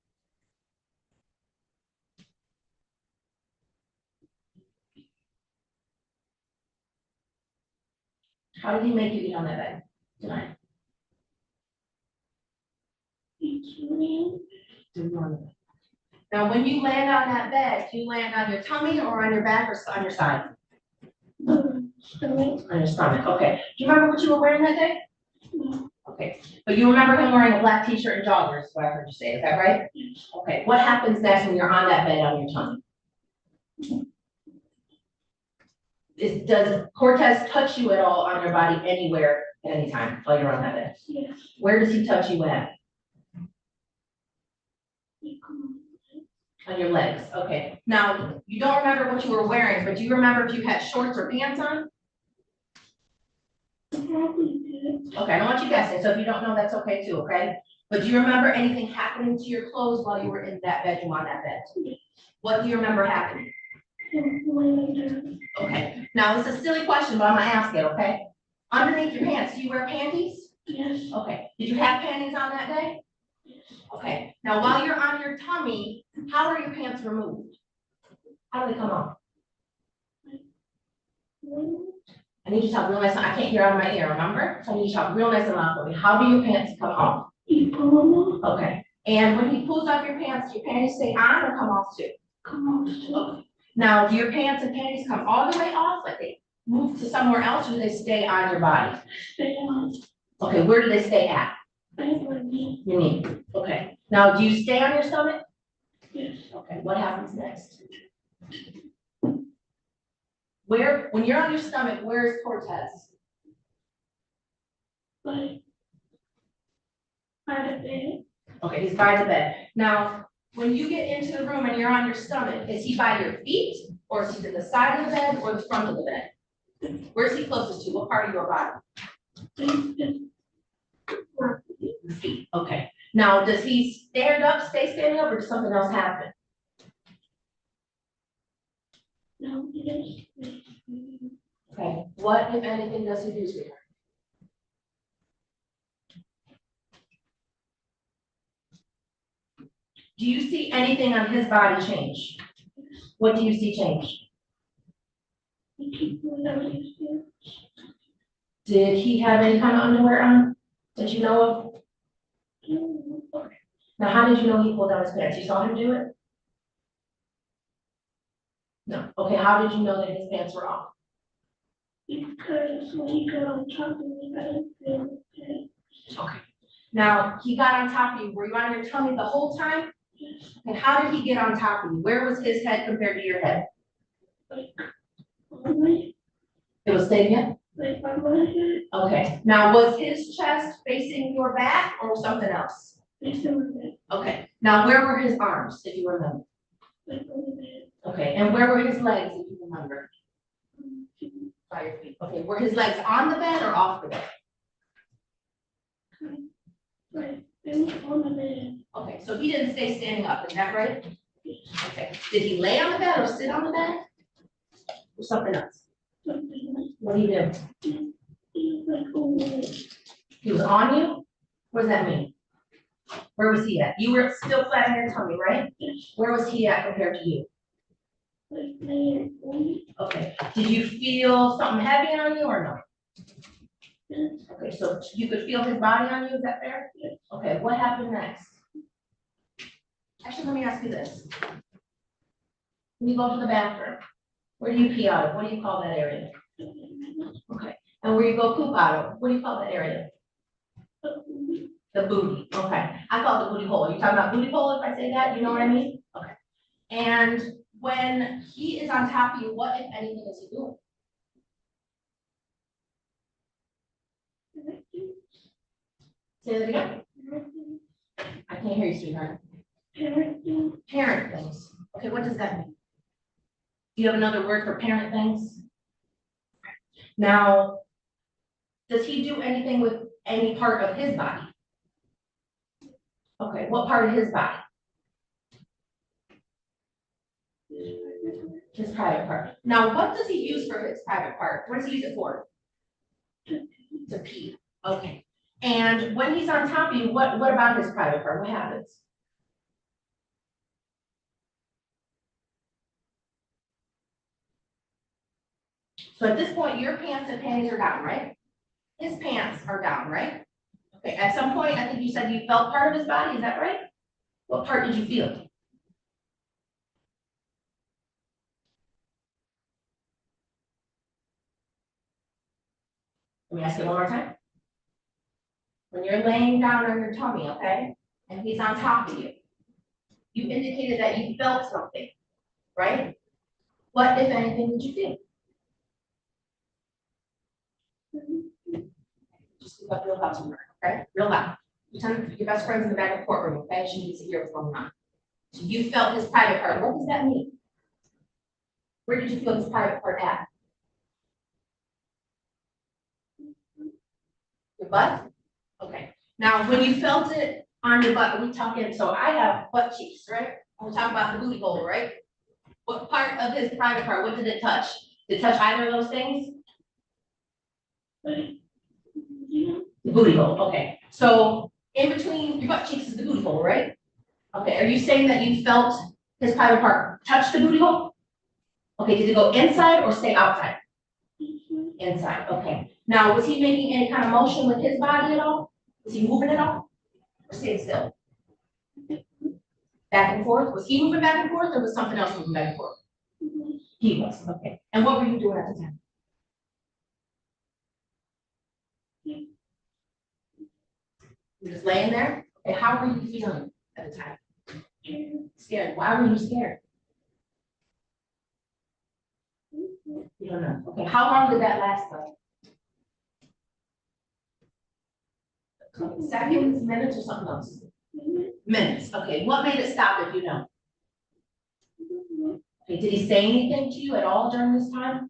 How did he make you get on that bed tonight? Now, when you land on that bed, do you land on your tummy or on your back or on your side? On your stomach, okay. Do you remember what you were wearing that day? No. Okay, but you remember him wearing a black t-shirt and joggers, is what I heard you say, is that right? Yes. Okay, what happens next when you're on that bed on your tummy? Does Cortez touch you at all on your body anywhere at any time while you're on that bed? Yes. Where does he touch you at? On your legs, okay. Now, you don't remember what you were wearing, but do you remember if you had shorts or pants on? Probably did. Okay, I don't want you guessing, so if you don't know, that's okay too, okay? But do you remember anything happening to your clothes while you were in that bedroom on that bed? Yes. What do you remember happening? Okay, now it's a silly question, but I'm gonna ask it, okay? Underneath your pants, do you wear panties? Yes. Okay, did you have panties on that day? Okay, now while you're on your tummy, how are your pants removed? How do they come off? I need you to talk real nice, I can't hear out of my ear, remember? So I need you to talk real nice and loud for me. How do your pants come off? You pull them off. Okay, and when he pulls off your pants, do your panties stay on or come off too? Come off too. Okay. Now, do your pants and panties come all the way off, like they move to somewhere else, or do they stay on your body? Stay on. Okay, where do they stay at? My knee. Your knee, okay. Now, do you stay on your stomach? Yes. Okay, what happens next? Where, when you're on your stomach, where is Cortez? By the bed. Okay, he's by the bed. Now, when you get into the room and you're on your stomach, is he by your feet, or is he to the side of the bed, or the front of the bed? Where's he closest to? What part of your body? The feet, okay. Now, does he stand up, stay standing up, or does something else happen? No, yes. Okay, what, if anything, does he do, sweetheart? Do you see anything on his body change? What do you see change? Did he have any kind of underwear on that you know of? Okay. Now, how did you know he pulled down his pants? You saw him do it? No. Okay, how did you know that his pants were off? Because when he got on top of me, I didn't feel okay. Okay. Now, he got on top of you. Were you on your tummy the whole time? And how did he get on top of you? Where was his head compared to your head? It was staying in? Okay. Now, was his chest facing your back or something else? Okay. Now, where were his arms, if you remember? Okay. And where were his legs, if you remember? By your feet. Okay. Were his legs on the bed or off the bed? Okay. So he didn't stay standing up, is that right? Okay. Did he lay on the bed or sit on the bed? Or something else? What did he do? He was on you? What does that mean? Where was he at? You were still flat on your tummy, right? Where was he at compared to you? Okay. Did you feel something heavy on you or no? Okay, so you could feel his body on you, is that fair? Okay, what happened next? Actually, let me ask you this. When you go to the bathroom, where do you pee out of? What do you call that area? Okay. And where you go poop out of, what do you call that area? The booty. Okay. I call it the booty hole. You talking about booty hole if I say that? You know what I mean? Okay. And when he is on top of you, what, if anything, is he doing? Say that again. I can't hear you, sweetheart. Parent things. Okay, what does that mean? Do you have another word for parent things? Now, does he do anything with any part of his body? Okay, what part of his body? His private part. Now, what does he use for his private part? What does he use it for? To pee. Okay. And when he's on top of you, what about his private part? What happens? So at this point, your pants and panties are down, right? His pants are down, right? Okay, at some point, I think you said you felt part of his body, is that right? What part did you feel? Let me ask you one more time. When you're laying down on your tummy, okay, and he's on top of you, you indicated that you felt something, right? What, if anything, did you feel? Just speak up real loud to her, okay? Real loud. You tell your best friend's in the back of the courtroom, okay? She needs to hear what's going on. So you felt his private part. What does that mean? Where did you feel his private part at? Your butt? Okay. Now, when you felt it on your butt, are we talking, so I have butt cheeks, right? We're talking about the booty hole, right? What part of his private part, what did it touch? Did it touch either of those things? The booty hole, okay. So in between your butt cheeks is the booty hole, right? Okay, are you saying that you felt his private part touch the booty hole? Okay, did it go inside or stay outside? Inside, okay. Now, was he making any kind of motion with his body at all? Was he moving at all? Or staying still? Back and forth? Was he moving back and forth or was something else moving back and forth? He was, okay. And what were you doing at the time? You're just laying there? Okay, how were you feeling at the time? Scared. Why were you scared? You don't know. Okay, how long did that last though? Seconds, minutes, or something else? Minutes. Okay, what made it stop if you know? Okay, did he say anything to you at all during this time?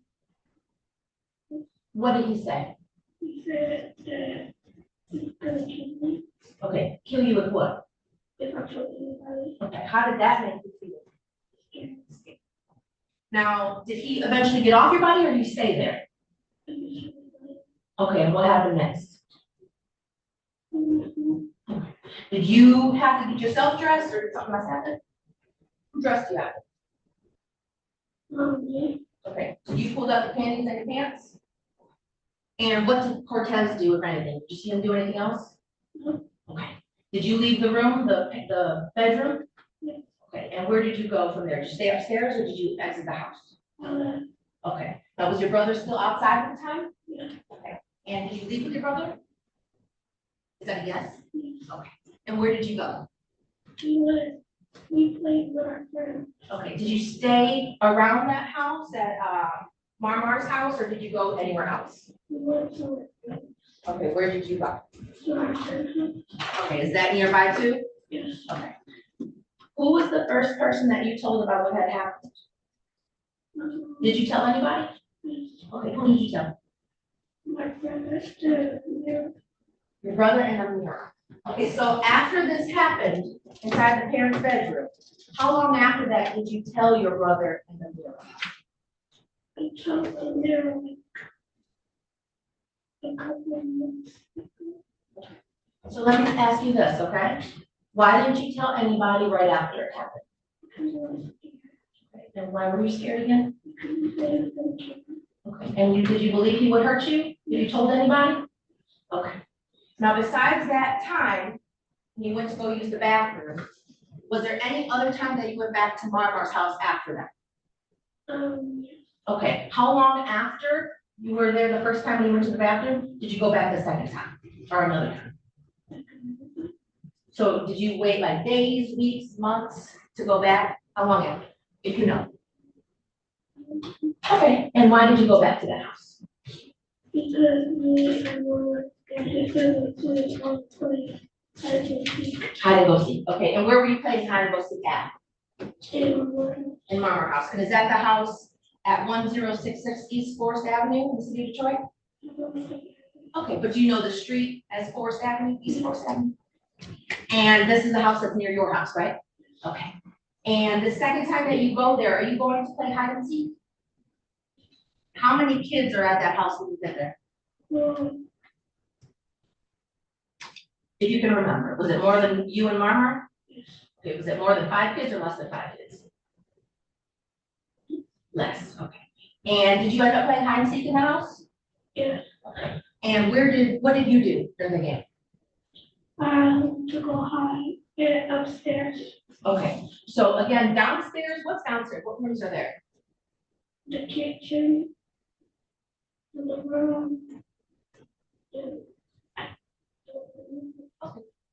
What did he say? He said that he's gonna kill me Okay, kill you with what? if I told anybody. Okay, how did that make you feel? Now, did he eventually get off your body or did you stay there? Okay, and what happened next? Did you have to get yourself dressed or did something else happen? Who dressed you after? Okay, Okay, so you pulled up the panties and your pants? And what did Cortez do, if anything? Did you see him do anything else? Okay. Did you leave the room, the bedroom? Yes. Okay, and where did you go from there? Did you stay upstairs or did you exit the house? Okay, now was your brother still outside at the time? Yeah. Okay, and did you leave with your brother? Is that a yes? Okay, and where did you go? We played with our friends. Okay, did you stay around that house at, Marmar's house, or did you go anywhere else? We went to our friends. Okay, where did you go? To our friends. Okay, is that nearby too? Yes. Okay. Who was the first person that you told about what had happened? Did you tell anybody? Yes. Okay, who did you tell? My brother stood there. Your brother and Amira. Okay, so after this happened inside the parents' bedroom, how long after that did you tell your brother and Amira? I told them there a couple of months. So let me ask you this, okay? Why didn't you tell anybody right after it happened? Okay, and why were you scared again? Okay, and did you believe he would hurt you? Have you told anybody? Okay. Now, besides that time, when you went to go use the bathroom, was there any other time that you went back to Marmar's house after that? Okay, how long after you were there the first time when you went to the bathroom, did you go back the second time or another time? So did you wait like days, weeks, months to go back? How long after, if you know? Okay, and why did you go back to that house? Because me and Mama and his cousin on play hide and seek. Hide and go seek, okay, and where were you playing hide and go seek at? In Marmar House, and is that the house at 1066 East Forest Avenue in the city of Detroit? Okay, but do you know the street as Forest Avenue, East Forest Avenue? And this is the house that's near your house, right? Okay. And the second time that you go there, are you going to play hide and seek? How many kids are at that house when you get there? If you can remember, was it more than you and Marmar? Okay, was it more than 5 kids or less than 5 kids? Less, okay. And did you end up playing hide and seek in the house? Yes. Okay. And what did you do during the game? To go hide upstairs. Okay, so again, downstairs, what's downstairs? What rooms are there? The kitchen. The room. Okay.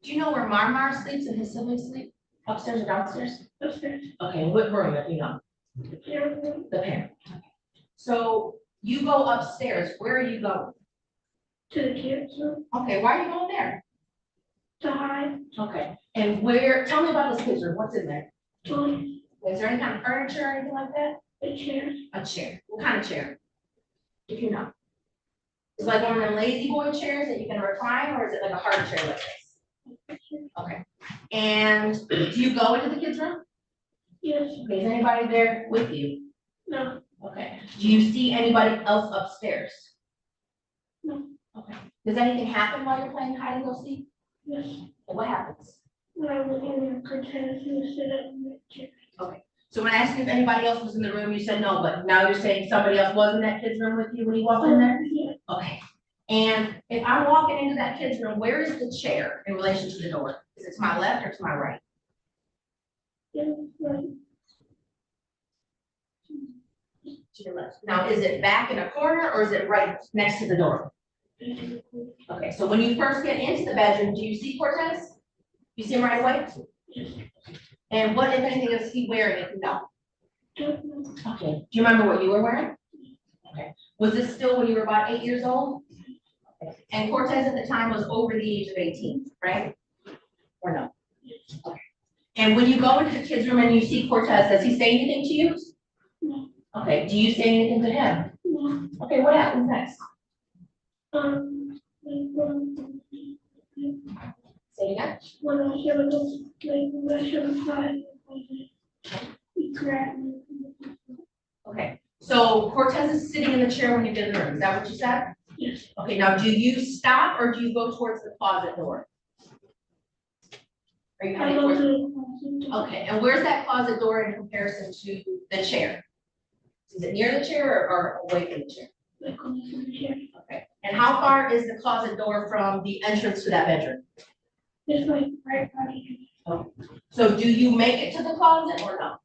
Do you know where Marmar sleeps and his siblings sleep? Upstairs or downstairs? Upstairs. Okay, what room if you know? The parent room. The parent. Okay. So you go upstairs, where are you going? To the kids' room. Okay, why are you going there? To hide. Okay, and tell me about this kids' room, what's in there? Toys. Is there any kind of furniture or anything like that? A chair. A chair, what kind of chair? If you know. Is it like one of them lazy boy chairs that you can recline, or is it like a hard chair like this? Okay, and do you go into the kids' room? Yes. Okay, is anybody there with you? No. Okay, do you see anybody else upstairs? No. Okay, does anything happen while you're playing hide and go seek? Yes. And what happens? When I was in there, Cortez, he was sitting up in the chair. Okay, so when I asked you if anybody else was in the room, you said no, but now you're saying somebody else was in that kid's room with you when you walked in there? Yeah. Okay, and if I'm walking into that kid's room, where is the chair in relation to the door? Is it to my left or to my right? Yeah, right. To your left. Now, is it back in a corner or is it right next to the door? Okay, so when you first get into the bedroom, do you see Cortez? You see him right away? And what, if anything, is he wearing if you know? Okay, do you remember what you were wearing? Okay, was this still when you were about 8 years old? Okay. And Cortez at the time was over the age of 18, right? Or no? Okay. And when you go into the kids' room and you see Cortez, does he say anything to you? No. Okay, do you say anything to him? No. Okay, what happens next? Say it again. When I should have when I should have cried, he grabbed me. Okay, so Cortez is sitting in the chair when you get in the room, is that what you said? Yes. Okay, now do you stop or do you go towards the closet door? Are you heading towards? Okay, and where's that closet door in comparison to the chair? Is it near the chair or away from the chair? Okay, and how far is the closet door from the entrance to that bedroom? It's like right by here. Oh, so do you make it to the closet or no?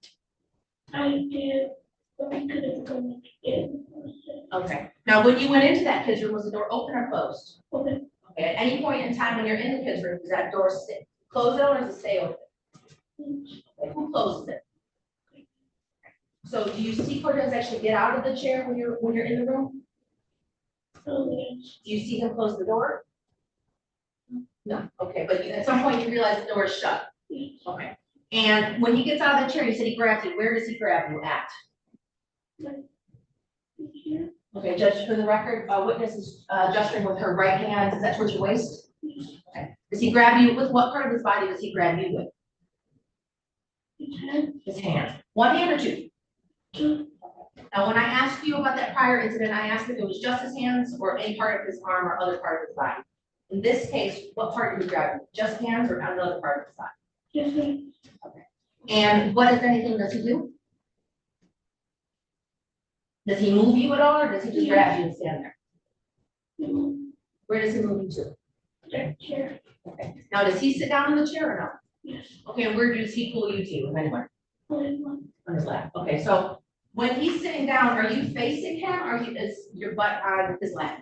I did, but we couldn't go in. Okay, now when you went into that kids' room, was the door open or closed? Open. Okay, at any point in time when you're in the kids' room, does that door stay, close it or does it stay open? Okay, who closes it? So do you see Cortez actually get out of the chair when you're in the room? Do you see him close the door? No, okay, but at some point you realize the door is shut. Okay, and when he gets out of the chair, you said he grabs you, where does he grab you at? Okay, Judge, for the record, witness is gesturing with her right hand, is that towards your waist? Okay, does he grab you, with what part of his body does he grab you with? His hand. One hand or two? Two. Now, when I asked you about that prior incident, I asked if it was just his hands or any part of his arm or other part of his body. In this case, what part did he grab you? Just hands or another part of his body? Just hands. Okay. And what, if anything, does he do? Does he move you at all, or does he just grab you and stand there? Where does he move you to? The chair. Okay. Now, does he sit down in the chair or no? Yes. Okay, and where does he pull you to, if anywhere? On his lap. Okay, so when he's sitting down, are you facing him, or is your butt on his lap?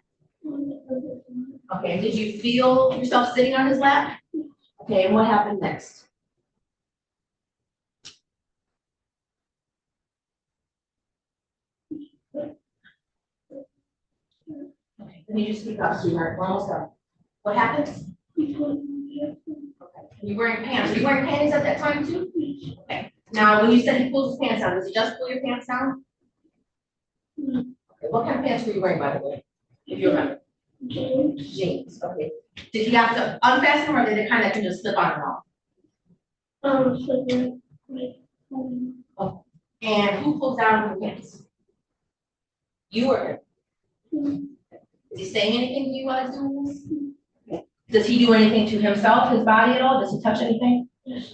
Okay, did you feel yourself sitting on his lap? Okay, and what happened next? Okay, then you just speak up, sweetheart, we're almost done. What happens? Okay, you're wearing pants. Are you wearing panties at that time too? Okay, now when you said he pulls his pants down, does he just pull your pants down? Okay, what kind of pants were you wearing, by the way? If you remember. Jeans, okay. Did he have to unfasten them, or did it kind of can just slip on and off? Oh. And who pulls down the pants? You or him? Is he saying anything to you while he's doing this? Okay. Does he do anything to himself, his body at all? Does he touch anything?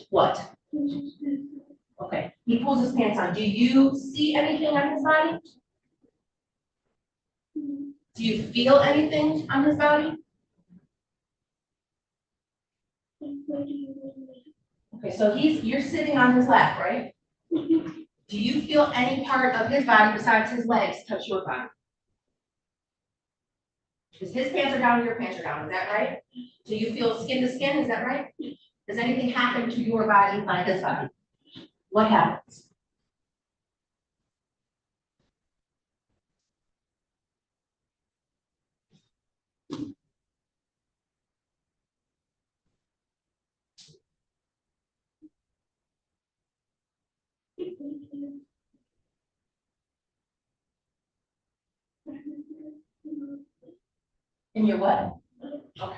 What? Okay, he pulls his pants on. Do you see anything on his body? Do you feel anything on his body? Okay, so you're sitting on his lap, right? Do you feel any part of his body besides his legs touch your body? Because his pants are down and your pants are down, is that right? Do you feel skin to skin, is that right? Does anything happen to your body by his body? What happens? In your what? Okay.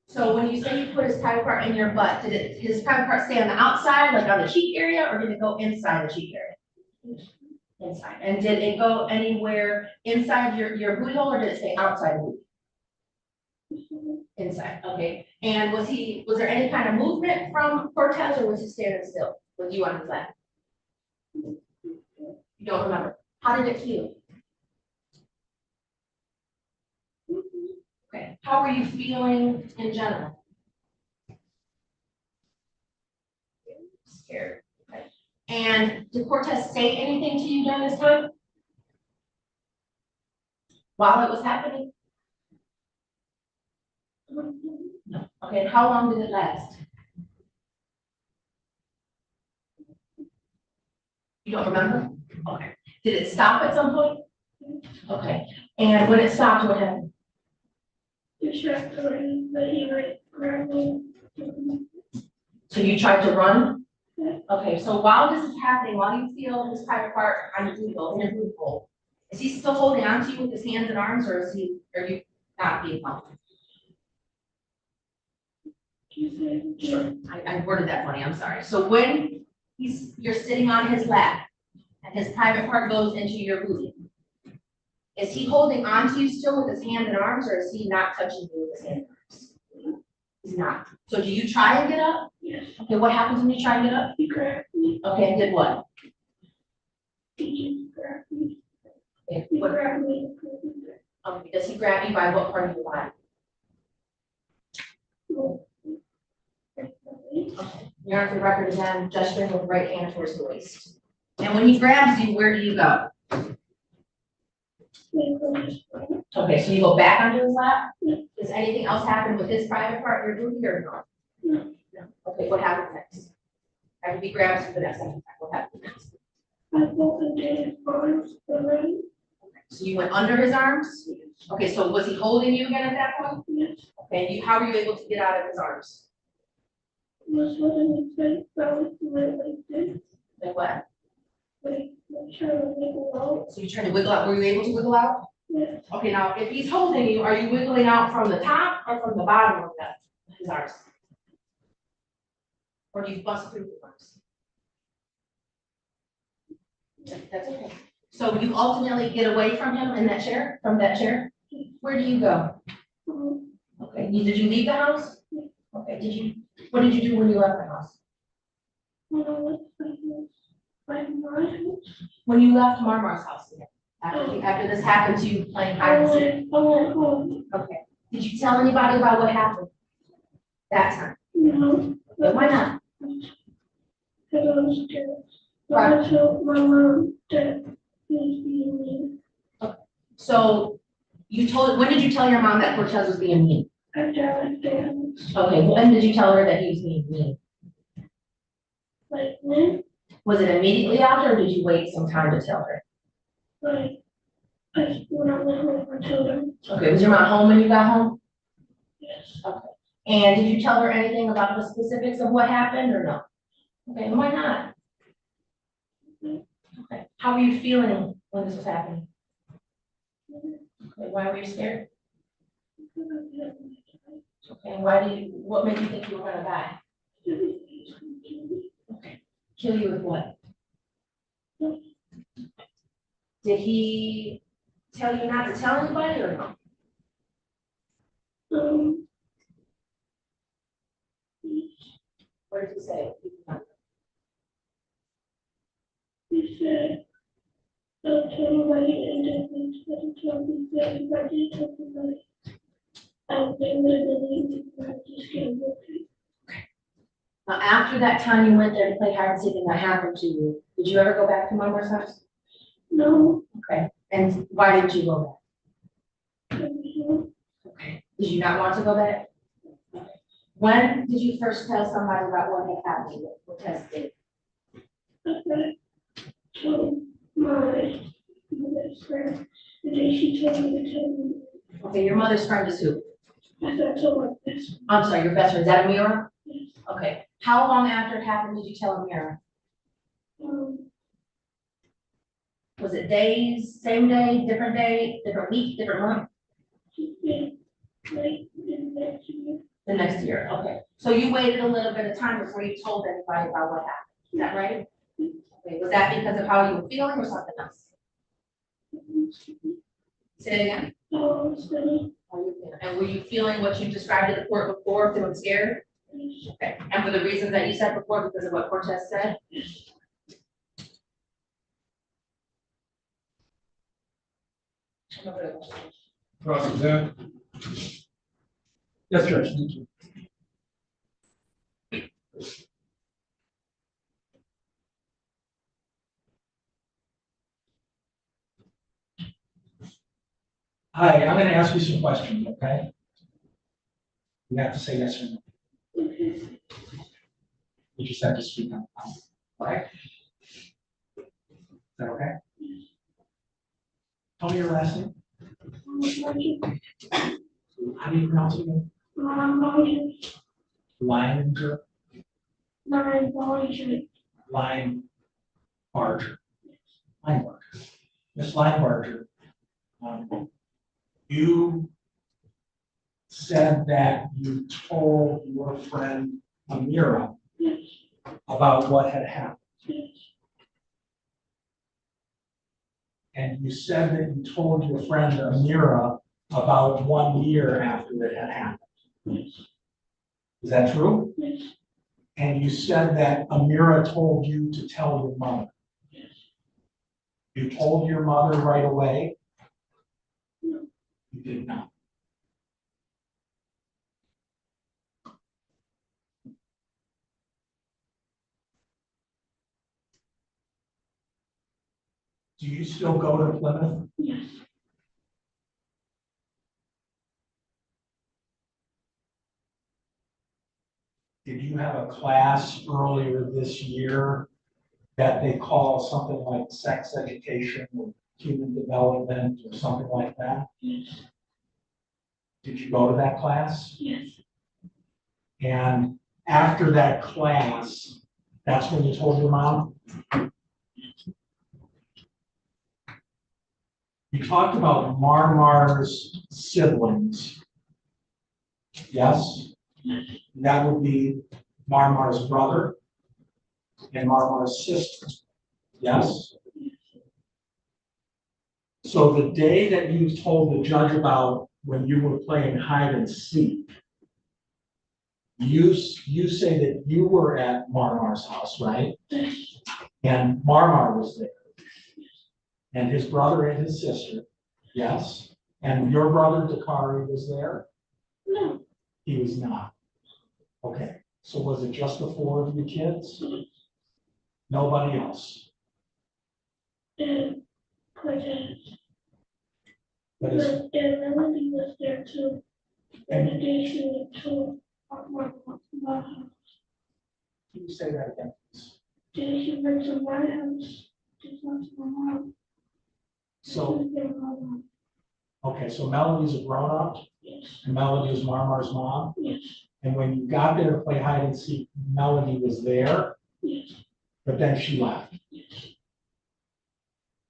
So when you say you put his private part in your butt, did his private part stay on the outside, like on the cheek area, or did it go inside the cheek area? Inside. And did it go anywhere inside your booty hole, or did it stay outside the booty? Inside, okay. And was there any kind of movement from Cortez, or was he standing still with you on his lap? You don't remember. How did it feel? Okay, how were you feeling in general? Scared. Okay. And did Cortez say anything to you during this time? While it was happening? No. Okay, and how long did it last? You don't remember? Okay. Did it stop at some point? Okay. And when it stopped, what happened? So you tried to run? Okay, so while this is happening, while you feel his private part on your booty hole, in your booty hole, is he still holding on to you with his hands and arms, or are you not being held? Sure. I worded that funny, I'm sorry. So when you're sitting on his lap and his private part goes into your booty, is he holding on to you still with his hands and arms, or is he not touching you with his hands and arms? He's not. So do you try and get up? Yes. Okay, what happens when you try and get up? He grabbed me. Okay, and did what? He grabbed me. Okay, what, does he grab you by what part of your body? Okay, your Honor, the record is on gesturing with right hand towards the waist. And when he grabs you, where do you go? Okay, so you go back onto his lap? Does anything else happen with his private part you're doing or no? No. Okay, what happens next? After he grabs you for that second time, what happens next? I go into his arms already. So you went under his arms? Okay, so was he holding you again at that point? Yes. Okay, and how were you able to get out of his arms? Was holding his face down like this. Like what? Like trying to wiggle out. So you're trying to wiggle out, were you able to wiggle out? Yes. Okay, now if he's holding you, are you wiggling out from the top or from the bottom of his arms? Or do you bust through the arms? That's okay. So you ultimately get away from him in that chair, from that chair? Where do you go? Okay, did you leave the house? Okay, what did you do when you left the house? When you left Marmar's house, after this happened to you playing hide and seek? I went home. Okay, did you tell anybody about what happened that time? No. Okay, why not? Because I was scared. I told my mom that he was being mean. Okay, so when did you tell your mom that Cortez was being mean? After I was there. Okay, when did you tell her that he was being mean? Like when? Was it immediately after, or did you wait some time to tell her? Like, when I went home, I told her. Okay, was your mom home when you got home? Yes. Okay, and did you tell her anything about the specifics of what happened, or no? Okay, and why not? Okay, how were you feeling when this was happening? Okay, why were you scared? Okay, and what made you think you were gonna die? Okay, kill you with what? Did he tell you not to tell anybody or no? What did he say? He said, don't tell anybody, and then he told me that if I did tell somebody, I would believe me, but I just can't look at. Now, after that time you went there to play hide and seek and that happened to you, did you ever go back to Mama's house? No. Okay, and why did you go back? Okay, did you not want to go back? Okay. When did you first tell somebody about what had happened with Tess did? Okay. So my best friend, the day she told me to tell me. Okay, your mother's friend is who? I told my best friend. I'm sorry, your best friend, is that Amira? Yes. Okay, how long after it happened did you tell Amira? Was it days, same day, different week, different month? Like the next year. The next year, okay. So you waited a little bit of time before you told anybody about what happened, is that right? Okay, was that because of how you were feeling or something else? Say it again. Oh, and were you feeling what you described to the court before, feeling scared? Okay, and for the reasons that you said before, because of what Cortez said? Cross-examine. Yes, Judge, thank you. Hi, I'm gonna ask you some questions, okay? You have to say yes or no. You just have to speak up, all right? Is that okay? Tell me your last name. How do you pronounce it again? Leininger. Linebarger. Miss Linebarger, you said that you told your friend Amira about what had happened. And you said that you told your friend Amira about 1 year after it had happened. Is that true? Yes. And you said that Amira told you to tell your mother. You told your mother right away? You did not. Do you still go to Plymouth? Yes. Did you have a class earlier this year that they call something like sex education or human development or something like that? Yes. Did you go to that class? Yes. And after that class, that's when you told your mom? You talked about Marmar's siblings. Yes? That would be Marmar's brother and Marmar's sister. Yes? So the day that you told the judge about when you were playing hide and seek, you say that you were at Marmar's house, right? And Marmar was there. And his brother and his sister, yes? And your brother Dakari was there? No. He was not. Okay, so was it just the four of you kids? Nobody else? And Cortez. But is, And Melody was there too. and And the day she went to my house. can you say that again, please? The day she went to my house, just not to my mom. So, okay, so Melody's a grown up? Yes. And Melody is Marmar's mom? Yes. And when you got there to play hide and seek, Melody was there? Yes. But then she left. Yes.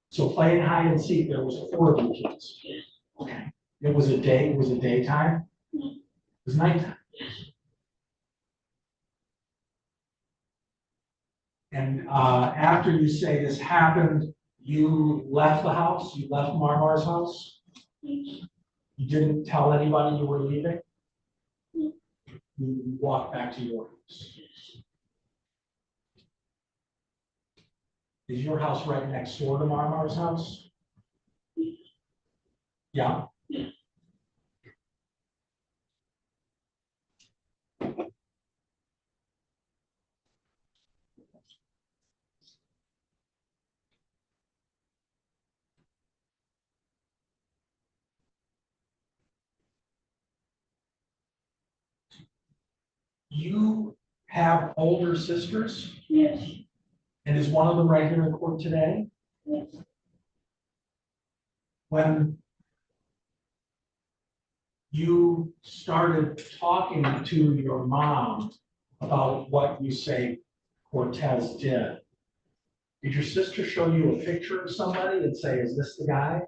So playing hide and seek, there was four of you kids? Yes. Okay. It was daytime? No. It was nighttime? Yes. And after you say this happened, you left the house? You left Marmar's house? Yes. You didn't tell anybody you were leaving? No. You walked back to your house? Is your house right next door to Marmar's house? Yeah? Yeah. You have older sisters? Yes. And is one of them right here in court today? Yes. When you started talking to your mom about what you say Cortez did your sister show you a picture of somebody and say, is this the guy?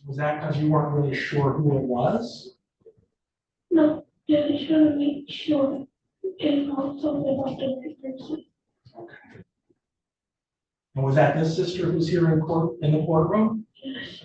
Was that because you weren't really sure who it was? No, they're trying to make sure and also about the right person. Okay. And was that this sister who's here in court, in the courtroom? Yes.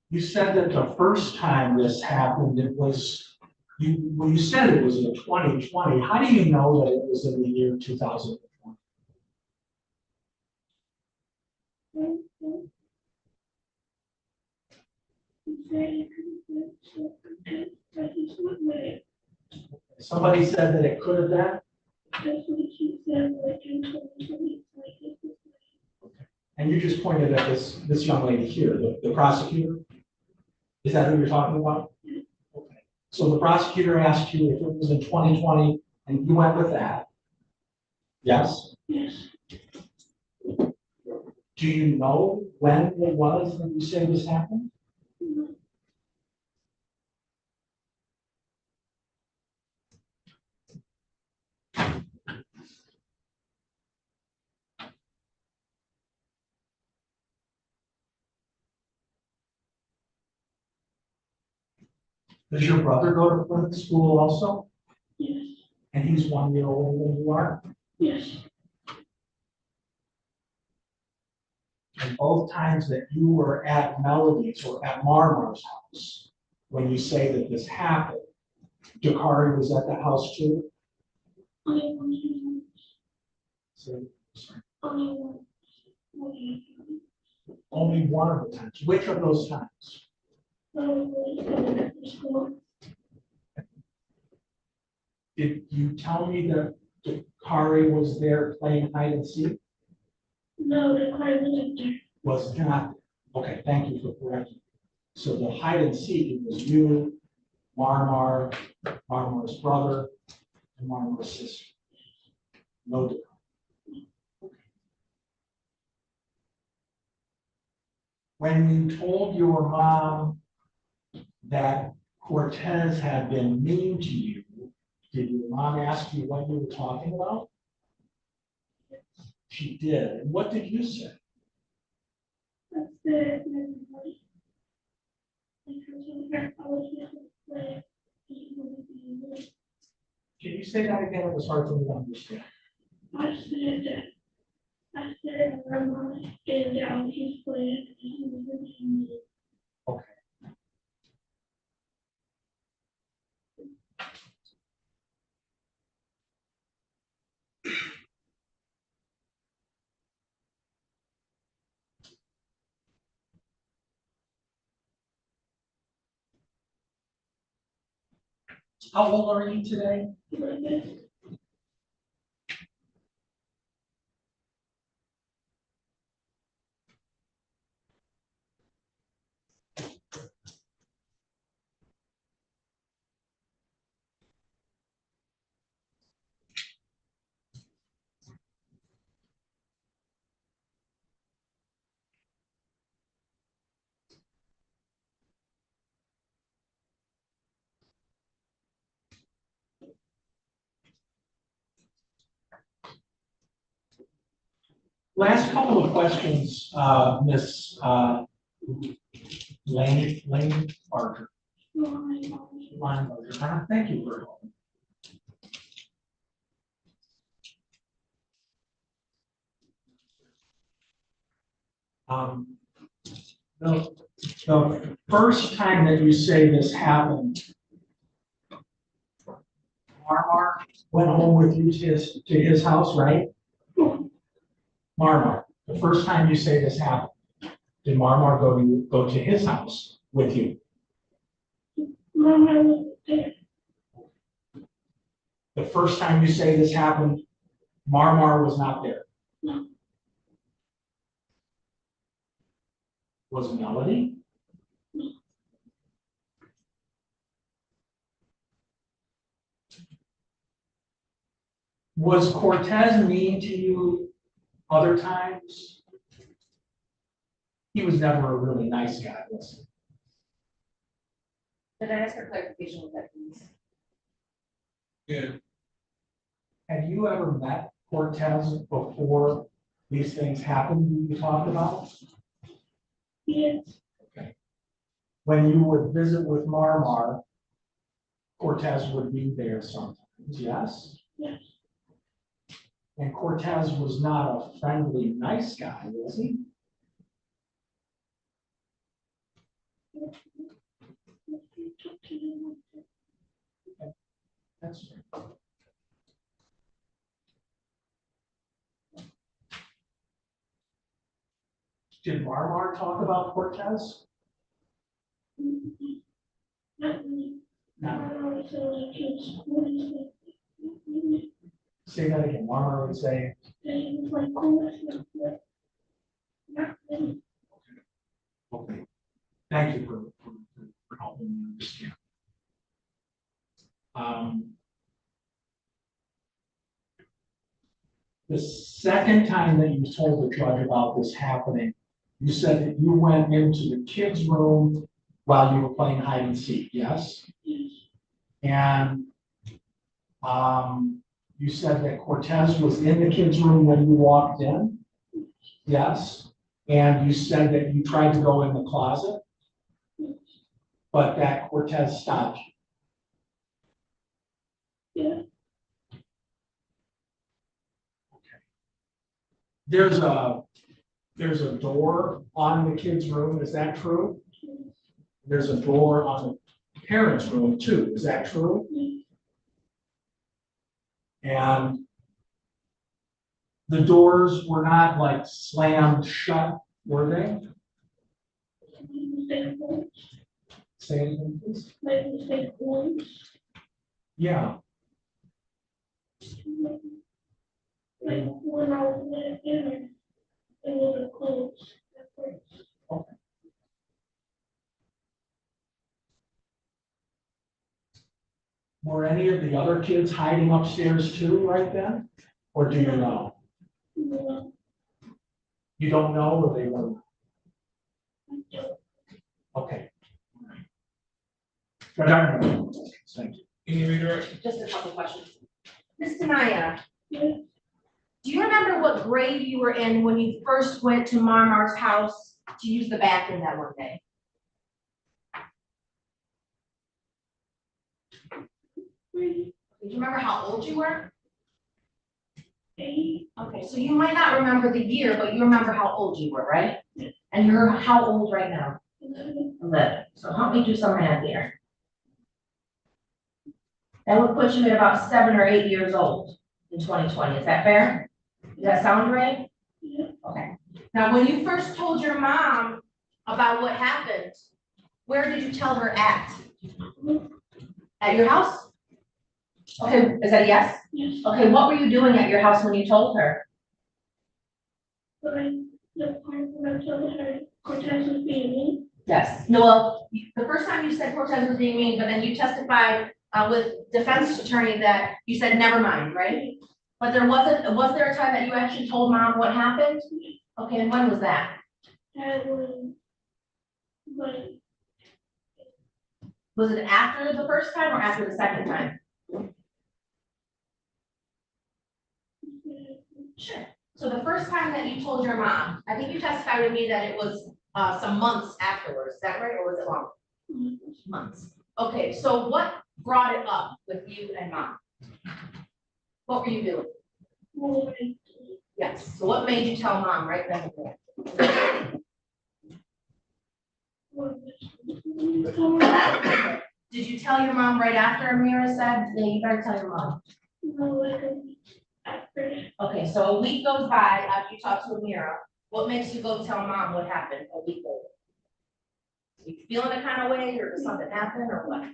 You said that the first time this happened, it was, you said it was in 2020. How do you know that it was in the year 2020? Somebody said that it could have been? That's what he said, like in 2020. And you just pointed at this young lady here, the prosecutor? Is that who you're talking about? Okay. So the prosecutor asked you if it was in 2020 and you went with that? Yes? Yes. Do you know when it was that you say this happened? No. Does your brother go to Plymouth school also? Yes. And he's 1 year older than you are? Yes. And both times that you were at Melody's or at Marmar's house, when you say that this happened, Dakari was at the house too? Only one. So, sorry. Only one. Only one of the times. Which of those times? Did you tell me that Dakari was there playing hide and seek? No, the car wasn't there. Was not. Okay, thank you for correcting. So the hide and seek, it was you, Marmar's brother, and Marmar's sister. No Dakari. When you told your mom that Cortez had been mean to you, did your mom ask you what you were talking about? She did. And what did you say? That's the memory. Because I was just afraid he wouldn't be there. Can you say that again? It was hard for me to understand. I said grandma and down his playing and he was with me. Okay. How old are you today? Last couple of questions, Miss Lane Barker. Thank you very much. The first time that you say this happened, Marmar went home with you to his house, right? Marmar, the first time you say this happened, did Marmar go to his house with you? Mama was there. The first time you say this happened, Marmar was not there. No. Was Melody? No. Was Cortez mean to you other times? He was never a really nice guy, was he? Did I ask for clarification with that, please? Yeah. Have you ever met Cortez before these things happened you talked about? Yes. Okay. When you would visit with Marmar, Cortez would be there sometimes, yes? Yes. And Cortez was not a friendly, nice guy, was he? That's right. Did Marmar talk about Cortez? Not really. No. So Say that again. Marmar would say. he was like, cool, not really. Okay. Thank you for helping me understand. The second time that you told the judge about this happening, you said that you went into the kids' room while you were playing hide and seek, yes? Yes. And you said that Cortez was in the kids' room when you walked in? Yes. And you said that you tried to go in the closet? But that Cortez stopped you? Yeah. There's a door on the kid's room, is that true? There's a door on the parents' room too, is that true? And the doors were not like slammed shut, were they? Say anything, please? Yeah. Like when I was at dinner, it was closed at first. Okay. Were any of the other kids hiding upstairs too right then? Or do you know? No, You don't know or they were? I don't. Okay. But I don't know. Thank you. Any redirect? Just a couple questions. Ms. Tanaya, Yes, do you remember what grade you were in when you first went to Marmar's house to use the bathroom that one day? three, Do you remember how old you were? 8, Okay, so you might not remember the year, but you remember how old you were, right? And you're how old right now? 11, 11. So help me do some math here. That would put you at about 7 or 8 years old in 2020. Is that fair? Does that sound right? yeah, Okay. Now, when you first told your mom about what happened, where did you tell her at? At your house? Okay, is that a yes? yes, Okay, what were you doing at your house when you told her? but the part when I told her Cortez was being mean, Yes. No, well, the first time you said Cortez was being mean, but then you testified with defense attorney that you said never mind, right? But was there a time that you actually told mom what happened? Okay, and when was that? that was, but Was it after the first time or after the second time? Sure. So the first time that you told your mom, I think you testified with me that it was some months afterwards, is that right, or was it long? Months. Okay, so what brought it up with you and mom? What were you doing? more Yes, so what made you tell mom right then and there? Did you tell your mom right after Amira said, yeah, you better tell your mom? no, like a week after, Okay, so a week goes by after you talk to Amira. What makes you go tell mom what happened a week later? You feeling a kind of way, or did something happen, or what?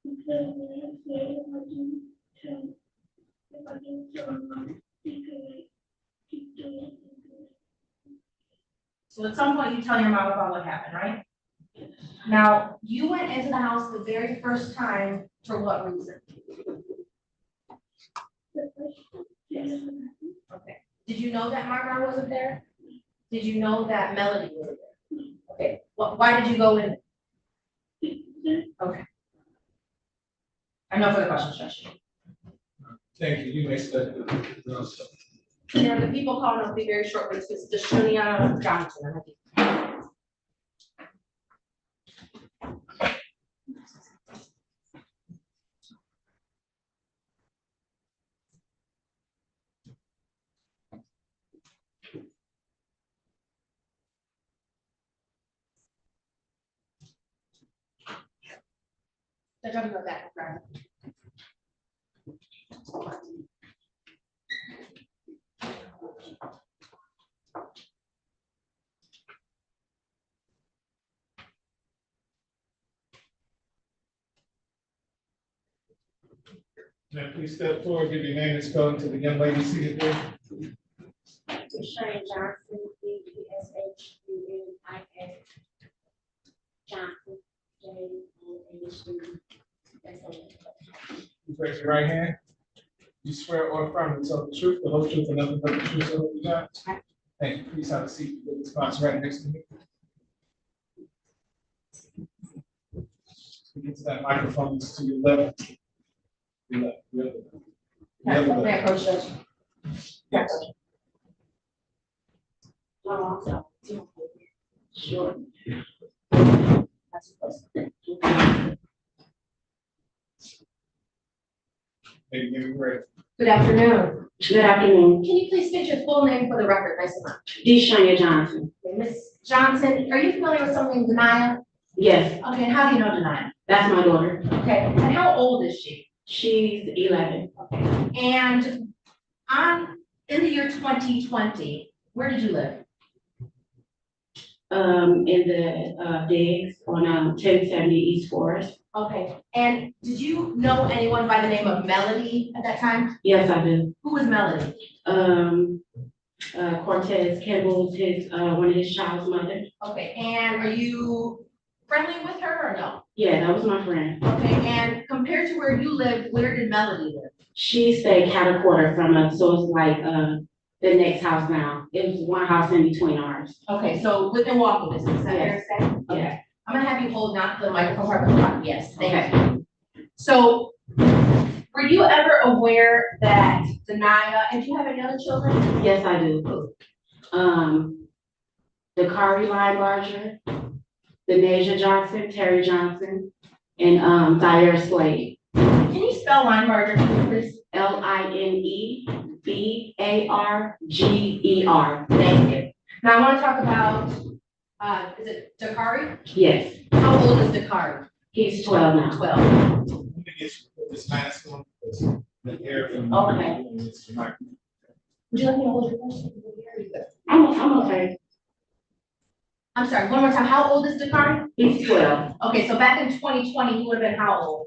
because I said if I didn't tell mom, he could like keep doing it. So at some point you tell your mom about what happened, right? Now, you went into the house the very first time for what reason? Okay. Did you know that Margaret wasn't there? Did you know that Melody wasn't there? Okay. Why did you go in? Okay. I have no further questions, Judge. Thank you. You may start. There are the people calling up, be very short, but it's the Shunia Johnson. The judge wrote that, right? Now, please step forward, give your name and spelling to the young lady seated there. Shane Johnson, DSHUNIS. Johnson, JOHN. Please raise your right hand. You swear or affirm to tell the truth, the whole truth, and nothing but the truth, so help you God. Thank you. Please have a seat with the sponsor right next to me. Get to that microphone that's to your left. Your left, your left. Your left. May I approach Judge? Yes. Sure. Maybe give me a break. Good afternoon. Good afternoon. Can you please state your full name for the record, nice and much. Deshania Johnson. Okay, Ms. Johnson, are you familiar with someone named Denia? Yes, Okay, and how do you know Denia? that's my daughter. Okay, and how old is she? She's 11. And in the year 2020, where did you live? In the digs on 1070 East Forest. Okay, and did you know anyone by the name of Melody at that time? Yes, I do. Who was Melody? Cortez Campbell was his one of his child's mother. Okay, and are you friendly with her or no? Yeah, that was my friend. Okay, and compared to where you live, where did Melody live? She stayed cat a quarter from us, so it's like the next house now. It was one house in between ours. Okay, so within walking distance, is that fair to say? Yeah. Okay. I'm gonna have you hold not the microphone part, but the mic. Yes, thank you. So, were you ever aware that Denia, and do you have any other children? Yes, I do. The Kari Linebarger, Denasia Johnson, Terry Johnson, and Thayer Slade. Can you spell Linebarger, please? Linebarger. Thank you. Now I want to talk about, is it Dakari? Yes, How old is Dakari? he's 12 now. 12. Let me get this mask on, because the air from. Okay. Would you like me to hold your question? I'm okay. I'm sorry, one more time. How old is Dakari? He's 12. Okay, so back in 2020, he would have been how old?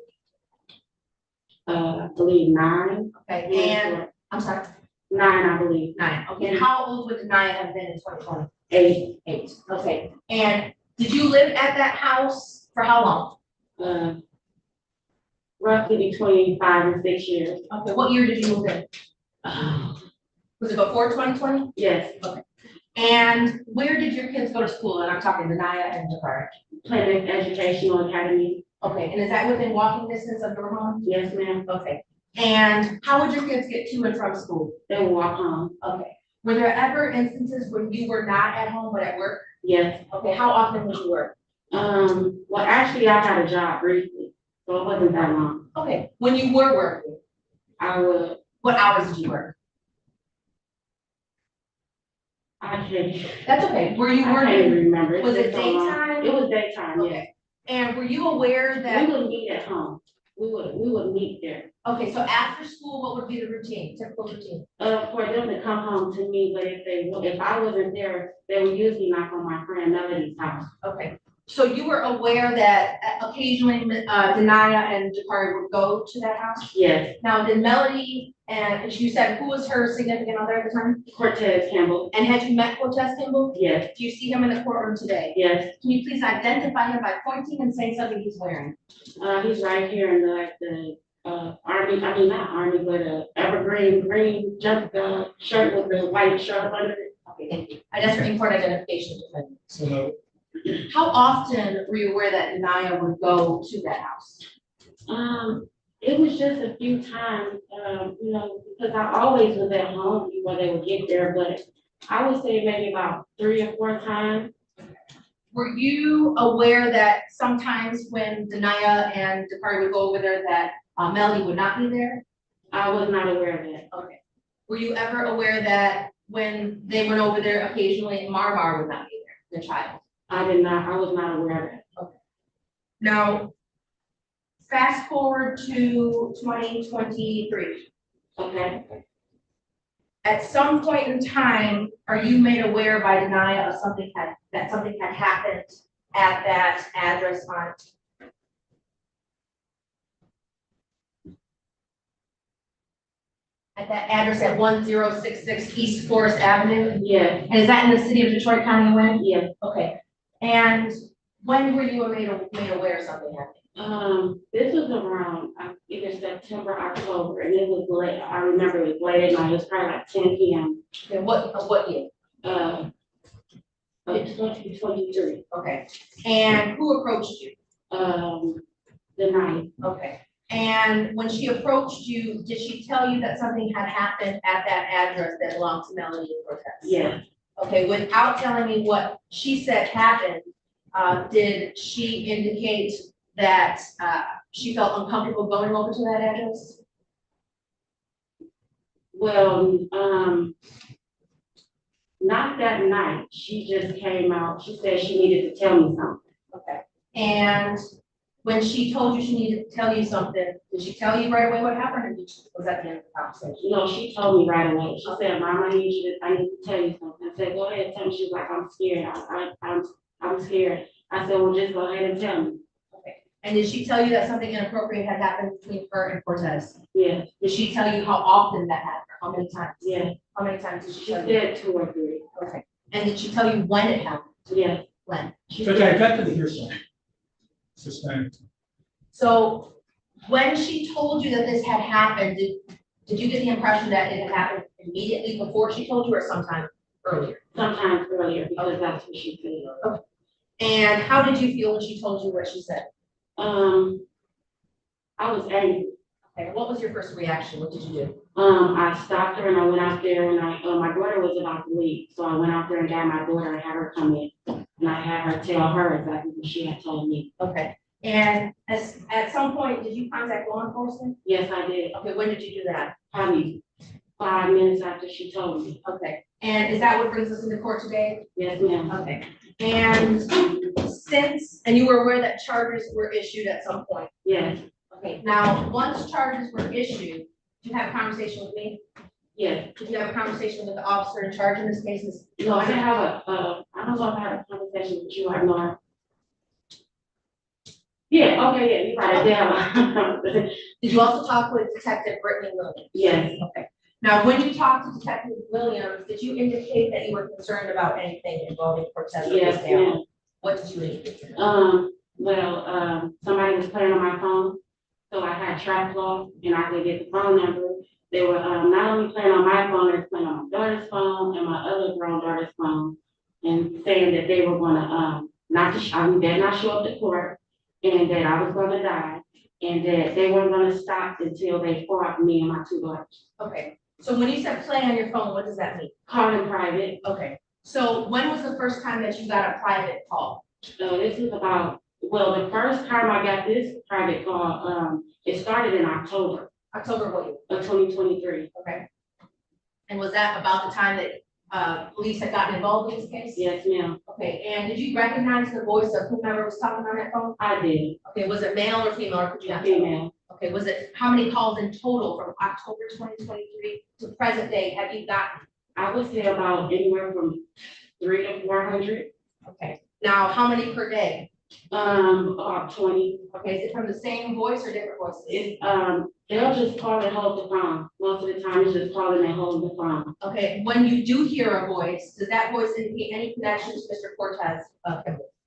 I believe 9. Okay, and, I'm sorry, 9, I believe. 9. Okay, and how old would Denia have been in 2020? 8. 8. Okay, and did you live at that house for how long? Roughly between 5 and 6 years. Okay, what year did you move in? Was it before 2020? Yes. Okay. And where did your kids go to school? And I'm talking Denia and Dakari. Planet Educational Academy. Okay, and is that within walking distance of your home? Yes, ma'am. Okay. And how would your kids get to and from school? They will walk home. Okay. Were there ever instances when you were not at home but at work? Yes. Okay, how often would you work? Well, actually, I had a job briefly, so it wasn't that long. Okay, when you were working, I would. what hours did you work? I can't. That's okay. Were you I can't working? remember. It's Was it been so long. daytime? It was daytime. Yes. Okay. And were you aware that? We would meet at home. We would meet there. Okay, so after school, what would be the routine, typical routine? For them to come home to me, but if I wasn't there, they would usually knock on my friend Melody's house. Okay, so you were aware that occasionally Denia and Dakari would go to that house? Yes. Now, did Melody, and you said, who was her significant other at the time? Cortez Campbell. And had you met Cortez Campbell? Yes. Do you see him in the courtroom today? Yes. Can you please identify him by pointing and saying something he's wearing? He's right here in the army, I mean, not army, but evergreen green jump shirt with the white shirt under it. Okay, thank you. I just for in-court identification. So, How often were you aware that Denia would go to that house? It was just a few times, because I always was at home before they would get there, but I would say maybe about 3 or 4 times. Were you aware that sometimes when Denia and Dakari would go over there that Melody would not be there? I was not aware of that. Okay. Were you ever aware that when they went over there occasionally, Marmar would not be there, the child? I was not aware of that. Okay. Now, fast forward to 2023. Okay. At some point in time, are you made aware by Denia of something had happened at that address on? At that address at 1066 East Forest Avenue? Yeah. And is that in the city of Detroit County, Wayne? Yeah. Okay. And when were you made aware something happened? This was around either September, October, and it was late. I remember it was late at night. It was probably like 10 p.m. Okay, what year? 2023. Okay. And who approached you? The night. Okay. And when she approached you, did she tell you that something had happened at that address that belonged to Melody and Cortez? Yeah. Okay, without telling me what she said happened, did she indicate that she felt uncomfortable going over to that address? Well, Not that night, she just came out, she said she needed to tell me something. Okay. And when she told you she needed to tell you something, did she tell you right away what happened, or was that the end of the conversation? No, she told me right away. She said, Mom, I need to tell you something. I said, go ahead, tell me. She was like, I'm scared. I'm scared. I said, well, just go ahead and tell me. Okay. And did she tell you that something inappropriate had happened between her and Cortez? Yeah. Did she tell you how often that happened? How many times? Yeah. How many times did she She tell you? said 2 or 3. Okay. And did she tell you when it happened? Yeah. When? Judge, I got to the hearsay. Sustained. So when she told you that this had happened, did you get the impression that it had happened immediately before she told you, or sometime earlier? Sometimes earlier, because that's what she said. Okay. And how did you feel when she told you what she said? I was angry. Okay, what was your first reaction? What did you do? I stopped her and I went out there and my daughter was about to leave. So I went out there and got my daughter and had her come in. And I had her tell her exactly what she had told me. Okay. And at some point, did you contact law enforcement? Yes, I did. Okay, when did you do that? Probably 5 minutes after she told me. Okay. And is that what brings us into court today? Yes, ma'am. Okay. And and you were aware that charges were issued at some point? Yes. Okay, now, once charges were issued, did you have a conversation with me? Yes. Did you have a conversation with the officer in charge in this case? No, I didn't have I don't know if I had a conversation with you. I know. Yeah, okay, yeah, you're right. I did have a Did you also talk with Detective Brittany Williams? Yes. Okay. Now, when you talked to Detective Williams, did you indicate that you were concerned about anything involving Cortez? Yes, ma'am. What did you indicate? Well, somebody was playing on my phone, so I had trap law and I could get the phone number. They were not only playing on my phone, they were playing on my daughter's phone and my other grown daughter's phone, and saying that they were gonna we better not show up to court, and that I was gonna die, and that they weren't gonna stop until they fought me and my 2 daughters. Okay. So when you said play on your phone, what does that mean? Call in private. Okay. So when was the first time that you got a private call? This is about, well, the first time I got this private call, it started in October. October what year? Of 2023. Okay. And was that about the time that police had gotten involved in this case? Yes, ma'am. Okay, and did you recognize the voice of whomever was talking on that phone? I did. Okay, was it male or female, or could you not? Female. Okay, was it, how many calls in total from October 2023 to present day have you gotten? I would say about anywhere from 300 to 400. Okay, now how many per day? About 20. Okay, is it from the same voice or different voices? It's, they'll just call and hold the phone. Most of the time, it's just calling and holding the phone. Okay, when you do hear a voice, does that voice indicate any connection to Mr. Cortez?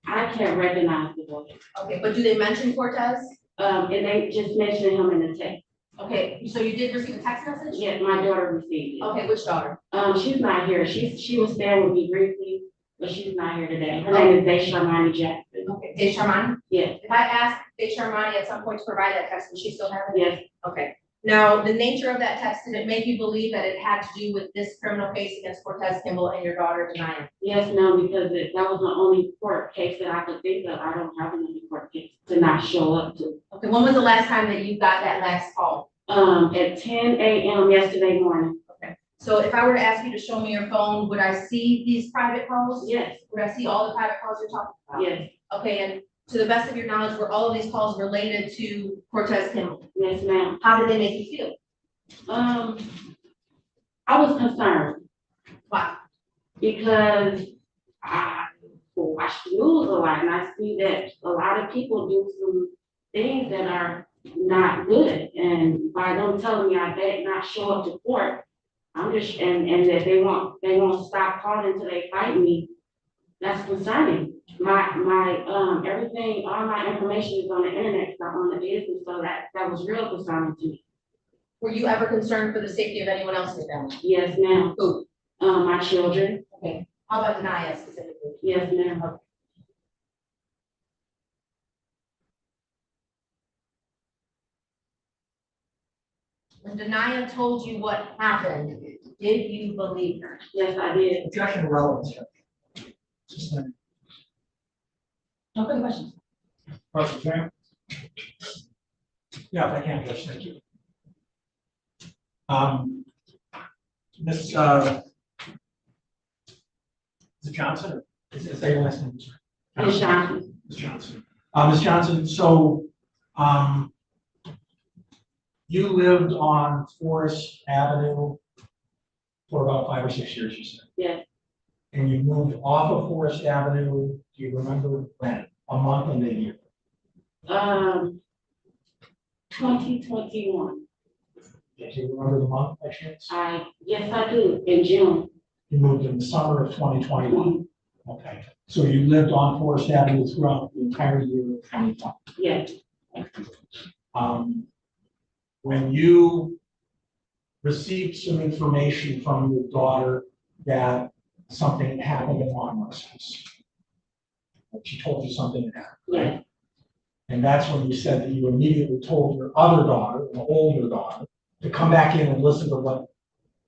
I can't recognize the voice. Okay, but do they mention Cortez? And they just mentioned him in the text. Okay, so you did receive a text message? Yes, my daughter received it. Okay, which daughter? She's not here. She was staying with me briefly, but she's not here today. Her name is Desharmani Jackson. Okay, Desharmani? Yes. If I asked Desharmani at some point to provide that text, would she still have it? Yes. Okay. Now, the nature of that text, did it make you believe that it had to do with this criminal case against Cortez Kimball and your daughter Janiyah? Yes, no, because that was the only court case that I could think of. I don't have another court case to not show up to. Okay, when was the last time that you got that last call? At 10 a.m. yesterday morning. Okay. So if I were to ask you to show me your phone, would I see these private calls? Yes. Would I see all the private calls you're talking about? Yes. Okay, and to the best of your knowledge, were all of these calls related to Cortez Kimball? Yes, ma'am. How did they make you feel? I was concerned. Why? Because I watch the news a lot and I see that a lot of people do some things that are not good. And by them telling me I better not show up to court, I'm just, and that they won't stop calling until they fight me, that's concerning. My everything, all my information is on the internet, not on the business, so that was real concerning to me. Were you ever concerned for the safety of anyone else in the family? Yes, ma'am. Who? My children. Okay. How about Janiyah specifically? Yes, ma'am. Okay. When Janiyah told you what happened, did you believe her? Yes, I did. Objection to relevance. Sustained. No further questions. Prosecution. Yeah, if I can, Judge, thank you. Ms. Johnson, or is that your last name? Ms. Johnson. Ms. Johnson. Ms. Johnson, so, you lived on Forest Avenue for about 5 or 6 years, you said? Yes. And you moved off of Forest Avenue, do you remember when? A month and a year? 2021. Do you remember the month by chance? Yes, I do, in June. You moved in the summer of 2021? Okay, so you lived on Forest Avenue throughout the entire year of 2020? Yes. When you received some information from your daughter that something happened in Monmouth's house, she told you something had happened, right? Yes. And that's when you said that you immediately told your other daughter, the older daughter, to come back in and listen to what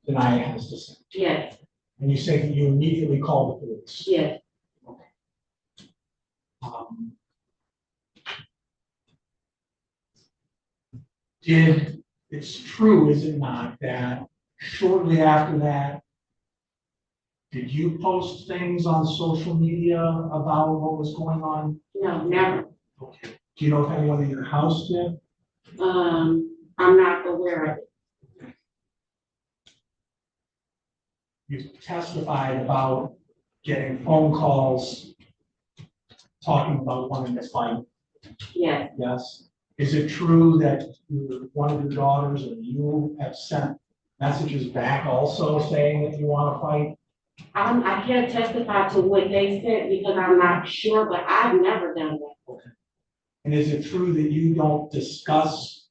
Denaya has to say. Yes. And you say that you immediately called the police. Yes. It's true, is it not, that shortly after that, did you post things on social media about what was going on? No, never. Okay. Do you know if anyone in your house did? I'm not aware of it. You testified about getting phone calls talking about wanting to fight. Yes. Yes. Is it true that one of your daughters or you have sent messages back also saying that you want to fight? I can't testify to what they said because I'm not sure, but I've never done that. Okay. And is it true that you don't discuss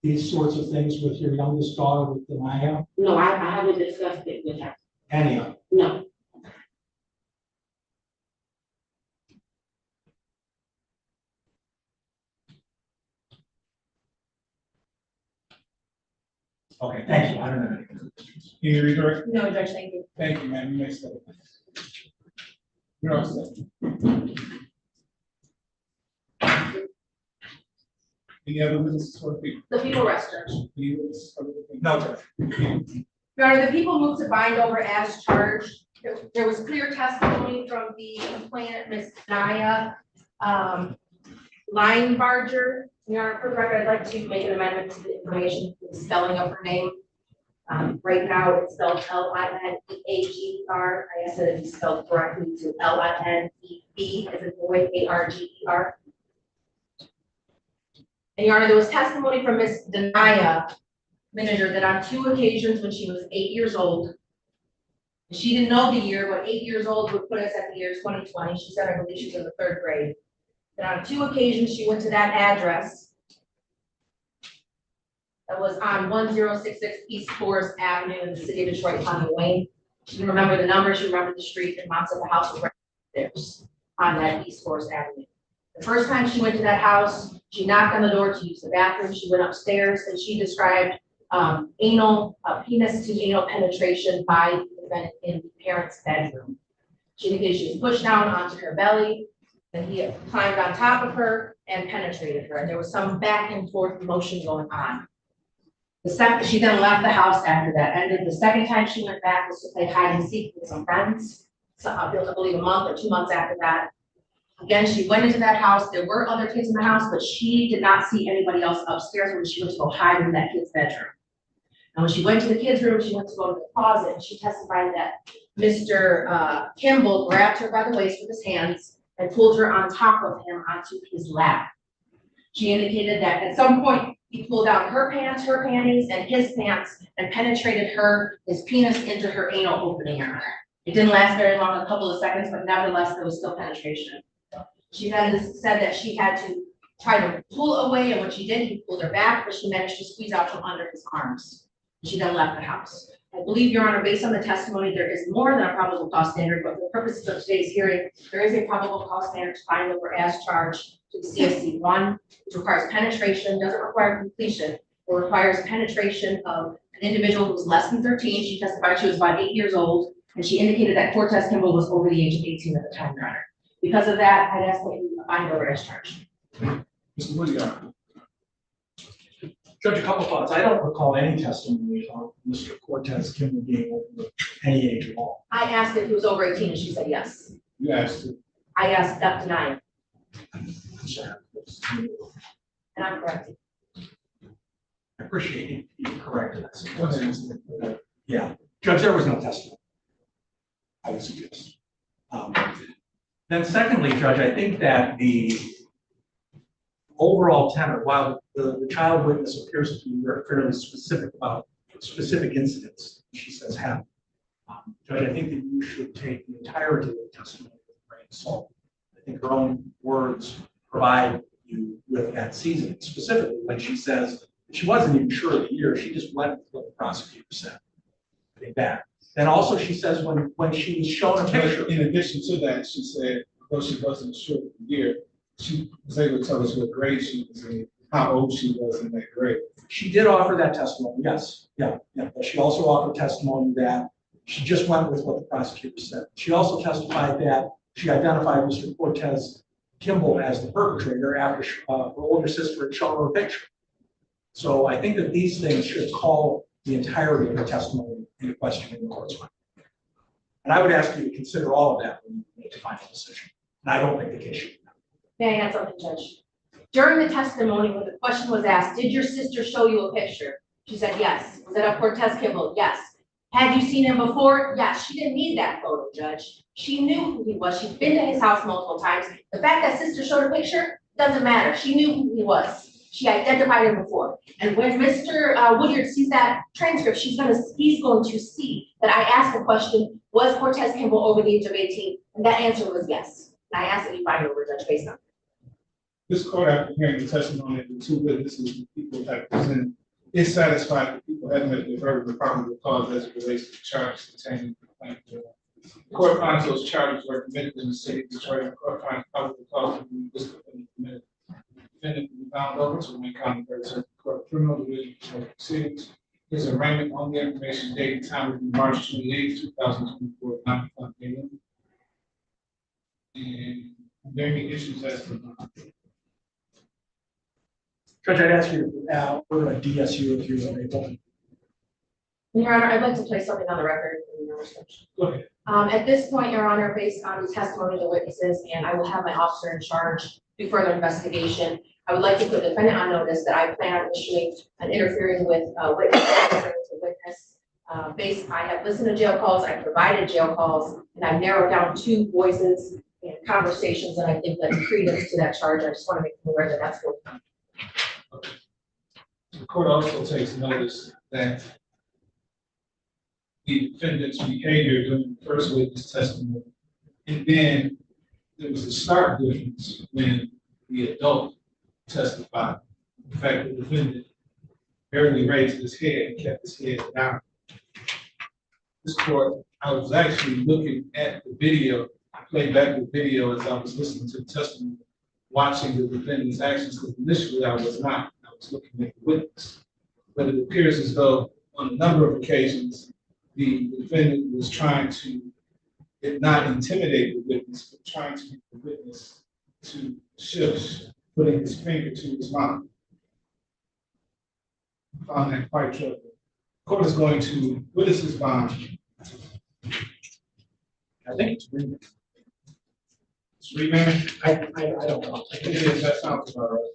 these sorts of things with your youngest daughter, with Denaya? No, I haven't discussed it with her. Any of them? No. Okay, thank you. I don't know any other questions. Can you redirect? No, Judge, thank you. Thank you, ma'am. You may stay. You're all set. Any other witnesses for the people? The people rest, Judge. Any witnesses for the people? No, Judge. Your Honor, the people moved to bind over as charged. There was clear testimony from the complainant, Ms. Naya, line barger. Your Honor, for the record, I'd like to make an amendment to the information, the spelling of her name. Right now, it's spelled Lineager. I asked that it be spelled correctly to Lineb as in boy, Arger. And Your Honor, there was testimony from Ms. Denaya Manager that on 2 occasions when she was 8 years old, she didn't know the year, but 8 years old would put us at the year 2020. She said, I believe she was in the 3rd grade. That on 2 occasions, she went to that address that was on 1066 East Forest Avenue in the city of Detroit, on the Wayne. She didn't remember the number, she remembered the street, and mom said the house was right there on that East Forest Avenue. The first time she went to that house, she knocked on the door to use the bathroom. She went upstairs and she described penis to anal penetration by the defendant in the parent's bedroom. She indicated she was pushed down onto her belly, and he climbed on top of her and penetrated her. And there was some back and forth motion going on. She then left the house after that. And the second time she went back was to play hide and seek with some friends. So I believe a month or 2 months after that. Again, she went into that house. There were other kids in the house, but she did not see anybody else upstairs when she went to go hide in that kid's bedroom. And when she went to the kids' room, she went to go to the closet, and she testified that Mr. Kimball grabbed her by the waist with his hands and pulled her on top of him onto his lap. She indicated that at some point, he pulled down her pants, her panties, and his pants and penetrated his penis into her anal opening area. It didn't last very long, a couple of seconds, but nevertheless, there was still penetration. She then said that she had to try to pull away, and when she did, he pulled her back, but she managed to squeeze out from under his arms. She then left the house. I believe, Your Honor, based on the testimony, there is more than a probable cause standard, but for the purposes of today's hearing, there is a probable cause standard to find over as charged to the CSC 1, which requires penetration, doesn't require completion, or requires penetration of an individual who was less than 13. She testified she was about 8 years old, and she indicated that Cortez Kimball was over the age of 18 at the time, Your Honor. Because of that, I'd ask that you find over as charged. Mr. Woody, Judge, a couple thoughts. I don't recall any testimony of Mr. Cortez Kimball being over any age at all. I asked if he was over 18 and she said yes. You asked it. I asked up to 9, I'm sorry. and I'm corrected. I appreciate you correcting us. Yeah, Judge, there was no testimony. I would suggest. Then secondly, Judge, I think that the overall tenor, while the child witness appears to be fairly specific about specific incidents she says happened, Judge, I think that you should take the entirety of the testimony with a grain of salt. I think her own words provide you with that seasoning, specifically when she says that she wasn't even sure of the year, she just went with what the prosecutor said. I think that. And also she says when she was shown a picture. In addition to that, she said, though she wasn't sure of the year, she was able to tell us what grade she was in, how old she was in that grade. She did offer that testimony, yes, yeah. But she also offered testimony that she just went with what the prosecutor said. She also testified that she identified Mr. Cortez Kimball as the perpetrator after her older sister had shown her a picture. So I think that these things should call the entirety of the testimony into question in the court's mind. And I would ask you to consider all of that when you make a final decision. And I don't think the case should be. May I add something, Judge? During the testimony, when the question was asked, did your sister show you a picture? She said yes. Was it of Cortez Kimball? Yes. Had you seen him before? Yes. She didn't need that photo, Judge. She knew who he was. She'd been to his house multiple times. The fact that sister showed a picture doesn't matter. She knew who he was. She identified him before. And when Mr. Woodyard sees that transcript, he's going to see that I asked the question, was Cortez Kimball over the age of 18? And that answer was yes. And I asked that you find over, Judge, based on. This court, after hearing the testimony of the two witnesses the people have presented, is satisfied that people have met the verdict of probable cause as it relates to the charges contained in the complaint. The court finds those charges were committed in the city of Detroit. The court finds probable cause to be committed. Defendant will be found over to Wayne County Third Circuit Court Criminal Division of Proceedings. His arraignment on the information date and time will be March 28, 2024, 9 o'clock a.m. And are there any issues as to Judge, I'd ask you to order a DSU if you're able. Your Honor, I'd like to place something on the record. Go ahead. At this point, Your Honor, based on the testimony of the witnesses, and I will have my officer in charge do further investigation, I would like to put the defendant on notice that I plan on issuing an interfering with witness. I have listened to jail calls, I've provided jail calls, and I've narrowed down 2 voices and conversations that I think lend credence to that charge. I just want to make you aware that that's going on. The court also takes notice that the defendant's behavior during the first witness testimony, and then there was a stark difference when the adult testified. In fact, the defendant barely raised his head and kept his head down. This court, I was actually looking at the video, I played back the video as I was listening to the testimony, watching the defendant's actions, because initially I was not. I was looking at the witness. But it appears as though on a number of occasions, the defendant was trying to, if not intimidate the witness, but trying to get the witness to shush, putting his finger to his mouth. I found that quite troubling. The court is going to, what is his bond? I think it's remand. It's remand? I don't know. I think it is. That sounds about right.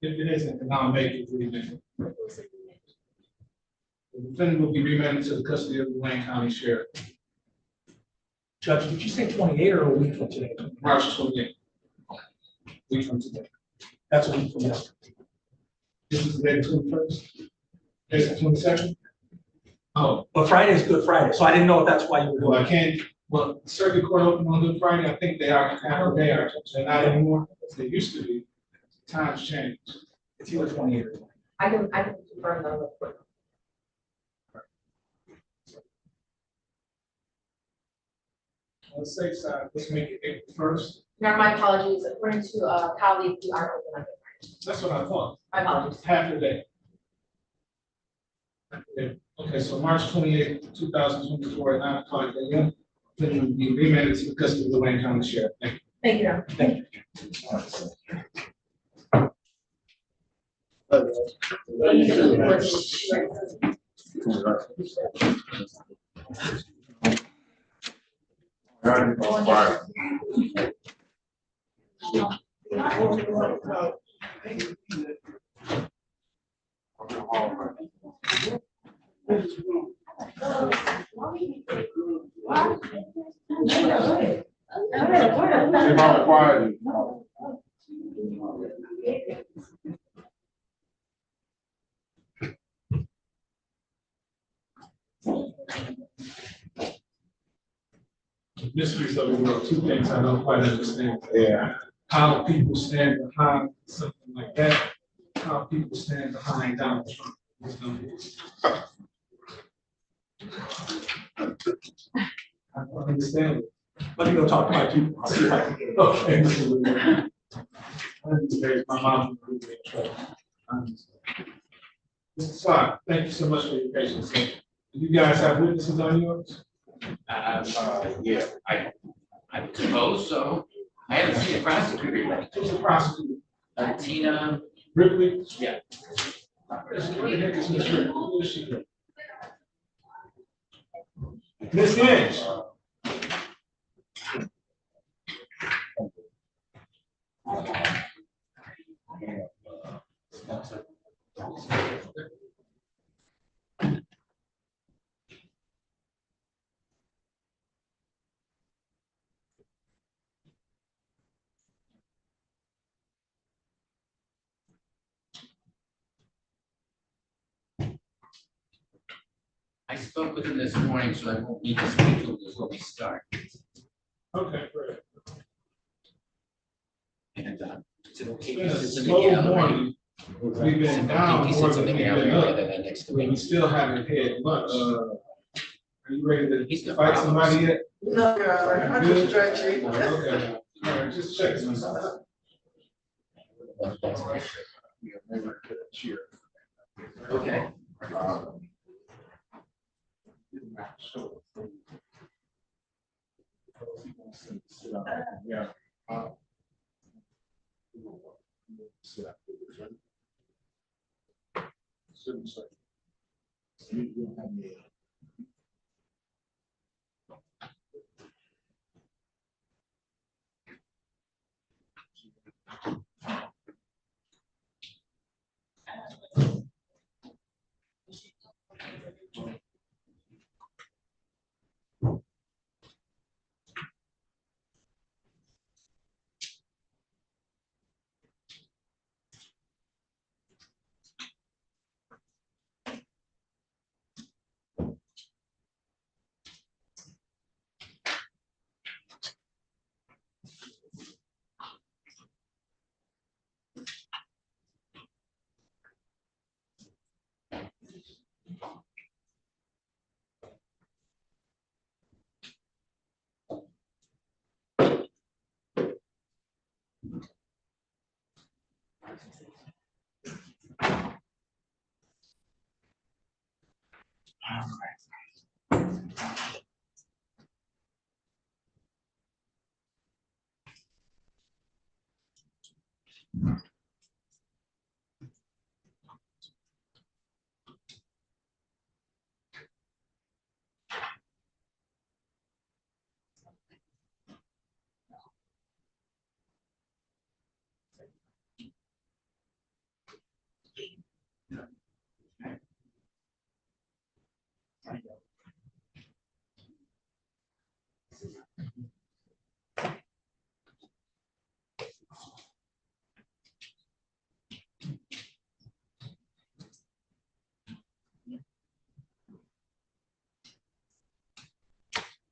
If it isn't, then I'll make it remand. The defendant will be remanded to the custody of the Wayne County Sheriff. Judge, did you say 28 or a week from today? March 28. Week from today. That's a week from yesterday. This is the day, the 21st? It's the 22nd? Oh. But Friday is Good Friday, so I didn't know if that's why you were doing Well, I can't, well, the circuit court opened on Good Friday. I think they are, they are, they're not anymore. They used to be. Times change. It's either 28 or 20. I can confirm that with quick. On the safe side, let's make it April 1st. Now, my apologies, according to a colleague, we are open on Good Friday. That's what I thought. My apologies. Half the day. Okay, so March 28th, 2024 at 9 o'clock a.m. Then you will be remanded to the custody of the Wayne County Sheriff. Thank you. Thank you. Thank you. Mysteries of the world, two things I don't quite understand. Yeah. How people stand behind something like that, how people stand behind Donald Trump. I don't understand it. Let me go talk to my people. I'll see if I can get it. Okay. My mom. Mr. Slot, thank you so much for your patience. Do you guys have witnesses on yours? Yeah, I suppose so. I haven't seen a prosecutor yet. Who's the prosecutor? Tina. Ripley? Yeah. Miss Lynch? I spoke with him this morning, so I won't need to speak to him before we start. Okay, great. And is it okay? It's been a if it's in the slow gallery? morning. We've been down He more sits in than the we've gallery been rather up. than next to We me. still haven't had much. Are you ready to He's got fight problems. somebody yet? No, Your I'm just stretching. Okay, all right, just check this out. Okay. Yeah.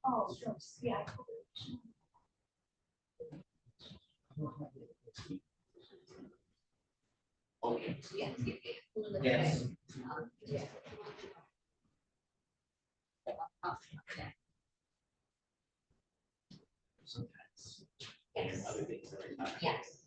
Oh, sure, yeah. Okay. Yes. Yes. Sometimes. Yes. Other things that are not. Yes.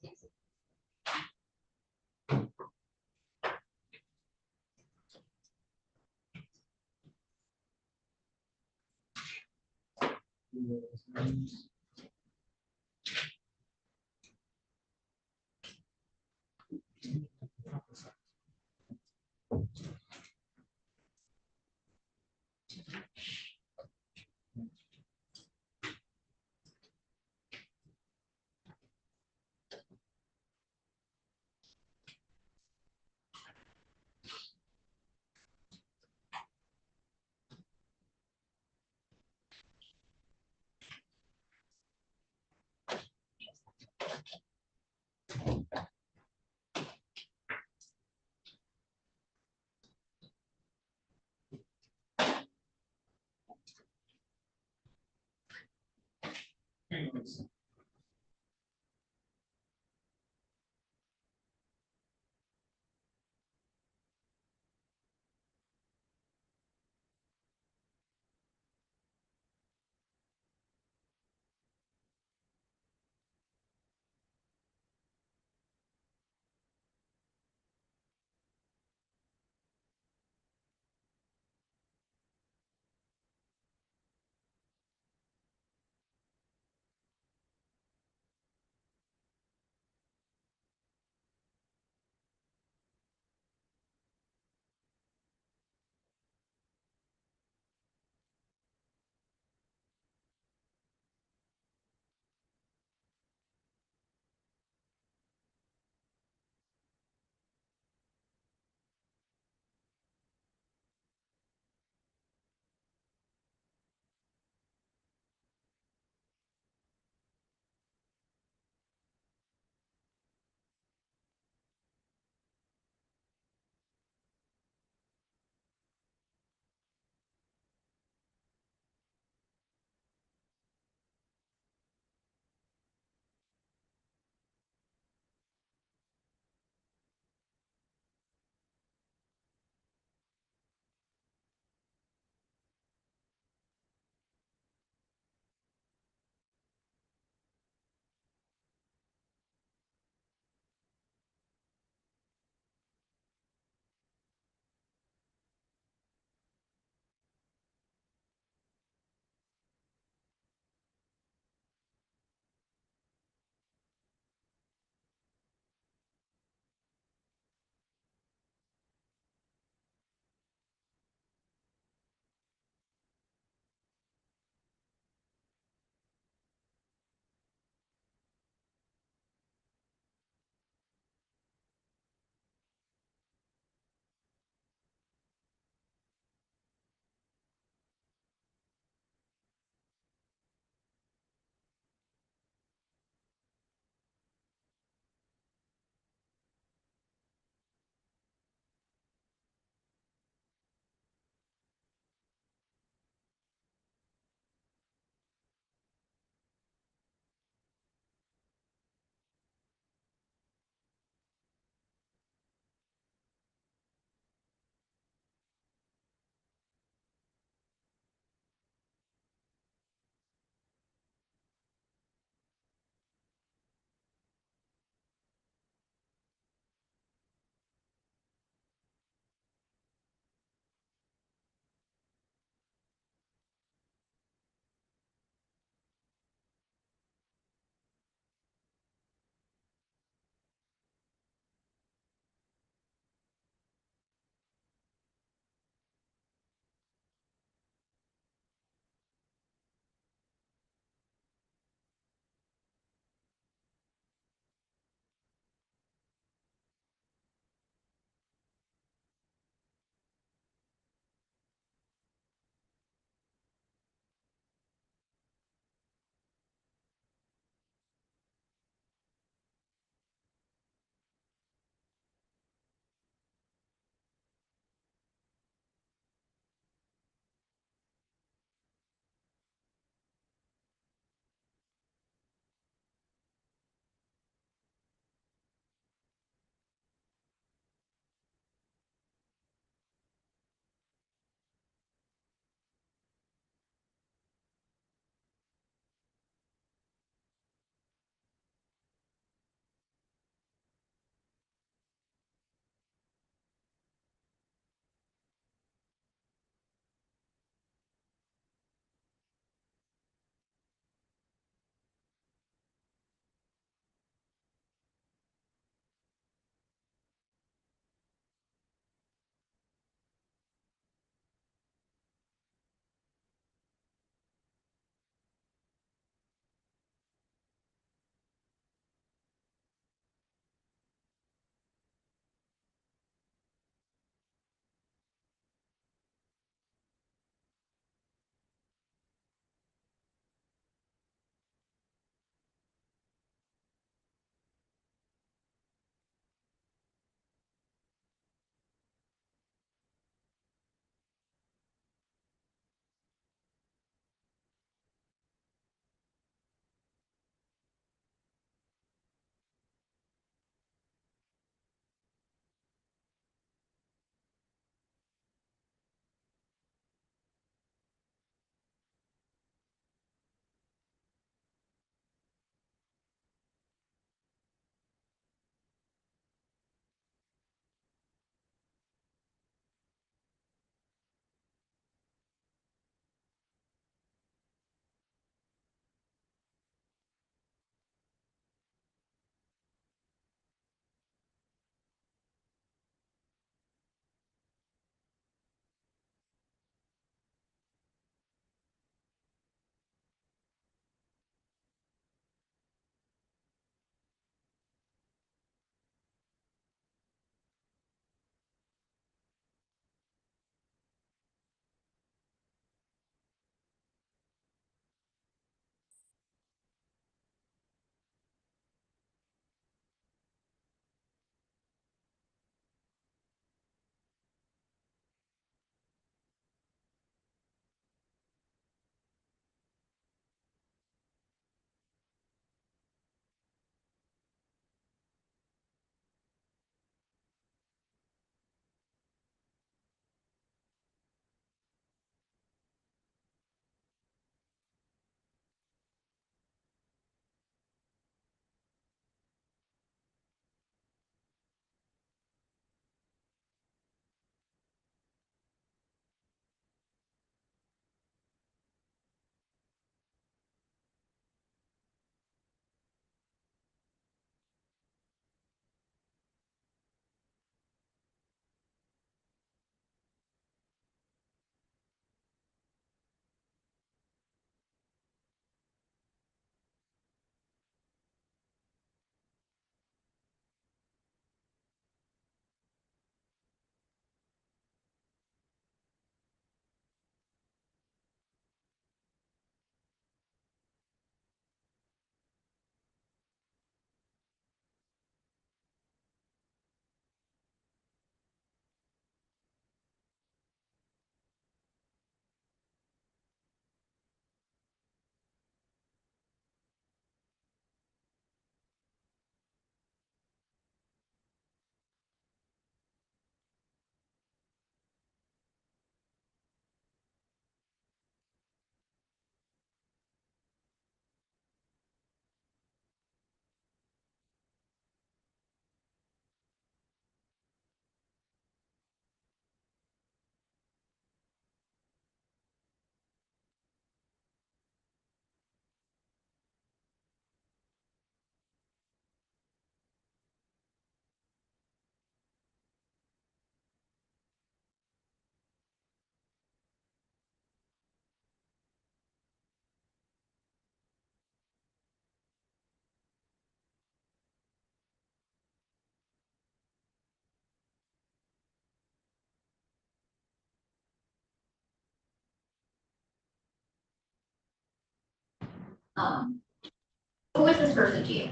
Who is this person to you?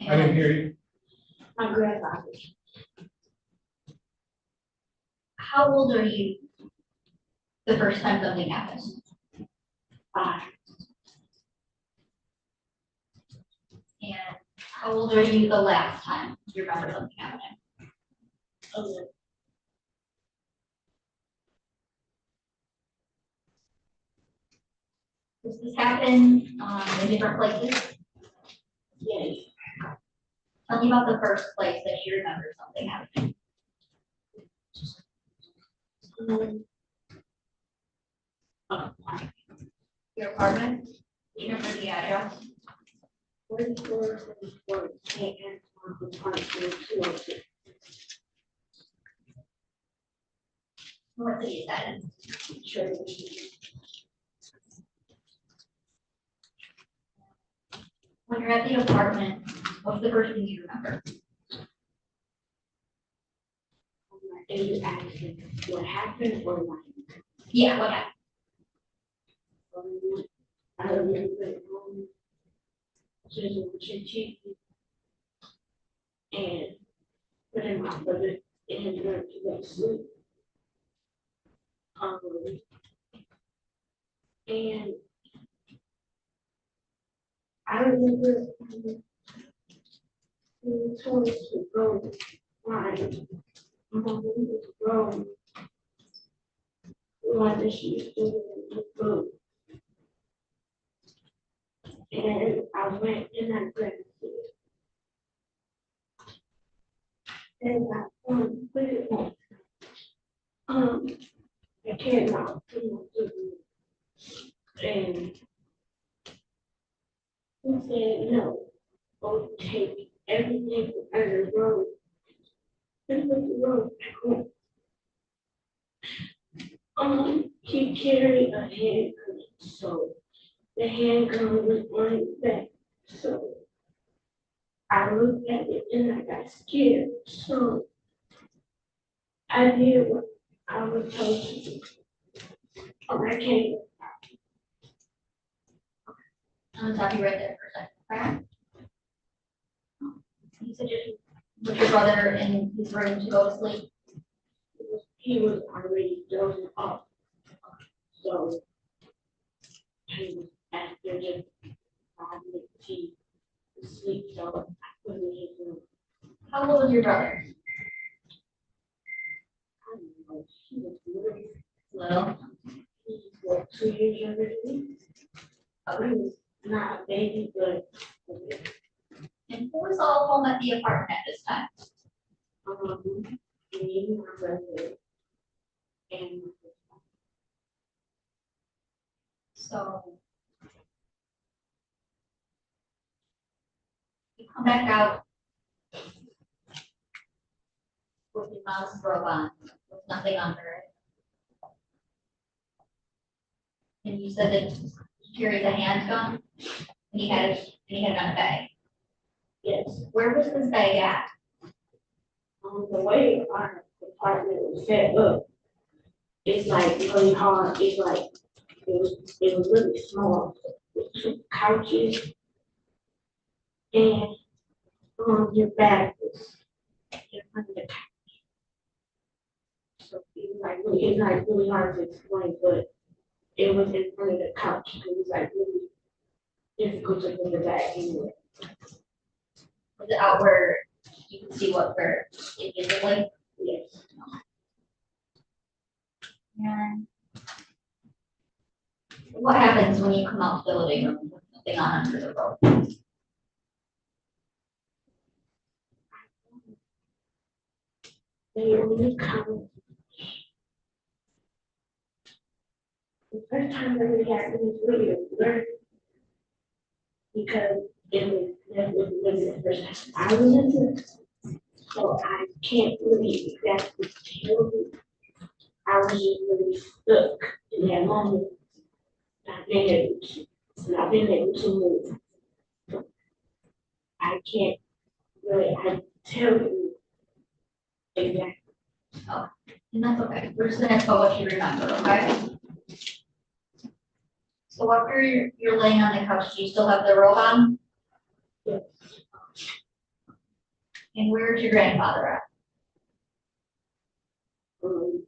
I didn't hear you. My grandfather. How old are you the first time something happened? 5. And how old are you the last time you remember something happening? 11. Does this happen in different places? Yes. Tell me about the first place that you remember something happening. Your apartment? Do you remember the address? 44 and apartment 206. What city is that in? Sure. When you're at the apartment, what's the first thing you remember? Are you asking what happened or what? Yeah, what happened? I remember and putting my brother in her to go to sleep. And I remember he told us to go right. Mom was wrong. Like she was doing the book. And I went and I grabbed it. And I put it on. I came out to my room. And he said, no, go take everything out of the road. And put the road back on. He carried a handgun, so the handgun was on his back. So I looked at it and I got scared. So I did what I was told to do. I came. I'm gonna stop you right there for a second, okay? You said you put your brother in his room to go to sleep. He was already dozing off. So he was after just 5 minutes to sleep, so I put him in his room. How old was your brother? I don't know, he was little. Little. He's what, 2 years younger than me? He was not a baby, but a baby. And who was all home at the apartment at this time? Me, my brother, and my sister. So you come back out with your mom's robe on, with nothing under it. And you said that he carried a handgun and he had it on a bag. Yes. Where was this bag at? The way our apartment was set up, it's like really hard. It's like it was really small with 2 couches, and your bag was in front of the couch. So it's like really hard to explain, but it was in front of the couch. It was like really difficult to put the bag anywhere. Was it out where you could see where invisibly? Yes. And what happens when you come out the living room with nothing on under the robe? They only come. The first time that it happened was really weird because that was really the first time I was in it. So I can't really exactly tell you. I was just really stuck in that moment. I've been able to move. So I can't really tell you exactly. Oh, and that's okay. We're just gonna ask about what you remember, okay? So after you're laying on the couch, do you still have the robe on? Yes. And where's your grandfather at? The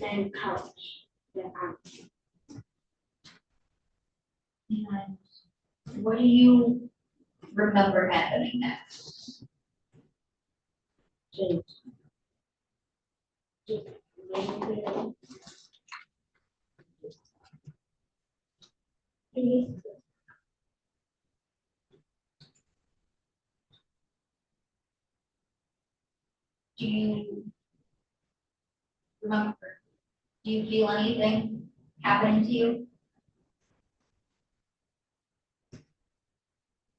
same couch that I'm. And what do you remember happening next? Just laying there. Do you remember? Do you feel anything happening to you?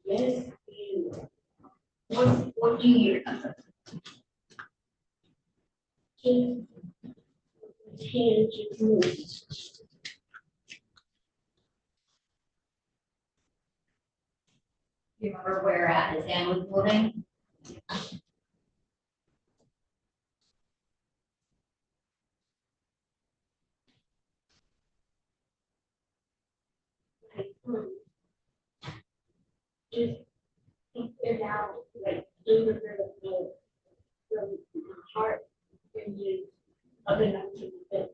Yes. What do you remember? His hand just moved. Do you remember where at his hand was moving? Just it out like through the blood from my heart and just up and up to the bed.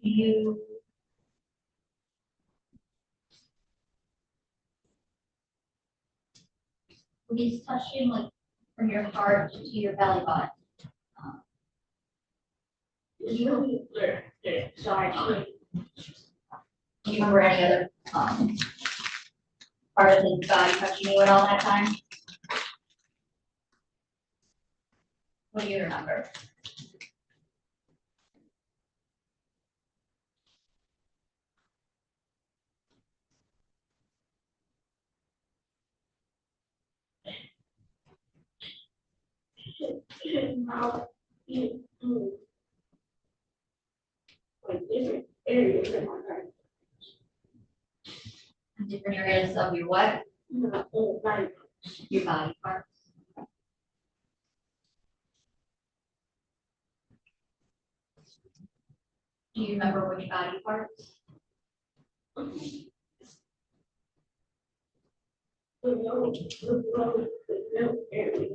Do you when he's touching like from your heart to your belly button? Sorry. Do you remember any other part of his body touching you at all that time? What do you remember? Now, like different areas in my life. Different areas of your what? Like your body parts. Do you remember which body parts? the no area.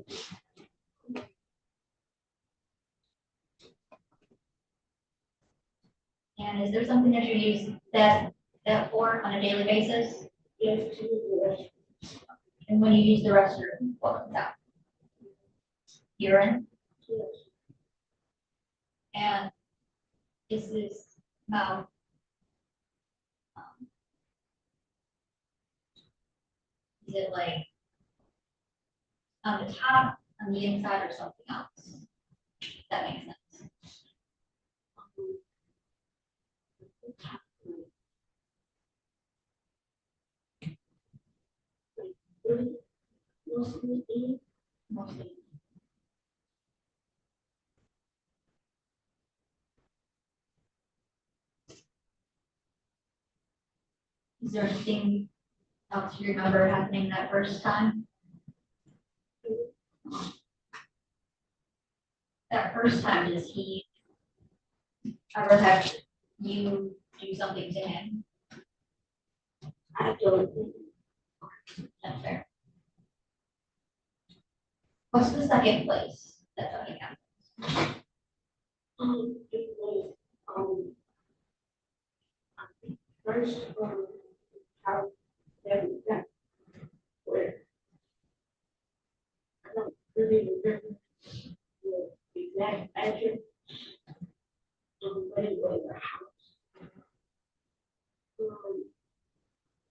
And is there something that you use that for on a daily basis? Yes, to the And when you use the restroom, what comes out? Urine? yes. And is this mouth? Is it like on the top, on the inside, or something else? That makes sense. Mostly. Is there anything else you remember happening that first time? That first time, does he ever have you do something to him? I don't think. That's fair. What's the second place that something happens? It was first how that we got where I don't really remember the exact address. But it was a house.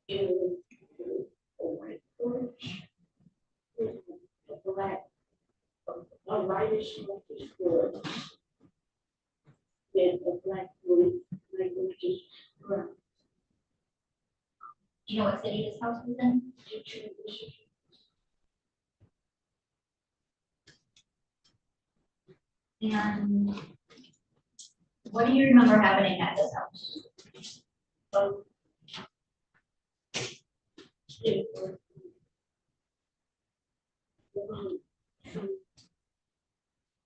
It was a white porch. With a black, a whitish looking wood. With a black wood, like just brown. Do you know what city this house was in? And What do you remember happening at this house? It was,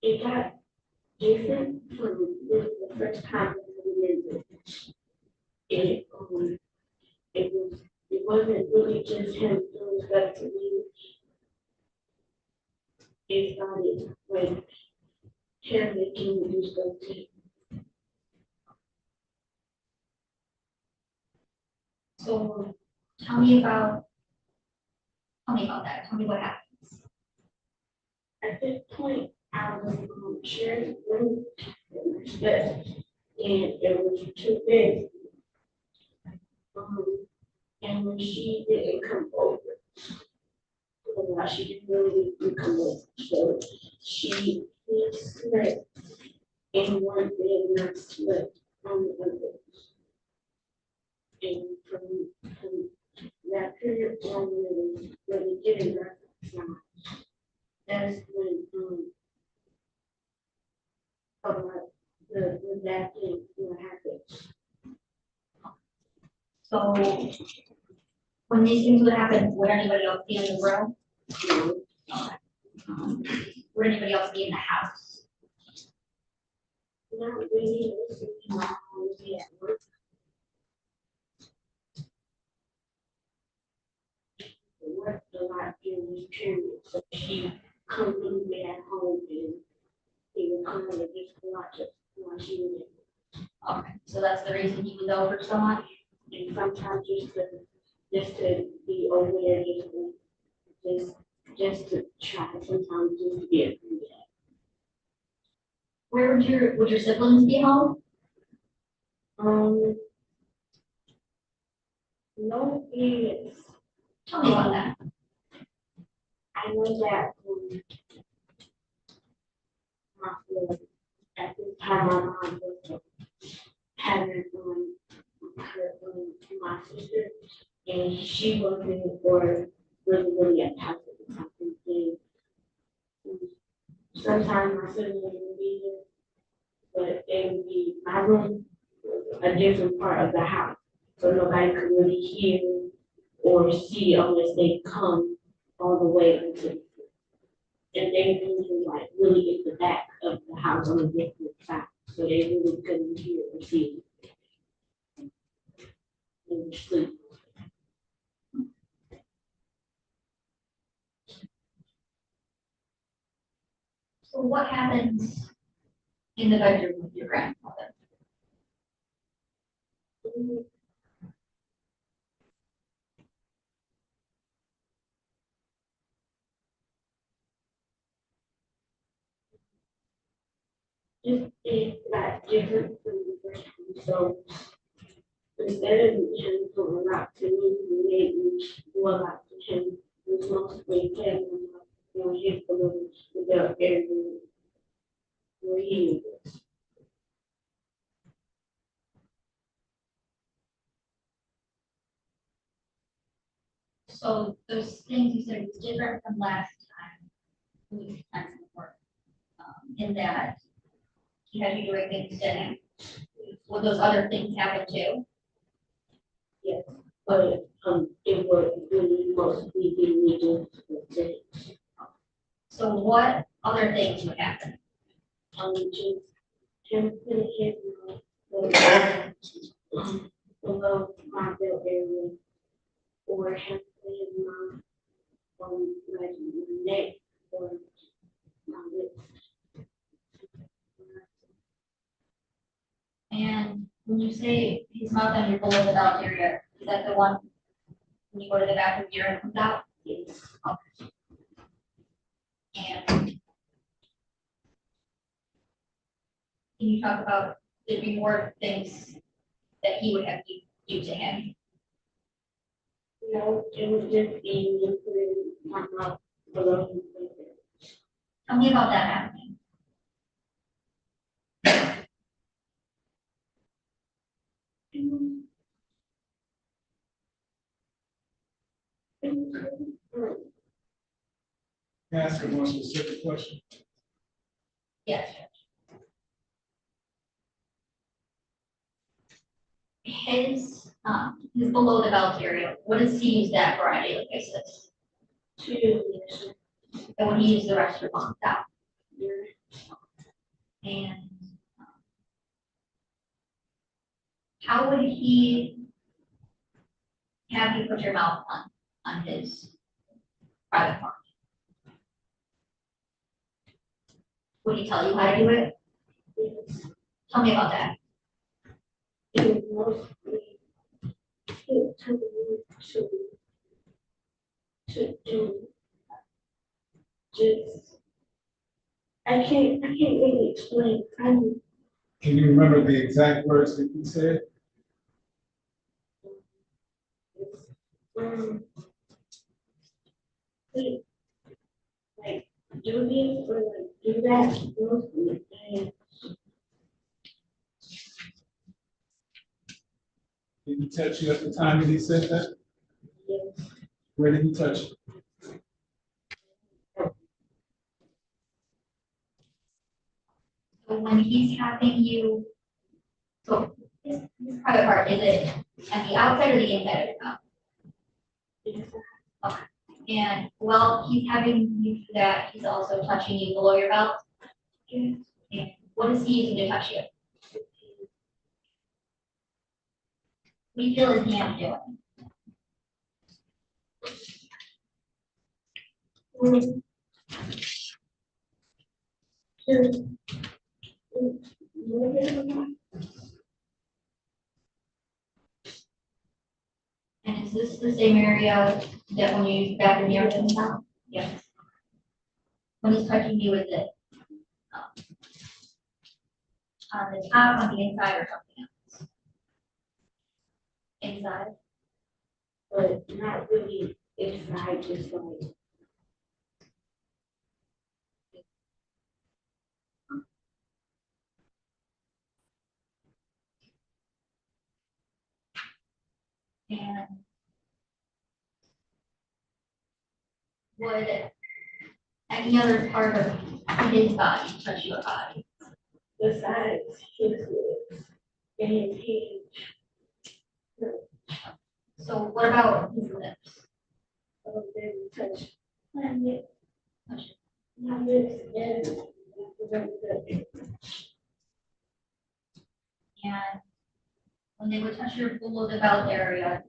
it got different from the first time that we did it. It wasn't really just him doing stuff to me. It started like him making me do stuff to him. So tell me about that. Tell me what happened. At this point, I was sharing a room with my step, and it was too big. And when she didn't come over, she didn't really come over, so she slept in one bed and I slept on the other. And from that period on, really getting back outside, that's when the bad thing happened. So when these things would happen, would anybody else be in the room? Would anybody else be in the house? Not really, my mom was at work. Worked a lot during this period, so she come to me at home and he would come and just watch it while she was at work. Okay, so that's the reason he was over so much? And sometimes just to be aware, just to try, sometimes just to get through that. Where would your siblings be home? No kids. Tell me about that. I know that at this time my mom was having my sister, and she wasn't for really at the house at the time. And sometimes my sister wouldn't be there, but they would be my room, a different part of the house, so nobody could really hear or see unless they come all the way into. And they usually like really at the back of the house on a different side, so they really couldn't hear or see. And sleep. So what happens in the bedroom with your grandmother? It's like different from the first time. So instead of him doing a lot to me, he made me do a lot to him. It was mostly telling him his balloons without everything where he was. So those things you said was different from last time. We had some work in that he had you doing things to him. Would those other things happen too? Yes, but it would really mostly be me doing things. So what other things would happen? Just him putting his below my belt area, or him putting my like my neck or my lips. And when you say his mouth on your below the belt area, is that the one when you go to the bathroom, urine comes out? Yes. Okay. And can you talk about there'd be more things that he would have you do to him? No, it would just be me putting my mouth below his belt. Tell me about that happening. Ask a more specific question. Yes. his below the belt area, what does he use that for on a daily basis? And when he uses the restroom on top? And how would he have you put your mouth on his private part? Would he tell you how to do it? Tell me about that. It was mostly to do just I can't really explain. Can you remember the exact words that you said? Like do this or like do that mostly, and Did he touch you at the time that he said that? yes. Where did he touch you? So when he's having you, so his private part, is it at the outside or the inside of your mouth? Okay. And while he's having you do that, he's also touching you below your belt. And what is he using to touch you? What do you feel his hand doing? And is this the same area that when you use back in the urine now? Yes. When he's touching you, is it on the top, on the inside, or something else? Inside? But not really inside, just like And would any other part of his body touch your body? besides his lips and his hands. So what about his lips? They would touch my lips, my lips, and And when they would touch your below the belt area,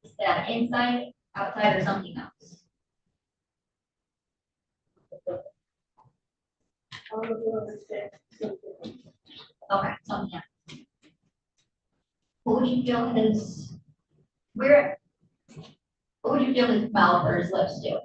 is that inside, outside, or something else? all of those that something. Okay, something else. What would you feel his, what would you feel his mouth or his lips do?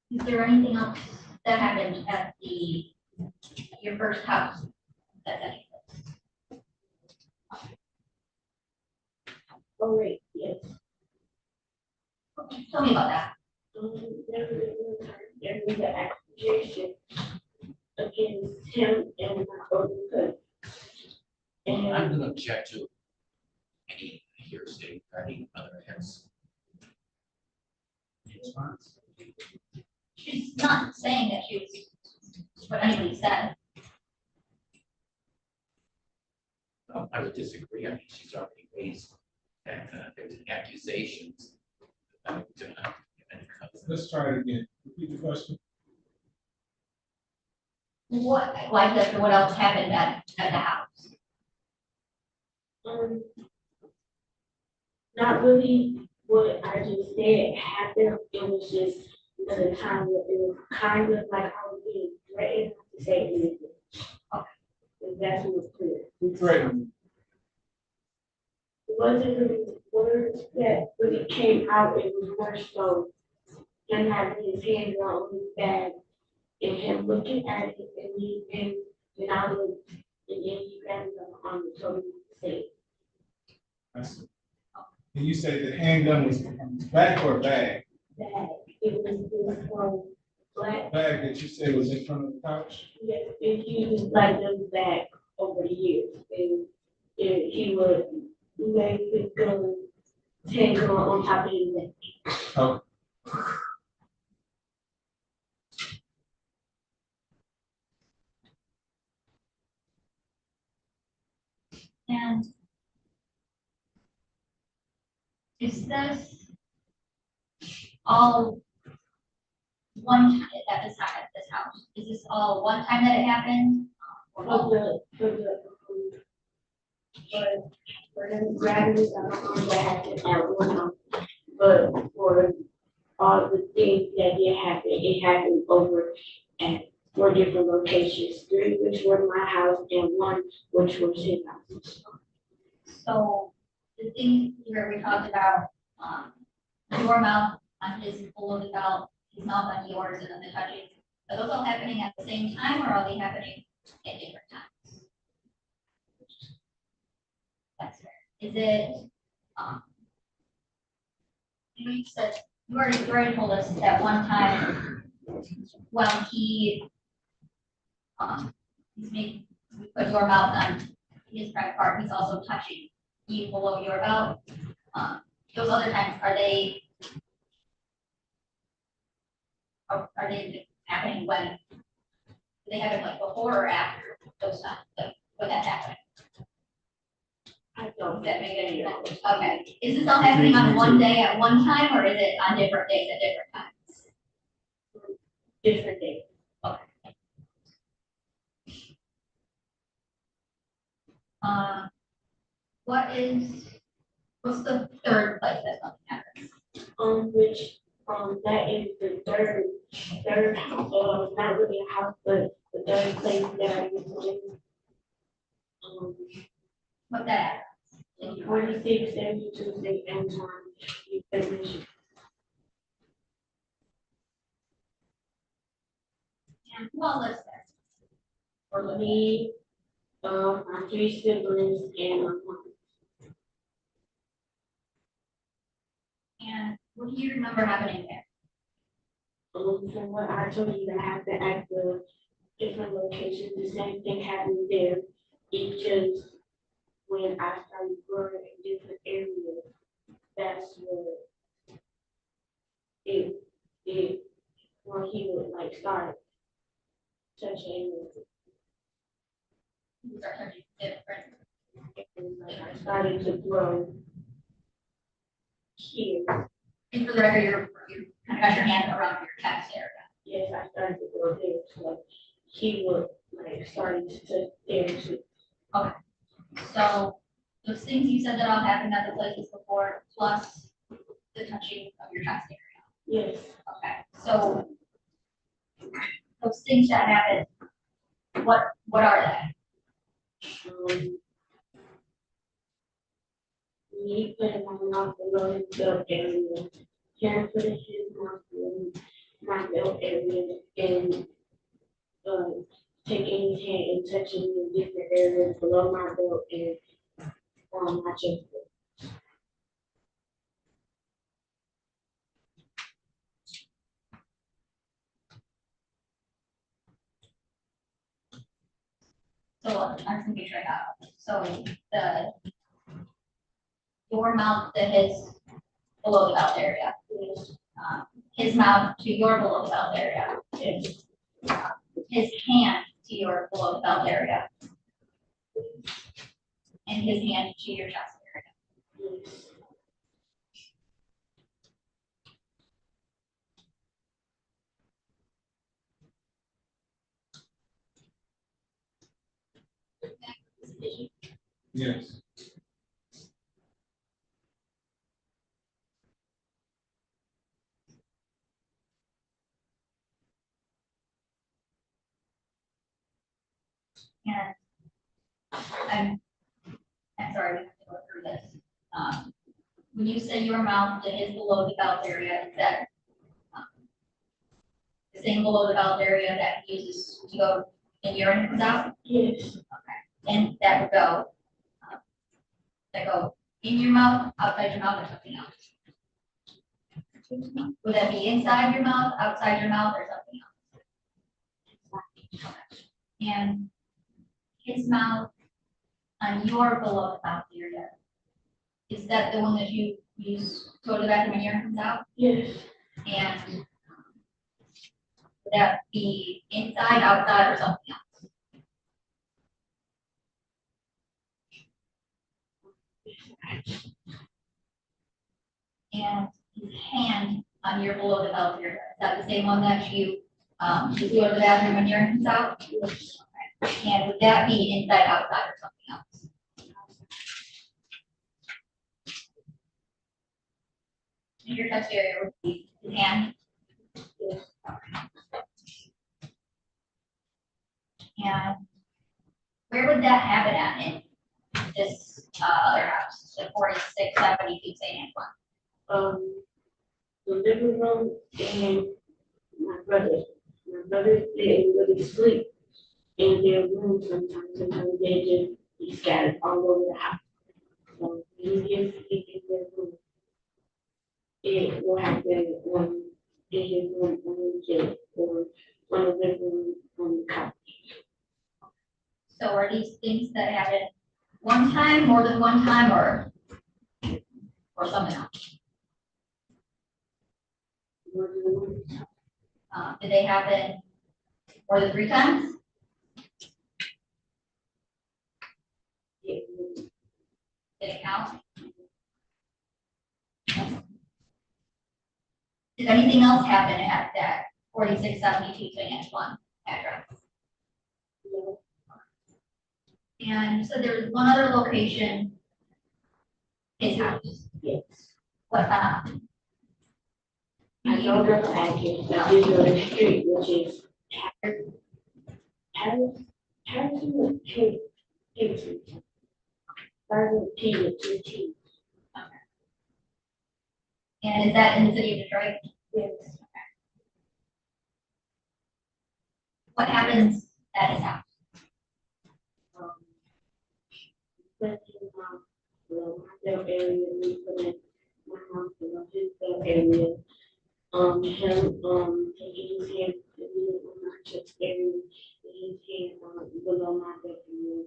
Is there anything else that happened at your first house that Oh, wait, yes. Tell me about that. There was an accusation against him and my older cousin. And I'm gonna object to any hearsay regarding other heads. Response. She's not saying that she was what anybody said. I would disagree. I mean, she's already raised that there's accusations about Let's try it again. Repeat the question. What, like, what else happened at the house? not really what I just said happened. It was just the time that it was kind of like I was being threatened to say anything. If that's what's clear. Who threatened? It wasn't really words that really came out. It was more so him having his hands on his bag and him looking at it and me and I looked and then he grabbed me on the shoulder to say. I see. And you say the handgun was on his back or bag? Bag. It was black. Bag that you said was in front of the couch? Yeah, and he just like them back over the years, and he would make his gun, take on top of his neck. Oh. And is this all one time at this time at this house? Is this all one time that it happened? Or multiple? For them graduates, I don't know what happened at one time, but for all the things that did happen, it happened over at 4 different locations, 3 which were my house and 1 which was his house. So the thing where we talked about, your mouth on his below the belt, his mouth on yours, and then the touching, are those all happening at the same time, or are they happening at different times? That's fair. Is it, you said, you already told us that one time when he, we put your mouth on his private part, he's also touching you below your belt. Those other times, are they happening when, do they happen like before or after those times, like when that's happening? I don't. Does that make any sense? Okay, is this all happening on one day at one time, or is it on different days at different times? Different days. Okay. What's the third place that something happens? That is the third house, not really a house, but the third place that I used to live. What's that? 26, 72, St. Anton, Michigan. And who all lives there? For me, my 3 siblings and my mom. And what do you remember happening there? From what I told you that happened at the different locations, the same thing happened there. It just, when I started growing in different areas, that's where when he would like start touching me. You start touching different. And like I started to grow here. And for the record, you kind of got your hand around your chest area. Yes, I started to grow there, so he would like starting to touch there too. Okay. So those things you said that all happened at the places before, plus the touching of your chest area. Yes. Okay. So those things that happened, what are they? Me putting my mouth below his belt area, him putting his mouth below my belt area, and taking his hand and touching me in different areas below my belt and on my chest. So I'm just gonna be sure I got it. So your mouth to his below the belt area. His mouth to your below the belt area. His hand to your below the belt area. And his hand to your chest area. Yes. And I'm sorry, we have to go through this. When you say your mouth to his below the belt area, is that the same below the belt area that he uses to go and urine comes out? Yes. Okay. And that go in your mouth, outside your mouth, or something else? Would that be inside your mouth, outside your mouth, or something else? And his mouth on your below the mouth area, is that the one that you use to go to the bathroom and urine comes out? Yes. And would that be inside, outside, or something else? And his hand on your below the belt area, is that the same one that you just go to the bathroom when urine comes out? Yes. Okay. And would that be inside, outside, or something else? And your touch area would be his hand? Yes. Okay. And where would that happen at in this other house, the 4672 St. Antoine? The living room and my brother. My brother, they really sleep in their room sometimes, and they just be scattered all over the house. So he gets sleep in their room. It will happen in his room on the bed or on the living room on the couch. So are these things that happen one time, more than one time, or something else? Did they happen more than 3 times? Did it count? Did anything else happen at that 4672 St. Antoine address? No. And so there was one other location, his house. Yes. What, I don't know the address, but we go to the street, which is Harrison Street, Harrison T with 2 T's. And is that in the city of Detroit? Yes. Okay. What happens at his house? That's in my area, we put in my house, his area. Taking his hand, on my chest area, his hand below my bedroom.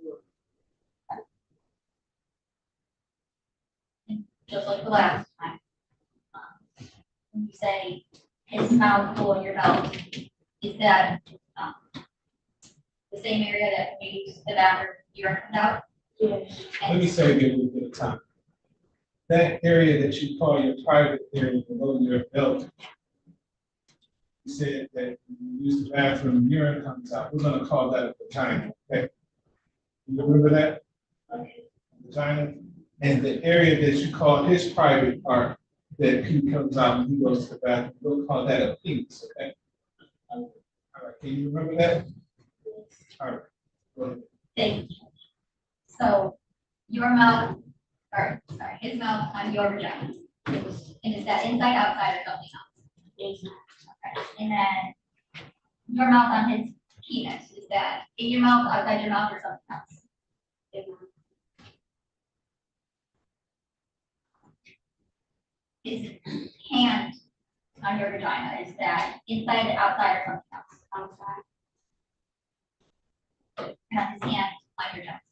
Just like the last time. When you say his mouth below your belt, is that the same area that you use the bathroom urine comes out? Yes. Let me say give a little bit of time. That area that you call your private area below your belt, you said that you use the bathroom, urine comes out. We're gonna call that a vagina, okay? You remember that? Okay. Vagina, and the area that you call his private part, that he comes out when he goes to the bathroom, we'll call that a penis, okay? All right, can you remember that? All right, go ahead. Thank you. So your mouth, or sorry, his mouth on your vagina. And is that inside, outside, or something else? Inside. Okay. And then your mouth on his penis, is that in your mouth, outside your mouth, or something else? His hand on your vagina, is that inside, outside, or something else? Outside. And on his hand on your chest?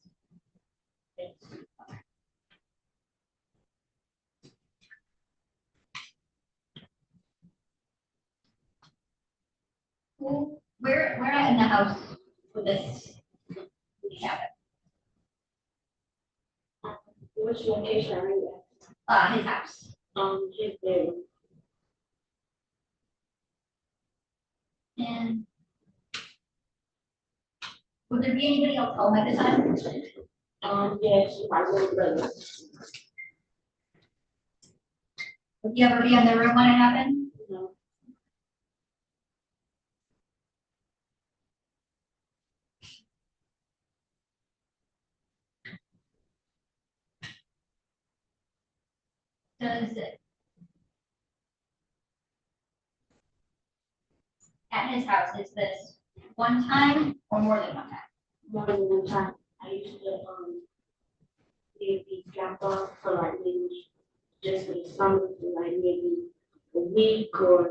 Where at in the house would this happen? Which location are you at? His house. His bedroom. And would there be anybody else home at the time? Yes, my little brother. Would you ever be in the room when it happened? No. Does it? At his house, is this one time or more than one time? More than one time. I used to maybe drop off for like maybe just for the summer for like maybe a week or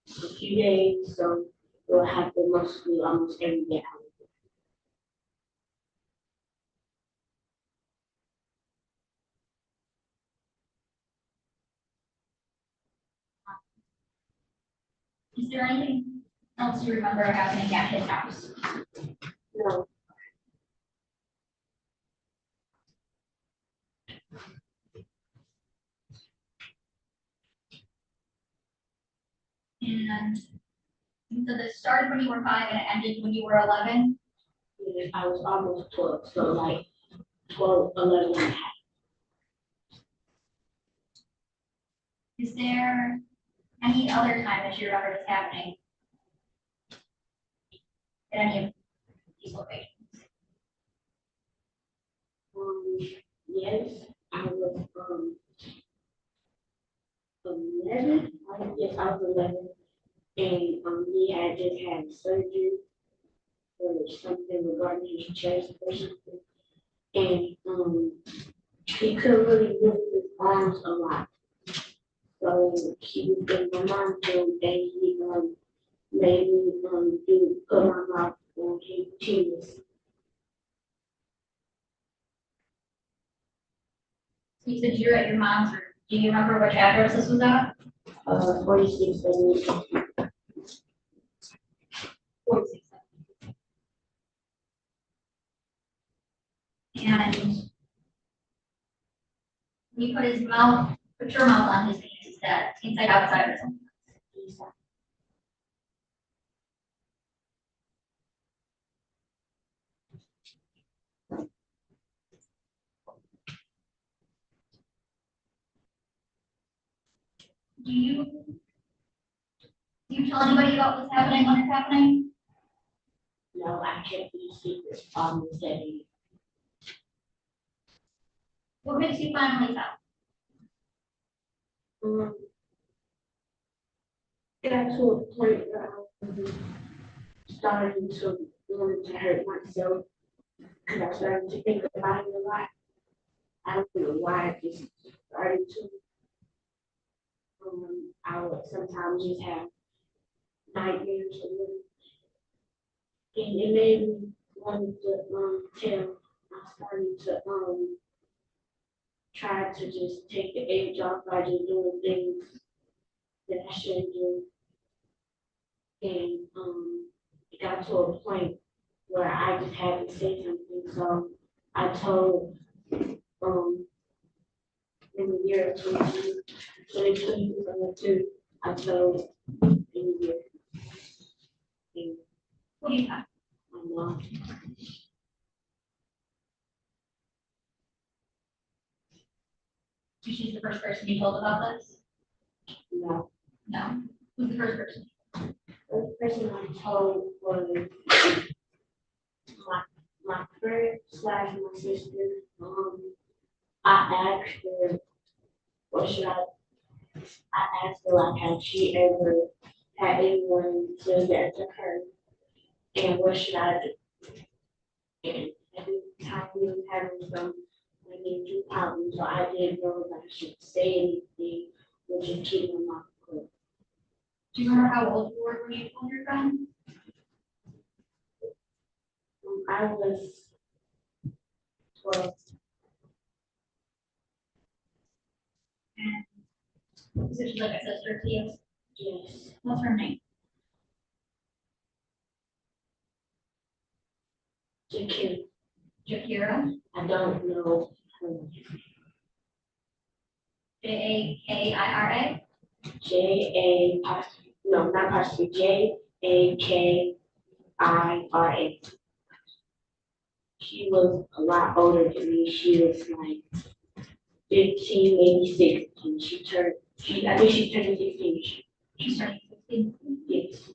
a few days. So we'll have to mostly almost every day. Is there anything else you remember happening at his house? No. And so this started when you were 5 and it ended when you were 11? Yeah, I was almost 12, so like 12, 11 and a half. Is there any other time that you remember this happening? At any of these locations? Yes, I was 11. Yes, I was 11, and he had just had surgery for something regarding his chest or something, and he couldn't really move his arms a lot. So he was in my mom's room, and he made me put my mouth on his penis. You said you were at your mom's room. Do you remember which address this was at? 46 46. And when you put your mouth on his penis, is that inside, outside, or something? Do you tell anybody about what's happening when it's happening? No, I kept these secrets on the day. What makes you finally tell? It got to a point where I was starting to want to hurt myself because I started to think about it a lot. I don't know why I just started to. I would sometimes just have nightmares of it. And it made me want to tell. I started to try to just take the edge off by just doing things that I shouldn't do. And it got to a point where I just had to say something. So I told in the year 2022, I told in the year. And What do you have? my mom. She's the first person you told about this? No. No. Who's the first person? The person I told was my friend / my sister. I asked her, what should I asked her, like, had she ever had anyone say that to her? And what should I do? And every time we were having some financial problems, so I didn't know if I should say anything or just keep my mouth closed. Do you remember how old you were when you told your friend? I was 12. And is she like a sister to you? Yes. What's her name? Jakira? I don't know her. Jakira? No, not possibly, Jakira. She was a lot older than me. She was like 15, maybe 16. I think she turned 16. She's turning 16. Yes.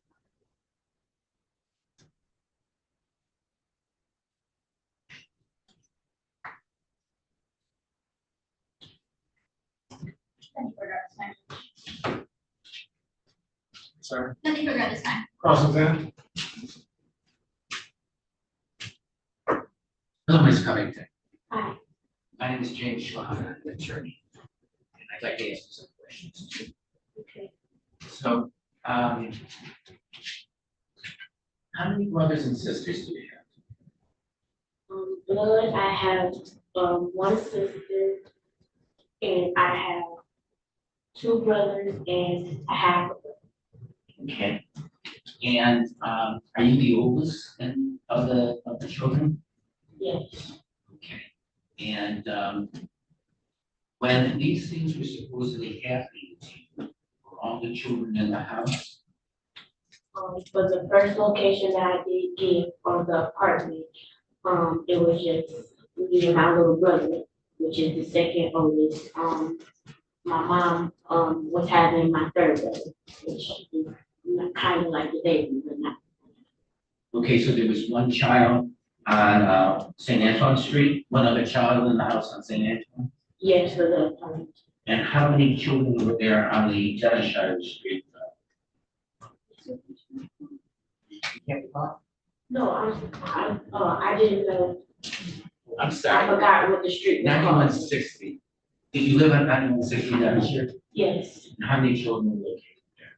Nothing further at this time. Sorry. Nothing further at this time. Cross-examine. Hello, Ms. Covington. Hi. My name is James Schwab, I'm an attorney. And I'd like to ask you some questions too. Okay. So, how many brothers and sisters do you have? Blood, I have one sister, and I have 2 brothers and a half a brother. Okay. And, are you the oldest of the children? Yes. Okay. And, when these things were supposedly happening to you, were all the children in the house? For the first location that I did get for the apartment, it was just me and my little brother, which is the second oldest. My mom, was having my third brother, which is kind of like the baby, but not. Okay, so there was one child on, St. Antoine Street, one other child in the house on St. Antoine? Yes, for the apartment. And how many children were there on the Devonshire Street? No, I didn't know. I'm I sorry, forgot what the street was called. 9160. Did you live on 9160 Devonshire? Yes, And how many children were located there?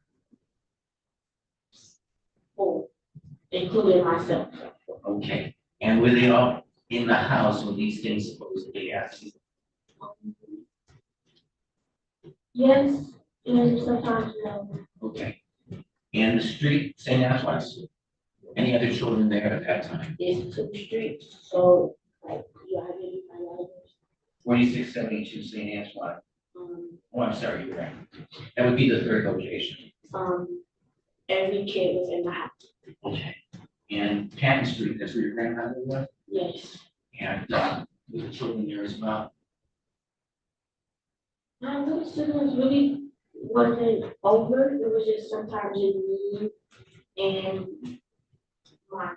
4, including myself. Okay, and were they all in the house when these things supposedly happened? Yes, and sometimes no. Okay. And the street, St. Antoine Street? Any other children there at that time? It's 2 streets, so like you identify others. 4672 St. Antoine. Oh, I'm sorry, you're right. That would be the third location. Every kid was in the house. Okay. And Patton Street, that's where your grandmother was? Yes. And with the children there as well? My little siblings really wasn't over. It was just sometimes just me and my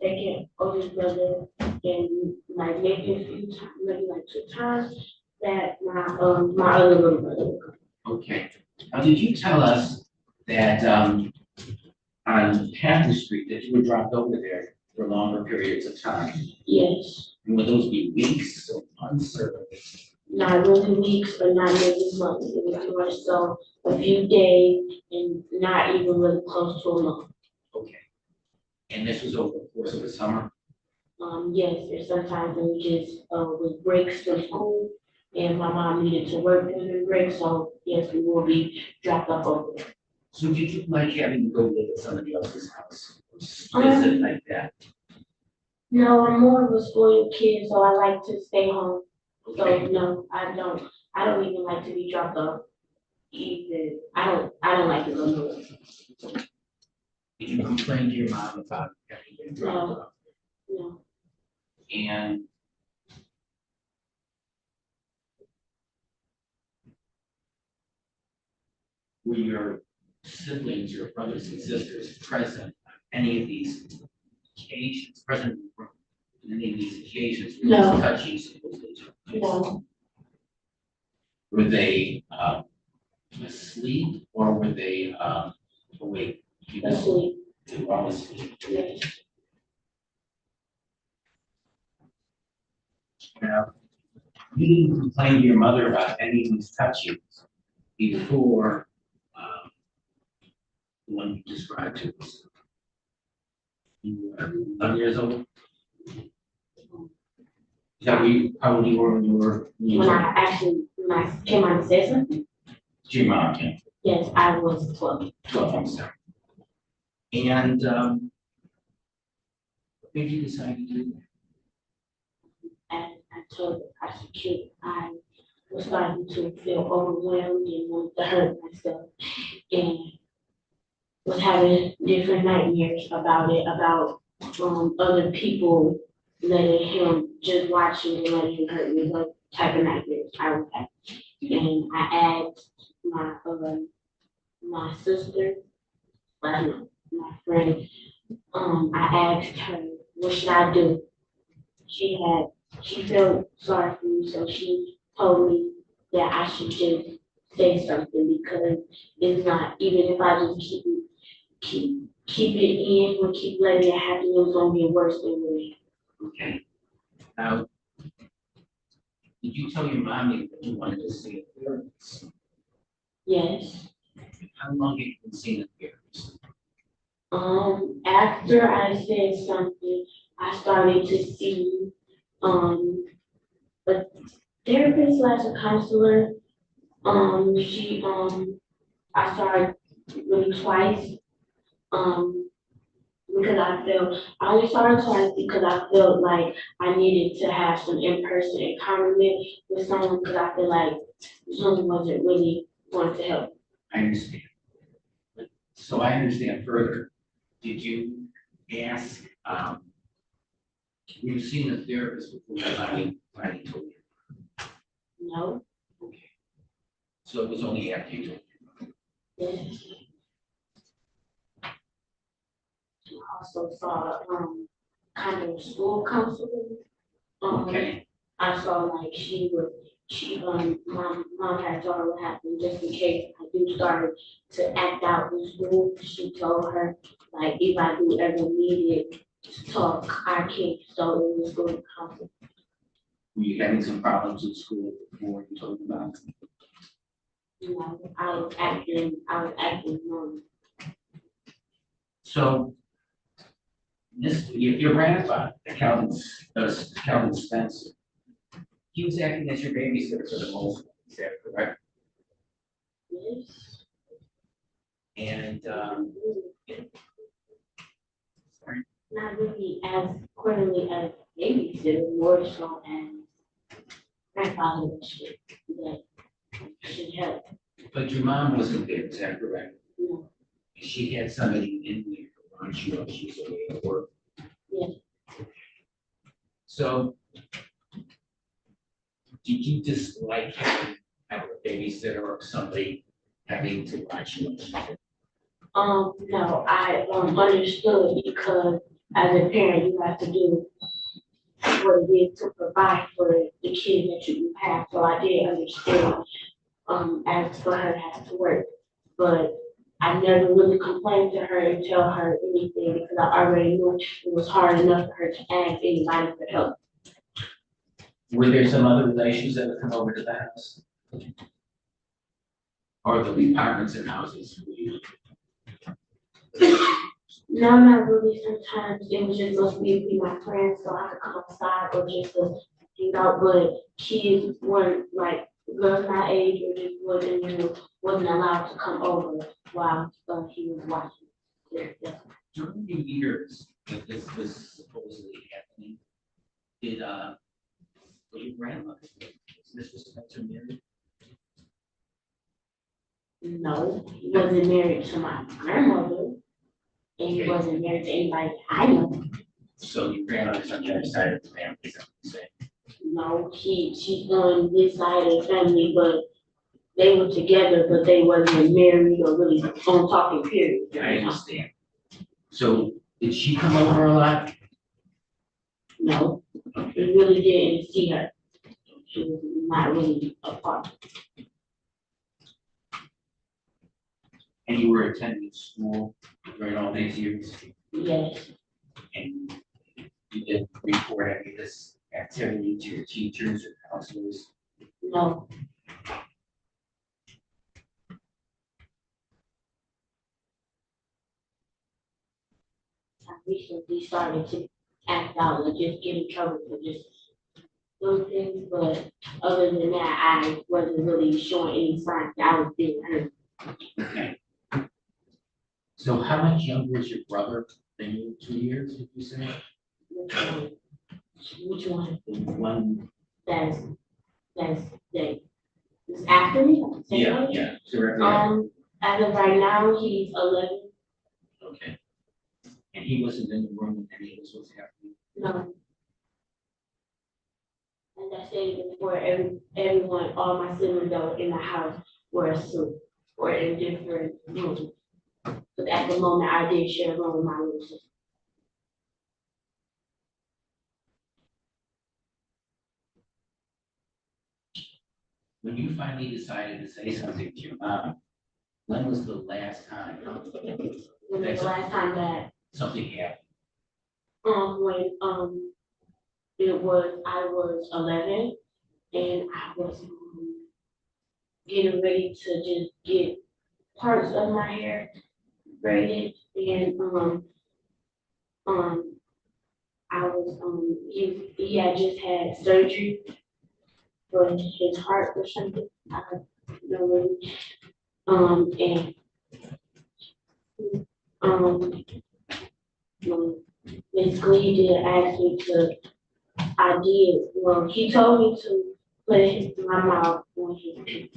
second oldest brother, and like maybe a few times, maybe like 2 times that my other little brother would come. Okay. Now, did you tell us that on Patton Street that you were dropped over there for longer periods of time? Yes. And would those be weeks or months or? Not really weeks, but not maybe months. It was more so a few days and not even really close to a month. Okay. And this was over the course of the summer? Yes, there's sometimes we just, with breaks from school and my mom needed to work during the break, so yes, we will be dropped off over there. So did you like having to go live at somebody else's house? Visit like that? No, I'm more of a spoiled kid, so I like to stay home. So Okay. no, I don't even like to be dropped off. Even, I don't like to go nowhere. Did you complain to your mom about having been dropped off? No. And were your siblings, your brothers and sisters present on any of these occasions, present in any of these occasions? Were No. these touching supposedly took place? No. Were they asleep or were they awake? Asleep. They were all asleep. Yes. Now, you didn't complain to your mother about any of these touchings before the one you described to us. You were 11 years old? Is that how old you were when you were? When I came out and said something? To your mom, yeah. Yes, I was 12. 12, I'm sorry. And what made you decide to do that? As I told the prosecutor, I was starting to feel overwhelmed and wanted to hurt myself. And was having different nightmares about it, about other people letting him just watching and letting him hurt me, like type of nightmares I was having. And I asked my sister, my friend, I asked her, what should I do? She felt sorry for me, so she told me that I should just say something because it's not, even if I just keep it in and keep letting it happen, it's gonna get worse than it. Okay. Now, did you tell your mommy that you wanted to see a therapist? Yes. How long have you been seeing a therapist? After I said something, I started to see a therapist slash a counselor. I started really twice. Because I only saw her twice because I felt like I needed to have some in-person encounter with someone because I feel like someone wasn't really wanting to help. I understand. So I understand further. Did you ask, you've seen a therapist before, finally told you? No. Okay. So it was only after you told you? Yes. Also saw kind of school counseling. Okay. I saw like mom had told her what happened just in case I do start to act out in school. She told her like if I do ever needed to talk, I can. So it was school counseling. Were you having some problems at school before you told them about it? You know, I was acting normal. So your grandfather, Calvin Spencer, he was acting as your babysitter for the most part, is that correct? Yes. And, Not really as quarterly as babysitter, more so as grandfather should help. but your mom wasn't there, is that correct? No. She had somebody in there around you while she was away at work. Yes. So, did you dislike having a babysitter or somebody having to watch you? No, I understood because as a parent, you have to do what it is to provide for the kids that you have. So I did understand, as for her to have to work, but I never really complained to her and tell her anything because I already knew it was hard enough for her to ask anybody for help. Were there some other relations that would come over to the house? Or the apartments and houses? No, not really. Sometimes it was just supposed to be my friends, so I could come outside or just to hang out. But kids weren't like girls my age or just wasn't allowed to come over while he was watching. Yeah. During the years that this was supposedly happening, did was your grandmother, was Mr. Spencer married? No, he wasn't married to my grandmother, and he wasn't married to anybody I know. So your grandmother's on the other side of the family, is that what you're saying? No, she's on this side of the family, but they were together, but they wasn't married or really on talking period. I understand. So did she come over a lot? No, we really didn't see her. She was not really a part. And you were attending school during all these years? Yes. And you didn't report any of this activity to your teachers or counselors? No. I recently started to act out and just get in trouble for just those things, but other than that, I wasn't really showing any signs that I was being hurt. Okay. So how much younger is your brother than you? 2 years, did you say? Which one? One. That's is after me? Yeah. Directly. As of right now, he's 11. Okay. And he wasn't in the room when any of this was happening? No. And I stayed before everyone, all my siblings that were in the house were asleep or in different rooms. But at the moment, I did share a room with my little sister. When you finally decided to say something to your mom, when was the last time? When was the last time that something happened? When I was 11 and I was getting ready to just get parts of my hair braided and I was he had just had surgery for his heart or something. I don't know. And Um, Ms. Glee did ask me to, I did, well, he told me to put my mouth on his teeth.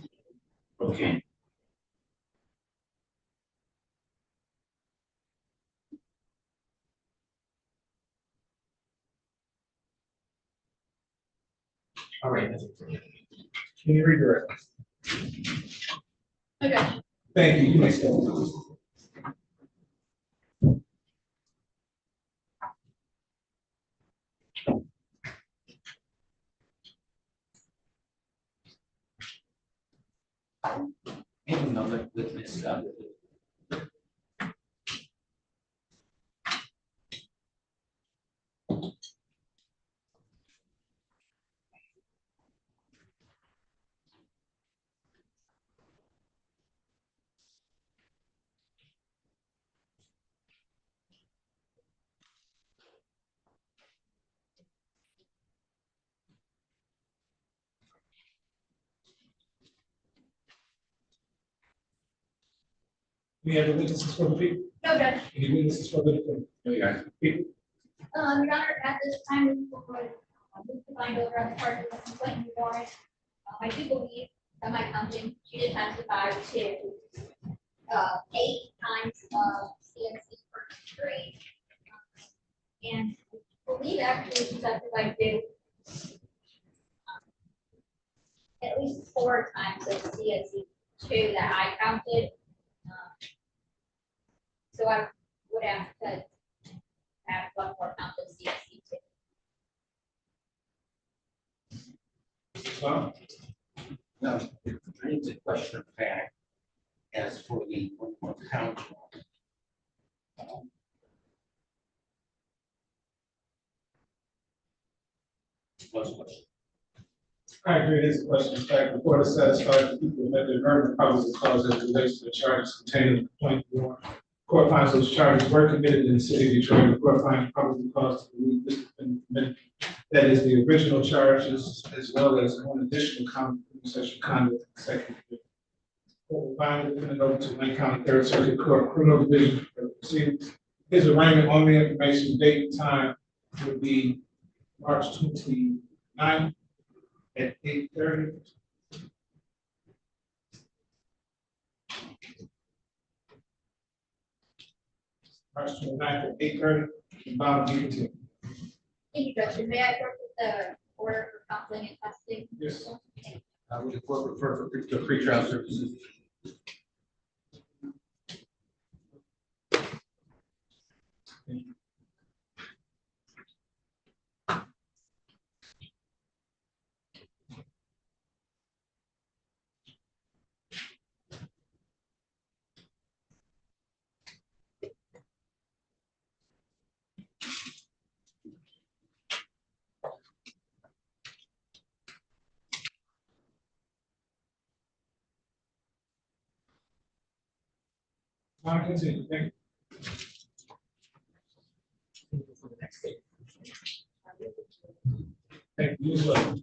Okay. All right. Can you redirect? Okay. Thank you. You may stay. And another witness, Any other witnesses for the people? No, Judge. Any witnesses for the defendant? People? Your Honor, at this time, we will move to find over on the part of the complaint warrant. I do believe that my counting, she did testify to 8 times of CNC first degree. And I believe actually she testified to at least 4 times of CNC 2 that I counted. So I would have to have 1 more count of CNC 2. Well, no, I need to question of fact as for the one more count. Close question. I agree, it is a question of fact. The court is satisfied that people met their burden of probable cause as it relates to the charges contained in the complaint warrant. Court finds those charges were committed in the city of Detroit. The court finds probable cause to believe this has been committed. That is the original charges as well as one additional count of sexual conduct in the second degree. Court will find the defendant over to Wayne County Third Circuit Court Criminal Division for the proceedings. His arraignment on the information, date and time would be March 29th at 8:30. March 29th at 8:30. Bound to be continued. Thank you, Judge. May I work with the order for counseling and testing? Yes. Would the court refer to pretrial services? Bound to continue. Thank you. For the next date. Thank you as well.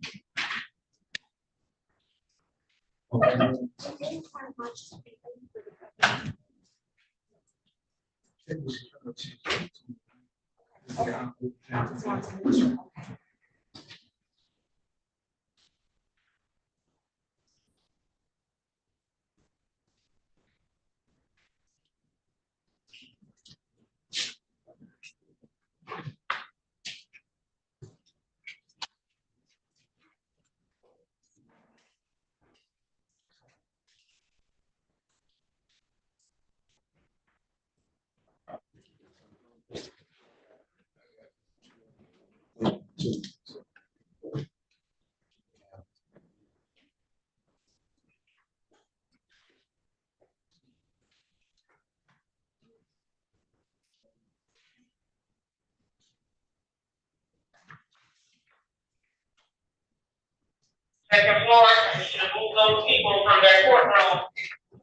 Second floor, you should have moved those people from that courtroom.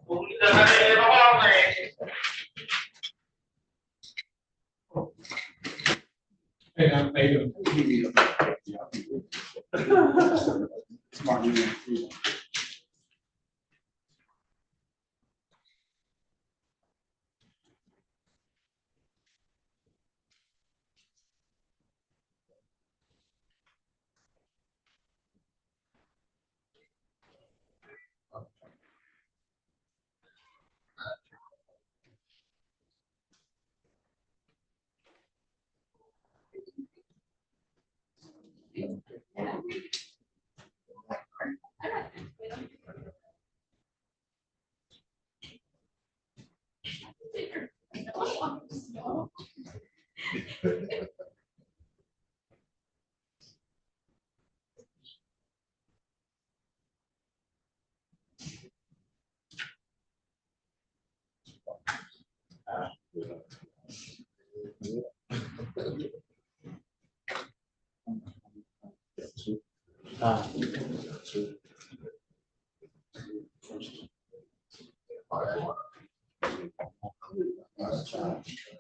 Move to the other end of the hallway. Hey, how you doing? Smart.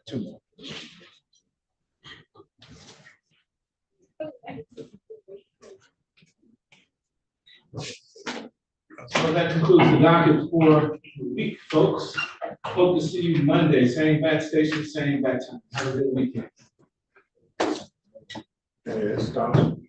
Two more. So that concludes the docket for the week, folks. Hope to see you Monday, same bat station, same bat time. Have a good weekend. It's done.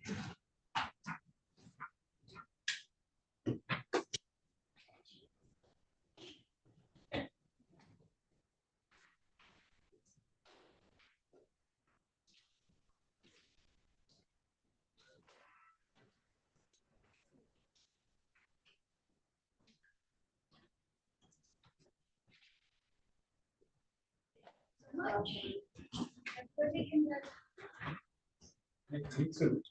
Me too.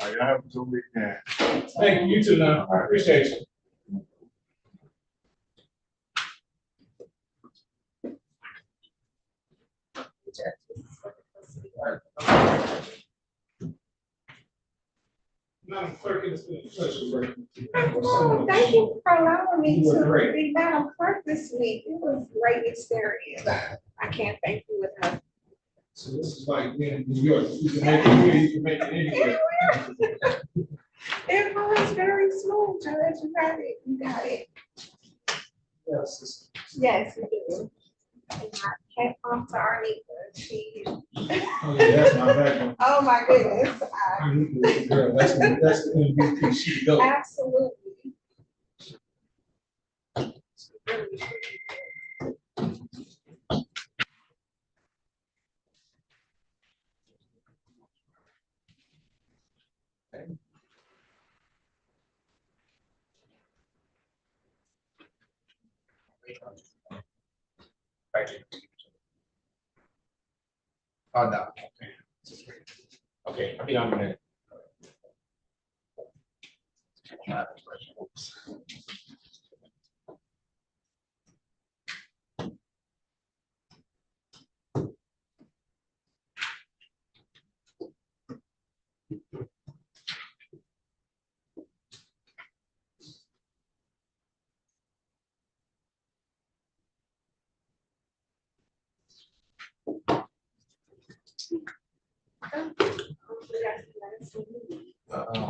I have a good weekend. Thank you, you too now. I appreciate you. Madam Clerk, it's been a pleasure working with you. Oh, thank you for allowing me You were to great. be Madam Clerk this week. It was a great experience. I can't thank you enough. So this is like being in New York. You can make it here, you can make it anywhere. It was very smooth, Judge. You got it. You got it. Yes. Yes, you do. And I can't talk to our neighbor. She. Oh, yeah, that's my background. Oh, my goodness. I need this girl. That's the MVP. She go. Absolutely. Thank you. Oh, no. Okay, I'll be on a minute.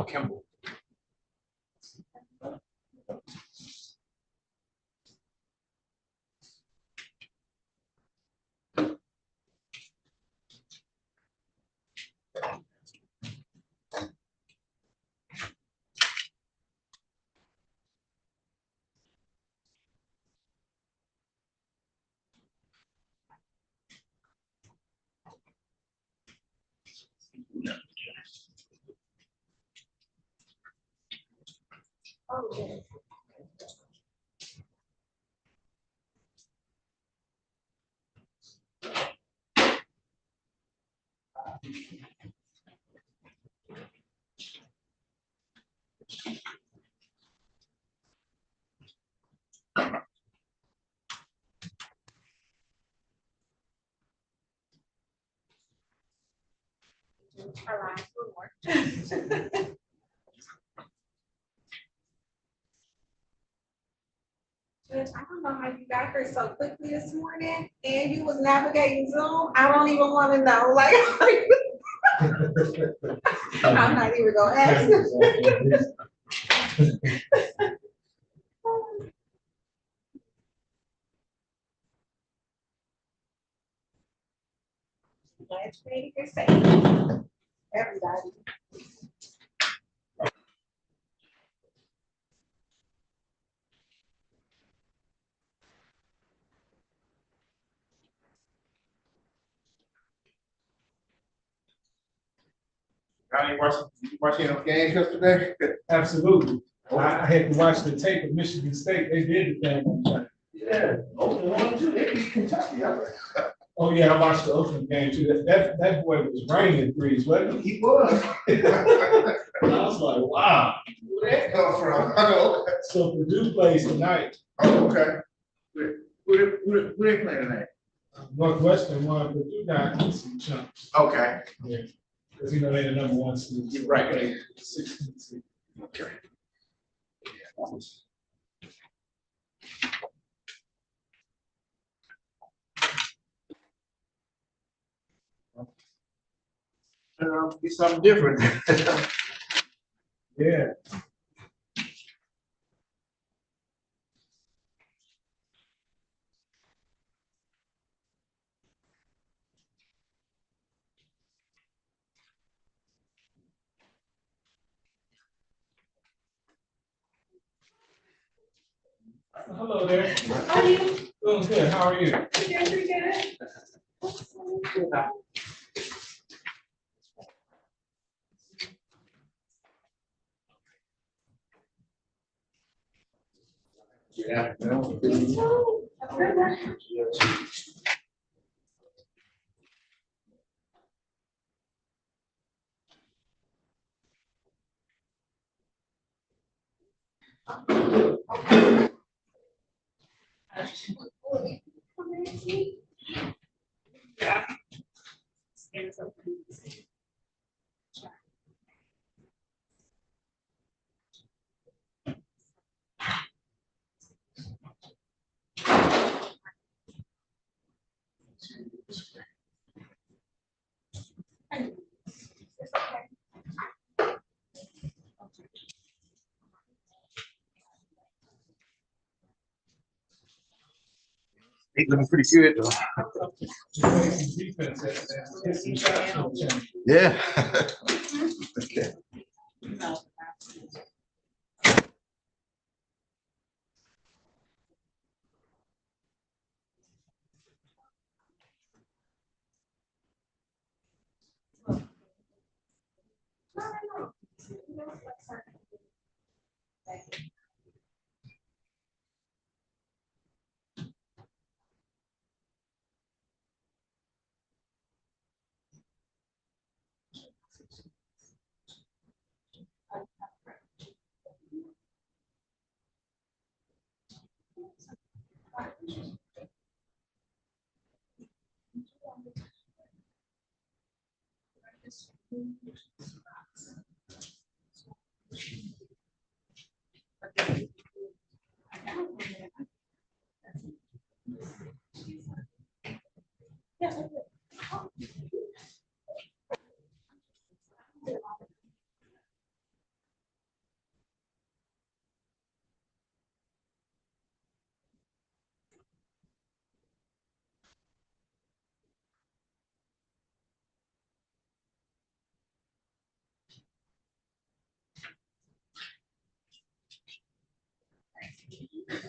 Kimball. Our last one more. Judge, I don't know how you got here so quickly this morning and you was navigating Zoom. I don't even want to know, like, are you? I'm not even gonna ask. Glad you made it here safe. Everybody. Got any watching those games yesterday? Absolutely. I had to watch the tape of Michigan State. They did the thing. Yeah, Oakland won too. They beat Kentucky. Oh, yeah, I watched the Oakland game too. That boy was raining threes, wasn't he? He was. I was like, wow. Where that come from? I know. So Purdue plays tonight. Oh, okay. Who they playing tonight? Northwestern won, Purdue got some chumps. Okay. Yeah. Because you know they're the number one seed. Right. 16 seed. Okay. Be something different. Yeah. Hello there. How are you? Doing good. How are you? Pretty good. Yeah. He's looking pretty good though. Yeah. Okay.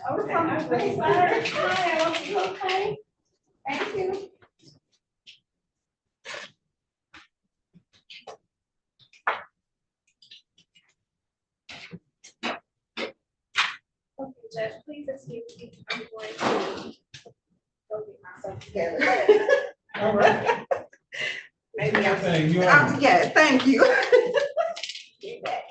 Okay, I'm really sorry. Hi, I hope you're okay. Thank you. together. All right. Maybe Thank you. I'm together, thank you. Get back.